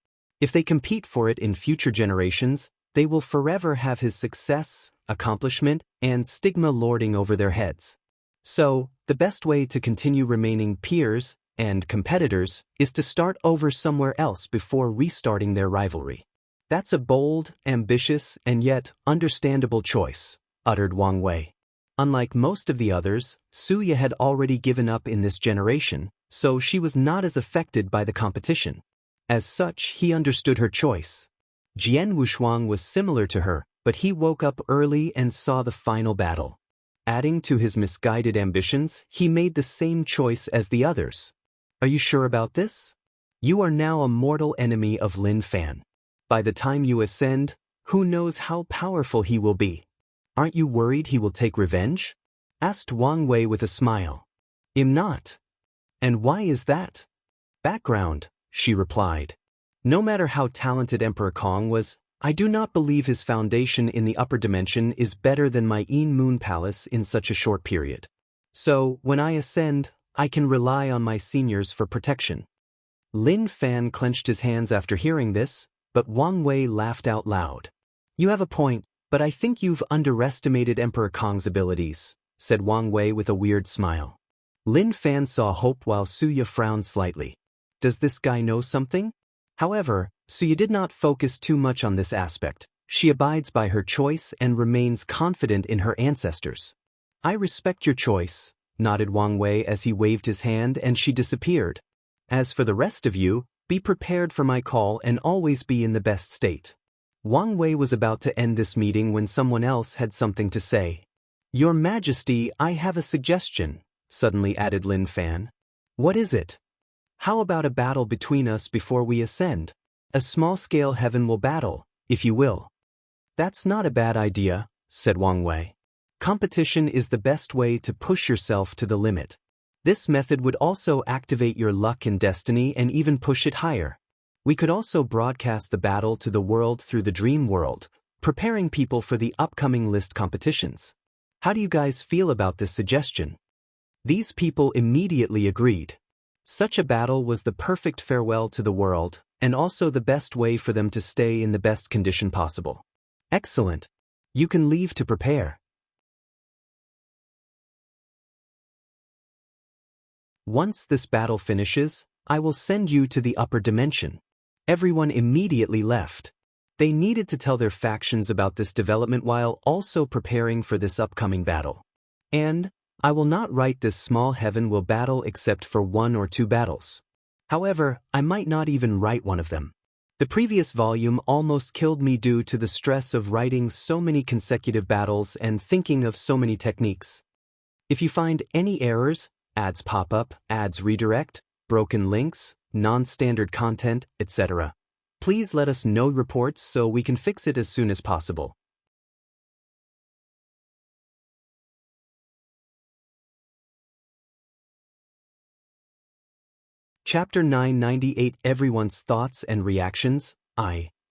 If they compete for it in future generations, they will forever have his success, accomplishment, and stigma lording over their heads. So, the best way to continue remaining peers and competitors is to start over somewhere else before restarting their rivalry. That's a bold, ambitious, and yet understandable choice, uttered Wang Wei. Unlike most of the others, Suya had already given up in this generation, so she was not as affected by the competition. As such, he understood her choice. Jian Wushuang was similar to her, but he woke up early and saw the final battle. Adding to his misguided ambitions, he made the same choice as the others. Are you sure about this? You are now a mortal enemy of Lin Fan. By the time you ascend, who knows how powerful he will be? Aren't you worried he will take revenge? Asked Wang Wei with a smile. I'm not. And why is that? Background, she replied. No matter how talented Emperor Kong was, I do not believe his foundation in the upper dimension is better than my Yin Moon Palace in such a short period. So, when I ascend, I can rely on my seniors for protection. Lin Fan clenched his hands after hearing this, but Wang Wei laughed out loud. You have a point, but I think you've underestimated Emperor Kong's abilities, said Wang Wei with a weird smile. Lin Fan saw hope while Suya frowned slightly. Does this guy know something? However, Suya did not focus too much on this aspect. She abides by her choice and remains confident in her ancestors. I respect your choice, nodded Wang Wei as he waved his hand and she disappeared. As for the rest of you, be prepared for my call and always be in the best state. Wang Wei was about to end this meeting when someone else had something to say. Your Majesty, I have a suggestion, suddenly added Lin Fan. What is it? How about a battle between us before we ascend? A small-scale heaven battle, if you will. That's not a bad idea, said Wang Wei. Competition is the best way to push yourself to the limit. This method would also activate your luck and destiny and even push it higher. We could also broadcast the battle to the world through the dream world, preparing people for the upcoming list competitions. How do you guys feel about this suggestion? These people immediately agreed. Such a battle was the perfect farewell to the world, and also the best way for them to stay in the best condition possible. Excellent. You can leave to prepare. Once this battle finishes, I will send you to the upper dimension. Everyone immediately left. They needed to tell their factions about this development while also preparing for this upcoming battle. And I will not write this small heaven battle except for 1 or 2 battles. However, I might not even write one of them. The previous volume almost killed me due to the stress of writing so many consecutive battles and thinking of so many techniques. If you find any errors, ads pop up, ads redirect, broken links, non-standard content, etc., please let us know reports so we can fix it as soon as possible. Chapter 998 Everyone's Thoughts and Reactions.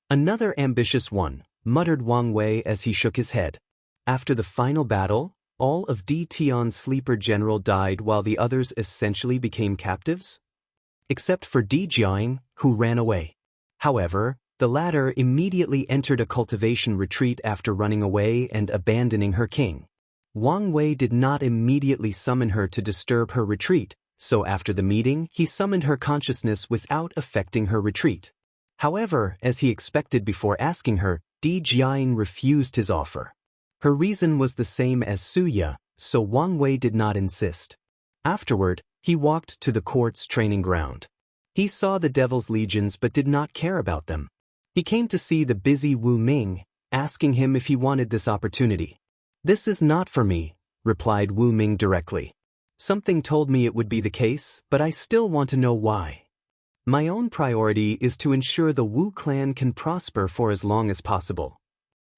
Another ambitious one, muttered Wang Wei as he shook his head. After the final battle, all of Di Tian's sleeper general died while the others essentially became captives? Except for Di Jiang, who ran away. However, the latter immediately entered a cultivation retreat after running away and abandoning her king. Wang Wei did not immediately summon her to disturb her retreat, so after the meeting he summoned her consciousness without affecting her retreat. However, as he expected before asking her, Di Jiang refused his offer. Her reason was the same as Suya, so Wang Wei did not insist. Afterward, he walked to the court's training ground. He saw the devil's legions but did not care about them. He came to see the busy Wu Ming, asking him if he wanted this opportunity. "This is not for me," replied Wu Ming directly. "Something told me it would be the case, but I still want to know why. My own priority is to ensure the Wu clan can prosper for as long as possible."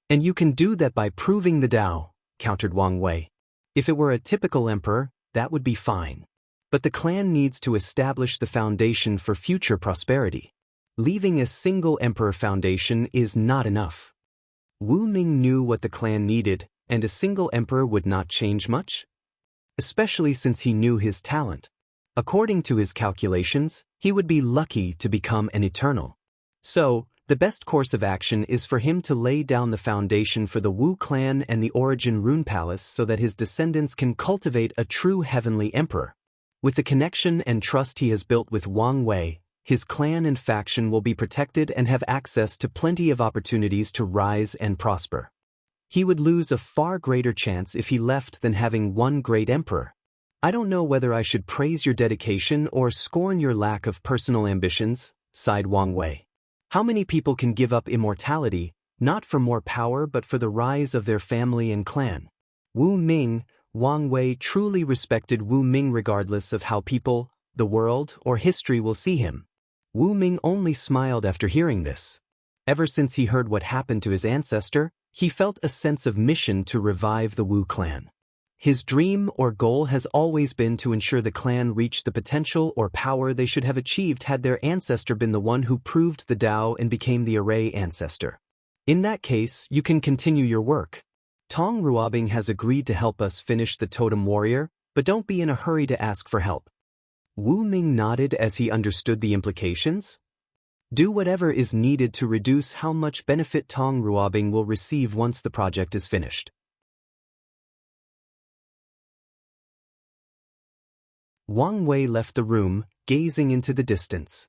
"And you can do that by proving the Tao," countered Wang Wei. "If it were a typical emperor, that would be fine. But the clan needs to establish the foundation for future prosperity. Leaving a single emperor foundation is not enough." Wu Ming knew what the clan needed, and a single emperor would not change much, especially since he knew his talent. According to his calculations, he would be lucky to become an eternal. So, the best course of action is for him to lay down the foundation for the Wu clan and the Origin Rune Palace so that his descendants can cultivate a true heavenly emperor. With the connection and trust he has built with Wang Wei, his clan and faction will be protected and have access to plenty of opportunities to rise and prosper. He would lose a far greater chance if he left than having one great emperor. "I don't know whether I should praise your dedication or scorn your lack of personal ambitions," sighed Wang Wei. "How many people can give up immortality, not for more power but for the rise of their family and clan?" Wang Wei truly respected Wu Ming regardless of how people, the world, or history will see him. Wu Ming only smiled after hearing this. Ever since he heard what happened to his ancestor, he felt a sense of mission to revive the Wu clan. His dream or goal has always been to ensure the clan reach the potential or power they should have achieved had their ancestor been the one who proved the Tao and became the array ancestor. In that case, you can continue your work. Tong Ruobing has agreed to help us finish the Totem Warrior, but don't be in a hurry to ask for help. Wu Ming nodded as he understood the implications. Do whatever is needed to reduce how much benefit Tong Ruobing will receive once the project is finished. Wang Wei left the room, gazing into the distance.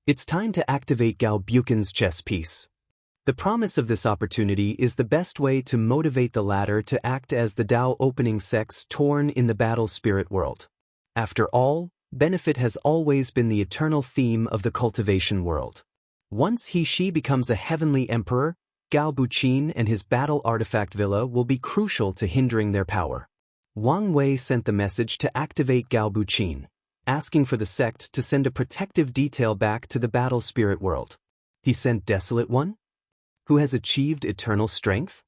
It's time to activate Gao Buchan's chess piece. The promise of this opportunity is the best way to motivate the latter to act as the Tao opening sex torn in the battle spirit world. After all, benefit has always been the eternal theme of the cultivation world. Once he/she becomes a heavenly emperor, Gao Buchan and his battle artifact villa will be crucial to hindering their power. Wang Wei sent the message to activate Gao Buchan, asking for the sect to send a protective detail back to the battle spirit world. He sent Desolate One, who has achieved eternal strength,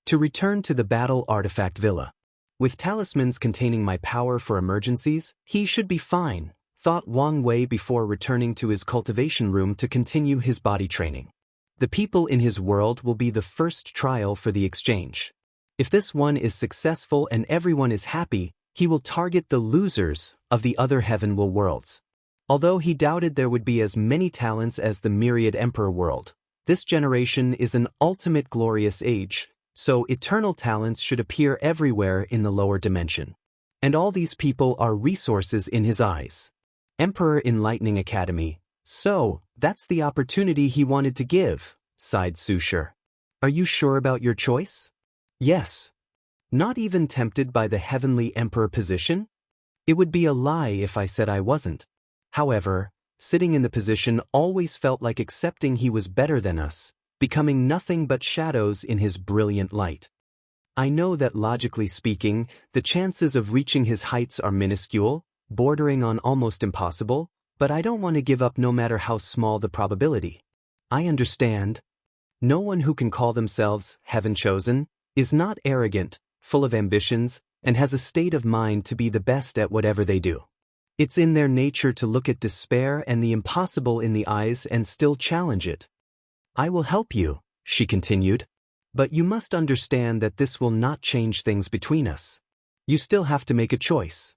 to return to the battle artifact villa. With talismans containing my power for emergencies, he should be fine, thought Wang Wei before returning to his cultivation room to continue his body training. The people in his world will be the first trial for the exchange. If this one is successful and everyone is happy, he will target the losers of the other heavenly worlds. Although he doubted there would be as many talents as the myriad emperor world, this generation is an ultimate glorious age, so eternal talents should appear everywhere in the lower dimension. And all these people are resources in his eyes. Emperor Enlightening Academy, so that's the opportunity he wanted to give, sighed Su Shi. Are you sure about your choice? Yes. Not even tempted by the heavenly emperor position? It would be a lie if I said I wasn't. However, sitting in the position always felt like accepting he was better than us, becoming nothing but shadows in his brilliant light. I know that logically speaking, the chances of reaching his heights are minuscule, bordering on almost impossible, but I don't want to give up no matter how small the probability. I understand. No one who can call themselves heaven chosen is not arrogant, full of ambitions, and has a state of mind to be the best at whatever they do. It's in their nature to look at despair and the impossible in the eyes and still challenge it. I will help you, she continued. But you must understand that this will not change things between us. You still have to make a choice.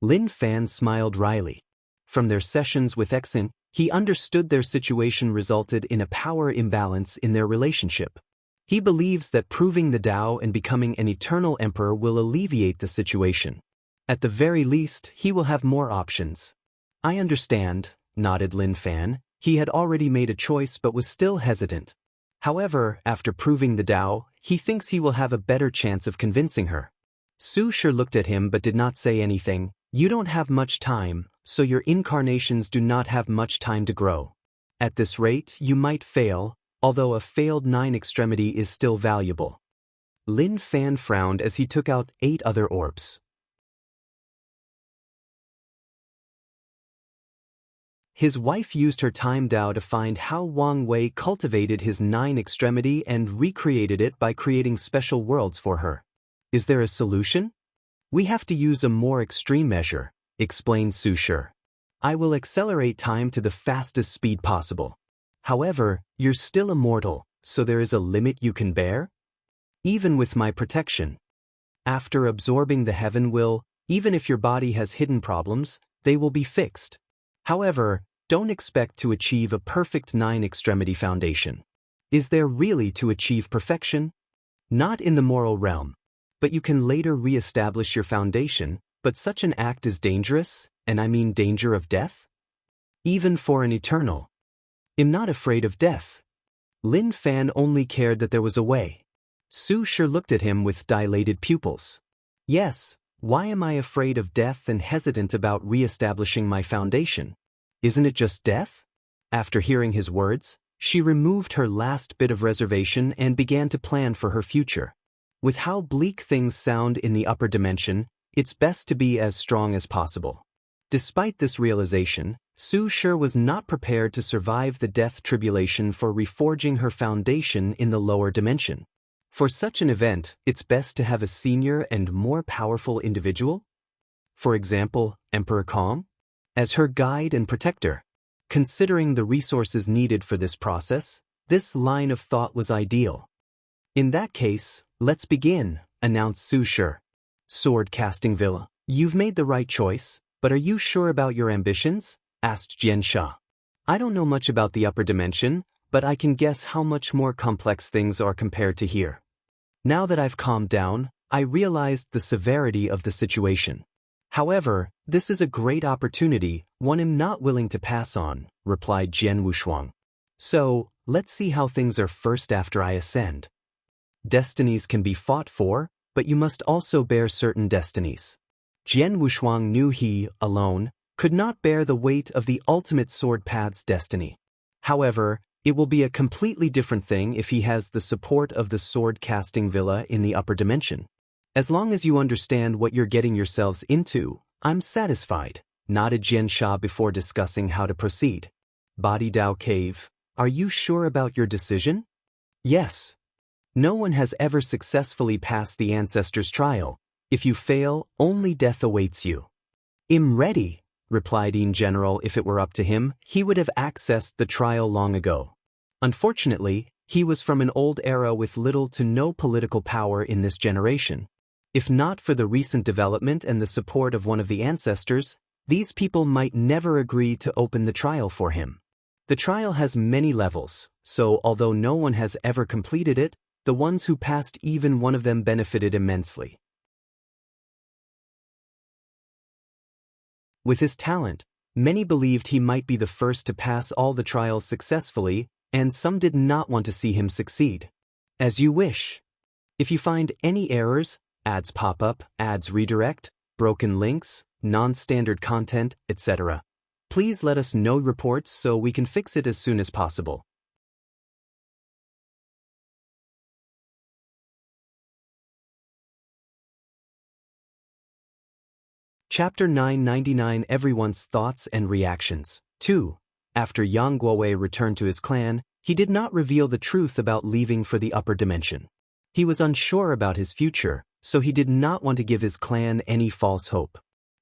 Lin Fan smiled wryly. From their sessions with Exin, he understood their situation resulted in a power imbalance in their relationship. He believes that proving the Tao and becoming an eternal emperor will alleviate the situation. At the very least, he will have more options. I understand, nodded Lin Fan. He had already made a choice but was still hesitant. However, after proving the Tao, he thinks he will have a better chance of convincing her. Su Shi looked at him but did not say anything. You don't have much time, so your incarnations do not have much time to grow. At this rate, you might fail, although a failed 9 extremity is still valuable. Lin Fan frowned as he took out 8 other orbs. His wife used her time Dao to find how Wang Wei cultivated his 9 extremity and recreated it by creating special worlds for her. Is there a solution? We have to use a more extreme measure, explained Su Shi. I will accelerate time to the fastest speed possible. However, you're still immortal, so there is a limit you can bear? Even with my protection. After absorbing the heaven will, even if your body has hidden problems, they will be fixed. However, don't expect to achieve a perfect 9 extremity foundation. Is there really to achieve perfection? Not in the moral realm. But you can later re-establish your foundation, but such an act is dangerous, and I mean danger of death? Even for an eternal. I'm not afraid of death. Lin Fan only cared that there was a way. Su Shi looked at him with dilated pupils. Yes, why am I afraid of death and hesitant about re-establishing my foundation? Isn't it just death? After hearing his words, she removed her last bit of reservation and began to plan for her future. With how bleak things sound in the upper dimension, it's best to be as strong as possible. Despite this realization, Su Shi was not prepared to survive the death tribulation for reforging her foundation in the lower dimension. For such an event, it's best to have a senior and more powerful individual. For example, Emperor Kong, as her guide and protector. Considering the resources needed for this process, this line of thought was ideal. In that case, let's begin, announced Su Shi. Sword casting villa. You've made the right choice, but are you sure about your ambitions? Asked Xianxia. I don't know much about the upper dimension, but I can guess how much more complex things are compared to here. Now that I've calmed down, I realized the severity of the situation. However, this is a great opportunity, one I'm not willing to pass on, replied Jian Wushuang. So, let's see how things are first after I ascend. Destinies can be fought for, but you must also bear certain destinies. Jian Wushuang knew he, alone, could not bear the weight of the ultimate sword path's destiny. However, it will be a completely different thing if he has the support of the sword-casting villa in the upper dimension. As long as you understand what you're getting yourselves into, I'm satisfied, nodded Xianxia before discussing how to proceed. Body Dao Cave, are you sure about your decision? Yes. No one has ever successfully passed the ancestors' trial. If you fail, only death awaits you. I'm ready, replied in general. If it were up to him, he would have accessed the trial long ago. Unfortunately, he was from an old era with little to no political power in this generation. If not for the recent development and the support of one of the ancestors, these people might never agree to open the trial for him. The trial has many levels, so although no one has ever completed it, the ones who passed even one of them benefited immensely. With his talent, many believed he might be the first to pass all the trials successfully, and some did not want to see him succeed. As you wish. If you find any errors, ads pop up, ads redirect, broken links, non-standard content, etc., please let us know reports so we can fix it as soon as possible. Chapter 999 Everyone's Thoughts and Reactions. 2. After Yang Guowei returned to his clan, he did not reveal the truth about leaving for the upper dimension. He was unsure about his future, so he did not want to give his clan any false hope.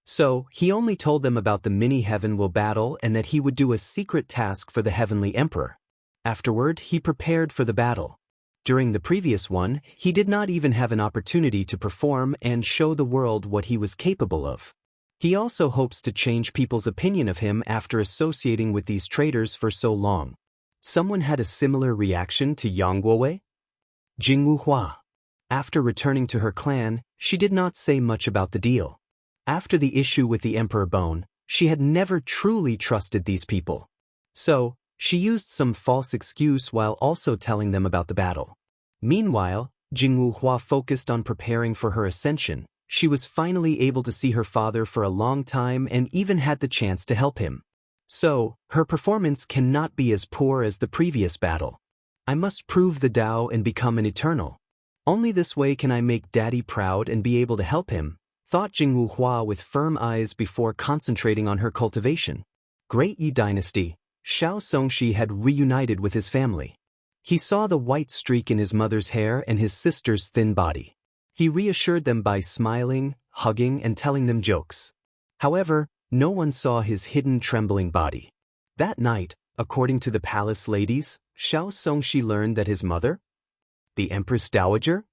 So, he only told them about the mini-heaven will battle and that he would do a secret task for the Heavenly Emperor. Afterward, he prepared for the battle. During the previous one, he did not even have an opportunity to perform and show the world what he was capable of. He also hopes to change people's opinion of him after associating with these traitors for so long. Someone had a similar reaction to Yang Guowei? Jingwu Hua. After returning to her clan, she did not say much about the deal. After the issue with the Emperor Bone, she had never truly trusted these people. So, she used some false excuse while also telling them about the battle. Meanwhile, Jingwu Hua focused on preparing for her ascension. She was finally able to see her father for a long time and even had the chance to help him. So, her performance cannot be as poor as the previous battle. I must prove the Tao and become an eternal. Only this way can I make Daddy proud and be able to help him, thought Jingwu Hua with firm eyes before concentrating on her cultivation. Great Yi Dynasty, Xiao Songxi had reunited with his family. He saw the white streak in his mother's hair and his sister's thin body. He reassured them by smiling, hugging, and telling them jokes. However, no one saw his hidden trembling body. That night, according to the palace ladies, Xiao Songxi learned that his mother, the Empress Dowager,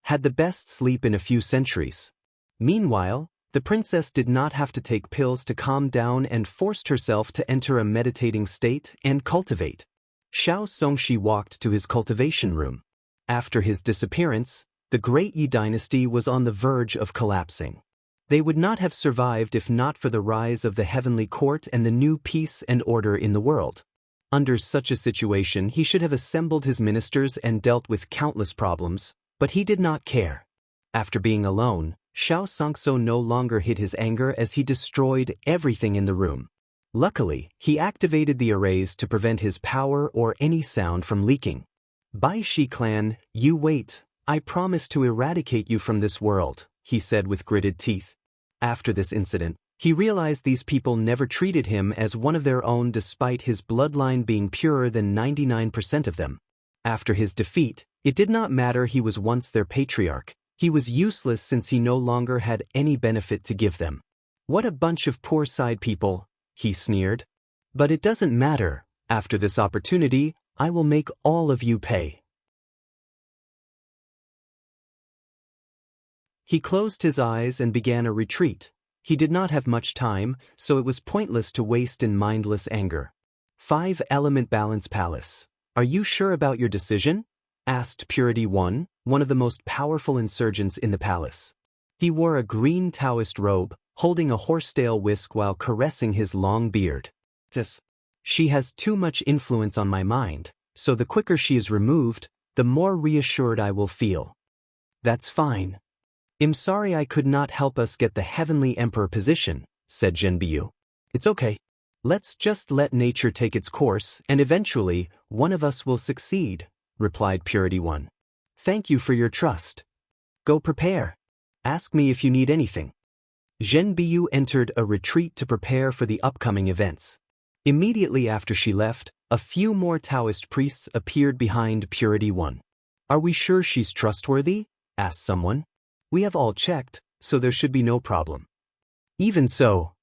had the best sleep in a few centuries. Meanwhile, the princess did not have to take pills to calm down and forced herself to enter a meditating state and cultivate. Xiao Songxi walked to his cultivation room. After his disappearance, the Great Yi Dynasty was on the verge of collapsing. They would not have survived if not for the rise of the heavenly court and the new peace and order in the world. Under such a situation, he should have assembled his ministers and dealt with countless problems, but he did not care. After being alone, Xiao Songso no longer hid his anger as he destroyed everything in the room. Luckily, he activated the arrays to prevent his power or any sound from leaking. Bai Shi clan, you wait, I promise to eradicate you from this world, he said with gritted teeth. After this incident, he realized these people never treated him as one of their own despite his bloodline being purer than 99% of them. After his defeat, it did not matter he was once their patriarch. He was useless since he no longer had any benefit to give them. What a bunch of poor side people, he sneered. But it doesn't matter, after this opportunity, I will make all of you pay. He closed his eyes and began a retreat. He did not have much time, so it was pointless to waste in mindless anger. 5-element balance palace. Are you sure about your decision? Asked Purity One of the most powerful insurgents in the palace. He wore a green Daoist robe, holding a horsetail whisk while caressing his long beard. She has too much influence on my mind, so the quicker she is removed, the more reassured I will feel. That's fine. I'm sorry I could not help us get the Heavenly Emperor position, said Zhenbiu. It's okay. Let's just let nature take its course and eventually, one of us will succeed, replied Purity One. Thank you for your trust. Go prepare. Ask me if you need anything. Zhenbiu entered a retreat to prepare for the upcoming events. Immediately after she left, a few more Taoist priests appeared behind Purity One. Are we sure she's trustworthy? Asked someone. We have all checked, so there should be no problem. Even so,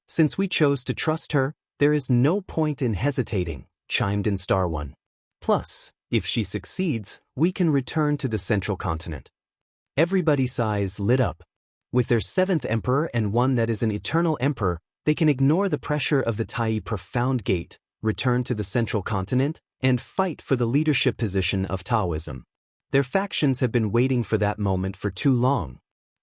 since we chose to trust her, there is no point in hesitating, chimed in Star One. Plus, if she succeeds, we can return to the central continent. Everybody's eyes lit up. With their 7th emperor and one that is an eternal emperor, they can ignore the pressure of the Tai Profound Gate, return to the central continent, and fight for the leadership position of Taoism. Their factions have been waiting for that moment for too long.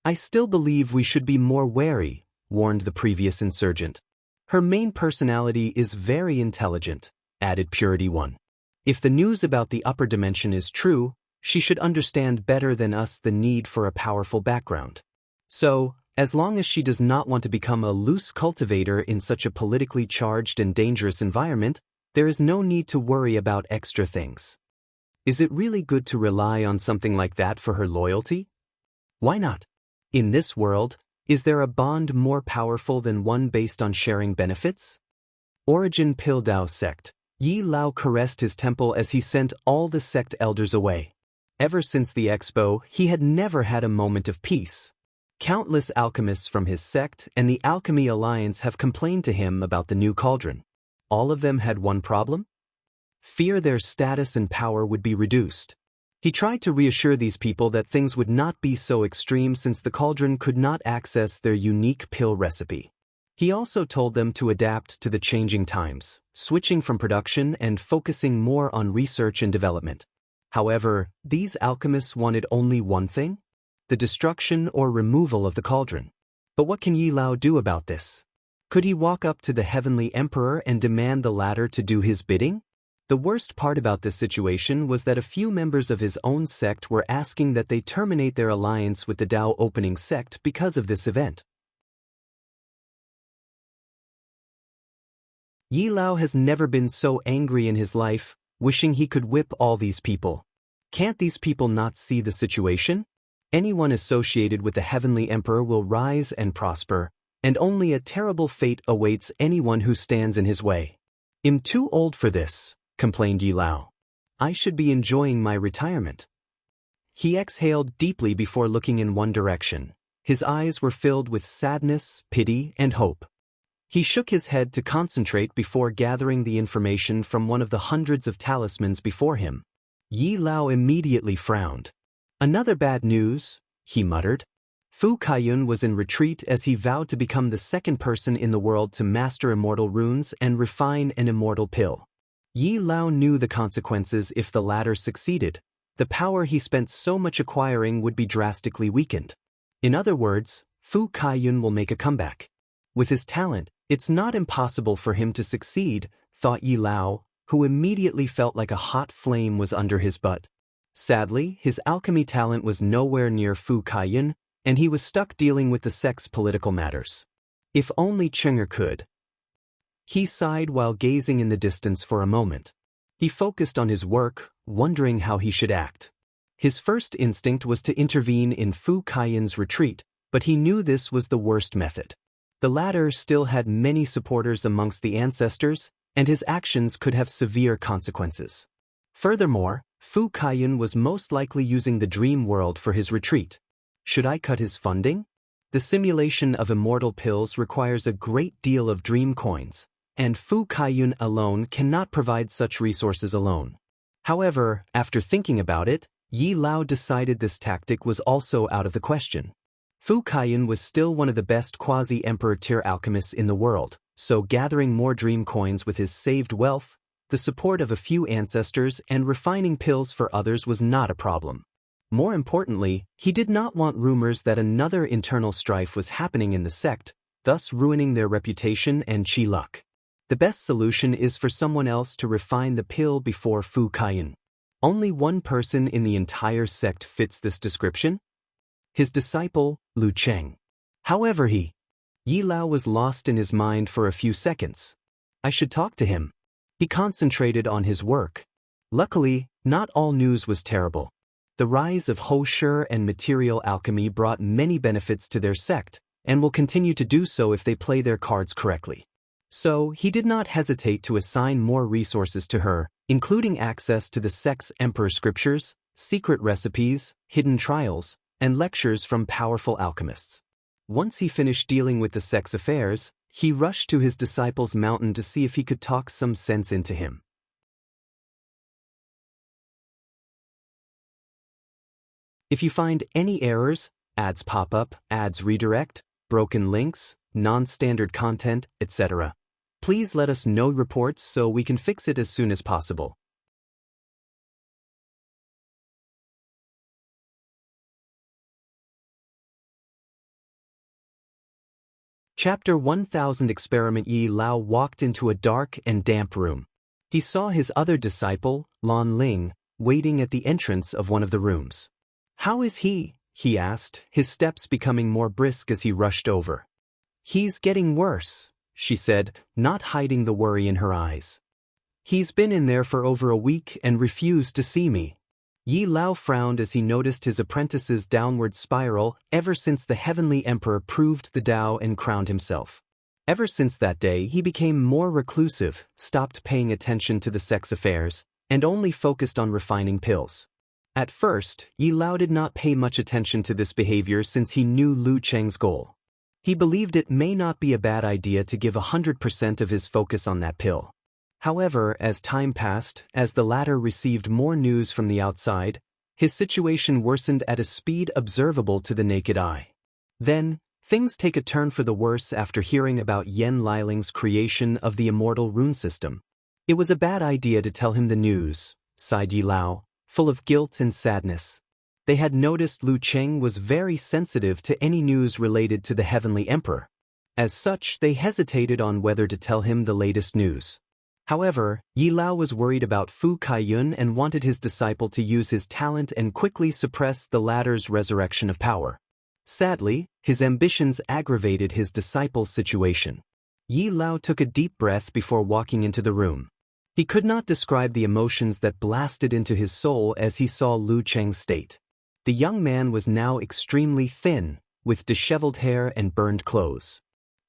I still believe we should be more wary, warned the previous insurgent. Her main personality is very intelligent, added Purity One. If the news about the upper dimension is true, she should understand better than us the need for a powerful background. So, as long as she does not want to become a loose cultivator in such a politically charged and dangerous environment, there is no need to worry about extra things. Is it really good to rely on something like that for her loyalty? Why not? In this world, is there a bond more powerful than one based on sharing benefits? Origin Pildao Sect. Yi Lao caressed his temple as he sent all the sect elders away. Ever since the Expo, he had never had a moment of peace. Countless alchemists from his sect and the Alchemy Alliance have complained to him about the new cauldron. All of them had one problem: fear their status and power would be reduced. He tried to reassure these people that things would not be so extreme since the cauldron could not access their unique pill recipe. He also told them to adapt to the changing times, switching from production and focusing more on research and development. However, these alchemists wanted only one thing: the destruction or removal of the cauldron. But what can Yi Lao do about this? Could he walk up to the Heavenly Emperor and demand the latter to do his bidding? The worst part about this situation was that a few members of his own sect were asking that they terminate their alliance with the Dao opening sect because of this event. Yi Lao has never been so angry in his life, wishing he could whip all these people. Can't these people not see the situation? Anyone associated with the Heavenly Emperor will rise and prosper, and only a terrible fate awaits anyone who stands in his way. I'm too old for this, complained Yi Lao. I should be enjoying my retirement. He exhaled deeply before looking in one direction. His eyes were filled with sadness, pity, and hope. He shook his head to concentrate before gathering the information from one of the hundreds of talismans before him. Yi Lao immediately frowned. Another bad news, he muttered. Fu Kaiyun was in retreat as he vowed to become the second person in the world to master immortal runes and refine an immortal pill. Yi Lao knew the consequences if the latter succeeded. The power he spent so much acquiring would be drastically weakened. In other words, Fu Kaiyun will make a comeback. With his talent, it's not impossible for him to succeed, thought Yi Lao, who immediately felt like a hot flame was under his butt. Sadly, his alchemy talent was nowhere near Fu Kaiyun, and he was stuck dealing with the sect's political matters. If only Cheng'er could. He sighed while gazing in the distance for a moment. He focused on his work, wondering how he should act. His first instinct was to intervene in Fu Kaiyun's retreat, but he knew this was the worst method. The latter still had many supporters amongst the ancestors, and his actions could have severe consequences. Furthermore, Fu Kaiyun was most likely using the dream world for his retreat. Should I cut his funding? The simulation of immortal pills requires a great deal of dream coins, and Fu Kaiyun alone cannot provide such resources alone. However, after thinking about it, Yi Lao decided this tactic was also out of the question. Fu Kaiyun was still one of the best quasi-emperor tier alchemists in the world, so gathering more dream coins with his saved wealth, the support of a few ancestors, and refining pills for others was not a problem. More importantly, he did not want rumors that another internal strife was happening in the sect, thus ruining their reputation and chi luck. The best solution is for someone else to refine the pill before Fu Kaiyun. Only one person in the entire sect fits this description: his disciple, Lu Cheng. However, Yi Lao was lost in his mind for a few seconds. I should talk to him. He concentrated on his work. Luckily, not all news was terrible. The rise of Ho Shi and material alchemy brought many benefits to their sect, and will continue to do so if they play their cards correctly. So, he did not hesitate to assign more resources to her, including access to the sect's emperor scriptures, secret recipes, hidden trials, and lectures from powerful alchemists. Once he finished dealing with the sect's affairs, he rushed to his disciple's mountain to see if he could talk some sense into him. If you find any errors, ads pop up, ads redirect, broken links, non-standard content, etc., please let us know reports so we can fix it as soon as possible. Chapter 1000 Experiment. Yi Lao walked into a dark and damp room. He saw his other disciple, Wang Lin, waiting at the entrance of one of the rooms. How is he? He asked, his steps becoming more brisk as he rushed over. He's getting worse, she said, not hiding the worry in her eyes. He's been in there for over a week and refused to see me. Yi Lao frowned as he noticed his apprentice's downward spiral ever since the Heavenly Emperor proved the Dao and crowned himself. Ever since that day he became more reclusive, stopped paying attention to the sect's affairs, and only focused on refining pills. At first, Yi Lao did not pay much attention to this behavior since he knew Lu Cheng's goal. He believed it may not be a bad idea to give 100% of his focus on that pill. However, as time passed, as the latter received more news from the outside, his situation worsened at a speed observable to the naked eye. Then, things take a turn for the worse after hearing about Yan Liling's creation of the Immortal rune system. It was a bad idea to tell him the news, sighed Yi Lao, full of guilt and sadness. They had noticed Lu Cheng was very sensitive to any news related to the Heavenly Emperor. As such, they hesitated on whether to tell him the latest news. However, Yi Lao was worried about Fu Kaiyun and wanted his disciple to use his talent and quickly suppress the latter's resurrection of power. Sadly, his ambitions aggravated his disciple's situation. Yi Lao took a deep breath before walking into the room. He could not describe the emotions that blasted into his soul as he saw Lu Cheng's state. The young man was now extremely thin, with disheveled hair and burned clothes.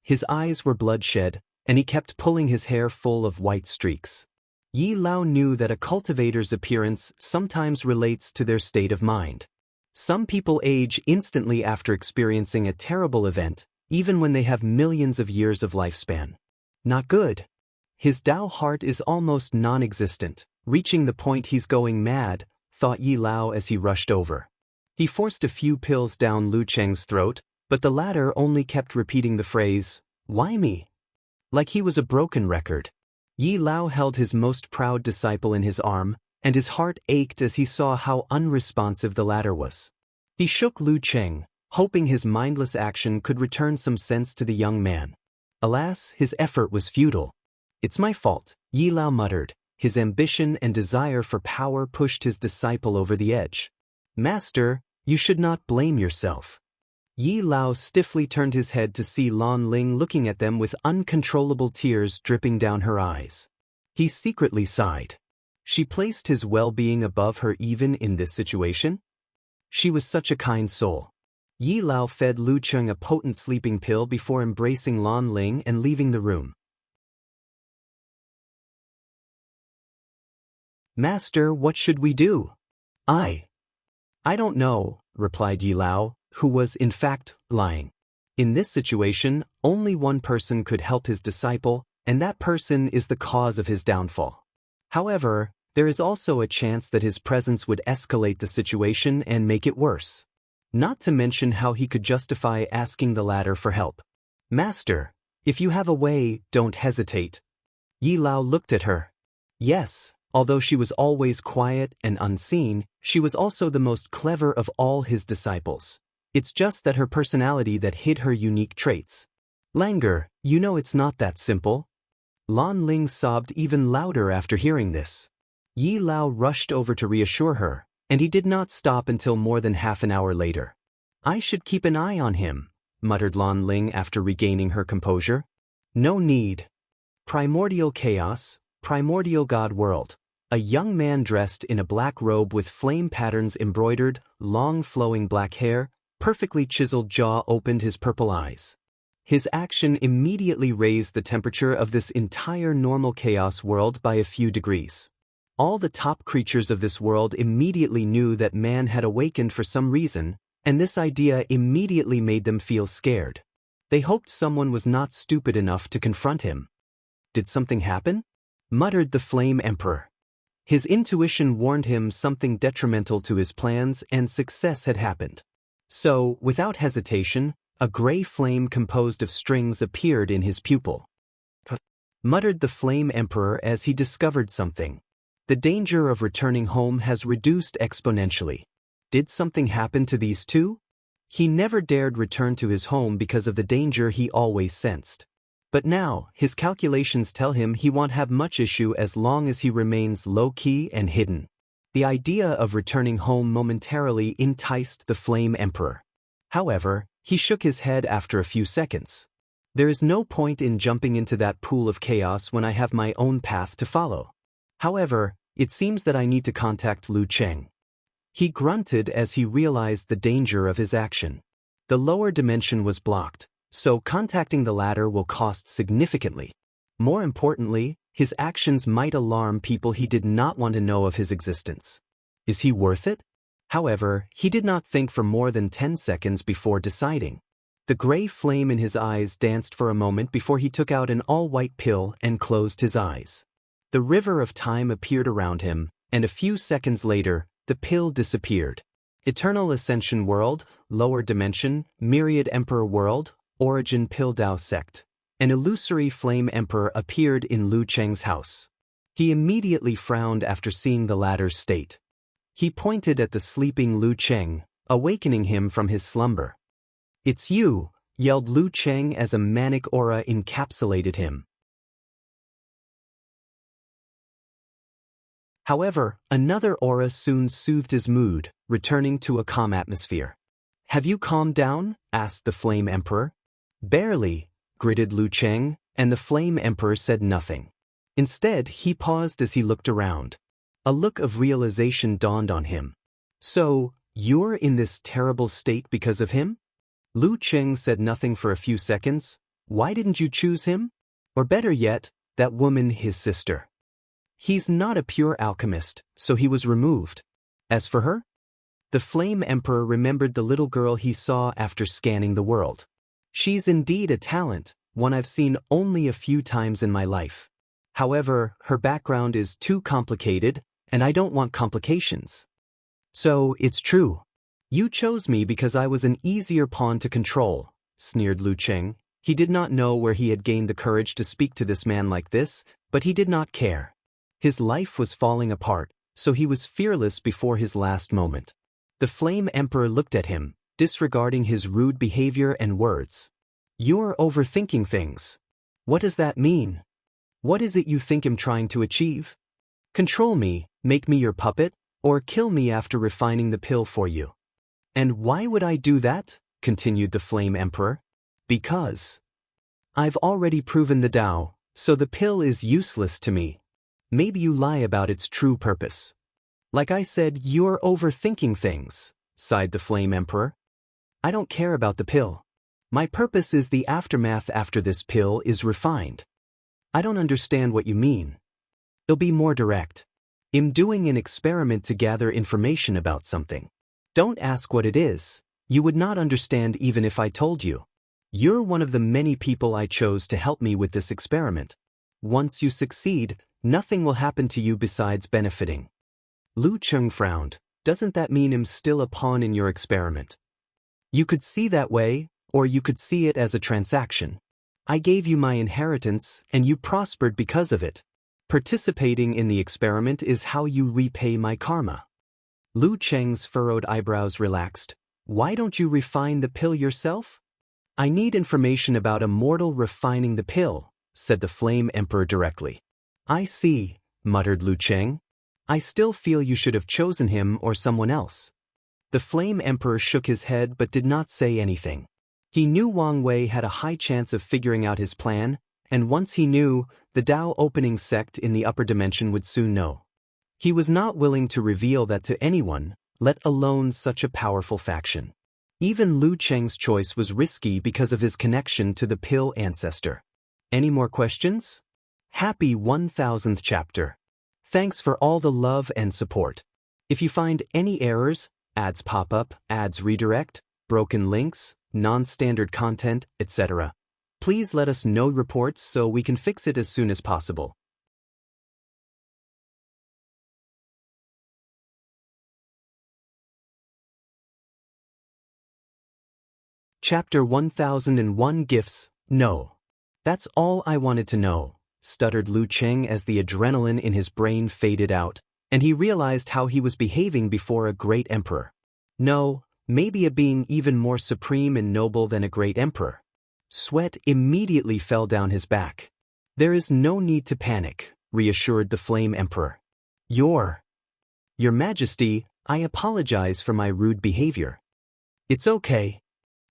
His eyes were bloodshot, and he kept pulling his hair full of white streaks. Yi Lao knew that a cultivator's appearance sometimes relates to their state of mind. Some people age instantly after experiencing a terrible event, even when they have millions of years of lifespan. Not good. His Dao heart is almost non-existent, reaching the point he's going mad, thought Yi Lao as he rushed over. He forced a few pills down Lu Cheng's throat, but the latter only kept repeating the phrase, "Why me?" like he was a broken record. Yi Lao held his most proud disciple in his arm, and his heart ached as he saw how unresponsive the latter was. He shook Lu Cheng, hoping his mindless action could return some sense to the young man. Alas, his effort was futile. "It's my fault," Yi Lao muttered. His ambition and desire for power pushed his disciple over the edge. "Master, you should not blame yourself." Yi Lao stiffly turned his head to see Lan Ling looking at them with uncontrollable tears dripping down her eyes. He secretly sighed. She placed his well-being above her even in this situation? She was such a kind soul. Yi Lao fed Lu Cheng a potent sleeping pill before embracing Lan Ling and leaving the room. "Master, what should we do?" I don't know," replied Yi Lao, who was, in fact, lying. In this situation, only one person could help his disciple, and that person is the cause of his downfall. However, there is also a chance that his presence would escalate the situation and make it worse. Not to mention how he could justify asking the latter for help. "Master, if you have a way, don't hesitate." Yi Lao looked at her. Yes, although she was always quiet and unseen, she was also the most clever of all his disciples. It's just that her personality that hid her unique traits. "Langer, you know it's not that simple." Lan Ling sobbed even louder after hearing this. Yi Lao rushed over to reassure her, and he did not stop until more than half an hour later. "I should keep an eye on him," muttered Lan Ling after regaining her composure. "No need." Primordial chaos, primordial god world. A young man dressed in a black robe with flame patterns embroidered, long flowing black hair, perfectly chiseled jaw opened his purple eyes. His action immediately raised the temperature of this entire normal chaos world by a few degrees. All the top creatures of this world immediately knew that man had awakened for some reason, and this idea immediately made them feel scared. They hoped someone was not stupid enough to confront him. "Did something happen?" muttered the Flame Emperor. His intuition warned him something detrimental to his plans and success had happened. So, without hesitation, a gray flame composed of strings appeared in his pupil. Muttered the Flame Emperor as he discovered something. The danger of returning home has reduced exponentially. Did something happen to these two? He never dared return to his home because of the danger he always sensed. But now, his calculations tell him he won't have much issue as long as he remains low-key and hidden. The idea of returning home momentarily enticed the Flame Emperor. However, he shook his head after a few seconds. "There is no point in jumping into that pool of chaos when I have my own path to follow. However, it seems that I need to contact Lu Cheng." He grunted as he realized the danger of his action. The lower dimension was blocked, so contacting the latter will cost significantly. More importantly, his actions might alarm people he did not want to know of his existence. Is he worth it? However, he did not think for more than 10 seconds before deciding. The gray flame in his eyes danced for a moment before he took out an all-white pill and closed his eyes. The river of time appeared around him, and a few seconds later, the pill disappeared. Eternal Ascension World, Lower Dimension, Myriad Emperor World, Origin Pill Dao Sect. An illusory Flame Emperor appeared in Lu Cheng's house. He immediately frowned after seeing the latter's state. He pointed at the sleeping Lu Cheng, awakening him from his slumber. "It's you," yelled Lu Cheng as a manic aura encapsulated him. However, another aura soon soothed his mood, returning to a calm atmosphere. "Have you calmed down?" asked the Flame Emperor. "Barely," gritted Lu Cheng, and the Flame Emperor said nothing. Instead, he paused as he looked around. A look of realization dawned on him. "So, you're in this terrible state because of him?" Lu Cheng said nothing for a few seconds. "Why didn't you choose him? Or better yet, that woman, his sister?" "He's not a pure alchemist, so he was removed. As for her?" The Flame Emperor remembered the little girl he saw after scanning the world. "She's indeed a talent, one I've seen only a few times in my life. However, her background is too complicated, and I don't want complications." "So, it's true. You chose me because I was an easier pawn to control," sneered Lu Cheng. He did not know where he had gained the courage to speak to this man like this, but he did not care. His life was falling apart, so he was fearless before his last moment. The Flame Emperor looked at him, disregarding his rude behavior and words. "You're overthinking things. What does that mean? What is it you think I'm trying to achieve? Control me, make me your puppet, or kill me after refining the pill for you?" "And why would I do that?" continued the Flame Emperor. "Because I've already proven the Tao, so the pill is useless to me. Maybe you lie about its true purpose." "Like I said, you're overthinking things," sighed the Flame Emperor. "I don't care about the pill. My purpose is the aftermath after this pill is refined." "I don't understand what you mean." "It'll be more direct. I'm doing an experiment to gather information about something. Don't ask what it is. You would not understand even if I told you. You're one of the many people I chose to help me with this experiment. Once you succeed, nothing will happen to you besides benefiting." Lu Cheng frowned. "Doesn't that mean I'm still a pawn in your experiment?" "You could see that way, or you could see it as a transaction. I gave you my inheritance, and you prospered because of it. Participating in the experiment is how you repay my karma." Lu Cheng's furrowed eyebrows relaxed. "Why don't you refine the pill yourself?" "I need information about Immortal refining the pill," said the Flame Emperor directly. "I see," muttered Lu Cheng. "I still feel you should have chosen him or someone else." The Flame Emperor shook his head but did not say anything. He knew Wang Wei had a high chance of figuring out his plan, and once he knew, the Tao opening sect in the upper dimension would soon know. He was not willing to reveal that to anyone, let alone such a powerful faction. Even Lu Cheng's choice was risky because of his connection to the pill ancestor. Any more questions? Happy 1000th chapter. Thanks for all the love and support. If you find any errors, ads pop up, ads redirect, broken links, non-standard content, etc., please let us know reports so we can fix it as soon as possible. Chapter 1001 Gifts. "No. That's all I wanted to know," stuttered Lu Cheng as the adrenaline in his brain faded out, and he realized how he was behaving before a great emperor. No, maybe a being even more supreme and noble than a great emperor. Sweat immediately fell down his back. "There is no need to panic," reassured the Flame Emperor. Your Majesty, I apologize for my rude behavior." "It's okay."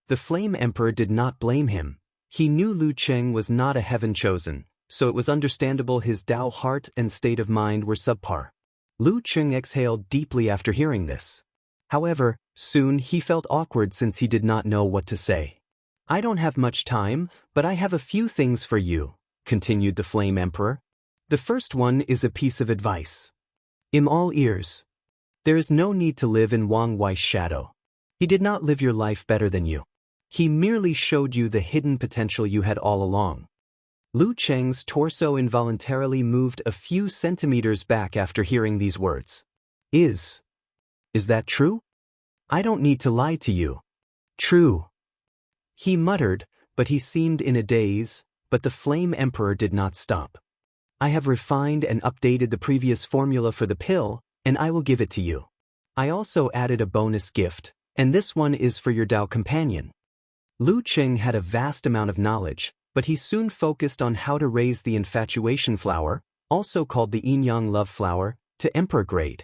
The Flame Emperor did not blame him. He knew Lu Cheng was not a heaven chosen, so it was understandable his Tao heart and state of mind were subpar. Lu Cheng exhaled deeply after hearing this. However, soon he felt awkward since he did not know what to say. "I don't have much time, but I have a few things for you," continued the Flame Emperor. "The first one is a piece of advice. I'm all ears. There is no need to live in Wang Wei's shadow. He did not live your life better than you. He merely showed you the hidden potential you had all along." Lu Cheng's torso involuntarily moved a few centimeters back after hearing these words. Is that true? I don't need to lie to you." "True," he muttered, but he seemed in a daze, but the Flame Emperor did not stop. "I have refined and updated the previous formula for the pill, and I will give it to you. I also added a bonus gift, and this one is for your Tao companion." Lu Cheng had a vast amount of knowledge, but he soon focused on how to raise the infatuation flower, also called the yin-yang love flower, to Emperor grade.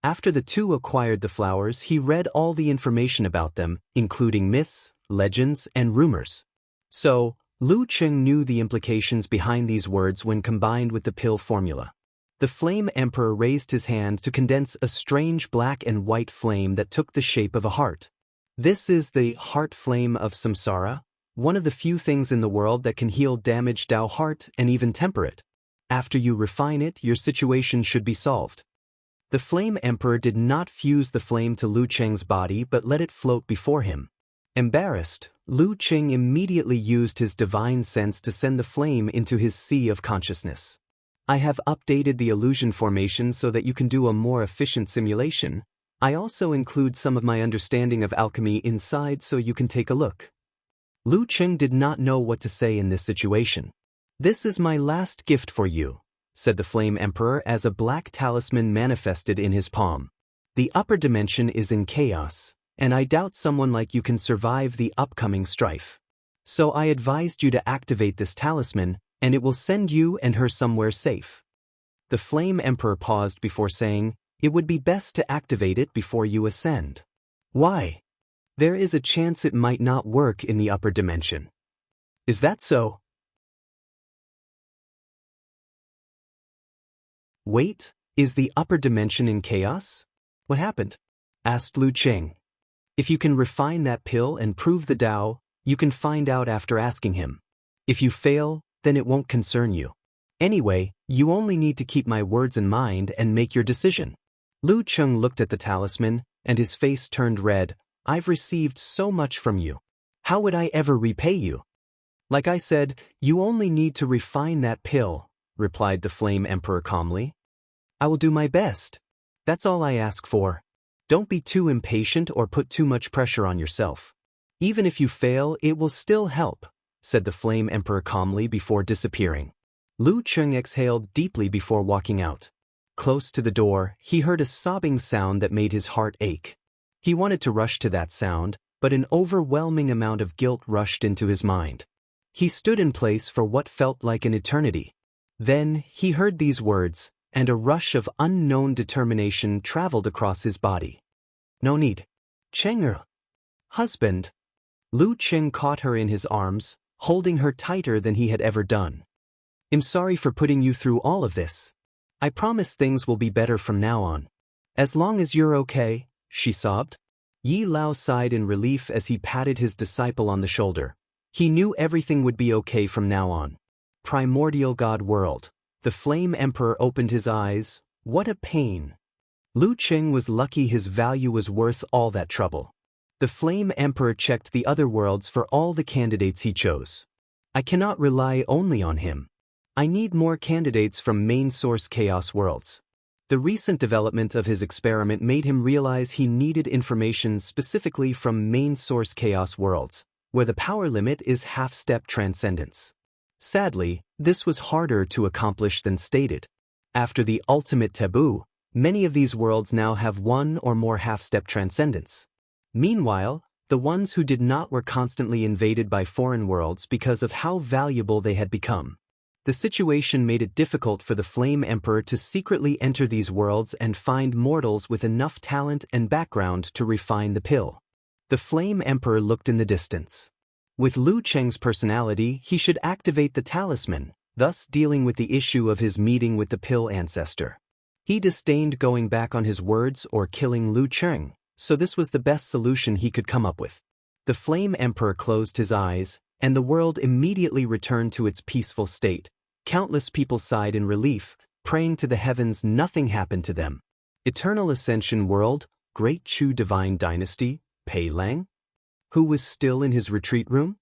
After the two acquired the flowers, he read all the information about them, including myths, legends, and rumors. So, Lu Cheng knew the implications behind these words when combined with the pill formula. The Flame Emperor raised his hand to condense a strange black and white flame that took the shape of a heart. This is the heart flame of samsara, one of the few things in the world that can heal damaged Dao heart and even temper it. After you refine it, your situation should be solved. The Flame Emperor did not fuse the flame to Lu Cheng's body but let it float before him. Embarrassed, Lu Cheng immediately used his divine sense to send the flame into his sea of consciousness. I have updated the illusion formation so that you can do a more efficient simulation. I also include some of my understanding of alchemy inside so you can take a look. Lu Cheng did not know what to say in this situation. This is my last gift for you, said the Flame Emperor as a black talisman manifested in his palm. The upper dimension is in chaos, and I doubt someone like you can survive the upcoming strife. So I advised you to activate this talisman, and it will send you and her somewhere safe. The Flame Emperor paused before saying, it would be best to activate it before you ascend. Why? There is a chance it might not work in the upper dimension. Is that so? Wait, is the upper dimension in chaos? What happened? Asked Lu Cheng. If you can refine that pill and prove the Tao, you can find out after asking him. If you fail, then it won't concern you. Anyway, you only need to keep my words in mind and make your decision. Lu Cheng looked at the talisman, and his face turned red. I've received so much from you. How would I ever repay you? Like I said, you only need to refine that pill, replied the Flame Emperor calmly. I will do my best. That's all I ask for. Don't be too impatient or put too much pressure on yourself. Even if you fail, it will still help, said the Flame Emperor calmly before disappearing. Lu Cheng exhaled deeply before walking out. Close to the door, he heard a sobbing sound that made his heart ache. He wanted to rush to that sound, but an overwhelming amount of guilt rushed into his mind. He stood in place for what felt like an eternity. Then, he heard these words, and a rush of unknown determination traveled across his body. No need. Cheng, husband. Lu Cheng caught her in his arms, holding her tighter than he had ever done. I'm sorry for putting you through all of this. I promise things will be better from now on. As long as you're okay, she sobbed. Yi Lao sighed in relief as he patted his disciple on the shoulder. He knew everything would be okay from now on. Primordial God World. The Flame Emperor opened his eyes. What a pain. Lu Cheng was lucky his value was worth all that trouble. The Flame Emperor checked the other worlds for all the candidates he chose. I cannot rely only on him. I need more candidates from main source chaos worlds. The recent development of his experiment made him realize he needed information specifically from main source chaos worlds, where the power limit is half-step transcendence. Sadly, this was harder to accomplish than stated. After the ultimate taboo, many of these worlds now have one or more half-step transcendence. Meanwhile, the ones who did not were constantly invaded by foreign worlds because of how valuable they had become. The situation made it difficult for the Flame Emperor to secretly enter these worlds and find mortals with enough talent and background to refine the pill. The Flame Emperor looked in the distance. With Lu Cheng's personality, he should activate the talisman, thus dealing with the issue of his meeting with the pill ancestor. He disdained going back on his words or killing Lu Cheng, so this was the best solution he could come up with. The Flame Emperor closed his eyes, and the world immediately returned to its peaceful state. Countless people sighed in relief, praying to the heavens nothing happened to them. Eternal Ascension World, Great Chu Divine Dynasty, Pei Lang, who was still in his retreat room,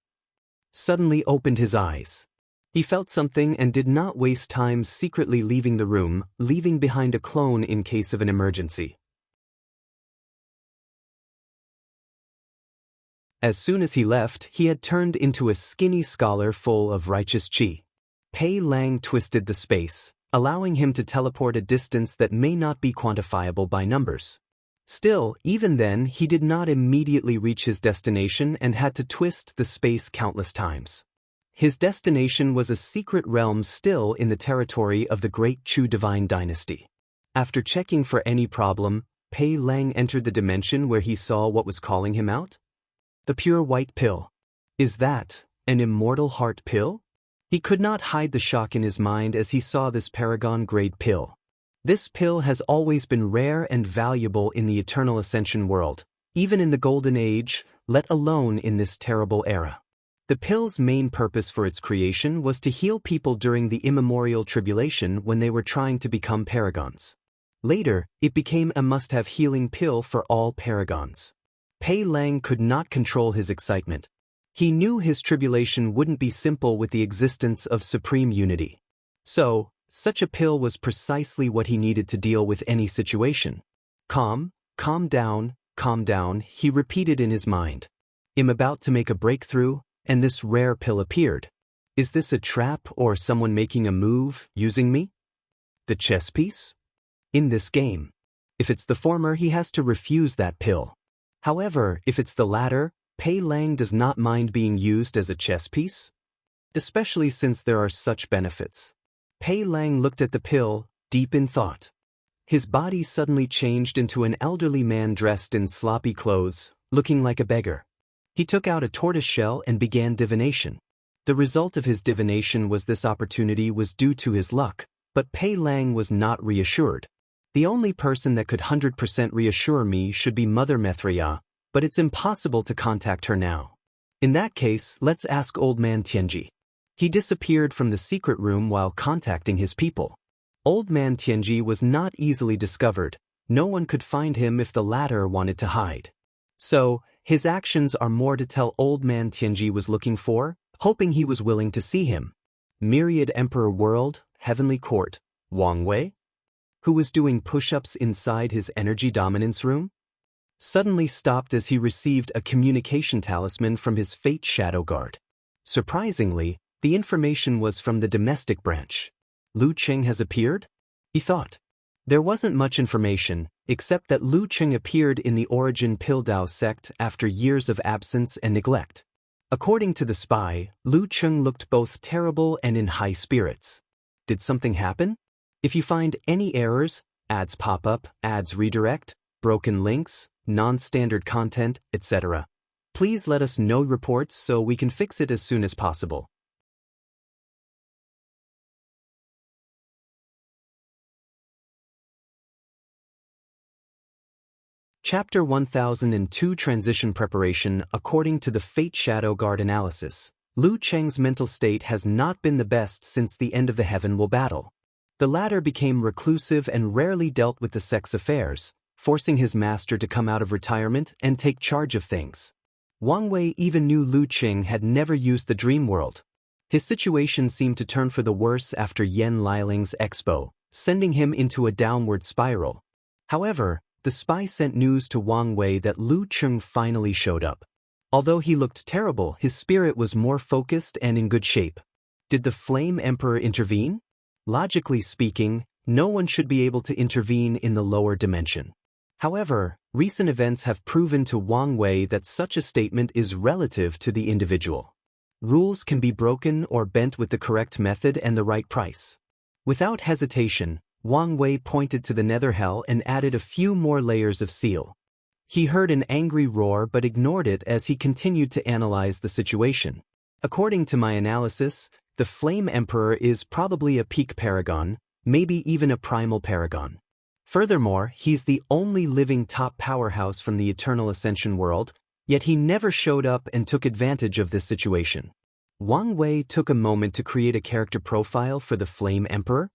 suddenly opened his eyes. He felt something and did not waste time secretly leaving the room, leaving behind a clone in case of an emergency. As soon as he left, he had turned into a skinny scholar full of righteous chi. Pei Lang twisted the space, allowing him to teleport a distance that may not be quantifiable by numbers. Still, even then, he did not immediately reach his destination and had to twist the space countless times. His destination was a secret realm still in the territory of the Great Chu Divine Dynasty. After checking for any problem, Pei Lang entered the dimension where he saw what was calling him out. The pure white pill. Is that an immortal heart pill? He could not hide the shock in his mind as he saw this paragon-grade pill. This pill has always been rare and valuable in the Eternal Ascension world, even in the Golden Age, let alone in this terrible era. The pill's main purpose for its creation was to heal people during the immemorial tribulation when they were trying to become paragons. Later, it became a must-have healing pill for all paragons. Pei Lang could not control his excitement. He knew his tribulation wouldn't be simple with the existence of supreme unity. So, such a pill was precisely what he needed to deal with any situation. Calm down, he repeated in his mind. I'm about to make a breakthrough, and this rare pill appeared. Is this a trap or someone making a move, using me? The chess piece? In this game. If it's the former, he has to refuse that pill. However, if it's the latter, Pei Lang does not mind being used as a chess piece, especially since there are such benefits. Pei Lang looked at the pill, deep in thought. His body suddenly changed into an elderly man dressed in sloppy clothes, looking like a beggar. He took out a tortoise shell and began divination. The result of his divination was this opportunity was due to his luck, but Pei Lang was not reassured. The only person that could 100% reassure me should be Mother Mithria, but it's impossible to contact her now. In that case, let's ask Old Man Tianji. He disappeared from the secret room while contacting his people. Old Man Tianji was not easily discovered. No one could find him if the latter wanted to hide. So, his actions are more to tell Old Man Tianji was looking for, hoping he was willing to see him. Myriad Emperor World, Heavenly Court, Wang Wei, who was doing push-ups inside his energy dominance room, suddenly stopped as he received a communication talisman from his Fate Shadow Guard. Surprisingly, the information was from the domestic branch. Lu Qing has appeared? He thought. There wasn't much information, except that Lu Qing appeared in the Origin Pildao sect after years of absence and neglect. According to the spy, Lu Qing looked both terrible and in high spirits. Did something happen? If you find any errors, ads pop up, ads redirect, broken links, non-standard content, etc., please let us know reports so we can fix it as soon as possible. Chapter 1002 Transition Preparation. According to the Fate Shadow Guard analysis, Lu Cheng's mental state has not been the best since the end of the Heavenwell battle. The latter became reclusive and rarely dealt with the sex affairs, forcing his master to come out of retirement and take charge of things. Wang Wei even knew Lu Qing had never used the dream world. His situation seemed to turn for the worse after Yan Liling's Expo, sending him into a downward spiral. However, the spy sent news to Wang Wei that Lu Qing finally showed up. Although he looked terrible, his spirit was more focused and in good shape. Did the Flame Emperor intervene? Logically speaking, no one should be able to intervene in the lower dimension. However, recent events have proven to Wang Wei that such a statement is relative to the individual. Rules can be broken or bent with the correct method and the right price. Without hesitation, Wang Wei pointed to the nether hell and added a few more layers of seal. He heard an angry roar but ignored it as he continued to analyze the situation. According to my analysis, the Flame Emperor is probably a peak paragon, maybe even a primal paragon. Furthermore, he's the only living top powerhouse from the Eternal Ascension world, yet he never showed up and took advantage of this situation. Wang Wei took a moment to create a character profile for the Flame Emperor.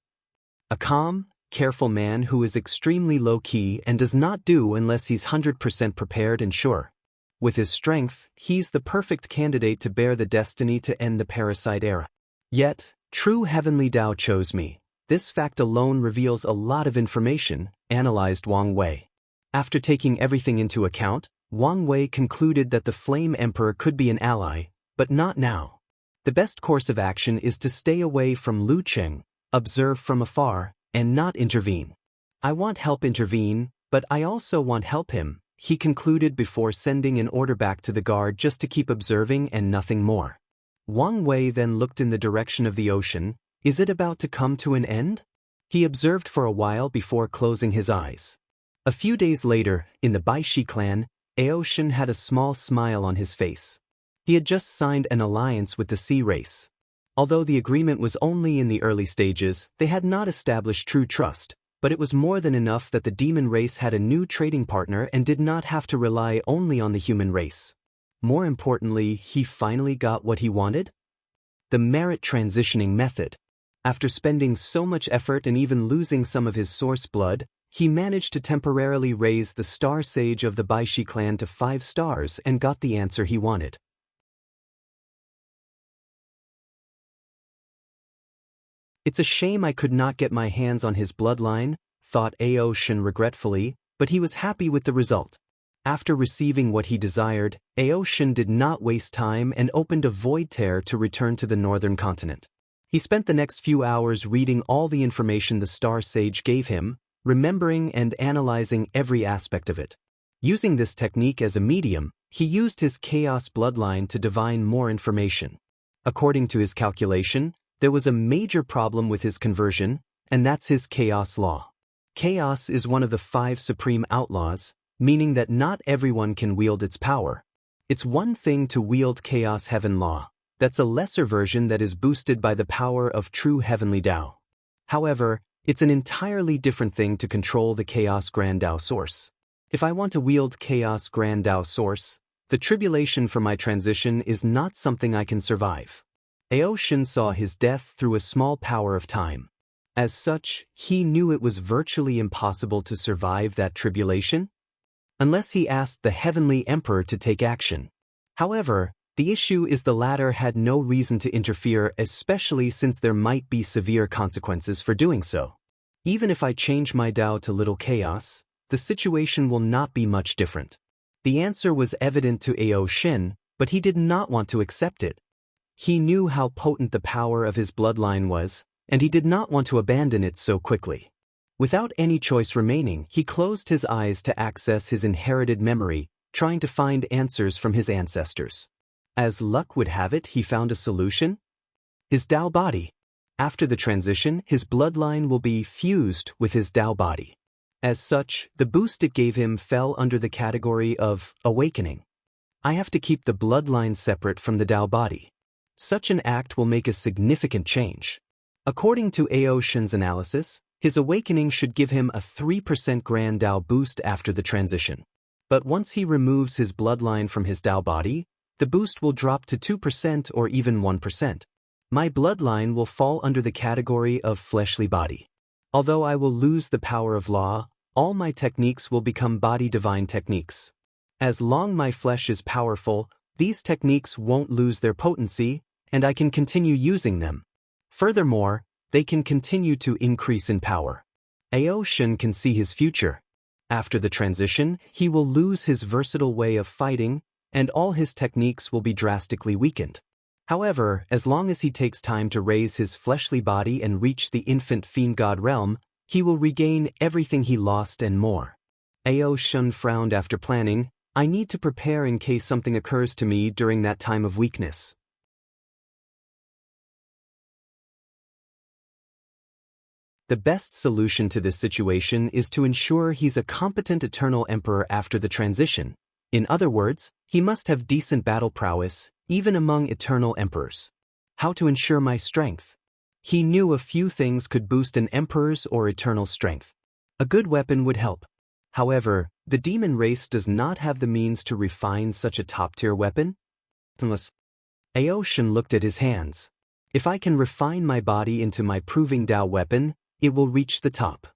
A calm, careful man who is extremely low-key and does not do unless he's 100% prepared and sure. With his strength, he's the perfect candidate to bear the destiny to end the parasite era. Yet, true heavenly Tao chose me. This fact alone reveals a lot of information, analyzed Wang Wei. After taking everything into account, Wang Wei concluded that the Flame Emperor could be an ally, but not now. The best course of action is to stay away from Lu Qing, observe from afar, and not intervene. I want help intervene, but I also want help him, he concluded before sending an order back to the guard just to keep observing and nothing more. Wang Wei then looked in the direction of the ocean. Is it about to come to an end? He observed for a while before closing his eyes. A few days later, in the Baishi clan, Aoshin had a small smile on his face. He had just signed an alliance with the sea race. Although the agreement was only in the early stages, they had not established true trust, but it was more than enough that the demon race had a new trading partner and did not have to rely only on the human race. More importantly, he finally got what he wanted? The merit transitioning method. After spending so much effort and even losing some of his source blood, he managed to temporarily raise the star sage of the Baishi clan to 5 stars and got the answer he wanted. It's a shame I could not get my hands on his bloodline, thought Aoshin regretfully, but he was happy with the result. After receiving what he desired, Aoshin did not waste time and opened a void tear to return to the northern continent. He spent the next few hours reading all the information the Star Sage gave him, remembering and analyzing every aspect of it. Using this technique as a medium, he used his chaos bloodline to divine more information. According to his calculation, there was a major problem with his conversion, and that's his chaos law. Chaos is one of the 5 supreme outlaws, meaning that not everyone can wield its power. It's one thing to wield chaos heaven law. That's a lesser version that is boosted by the power of true heavenly Tao. However, it's an entirely different thing to control the Chaos Grand Tao source. If I want to wield Chaos Grand Tao source, the tribulation for my transition is not something I can survive. Aoshin saw his death through a small power of time. As such, he knew it was virtually impossible to survive that tribulation, unless he asked the Heavenly Emperor to take action. However, the issue is the latter had no reason to interfere, especially since there might be severe consequences for doing so. Even if I change my Tao to little chaos, the situation will not be much different. The answer was evident to Aoshin, but he did not want to accept it. He knew how potent the power of his bloodline was, and he did not want to abandon it so quickly. Without any choice remaining, he closed his eyes to access his inherited memory, trying to find answers from his ancestors. As luck would have it, he found a solution. His Tao body. After the transition, his bloodline will be fused with his Tao body. As such, the boost it gave him fell under the category of awakening. I have to keep the bloodline separate from the Tao body. Such an act will make a significant change. According to Aoshin's analysis, his awakening should give him a 3% Grand Tao boost after the transition. But once he removes his bloodline from his Tao body, the boost will drop to 2% or even 1%. My bloodline will fall under the category of fleshly body. Although I will lose the power of law, all my techniques will become body divine techniques. As long my flesh is powerful, these techniques won't lose their potency, and I can continue using them. Furthermore, they can continue to increase in power. Aoshin can see his future. After the transition, he will lose his versatile way of fighting, and all his techniques will be drastically weakened. However, as long as he takes time to raise his fleshly body and reach the infant fiend god realm, he will regain everything he lost and more. Aoshin frowned after planning. I need to prepare in case something occurs to me during that time of weakness. The best solution to this situation is to ensure he's a competent Eternal Emperor after the transition. In other words, he must have decent battle prowess, even among Eternal Emperors. How to ensure my strength? He knew a few things could boost an Emperor's or Eternal strength. A good weapon would help. However, the demon race does not have the means to refine such a top-tier weapon. Aoshin looked at his hands. If I can refine my body into my proving Tao weapon, it will reach the top.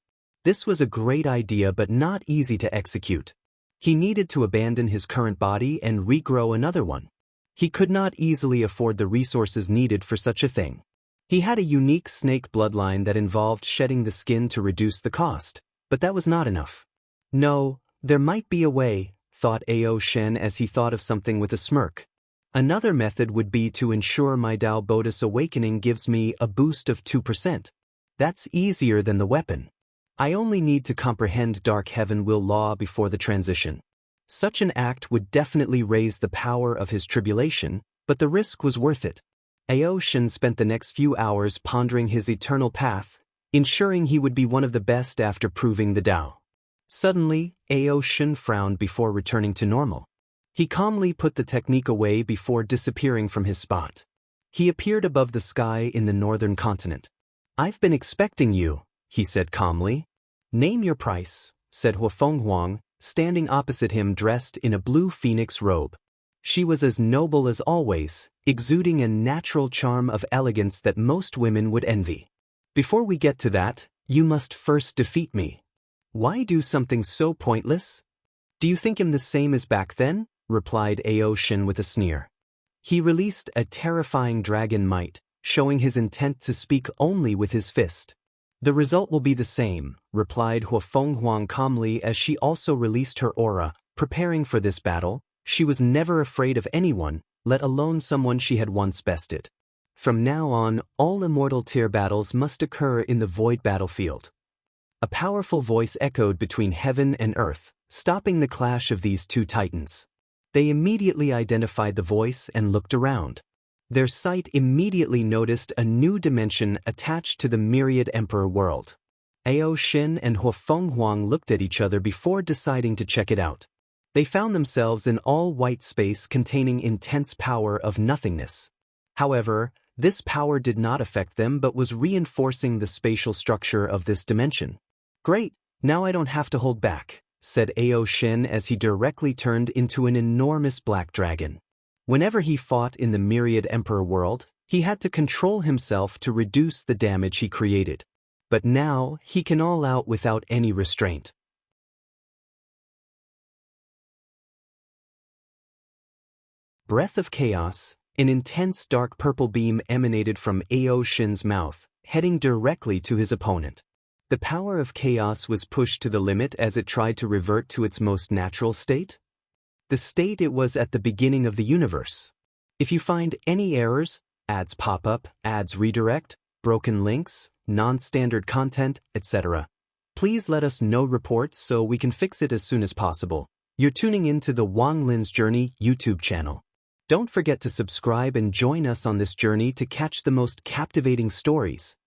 This was a great idea but not easy to execute. He needed to abandon his current body and regrow another one. He could not easily afford the resources needed for such a thing. He had a unique snake bloodline that involved shedding the skin to reduce the cost, but that was not enough. No, there might be a way, thought Aoshin as he thought of something with a smirk. Another method would be to ensure my Tao Bodhis awakening gives me a boost of 2%. That's easier than the weapon. I only need to comprehend Dark Heaven Will Law before the transition. Such an act would definitely raise the power of his tribulation, but the risk was worth it. Aoshin spent the next few hours pondering his eternal path, ensuring he would be one of the best after proving the Dao. Suddenly, Ao Shen frowned before returning to normal. He calmly put the technique away before disappearing from his spot. He appeared above the sky in the northern continent. "I've been expecting you," he said calmly. "Name your price," said Huafeng Huang, standing opposite him dressed in a blue phoenix robe. She was as noble as always, exuding a natural charm of elegance that most women would envy. "Before we get to that, you must first defeat me." "Why do something so pointless?" "Do you think him the same as back then?" replied Ao Shen with a sneer. He released a terrifying dragon might, showing his intent to speak only with his fist. "The result will be the same," replied Huafeng Huang calmly as she also released her aura, preparing for this battle. She was never afraid of anyone, let alone someone she had once bested. From now on, all immortal tier battles must occur in the void battlefield. A powerful voice echoed between heaven and earth, stopping the clash of these two titans. They immediately identified the voice and looked around. Their sight immediately noticed a new dimension attached to the myriad emperor world. Ao Shen and Huafeng Huang looked at each other before deciding to check it out. They found themselves in all-white space containing intense power of nothingness. However, this power did not affect them but was reinforcing the spatial structure of this dimension. "Great, now I don't have to hold back," said Ao Shen as he directly turned into an enormous black dragon. Whenever he fought in the myriad emperor world, he had to control himself to reduce the damage he created. But now, he can all out without any restraint. Breath of Chaos. An intense dark purple beam emanated from Ao Shen's mouth, heading directly to his opponent. The power of chaos was pushed to the limit as it tried to revert to its most natural state. The state it was at the beginning of the universe. If you find any errors, ads pop up, ads redirect, broken links, non-standard content, etc., please let us know reports so we can fix it as soon as possible. You're tuning into the Wang Lin's Journey YouTube channel. Don't forget to subscribe and join us on this journey to catch the most captivating stories.